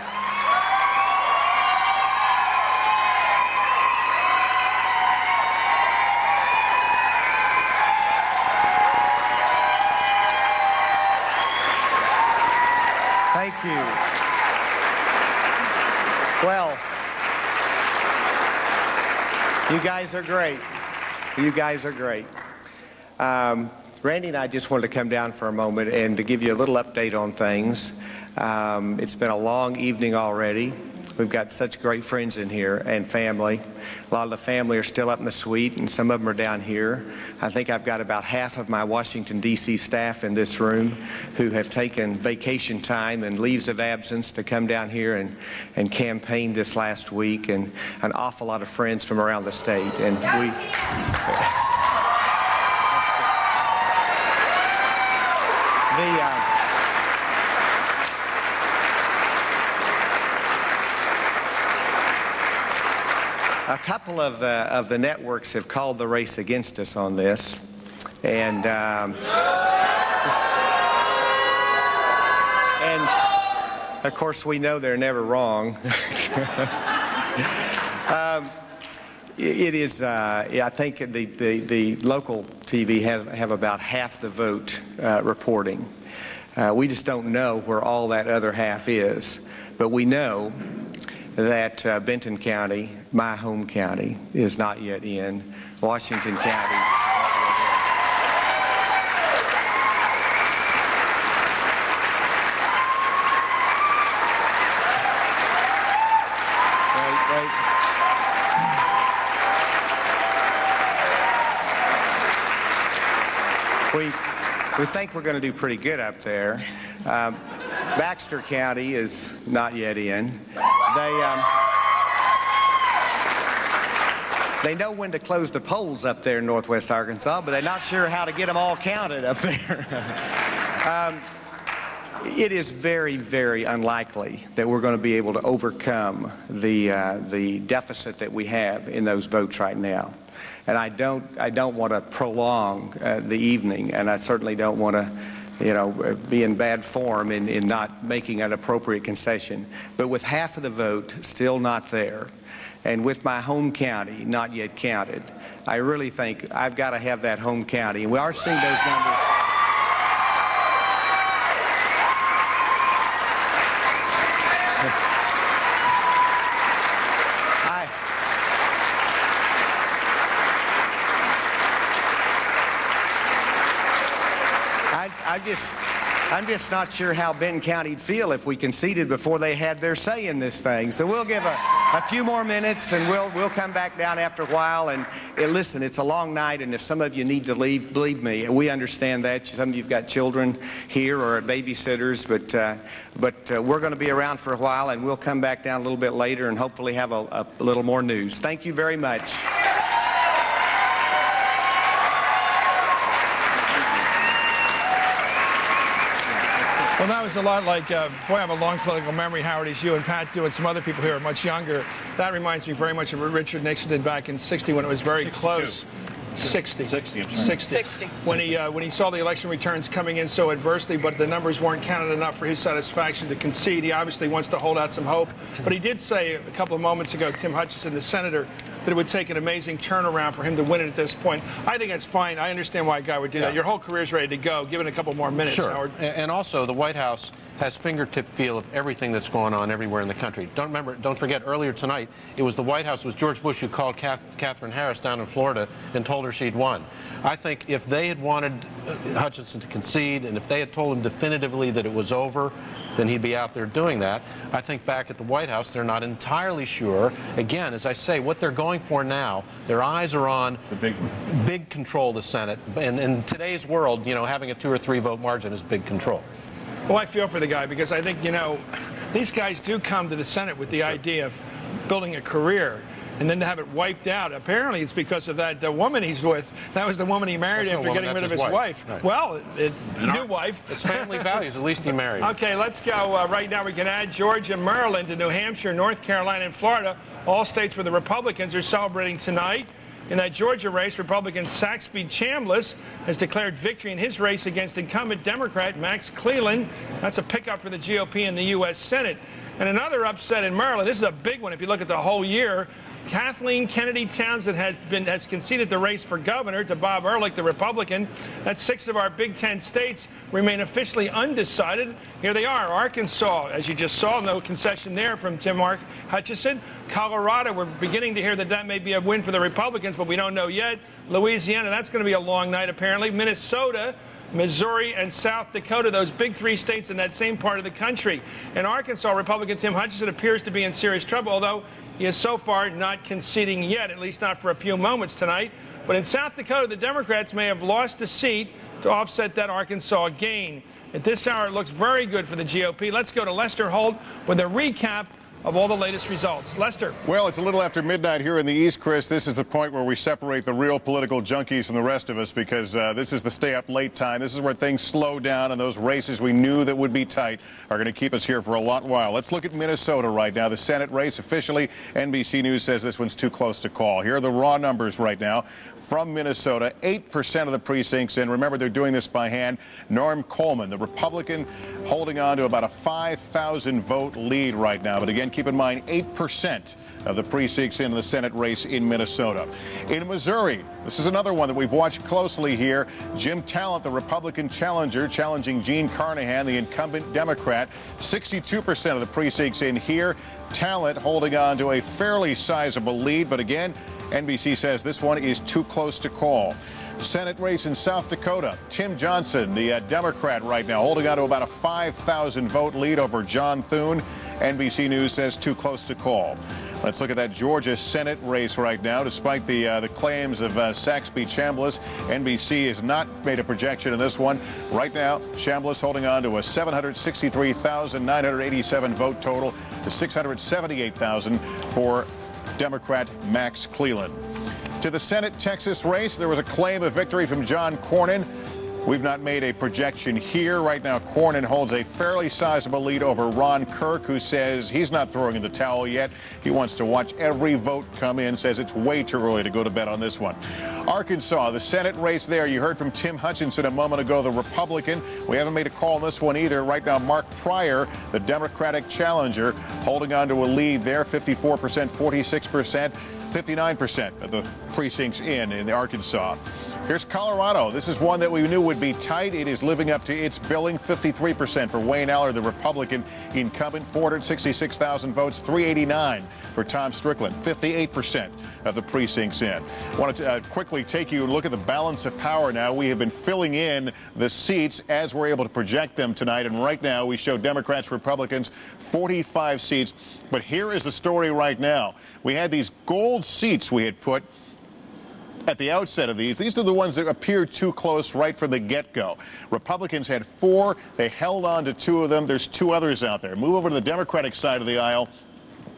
Thank you. Well, you guys are great. You guys are great. Randy and I just wanted to come down for a moment and to give you a little update on things. It's been a long evening already. We've got such great friends in here and family. A lot of the family are still up in the suite, and some of them are down here. I think I've got about half of my Washington, D.C. staff in this room who have taken vacation time and leaves of absence to come down here and campaign this last week, and an awful lot of friends from around the state. And we... A couple of the networks have called the race against us on this, and of course we know they're never wrong. It is. I think the local TV have about half the vote reporting. We just don't know where all that other half is, but we know that Benton County, my home county, is not yet in. Washington County. We think we're going to do pretty good up there. Baxter County is not yet in. They know when to close the polls up there in northwest Arkansas, but they're not sure how to get them all counted up there. It is very, very unlikely that we're going to be able to overcome the deficit that we have in those votes right now. And I don't want to prolong the evening, and I certainly don't want to be in bad form in not making an appropriate concession. But with half of the vote still not there, and with my home county not yet counted, I really think I've got to have that home county. And we are seeing those numbers. I'm just not sure how Benton County'd feel if we conceded before they had their say in this thing. So we'll give a few more minutes, and we'll come back down after a while. And listen, it's a long night, and if some of you need to leave, believe me, we understand that. Some of you've got children here or babysitters, but we're going to be around for a while, and we'll come back down a little bit later and hopefully have a little more news. Thank you very much. Well, that was a lot like, boy, I have a long political memory, Howard, as you and Pat do, and some other people here are much younger. That reminds me very much of what Richard Nixon did back in '60 when it was very 62. Close. 60. 60. When he saw the election returns coming in so adversely, but the numbers weren't counted enough for his satisfaction to concede. He obviously wants to hold out some hope. But he did say a couple of moments ago, Tim Hutchinson, the senator, that it would take an amazing turnaround for him to win it at this point. I think that's fine. I understand why a guy would do that. Your whole career's ready to go. Give it a couple more minutes, Howard. And also, the White House has fingertip feel of everything that's going on everywhere in the country. Don't forget, earlier tonight, it was the White House, it was George Bush who called Catherine Harris down in Florida and told her she'd won. I think if they had wanted Hutchinson to concede, and if they had told him definitively that it was over, then he'd be out there doing that. I think back at the White House, they're not entirely sure. Again, as I say, what they're going for now, their eyes are on the big control of the Senate. And in today's world, having a 2 or 3 vote margin is big control. Well, I feel for the guy because I think, these guys do come to the Senate with the idea of building a career. And then to have it wiped out, apparently it's because of that woman he's with. That was the woman he married after getting rid of his wife. Right. Well, new wife. It's family values. At least he married. Okay, let's go. Right now we can add Georgia, Maryland, to New Hampshire, North Carolina, and Florida. All states where the Republicans are celebrating tonight. In that Georgia race, Republican Saxby Chambliss has declared victory in his race against incumbent Democrat Max Cleland. That's a pickup for the GOP in the U.S. Senate. And another upset in Maryland. This is a big one if you look at the whole year. Kathleen Kennedy Townsend has conceded the race for governor to Bob Ehrlich, the Republican. That's 6 of our Big Ten states remain officially undecided. Here they are. Arkansas, as you just saw, no concession there from Tim Hutchinson. Colorado, we're beginning to hear that may be a win for the Republicans, but we don't know yet. Louisiana, that's going to be a long night apparently. Minnesota, Missouri, and South Dakota, those big 3 states in that same part of the country. In Arkansas, Republican Tim Hutchinson appears to be in serious trouble, although he is so far not conceding yet, at least not for a few moments tonight. But in South Dakota, the Democrats may have lost a seat to offset that Arkansas gain. At this hour, it looks very good for the GOP. Let's go to Lester Holt with a recap of all the latest results. Lester. Well, it's a little after midnight here in the East, Chris. This is the point where we separate the real political junkies from the rest of us, because this is the stay up late time. This is where things slow down, and those races we knew that would be tight are going to keep us here for a lot while. Let's look at Minnesota right now. The Senate race officially, NBC News says this one's too close to call. Here are the raw numbers right now from Minnesota. 8% of the precincts in. Remember, they're doing this by hand. Norm Coleman, the Republican, holding on to about a 5,000 vote lead right now. But again, keep in mind, 8% of the precincts in the Senate race in Minnesota. In Missouri, this is another one that we've watched closely here. Jim Talent, the Republican challenger, challenging Gene Carnahan, the incumbent Democrat. 62% of the precincts in here. Talent holding on to a fairly sizable lead, but again, NBC says this one is too close to call. Senate race in South Dakota. Tim Johnson, the Democrat right now, holding on to about a 5,000 vote lead over John Thune. NBC News says too close to call. Let's look at that Georgia Senate race right now. Despite the claims of Saxby Chambliss, NBC has not made a projection in this one. Right now, Chambliss holding on to a 763,987 vote total to 678,000 for Democrat Max Cleland. To the Senate Texas race, there was a claim of victory from John Cornyn. We've not made a projection here. Right now, Cornyn holds a fairly sizable lead over Ron Kirk, who says he's not throwing in the towel yet. He wants to watch every vote come in, says it's way too early to go to bed on this one. Arkansas, the Senate race there. You heard from Tim Hutchinson a moment ago, the Republican. We haven't made a call on this one either. Right now, Mark Pryor, the Democratic challenger, holding on to a lead there, 54%, 46%, 59% of the precincts in the Arkansas. Here's Colorado. This is one that we knew would be tight. It is living up to its billing. 53% for Wayne Allard, the Republican incumbent. 466,000 votes. 389 for Tom Strickland. 58% of the precincts in. I want to quickly take you and look at the balance of power now. We have been filling in the seats as we're able to project them tonight. And right now we show Democrats, Republicans, 45 seats. But here is the story right now. We had these gold seats we had put at the outset of these. These are the ones that appeared too close right from the get-go. Republicans had 4. They held on to 2 of them. There's 2 others out there. Move over to the Democratic side of the aisle.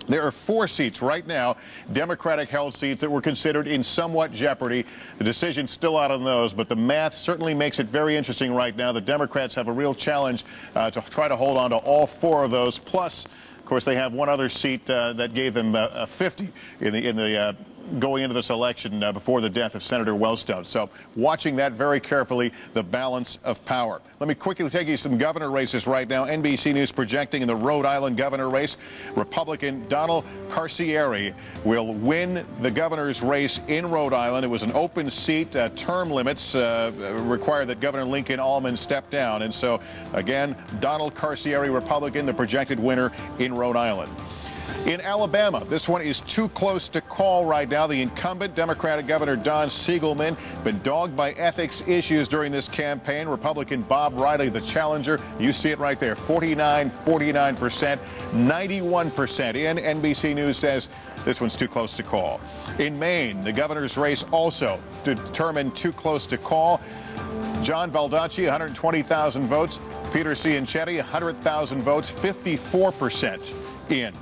There are 4 seats right now, Democratic-held seats, that were considered in somewhat jeopardy. The decision's still out on those, but the math certainly makes it very interesting right now. The Democrats have a real challenge to try to hold on to all 4 of those. Plus, of course, they have one other seat that gave them 50 in the going into this election before the death of Senator Wellstone. So watching that very carefully, the balance of power. Let me quickly take you some governor races right now. NBC News projecting in the Rhode Island governor race, Republican Donald Carcieri will win the governor's race in Rhode Island. It was an open seat. Term limits required that Governor Lincoln Almond step down. And so, again, Donald Carcieri, Republican, the projected winner in Rhode Island. In Alabama, this one is too close to call right now. The incumbent Democratic Governor Don Siegelman been dogged by ethics issues during this campaign. Republican Bob Riley, the challenger, you see it right there, 49%, 91% in. NBC News says this one's too close to call. In Maine, the governor's race also determined too close to call. John Baldacci, 120,000 votes. Peter Ciancetti, 100,000 votes, 54% in.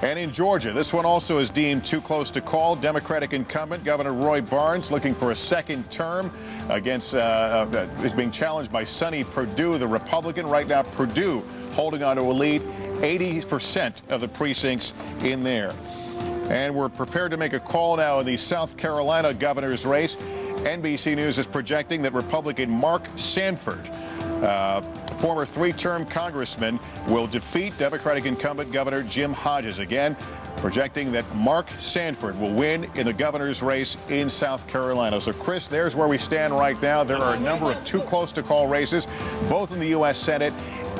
And in Georgia, this one also is deemed too close to call. Democratic incumbent Governor Roy Barnes looking for a second term against is being challenged by Sonny Perdue, the Republican. Right now, Perdue holding on to a lead, 80% of the precincts in there. And we're prepared to make a call now in the South Carolina governor's race. NBC News is projecting that Republican Mark Sanford, former 3-term congressman, will defeat Democratic incumbent Governor Jim Hodges. Again, projecting that Mark Sanford will win in the governor's race in South Carolina. So, Chris, there's where we stand right now. There are a number of too close to call races, both in the U.S. Senate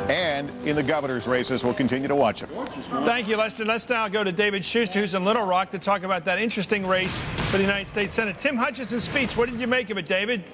and in the governor's races. We'll continue to watch them. Thank you, Lester. Let's now go to David Schuster, who's in Little Rock, to talk about that interesting race for the United States Senate. Tim Hutchinson's speech, what did you make of it, David?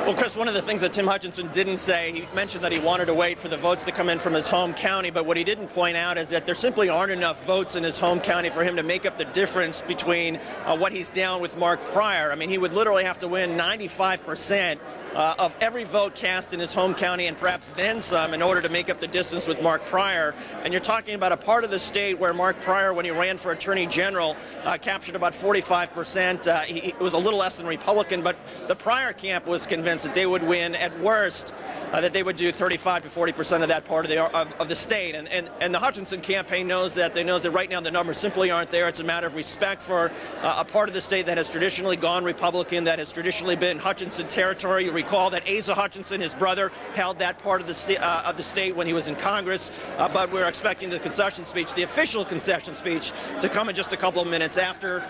Well, Chris, one of the things that Tim Hutchinson didn't say, he mentioned that he wanted to wait for the votes to come in from his home county, but what he didn't point out is that there simply aren't enough votes in his home county for him to make up the difference between what he's down with Mark Pryor. I mean, he would literally have to win 95% of every vote cast in his home county and perhaps then some in order to make up the distance with Mark Pryor. And you're talking about a part of the state where Mark Pryor, when he ran for Attorney General, captured about 45%. It was a little less than Republican, but the Pryor camp was convinced that they would win at worst, that they would do 35 to 40% of that part of the state. And the Hutchinson campaign knows that. They know that right now the numbers simply aren't there. It's a matter of respect for a part of the state that has traditionally gone Republican, that has traditionally been Hutchinson territory. You recall that Asa Hutchinson, his brother, held that part of the state when he was in Congress. But we're expecting the concession speech, the official concession speech, to come in just a couple of minutes after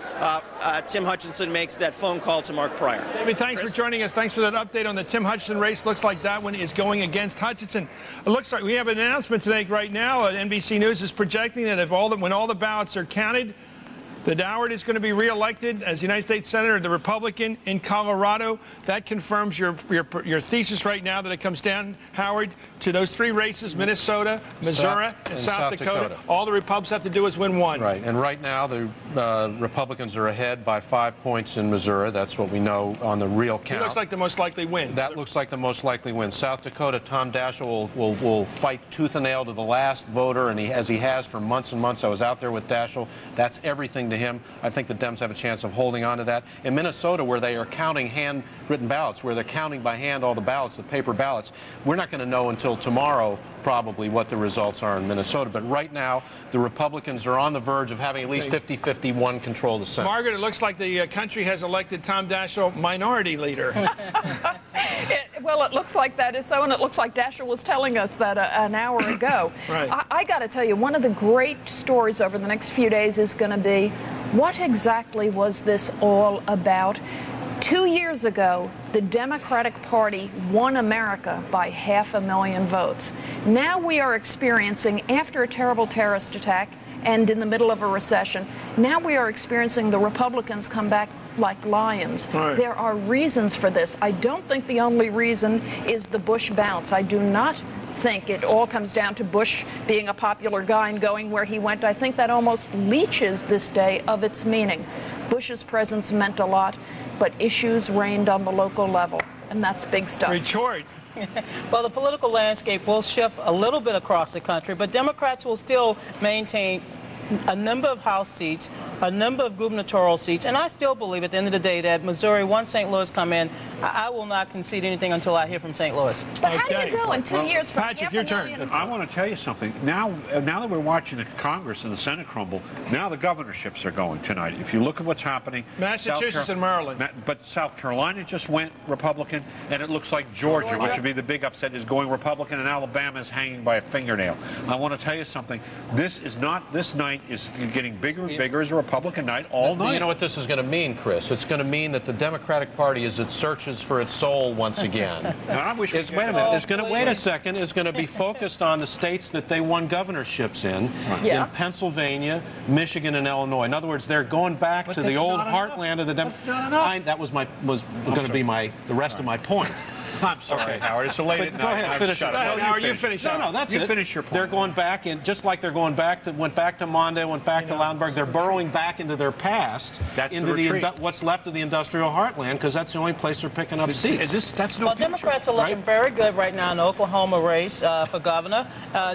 Tim Hutchinson makes that phone call to Mark Pryor. David, thanks for joining us. Thanks for that update on the Tim Hutchinson race. Looks like that one is going against Hutchinson. It looks like we have an announcement to make right now. NBC News is projecting that when all the ballots are counted, that Howard is going to be reelected as United States Senator, the Republican in Colorado. That confirms your thesis right now that it comes down, Howard, to those three races, Minnesota, Missouri, and South Dakota. All the Republicans have to do is win one. Right, and right now the Republicans are ahead by 5 points in Missouri. That's what we know on the real count. He looks like the most likely win. That looks like the most likely win. South Dakota, Tom Daschle will fight tooth and nail to the last voter, and as he has for months and months. I was out there with Daschle. That's everything to him. I think the Dems have a chance of holding on to that. In Minnesota, where they are counting handwritten ballots, where they're counting by hand all the ballots, the paper ballots, we're not going to know until tomorrow probably what the results are in Minnesota. But right now, the Republicans are on the verge of having at least 50-51 control of the Senate. Margaret, it looks like the country has elected Tom Daschle minority leader. Well, it looks like that is so, and it looks like Daschle was telling us that an hour ago. Right. I got to tell you, one of the great stories over the next few days is going to be, what exactly was this all about? 2 years ago, the Democratic Party won America by 500,000 votes. Now we are experiencing, after a terrible terrorist attack and in the middle of a recession, now we are experiencing the Republicans come back like lions. Right. There are reasons for this. I don't think the only reason is the Bush bounce. I do not think it all comes down to Bush being a popular guy and going where he went. I think that almost leaches this day of its meaning. Bush's presence meant a lot, but issues reigned on the local level, and that's big stuff. Retort. Well, the political landscape will shift a little bit across the country, but Democrats will still maintain a number of House seats, a number of gubernatorial seats, and I still believe at the end of the day that Missouri, once St. Louis come in, I will not concede anything until I hear from St. Louis. But how do you go in 2 years from Patrick, your turn. I want to tell you something. Now that we're watching the Congress and the Senate crumble, now the governorships are going tonight. If you look at what's happening, Massachusetts and Maryland. But South Carolina just went Republican, and it looks like Georgia, which would be the big upset, is going Republican, and Alabama is hanging by a fingernail. I want to tell you something. This night is getting bigger and bigger as a Republican night all night. You know what this is going to mean, Chris? It's going to mean that the Democratic Party, as it searches for its soul once again, I wish wait a minute, is going to wait a second, is going to be focused on the states that they won governorships in Pennsylvania, Michigan, and Illinois. In other words, they're going back to the old heartland of the Democrats. That was going to be the rest of my point. I'm sorry, Howard. It's a late night. Go ahead, finish it. Howard, you finish. No, that's it. You finish your point. They're going back, and just like they're going back went back to Mondale, went back to Lauenburg. They're burrowing back into their past, into what's left of the industrial heartland, because that's the only place they're picking up seats. Democrats are looking very good right now in the Oklahoma race for governor.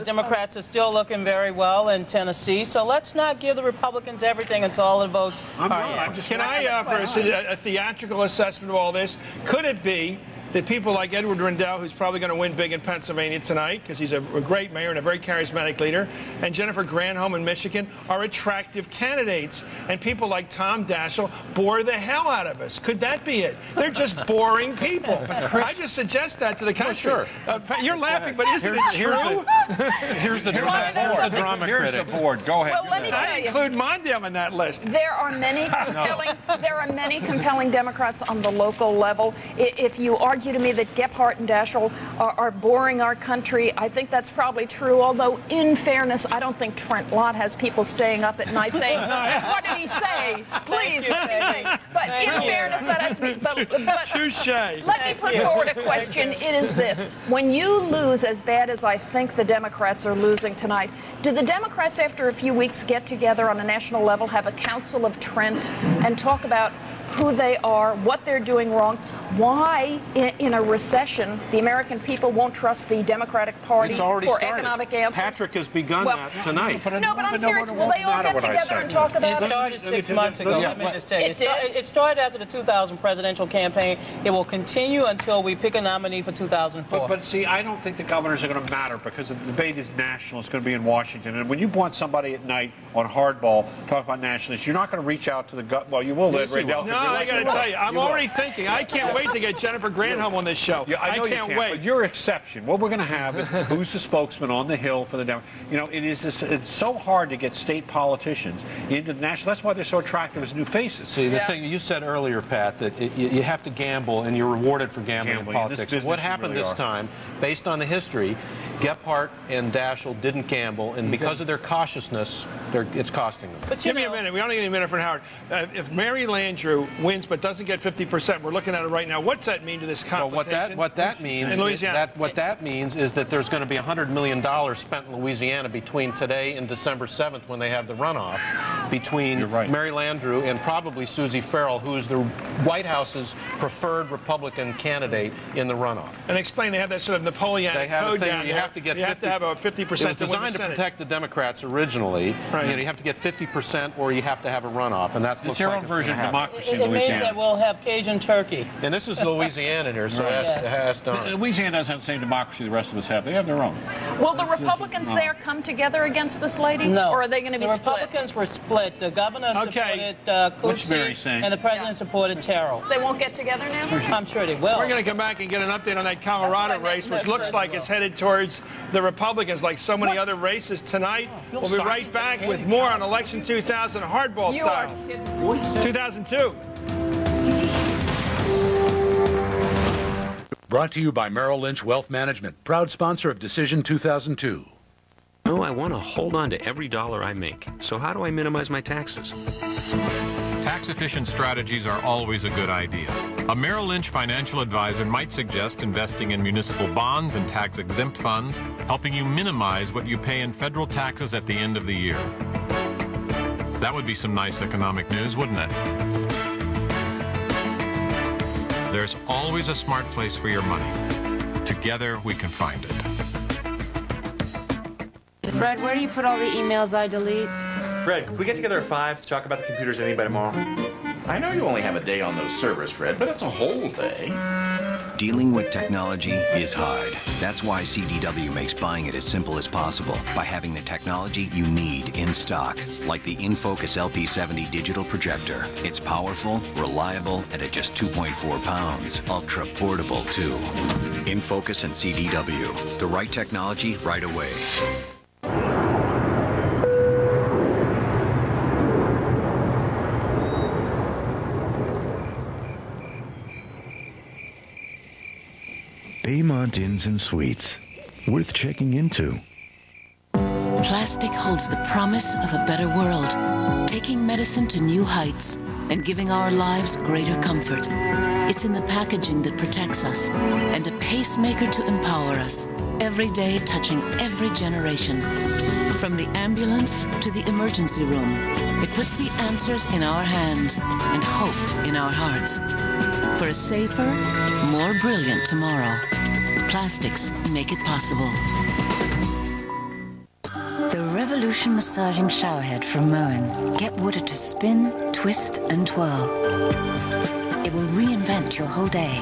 Democrats are still looking very well in Tennessee. So let's not give the Republicans everything until all the votes are in. Can I offer a theatrical assessment of all this? Could it be that people like Edward Rendell, who's probably going to win big in Pennsylvania tonight because he's a great mayor and a very charismatic leader, and Jennifer Granholm in Michigan are attractive candidates, and people like Tom Daschle bore the hell out of us? Could that be it? They're just boring people. I just suggest that to the country. Sure. You're laughing, but isn't it true? Here's the drama critic. Here's the board. Go ahead. Well, let me tell I you, include Mondale in that list. there are many compelling Democrats on the local level. If you argue argue to me that Gephardt and Daschle are boring our country. I think that's probably true, although in fairness, I don't think Trent Lott has people staying up at night saying, what did he say? Please, what did he say? But in fairness, that has to be... But touche. Let me put forward a question. It is this. When you lose as bad as I think the Democrats are losing tonight, do the Democrats, after a few weeks, get together on a national level, have a Council of Trent, and talk about who they are, what they're doing wrong, why in a recession the American people won't trust the Democratic Party for economic answers? Patrick has begun that tonight. No, but I'm serious. Will they all get together and talk about it? It started 6 months ago. Let me just tell you. It started after the 2000 presidential campaign. It will continue until we pick a nominee for 2004. But see, I don't think the governors are going to matter because the debate is national. It's going to be in Washington. And when you want somebody at night on hardball talk about nationalists, you're not going to reach out to the gut. Well, you will, Ed Riddell. No, I got to tell you, I'm already thinking. I can't wait to get Jennifer Granholm on this show. Yeah, I know can't you can't wait. But your exception. What we're going to have is who's the spokesman on the Hill for the Democrats. You know, it's so hard to get state politicians into the national. That's why they're so attractive as new faces. See, the thing you said earlier, Pat, that you have to gamble and you're rewarded for gambling in politics. What happened this time, based on the history, Gephardt and Daschle didn't gamble, and because of their cautiousness, it's costing them. But give me a minute. We only need a minute for Howard. If Mary Landrieu wins but doesn't get 50%, we're looking at it right now. What's that mean to this competition? What that means in Louisiana? What that means is that there's going to be $100 million spent in Louisiana between today and December 7th when they have the runoff between Mary Landrieu and probably Susie Farrell, who is the White House's preferred Republican candidate in the runoff. And explain, they have that sort of Napoleonic code down. You have to get 50%. You have to have about 50% to win the Senate. It was designed to protect the Democrats originally. Right. You know, you have to get 50% or you have to have a runoff, and that's it's their own version of democracy in Louisiana. It means that we'll have Cajun turkey. And this is Louisiana here, so ask Don. Louisiana doesn't have the same democracy the rest of us have. They have their own. Will the Republicans there come together against this lady? No. Or are they going to be split? The Republicans were split. The governor supported Coetzee, and the president supported Terrell. They won't get together now? I'm sure they will. We're going to come back and get an update on that Colorado race, which looks like it's headed towards the Republicans, like so many other races tonight. We'll be right back with more on Election 2000 hardball style. 2002. Brought to you by Merrill Lynch Wealth Management, proud sponsor of Decision 2002. No, I want to hold on to every dollar I make. So how do I minimize my taxes? Tax-efficient strategies are always a good idea. A Merrill Lynch financial advisor might suggest investing in municipal bonds and tax-exempt funds, helping you minimize what you pay in federal taxes at the end of the year. That would be some nice economic news, wouldn't it? There's always a smart place for your money. Together, we can find it. Fred, where do you put all the emails I delete? Fred, can we get together at 5 to talk about the computers any by tomorrow? I know you only have a day on those servers, Fred, but it's a whole day. Dealing with technology is hard. That's why CDW makes buying it as simple as possible by having the technology you need in stock, like the InFocus LP70 digital projector. It's powerful, reliable, and at just 2.4 pounds. Ultra portable, too. InFocus and CDW. The right technology right away. Baymont Inns and Suites. Worth checking into. Plastic holds the promise of a better world, taking medicine to new heights and giving our lives greater comfort. It's in the packaging that protects us and a pacemaker to empower us, every day touching every generation. From the ambulance to the emergency room, it puts the answers in our hands and hope in our hearts. For a safer, more brilliant tomorrow, plastics make it possible. The Revolution Massaging Showerhead from Moen. Get water to spin, twist, and twirl. It will reinvent your whole day.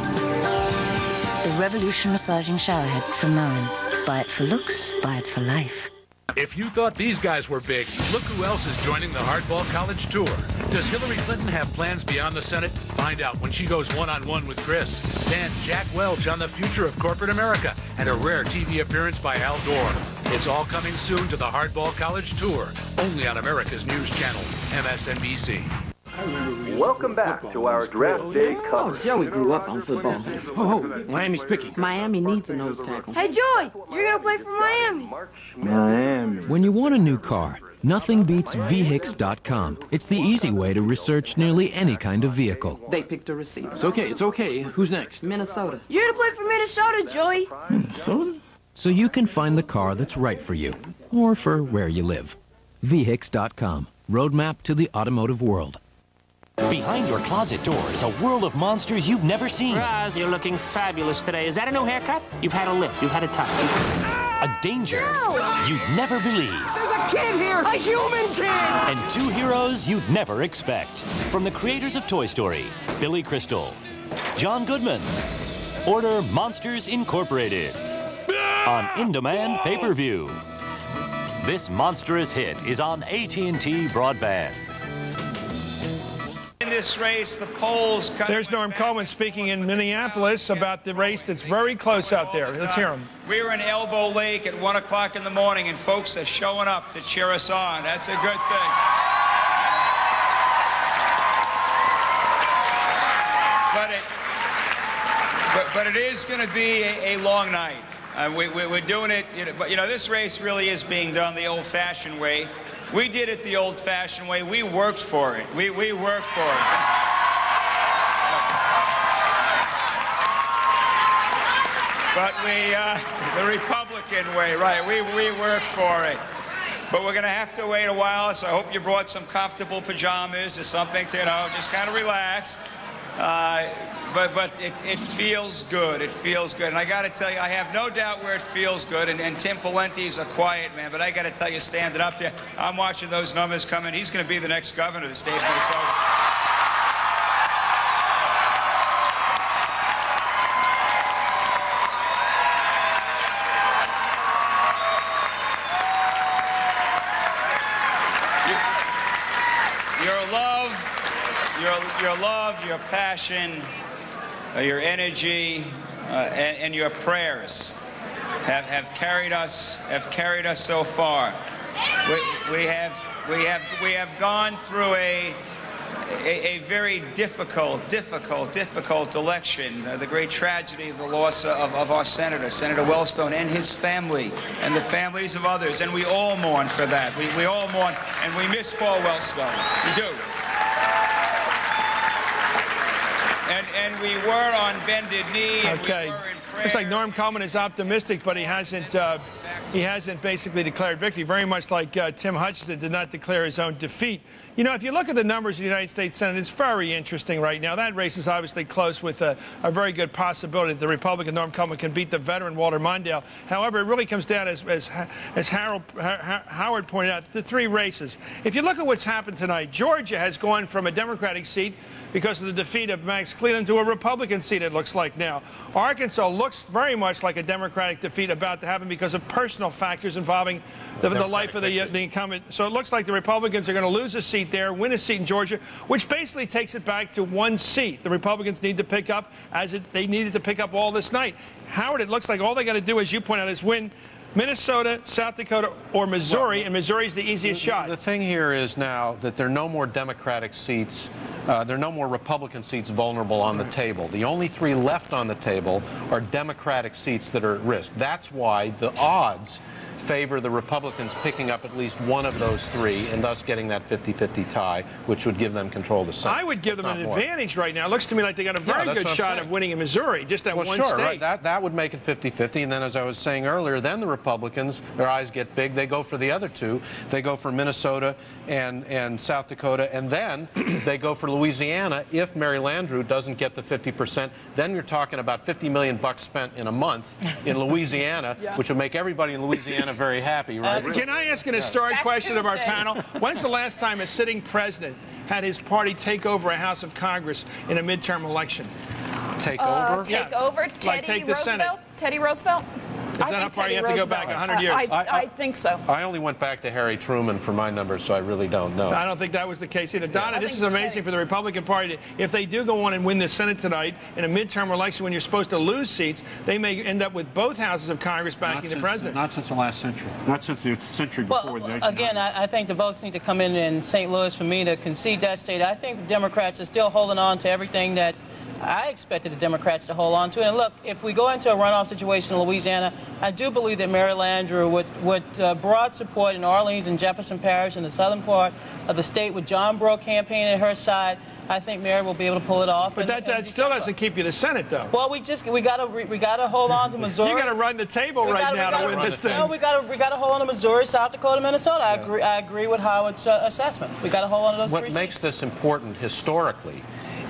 The Revolution Massaging Showerhead from Moen. Buy it for looks, buy it for life. If you thought these guys were big, look who else is joining the Hardball College Tour. Does Hillary Clinton have plans beyond the Senate? Find out when she goes one-on-one with Chris. Then Jack Welch on the future of corporate America and a rare TV appearance by Al Gore. It's all coming soon to the Hardball College Tour, only on America's News Channel, MSNBC. I remember Welcome back to our draft day coverage. Joey grew up on football. Oh, Miami's picking. Miami needs a nose tackle. Hey, Joey, you're going to play for Miami. Miami. When you want a new car, nothing beats VHIX.com. It's the easy way to research nearly any kind of vehicle. They picked a receiver. It's okay. Who's next? Minnesota. You're going to play for Minnesota, Joey. Minnesota? So you can find the car that's right for you, or for where you live. VHIX.com. Roadmap to the automotive world. Behind your closet door is a world of monsters you've never seen. Roz, you're looking fabulous today. Is that a new haircut? You've had a lift. You've had a touch. A danger you'd never believe. There's a kid here! A human kid! And two heroes you'd never expect. From the creators of Toy Story, Billy Crystal, John Goodman. Order Monsters Incorporated on In-Demand Pay-Per-View. This monstrous hit is on AT&T Broadband. In this race, the polls... There's Norm Coleman speaking in Minneapolis about the race that's very close out there. Let's hear him. We were in Elbow Lake at 1 o'clock in the morning, and folks are showing up to cheer us on. That's a good thing. But it is going to be a long night. We're doing it, but this race really is being done the old-fashioned way. We did it the old-fashioned way. We worked for it. We worked for it. But the Republican way, right? We worked for it. But we're going to have to wait a while, so I hope you brought some comfortable pajamas or something to, just kind of relax. But it feels good. It feels good. And I got to tell you, I have no doubt where it feels good. And Tim Pawlenty's a quiet man. But I got to tell you, standing up there, I'm watching those numbers come in. He's going to be the next governor of the state of Minnesota. Your love, your passion, your energy, and your prayers have carried us so far. We have gone through a very difficult election. The great tragedy of the loss of our Senator Wellstone, and his family, and the families of others, and we all mourn for that. We all mourn, and we miss Paul Wellstone. We do. And we were on bended knee. Okay. Looks like Norm Coleman is optimistic, but he hasn't basically declared victory. Very much like Tim Hutchinson did not declare his own defeat. If you look at the numbers of the United States Senate, it's very interesting right now. That race is obviously close, with a very good possibility that the Republican Norm Coleman can beat the veteran Walter Mondale. However, it really comes down, as Howard pointed out, to three races. If you look at what's happened tonight, Georgia has gone from a Democratic seat because of the defeat of Max Cleland to a Republican seat, it looks like now. Arkansas looks very much like a Democratic defeat about to happen because of personal factors involving the life of the incumbent. So it looks like the Republicans are going to lose a seat there, win a seat in Georgia, which basically takes it back to one seat. The Republicans need to pick up, they needed to pick up all this night. Howard, it looks like all they got to do, as you point out, is win Minnesota, South Dakota, or Missouri, and Missouri's the easiest shot. The thing here is now that there are no more Democratic seats, there are no more Republican seats vulnerable on the table. The only three left on the table are Democratic seats that are at risk. That's why the odds favor the Republicans picking up at least one of those three and thus getting that 50-50 tie, which would give them control of the Senate. I would give them an advantage right now. It looks to me like they got a very good shot of winning in Missouri, just that one state. Right. That would make it 50-50. And then, as I was saying earlier, then the Republicans, their eyes get big. They go for the other two. They go for Minnesota and South Dakota. And then they go for Louisiana. If Mary Landrieu doesn't get the 50%, then you're talking about $50 million spent in a month in Louisiana, which would make everybody in Louisiana very happy, right? Can I ask an historic question of our panel? When's the last time a sitting president had his party take over a House of Congress in a midterm election? Take over? Take over? Teddy Roosevelt? Teddy Roosevelt? Is that how far you have to go back 100 years? I think so. I only went back to Harry Truman for my numbers, so I really don't know. I don't think that was the case either. Donna, this is amazing for the Republican Party. If they do go on and win the Senate tonight in a midterm election when you're supposed to lose seats, they may end up with both houses of Congress backing the president. Not since the last century. Not since the century before. Well, again, I think the votes need to come in St. Louis for me to concede that state. I think the Democrats are still holding on to everything that I expected the Democrats to hold on to. And look, if we go into a runoff situation in Louisiana, I do believe that Mary Landrieu, with broad support in Orleans and Jefferson Parish in the southern part of the state, with John Breaux campaigning at her side, I think Mary will be able to pull it off. But that still doesn't keep you the Senate, though. Well, we gotta hold on to Missouri. You got to run the table right now to win this thing. No, we gotta hold on to Missouri, South Dakota, Minnesota. I agree with Howard's assessment. We got to hold on to those three seats. What makes this important historically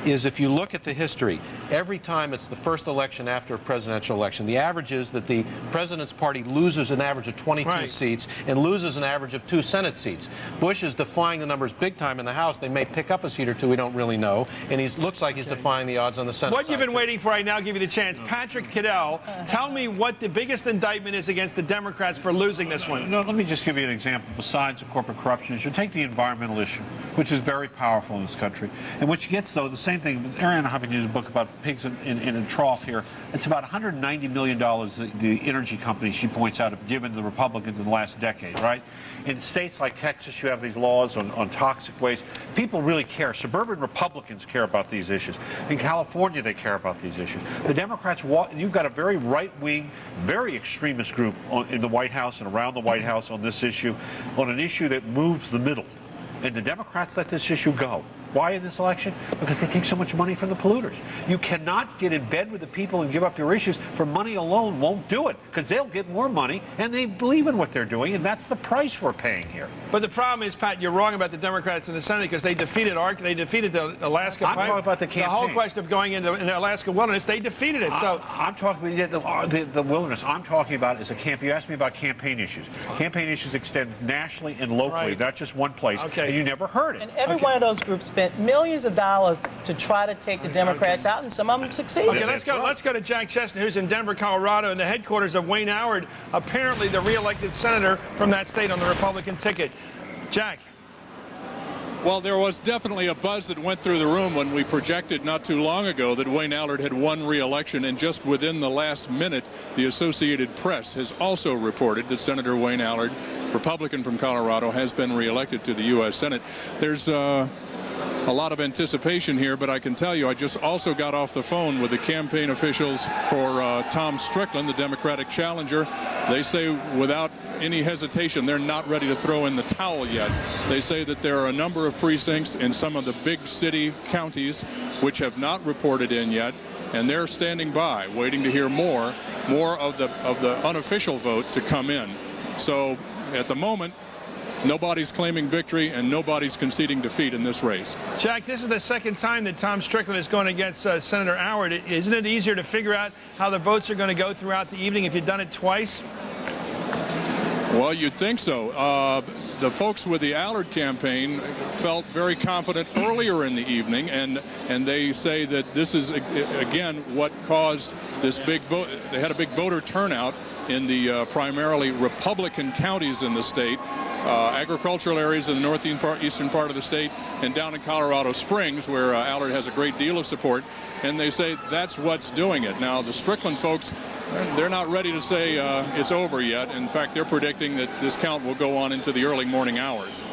is if you look at the history, every time it's the first election after a presidential election, the average is that the president's party loses an average of 22 seats and loses an average of 2 Senate seats. Bush is defying the numbers big time in the House. They may pick up a seat or two, we don't really know, and he looks like he's defying the odds on the Senate What side. you've been waiting for right now, I'll give you the chance. Patrick Caddell, tell me what the biggest indictment is against the Democrats for losing this one. No, let me just give you an example. Besides the corporate corruption, is you take the environmental issue, which is very powerful in this country, and which gets, though, the same thing. Arianna Huffington's book about pigs in a trough here. It's about $190 million the energy companies, she points out, have given the Republicans in the last decade, right? In states like Texas, you have these laws on toxic waste. People really care. Suburban Republicans care about these issues. In California, they care about these issues. The Democrats, you've got a very right-wing, very extremist group in the White House and around the White House on this issue, on an issue that moves the middle. And the Democrats let this issue go. Why in this election? Because they take so much money from the polluters. You cannot get in bed with the people and give up your issues for money alone. Won't do it, because they'll get more money, and they believe in what they're doing, and that's the price we're paying here. But the problem is, Pat, you're wrong about the Democrats in the Senate because they defeated the Alaska. I'm talking about the campaign. The whole question of going into the Alaska wilderness, they defeated it. So I'm talking about the wilderness. I'm talking about is a camp. You asked me about campaign issues. Campaign issues extend nationally and locally, not just one place. Okay. And you never heard it. And every one of those groups spent millions of dollars to try to take the Democrats out, and some of them succeeded. Okay, let's go. Let's go to Jack Chestnut, who's in Denver, Colorado, in the headquarters of Wayne Howard, apparently the re-elected senator from that state on the Republican ticket. Jack. Well, there was definitely a buzz that went through the room when we projected not too long ago that Wayne Allard had won re-election, and just within the last minute, the Associated Press has also reported that Senator Wayne Allard, Republican from Colorado, has been re-elected to the U.S. Senate. There's a lot of anticipation here, but I can tell you I just also got off the phone with the campaign officials for Tom Strickland, the Democratic challenger. They say without any hesitation they're not ready to throw in the towel yet. They say that there are a number of precincts in some of the big city counties which have not reported in yet, and they're standing by waiting to hear more of the unofficial vote to come in. So at the moment, nobody's claiming victory and nobody's conceding defeat in this race. Jack, this is the second time that Tom Strickland is going against Senator Howard. Isn't it easier to figure out how the votes are going to go throughout the evening if you've done it twice? Well, you'd think so. The folks with the Allard campaign felt very confident earlier in the evening, and they say that this is, again, what caused this big vote. They had a big voter turnout in the primarily Republican counties in the state, agricultural areas in the northeastern part of the state, and down in Colorado Springs, where Allard has a great deal of support. And they say that's what's doing it. Now, the Strickland folks, they're not ready to say it's over yet. In fact, they're predicting that this count will go on into the early morning hours.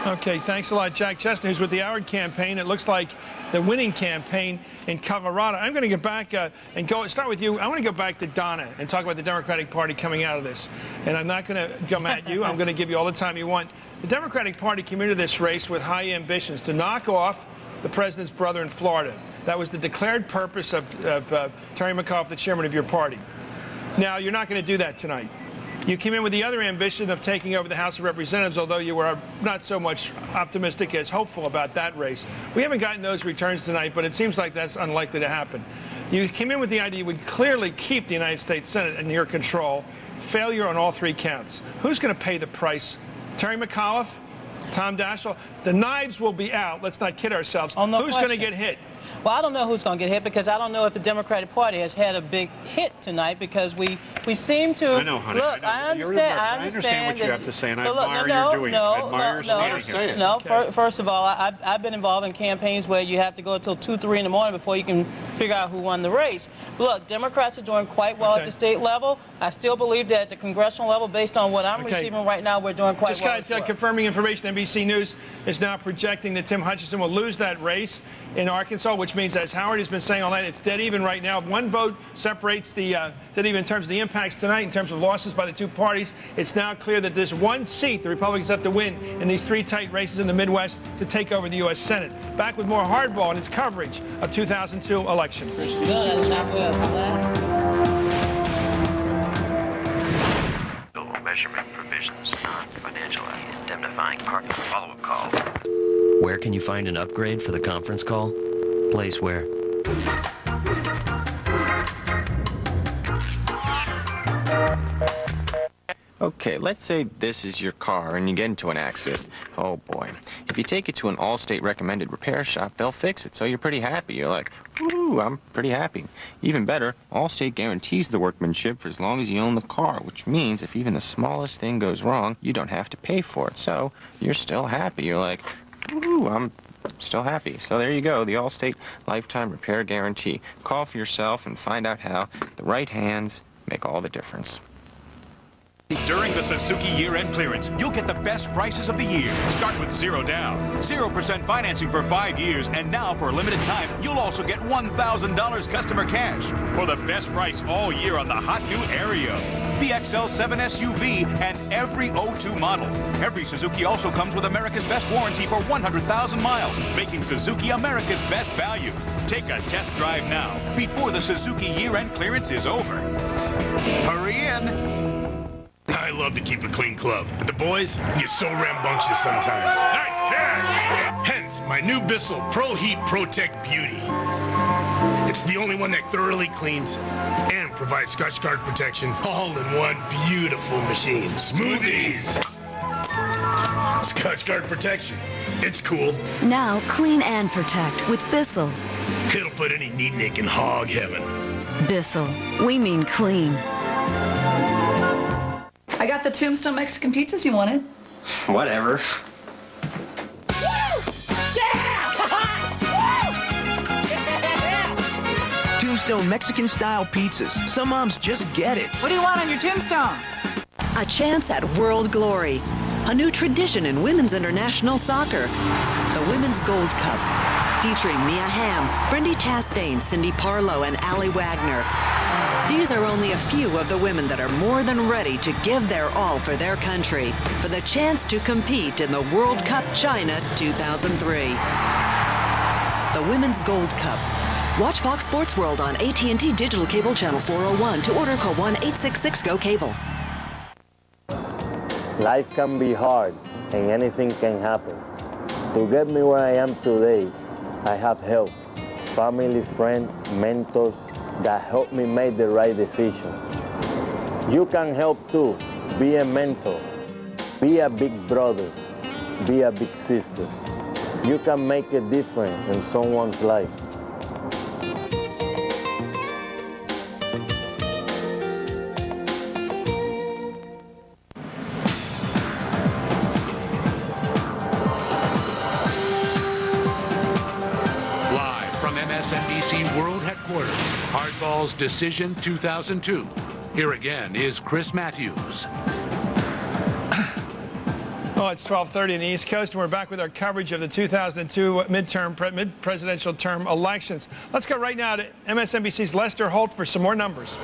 Okay, thanks a lot, Jack Chestnut, who's with the Howard campaign. It looks like the winning campaign in Colorado. I'm going to get back and start with you. I want to go back to Donna and talk about the Democratic Party coming out of this. And I'm not going to come at you. I'm going to give you all the time you want. The Democratic Party came into this race with high ambitions to knock off the president's brother in Florida. That was the declared purpose of Terry McAuliffe, the chairman of your party. Now, you're not going to do that tonight. You came in with the other ambition of taking over the House of Representatives, although you were not so much optimistic as hopeful about that race. We haven't gotten those returns tonight, but it seems like that's unlikely to happen. You came in with the idea you would clearly keep the United States Senate in your control. Failure on all three counts. Who's going to pay the price? Terry McAuliffe? Tom Daschle? The knives will be out. Let's not kid ourselves. Oh, no Who's going to question. get hit? Well, I don't know who's going to get hit because I don't know if the Democratic Party has had a big hit tonight because we seem to. I know, honey. Look, I understand what you have to say, and I look, admire your doing it. I admire your standing here. No, first of all, I've been involved in campaigns where you have to go until 2, 3 in the morning before you can figure out who won the race. Look, Democrats are doing quite well at the state level. I still believe that at the congressional level, based on what I'm receiving right now, we're doing quite well. Just confirming information, NBC News is now projecting that Tim Hutchinson will lose that race in Arkansas, which means, as Howard has been saying all night, it's dead even right now. One vote separates the dead even in terms of the impacts tonight, in terms of losses by the two parties. It's now clear that there's one seat the Republicans have to win in these 3 tight races in the Midwest to take over the U.S. Senate. Back with more Hardball and its coverage of 2002 election. Measurement provisions, non-financial indemnifying parking follow-up call. Where can you find an upgrade for the conference call? Place where? Okay, let's say this is your car and you get into an accident. Oh boy. If you take it to an Allstate recommended repair shop, they'll fix it, so you're pretty happy. You're like, woo, I'm pretty happy. Even better, Allstate guarantees the workmanship for as long as you own the car, which means if even the smallest thing goes wrong, you don't have to pay for it. So you're still happy. You're like, woo, I'm still happy. So there you go, the Allstate Lifetime Repair Guarantee. Call for yourself and find out how the right hands make all the difference. During the Suzuki year-end clearance, you'll get the best prices of the year. Start with 0 down, 0% financing for 5 years, and now for a limited time, you'll also get $1,000 customer cash for the best price all year on the hot new Aereo, the XL7 SUV, and every 02 model. Every Suzuki also comes with America's best warranty for 100,000 miles, making Suzuki America's best value. Take a test drive now before the Suzuki year-end clearance is over. Hurry in. I love to keep a clean club, but the boys get so rambunctious sometimes. Nice catch! Hence, my new Bissell Pro Heat Protect Beauty. It's the only one that thoroughly cleans and provides scratch guard protection all in one beautiful machine. Smoothies! Scotch guard protection. It's cool. Now clean and protect with Bissell. It'll put any neatnik in hog heaven. Bissell. We mean clean. I got the Tombstone Mexican pizzas you wanted. Whatever. Tombstone Mexican-style pizzas. Some moms just get it. What do you want on your tombstone? A chance at world glory. A new tradition in women's international soccer. The Women's Gold Cup. Featuring Mia Hamm, Brendy Chastain, Cindy Parlow, and Allie Wagner. These are only a few of the women that are more than ready to give their all for their country for the chance to compete in the World Cup China 2003. The Women's Gold Cup. Watch Fox Sports World on AT&T Digital Cable Channel 401. To order, call 1-866-GO-CABLE. Life can be hard and anything can happen. To get me where I am today, I have help. Family, friends, mentors, that helped me make the right decision. You can help too. Be a mentor. Be a big brother. Be a big sister. You can make a difference in someone's life. MSNBC World Headquarters, Hardball's Decision 2002. Here again is Chris Matthews. Well, it's 12:30 on the East Coast, and we're back with our coverage of the 2002 mid-presidential term elections. Let's go right now to MSNBC's Lester Holt for some more numbers.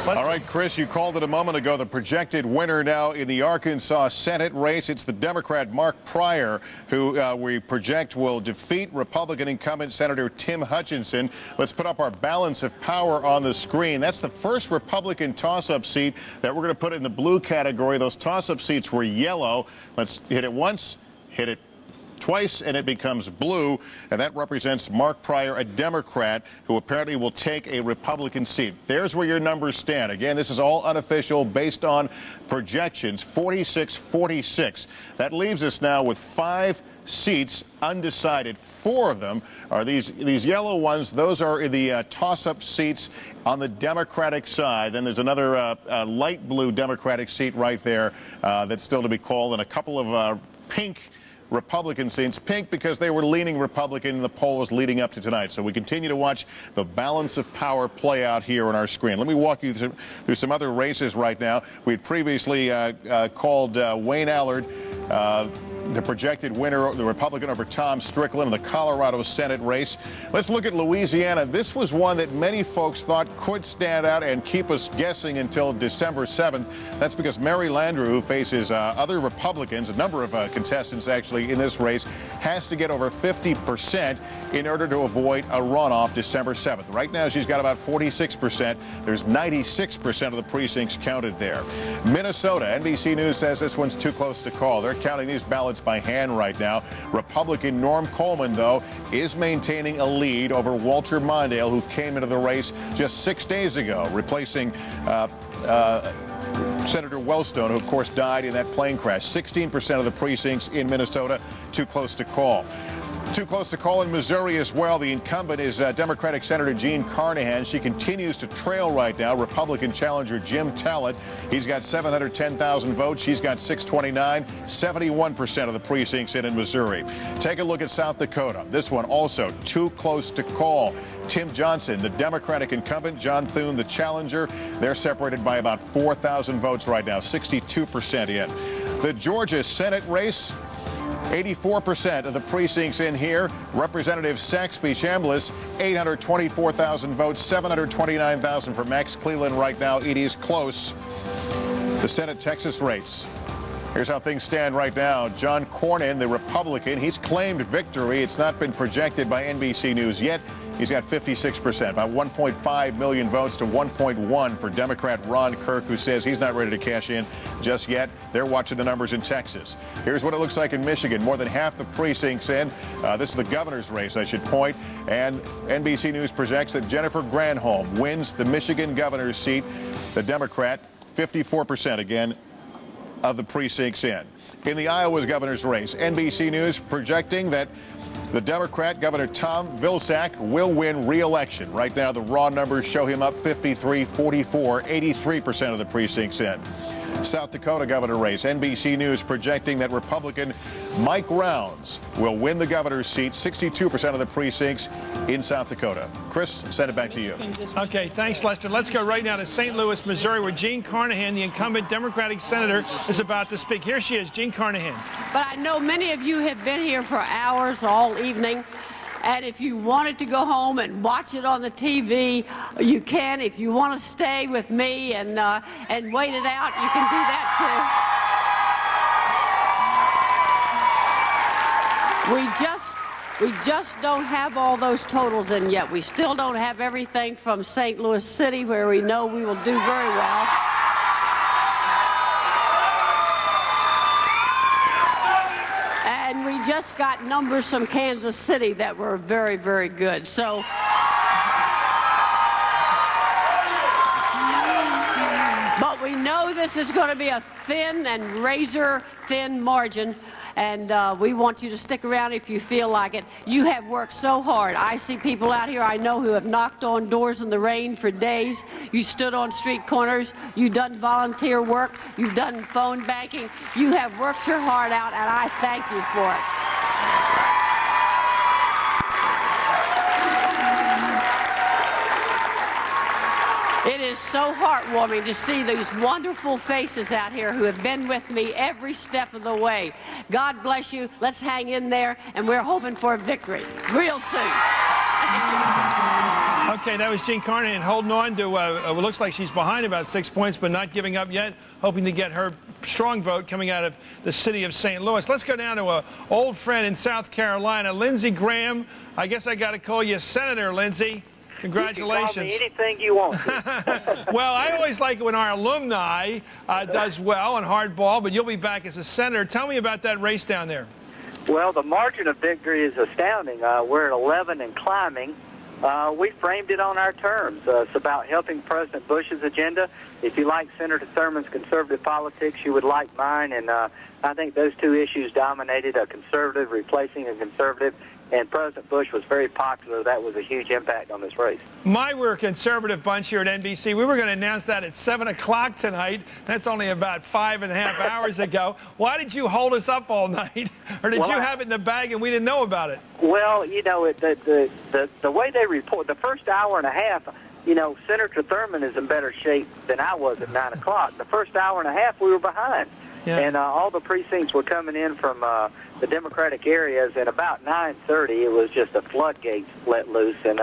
All right, Chris, you called it a moment ago. The projected winner now in the Arkansas Senate race, it's the Democrat Mark Pryor, who we project will defeat Republican incumbent Senator Tim Hutchinson. Let's put up our balance of power on the screen. That's the first Republican toss-up seat that we're going to put in the blue category. Those toss-up seats were yellow. Let's hit it once, hit it twice, and it becomes blue, and that represents Mark Pryor, a Democrat, who apparently will take a Republican seat. There's where your numbers stand. Again, this is all unofficial, based on projections, 46-46. That leaves us now with 5 seats undecided. 4 of them are these yellow ones. Those are the toss-up seats on the Democratic side. Then there's another light blue Democratic seat right there that's still to be called, and a couple of pink Republican seats. Pink because they were leaning Republican in the polls leading up to tonight. So we continue to watch the balance of power play out here on our screen. Let me walk you through some other races right now. We had previously called Wayne Allard the projected winner, the Republican over Tom Strickland in the Colorado Senate race. Let's look at Louisiana. This was one that many folks thought could stand out and keep us guessing until December 7th. That's because Mary Landrieu, who faces other Republicans, a number of contestants actually in this race, has to get over 50% in order to avoid a runoff December 7th. Right now, she's got about 46%. There's 96% of the precincts counted there. Minnesota, NBC News says this one's too close to call. They're counting these ballots by hand right now. Republican Norm Coleman, though, is maintaining a lead over Walter Mondale, who came into the race just 6 days ago, replacing Senator Wellstone, who, of course, died in that plane crash. 16% of the precincts in Minnesota too close to call. Too close to call in Missouri as well. The incumbent is Democratic Senator Jean Carnahan. She continues to trail right now Republican challenger Jim Talent. He's got 710,000 votes. She's got 629. 71% of the precincts in Missouri. Take a look at South Dakota. This one also too close to call. Tim Johnson, the Democratic incumbent, John Thune, the challenger. They're separated by about 4,000 votes right now, 62% in. The Georgia Senate race, 84% of the precincts in here. Representative Saxby Chambliss, 824,000 votes, 729,000 for Max Cleland right now. It is close. The Senate Texas race. Here's how things stand right now. John Cornyn, the Republican, he's claimed victory. It's not been projected by NBC News yet. He's got 56%, about 1.5 million votes to 1.1 for Democrat Ron Kirk, who says he's not ready to cash in just yet. They're watching the numbers in Texas. Here's what it looks like in Michigan. More than half the precincts in. This is the governor's race, I should point. And NBC News projects that Jennifer Granholm wins the Michigan governor's seat. The Democrat, 54% again of the precincts in. In the Iowa governor's race, NBC News projecting that the Democrat, Governor Tom Vilsack, will win re-election. Right now, the raw numbers show him up 53-44, 83% of the precincts in. South Dakota governor race, NBC News projecting that Republican Mike Rounds will win the governor's seat, 62% of the precincts in South Dakota. Chris, send it back to you. Okay, thanks, Lester. Let's go right now to St. Louis, Missouri, where Jean Carnahan, the incumbent Democratic senator, is about to speak. Here she is, Jean Carnahan. But I know many of you have been here for hours all evening. And if you wanted to go home and watch it on the TV, you can. If you want to stay with me and wait it out, you can do that too. We just don't have all those totals in yet. We still don't have everything from St. Louis City, where we know we will do very well. And we just got numbers from Kansas City that were very, very good. So, but we know this is going to be a thin and razor-thin margin. And we want you to stick around if you feel like it. You have worked so hard. I see people out here I know who have knocked on doors in the rain for days. You stood on street corners. You've done volunteer work. You've done phone banking. You have worked your heart out, and I thank you for it. It is so heartwarming to see these wonderful faces out here who have been with me every step of the way. God bless you. Let's hang in there, and we're hoping for a victory real soon. Okay, that was Jean Carnahan holding on to what looks like she's behind about 6 points, but not giving up yet, hoping to get her strong vote coming out of the city of St. Louis. Let's go down to an old friend in South Carolina, Lindsey Graham. I guess I got to call you Senator, Lindsey. Congratulations. You can call me anything you want to. Well, I always like it when our alumni does well in hardball, but you'll be back as a senator. Tell me about that race down there. Well, the margin of victory is astounding. We're at 11 and climbing. We framed it on our terms. It's about helping President Bush's agenda. If you like Senator Thurman's conservative politics, you would like mine. And I think those two issues dominated, a conservative replacing a conservative. And President Bush was very popular. That was a huge impact on this race. We're a conservative bunch here at NBC. We were going to announce that at 7 o'clock tonight. That's only about 5.5 hours ago. Why did you hold us up all night? Or did you have it in the bag and we didn't know about it? Well, you know, the way they report, the first hour and a half, you know, Senator Thurman is in better shape than I was at 9 o'clock. The first hour and a half, we were behind. Yeah. And all the precincts were coming in from the Democratic areas, and about 9:30, it was just a floodgates let loose. And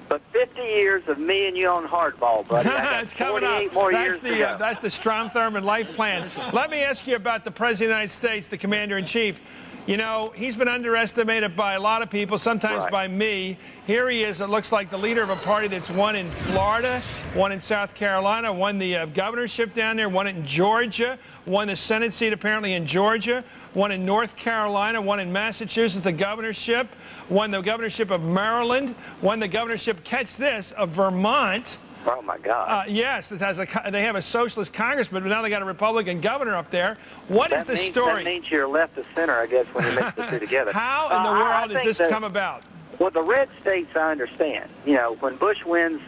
but 50 years of me and you on hardball, buddy. It's coming up. More years to go. That's the Strom Thurmond life plan. Let me ask you about the President of the United States, the Commander-in-Chief. You know, he's been underestimated by a lot of people, sometimes by me. Here he is, it looks like the leader of a party that's won in Florida, won in South Carolina, won the governorship down there, won it in Georgia, won the Senate seat apparently in Georgia, won in North Carolina, won in Massachusetts the governorship, won the governorship of Maryland, won the governorship, catch this, of Vermont. Oh, my God. Yes, they have a socialist congressman, but now they got a Republican governor up there. What is the story? That means you're left of center, I guess, when you mix the two together. How in the world does this come about? Well, the red states, I understand. You know, when Bush wins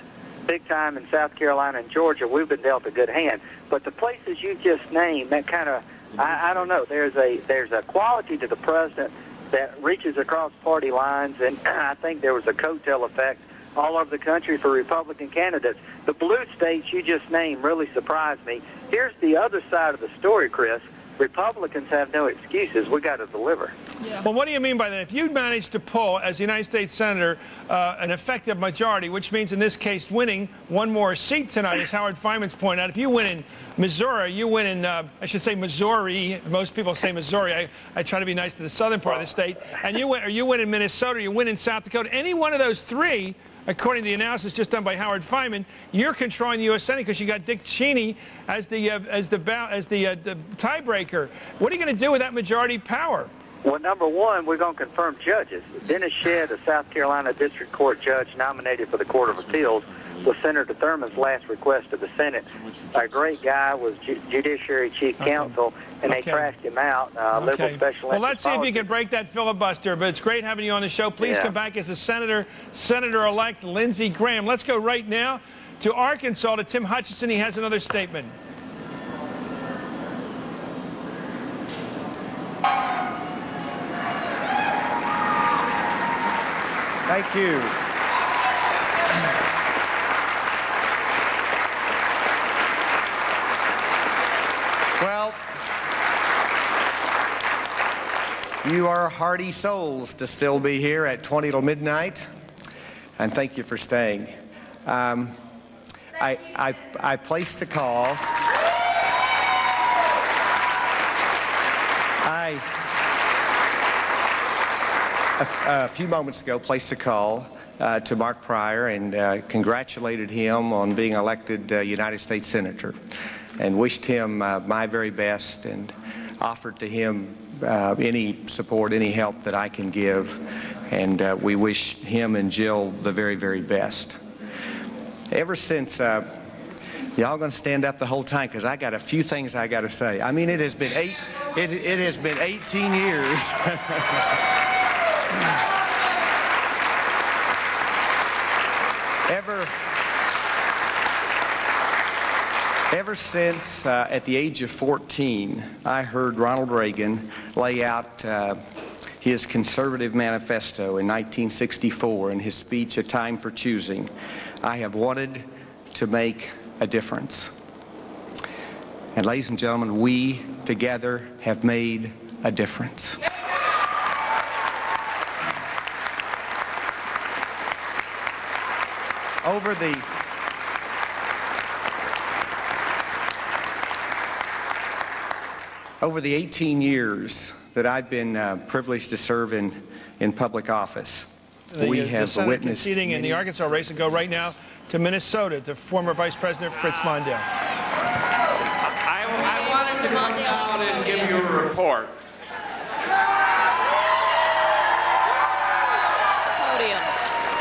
big time in South Carolina and Georgia, we've been dealt a good hand. But the places you just named, that kind of, I don't know, there's a quality to the president that reaches across party lines, and I think there was a coattail effect all over the country for Republican candidates. The blue states you just named really surprised me. Here's the other side of the story, Chris. Republicans have no excuses. We got to deliver. Yeah. Well, what do you mean by that? If you manage to pull, as United States Senator, an effective majority, which means in this case winning one more seat tonight, as Howard Fineman's pointed out, if you win in Missouri, you win in, I should say Missouri. Most people say Missouri. I try to be nice to the southern part of the state. And you win in Minnesota, you win in South Dakota. Any one of those three, according to the analysis just done by Howard Fineman, you're controlling the U.S. Senate because you got Dick Cheney as the tiebreaker. What are you going to do with that majority power? Well, number one, we're going to confirm judges. Dennis Shedd, a South Carolina District Court judge nominated for the Court of Appeals, was Senator Thurman's last request to the Senate. A great guy, was Judiciary Chief Counsel, and they trashed him out. Liberal special Well, let's see if you can break that filibuster. But it's great having you on the show. Please come back as a Senator-elect Lindsey Graham. Let's go right now to Arkansas, to Tim Hutchinson. He has another statement. Thank you. Well, you are hearty souls to still be here at 20 till midnight, and thank you for staying. I placed a call. A few moments ago, placed a call to Mark Pryor and congratulated him on being elected United States Senator, and wished him my very best, and offered to him any support, any help that I can give, and we wish him and Jill the very, very best. Ever since, y'all gonna stand up the whole time, because I got a few things I got to say. I mean, it has been 18 years. Ever since at the age of 14, I heard Ronald Reagan lay out his conservative manifesto in 1964 in his speech, A Time for Choosing, I have wanted to make a difference. And ladies and gentlemen, we together have made a difference. Over the 18 years that I've been privileged to serve in public office, we have witnessed conceding in the Arkansas race, and go right now to Minnesota to former Vice President Fritz Mondale. I wanted to come out and give you a report.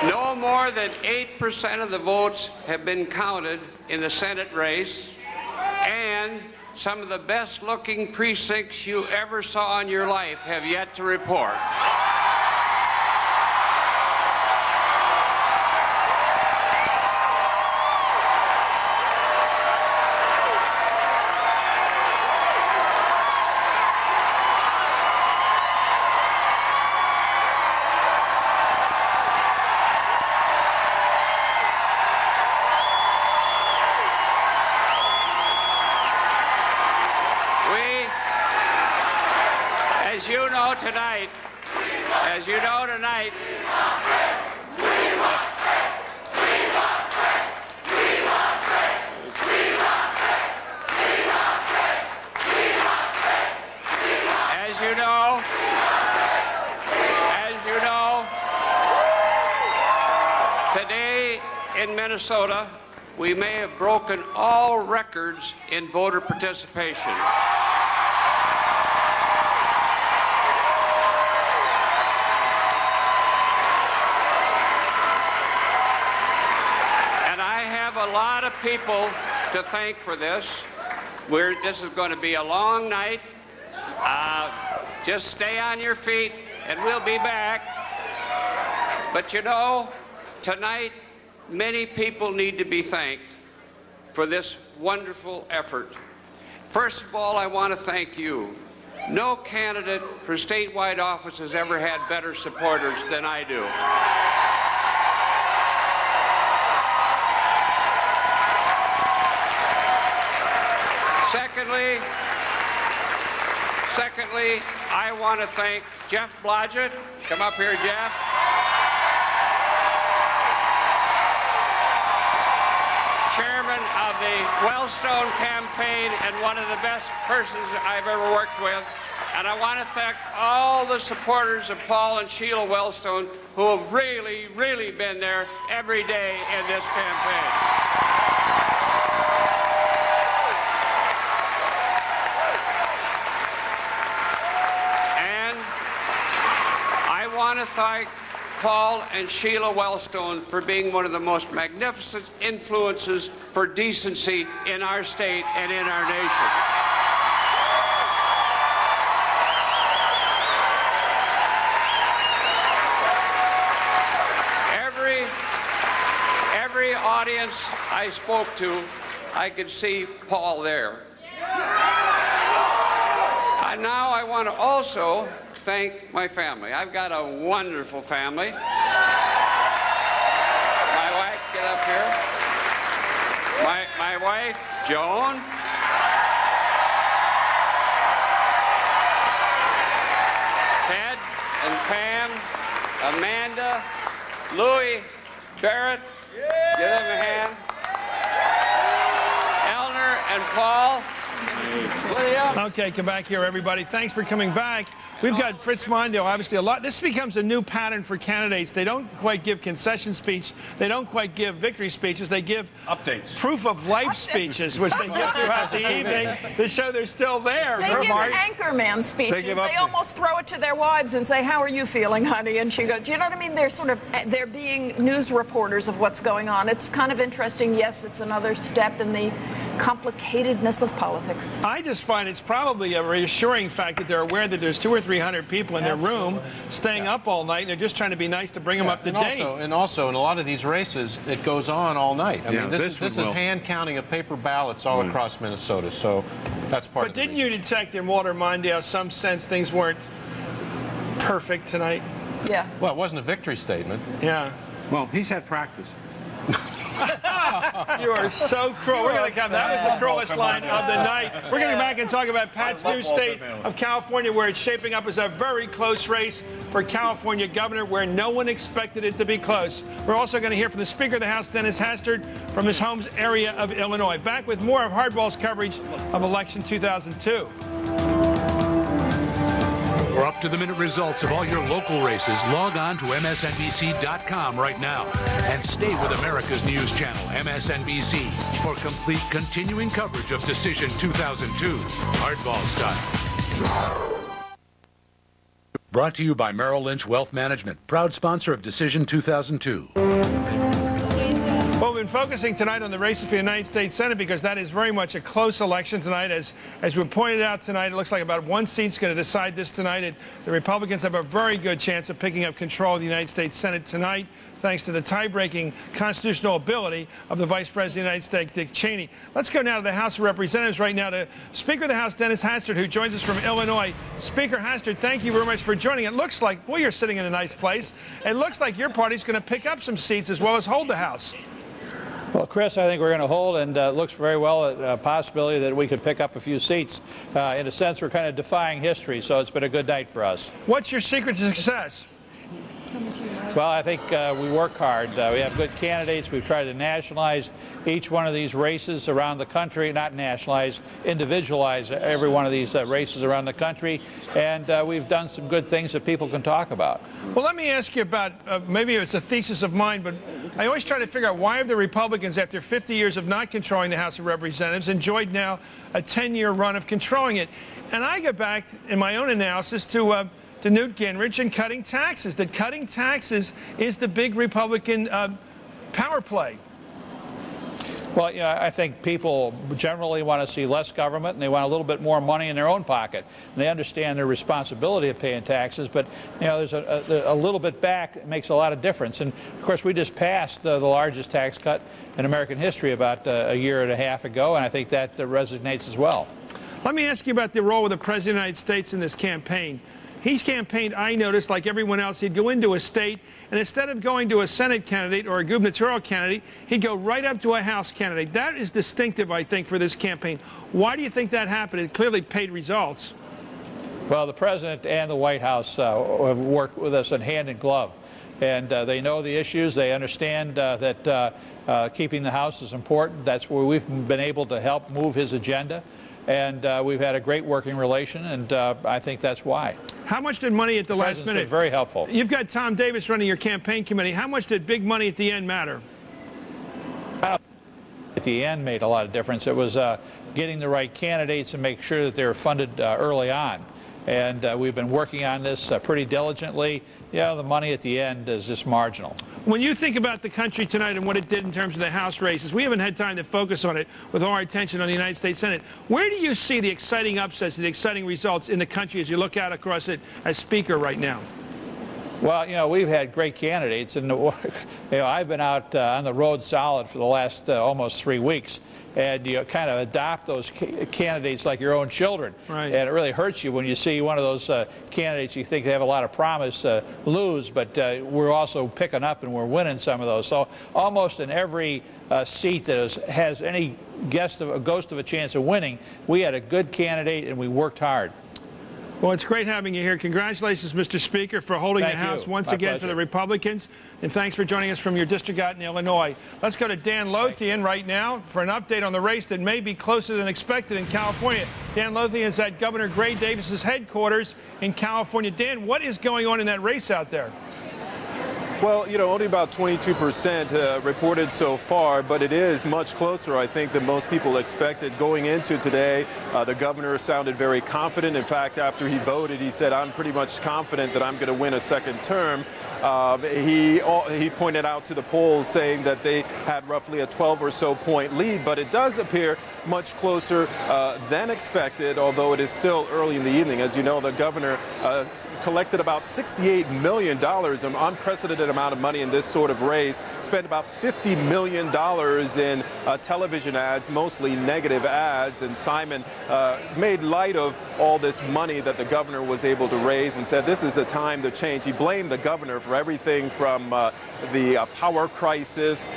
No more more than 8% of the votes have been counted in the Senate race, and some of the best-looking precincts you ever saw in your life have yet to report. As you know tonight, today in Minnesota, we may have broken all records in voter participation. A lot of people to thank for this. This is going to be a long night. Just stay on your feet and we'll be back. But you know, tonight, many people need to be thanked for this wonderful effort. First of all, I want to thank you. No candidate for statewide office has ever had better supporters than I do. Secondly, I want to thank Jeff Blodgett. Come up here, Jeff. Chairman of the Wellstone campaign and one of the best persons I've ever worked with. And I want to thank all the supporters of Paul and Sheila Wellstone who have really, really been there every day in this campaign. I want to thank Paul and Sheila Wellstone for being one of the most magnificent influences for decency in our state and in our nation. Every audience I spoke to, I could see Paul there. And now I want to also thank my family. I've got a wonderful family. My wife, get up here. My wife, Joan. Ted and Pam, Amanda, Louie, Barrett, give them a hand. Eleanor and Paul. Okay, come back here, everybody. Thanks for coming back. We've got Fritz Mondale, obviously a lot. This becomes a new pattern for candidates. They don't quite give concession speech. They don't quite give victory speeches. They give updates, proof of life speeches, which they give throughout the evening to show they're still there. They give anchorman speeches. They almost throw it to their wives and say, "How are you feeling, honey?" And she goes, "Do you know what I mean?" They're being news reporters of what's going on. It's kind of interesting. Yes, it's another step in the complicatedness of politics. I just find it's probably a reassuring fact that they're aware that there's 200 or 300 people in their room staying up all night, and they're just trying to be nice to bring them up to date. And also, in a lot of these races, it goes on all night. I mean, this is hand counting of paper ballots all across Minnesota, so that's part of it. But didn't you detect in Walter Mondale some sense things weren't perfect tonight? Yeah. Well, it wasn't a victory statement. Yeah. Well, he's had practice. You are so cruel. We're going to come. That was the cruelest line of the night. We're going to be back and talk about Pat's new state of California, where it's shaping up as a very close race for California governor, where no one expected it to be close. We're also going to hear from the Speaker of the House, Dennis Hastert, from his home area of Illinois. Back with more of Hardball's coverage of election 2002. For up-to-the-minute results of all your local races, log on to MSNBC.com right now. And stay with America's news channel, MSNBC, for complete continuing coverage of Decision 2002, Hardball style. Brought to you by Merrill Lynch Wealth Management, proud sponsor of Decision 2002. Well, we've been focusing tonight on the races for the United States Senate because that is very much a close election tonight. As we pointed out tonight, it looks like about one seat's going to decide this tonight. The Republicans have a very good chance of picking up control of the United States Senate tonight, thanks to the tie-breaking constitutional ability of the Vice President of the United States, Dick Cheney. Let's go now to the House of Representatives right now to Speaker of the House, Dennis Hastert, who joins us from Illinois. Speaker Hastert, thank you very much for joining. It looks like, well, you're sitting in a nice place. It looks like your party's going to pick up some seats as well as hold the House. Well, Chris, I think we're going to hold, and it looks very well a possibility that we could pick up a few seats. In a sense, we're kind of defying history, so it's been a good night for us. What's your secret to success? Well, I think we work hard. We have good candidates. We've tried to nationalize each one of these races around the country, not nationalize, individualize every one of these races around the country, and we've done some good things that people can talk about. Well, let me ask you about, maybe it's a thesis of mine, but I always try to figure out why have the Republicans, after 50 years of not controlling the House of Representatives, enjoyed now a 10-year run of controlling it. And I go back in my own analysis to Newt Gingrich and cutting taxes, that cutting taxes is the big Republican power play. Well, yeah, I think people generally want to see less government, and they want a little bit more money in their own pocket. And they understand their responsibility of paying taxes, but you know, there's a little bit back. It makes a lot of difference. And of course, we just passed the largest tax cut in American history about a year and a half ago, and I think that resonates as well. Let me ask you about the role of the President of the United States in this campaign. He's campaigned, I noticed, like everyone else, he'd go into a state, and instead of going to a Senate candidate or a gubernatorial candidate, he'd go right up to a House candidate. That is distinctive, I think, for this campaign. Why do you think that happened? It clearly paid results. Well, the President and the White House have worked with us in hand in glove. And they know the issues. They understand that keeping the House is important. That's where we've been able to help move his agenda. And we've had a great working relation, and I think that's why. How much did money at the last minute? Been very helpful. You've got Tom Davis running your campaign committee. How much did big money at the end matter? At the end made a lot of difference. It was getting the right candidates and make sure that they were funded early on. And we've been working on this pretty diligently. Yeah, the money at the end is just marginal. When you think about the country tonight and what it did in terms of the House races, we haven't had time to focus on it with all our attention on the United States Senate. Where do you see the exciting upsets, the exciting results in the country as you look out across it as Speaker right now? Well, you know, we've had great candidates, and you know, I've been out on the road solid for the last almost 3 weeks, and you kind of adopt those candidates like your own children. Right. And it really hurts you when you see one of those candidates you think they have a lot of promise lose, but we're also picking up and we're winning some of those. So almost in every seat that has any ghost of a chance of winning, we had a good candidate and we worked hard. Well, it's great having you here. Congratulations, Mr. Speaker, for holding the House once again for the Republicans. And thanks for joining us from your district out in Illinois. Let's go to Dan Lothian right now for an update on the race that may be closer than expected in California. Dan Lothian is at Governor Gray Davis's headquarters in California. Dan, what is going on in that race out there? Well, you know, only about 22% reported so far, but it is much closer, I think, than most people expected. Going into today, the governor sounded very confident. In fact, after he voted, he said, I'm pretty much confident that I'm going to win a second term. He pointed out to the polls saying that they had roughly a 12 or so point lead, but it does appear much closer than expected, although it is still early in the evening. As you know, the governor collected about $68 million, an unprecedented amount of money in this sort of race, spent about $50 million in television ads, mostly negative ads, and Simon made light of all this money that the governor was able to raise and said this is a time to change. He blamed the governor for everything from the power crisis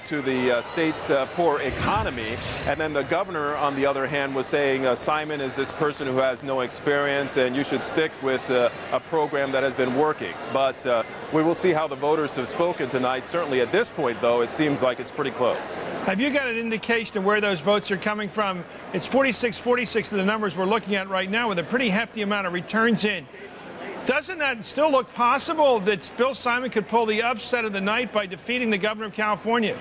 to the state's poor economy, and then the governor, on the other hand, was saying Simon is this person who has no experience and you should stick with a program that has been working. But we will see how the voters have spoken tonight. Certainly at this point, though, it seems like it's pretty close. Have you got an indication of where those votes are coming from? It's 46-46 of the numbers we're looking at right now with a pretty hefty amount of returns in. Doesn't that still look possible that Bill Simon could pull the upset of the night by defeating the governor of California?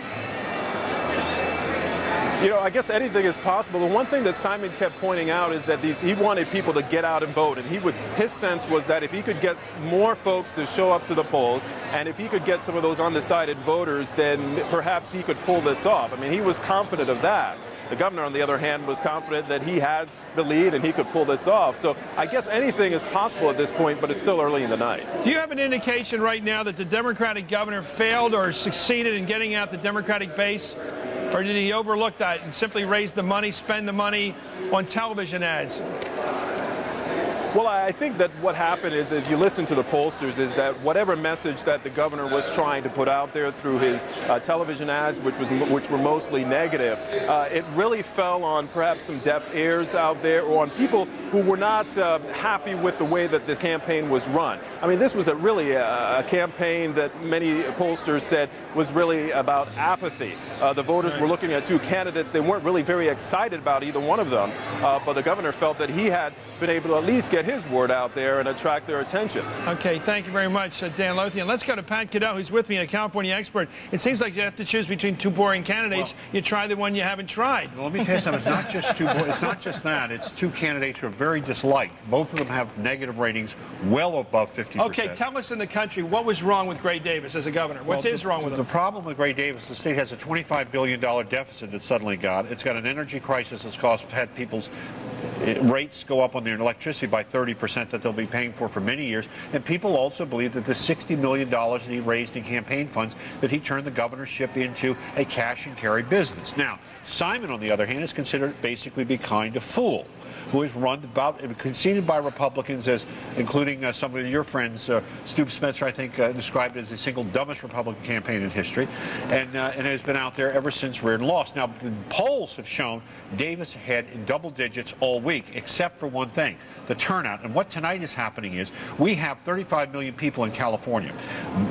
You know, I guess anything is possible. The one thing that Simon kept pointing out is that he wanted people to get out and vote, and his sense was that if he could get more folks to show up to the polls, and if he could get some of those undecided voters, then perhaps he could pull this off. I mean, he was confident of that. The governor, on the other hand, was confident that he had the lead and he could pull this off. So I guess anything is possible at this point, but it's still early in the night. Do you have an indication right now that the Democratic governor failed or succeeded in getting out the Democratic base? Or did he overlook that and simply raise the money, spend the money on television ads? Well, I think that what happened is, as you listen to the pollsters, is that whatever message that the governor was trying to put out there through his television ads, which were mostly negative, it really fell on perhaps some deaf ears out there, or on people who were not happy with the way that the campaign was run. I mean, this was really a campaign that many pollsters said was really about apathy. The voters were looking at two candidates. They weren't really very excited about either one of them, but the governor felt that he had been able to at least get his word out there and attract their attention. Okay, thank you very much, Dan Lothian. Let's go to Pat Caddell, who's with me, a California expert. It seems like you have to choose between two boring candidates. Well, you try the one you haven't tried. Well, let me tell you something. It's not just it's not just that. It's two candidates who are very disliked. Both of them have negative ratings well above 50%. Okay, tell us in the country what was wrong with Gray Davis as a governor. What's wrong with him? The problem with Gray Davis, the state has a $25 billion deficit that suddenly got. It's got an energy crisis that's had people's rates go up on their electricity by 30% that they'll be paying for many years. And people also believe that the $60 million that he raised in campaign funds, that he turned the governorship into a cash and carry business. Now, Simon, on the other hand, is considered basically be kind of fool, who is conceded by Republicans, as including some of your friends, Stu Spencer, I think, described it as the single dumbest Republican campaign in history, and has been out there ever since Reardon lost. Now, the polls have shown Davis ahead in double digits all week, except for one thing, the turnout. And what tonight is happening is we have 35 million people in California.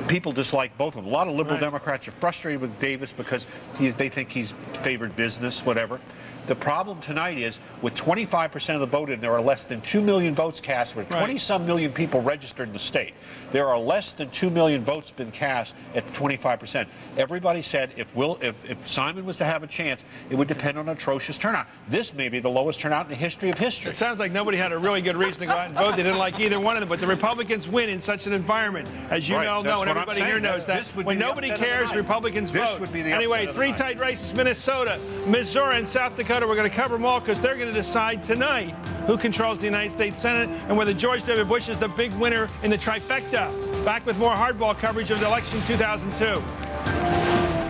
People dislike both of them. A lot of liberal Democrats are frustrated with Davis because they think he's favored business, whatever. The problem tonight is, with 25% of the vote in, there are less than 2 million votes cast, with 20-some million people registered in the state. There are less than 2 million votes been cast at 25%. Everybody said if Simon was to have a chance, it would depend on atrocious turnout. This may be the lowest turnout in the history of history. It sounds like nobody had a really good reason to go out and vote. They didn't like either one of them, but the Republicans win in such an environment, as you know, and everybody here knows that. When nobody cares, Republicans vote. Anyway, three tight races: Minnesota, Missouri, and South Dakota. We're going to cover them all because they're going to decide tonight who controls the United States Senate and whether George W. Bush is the big winner in the trifecta. Back with more hardball coverage of the election 2002.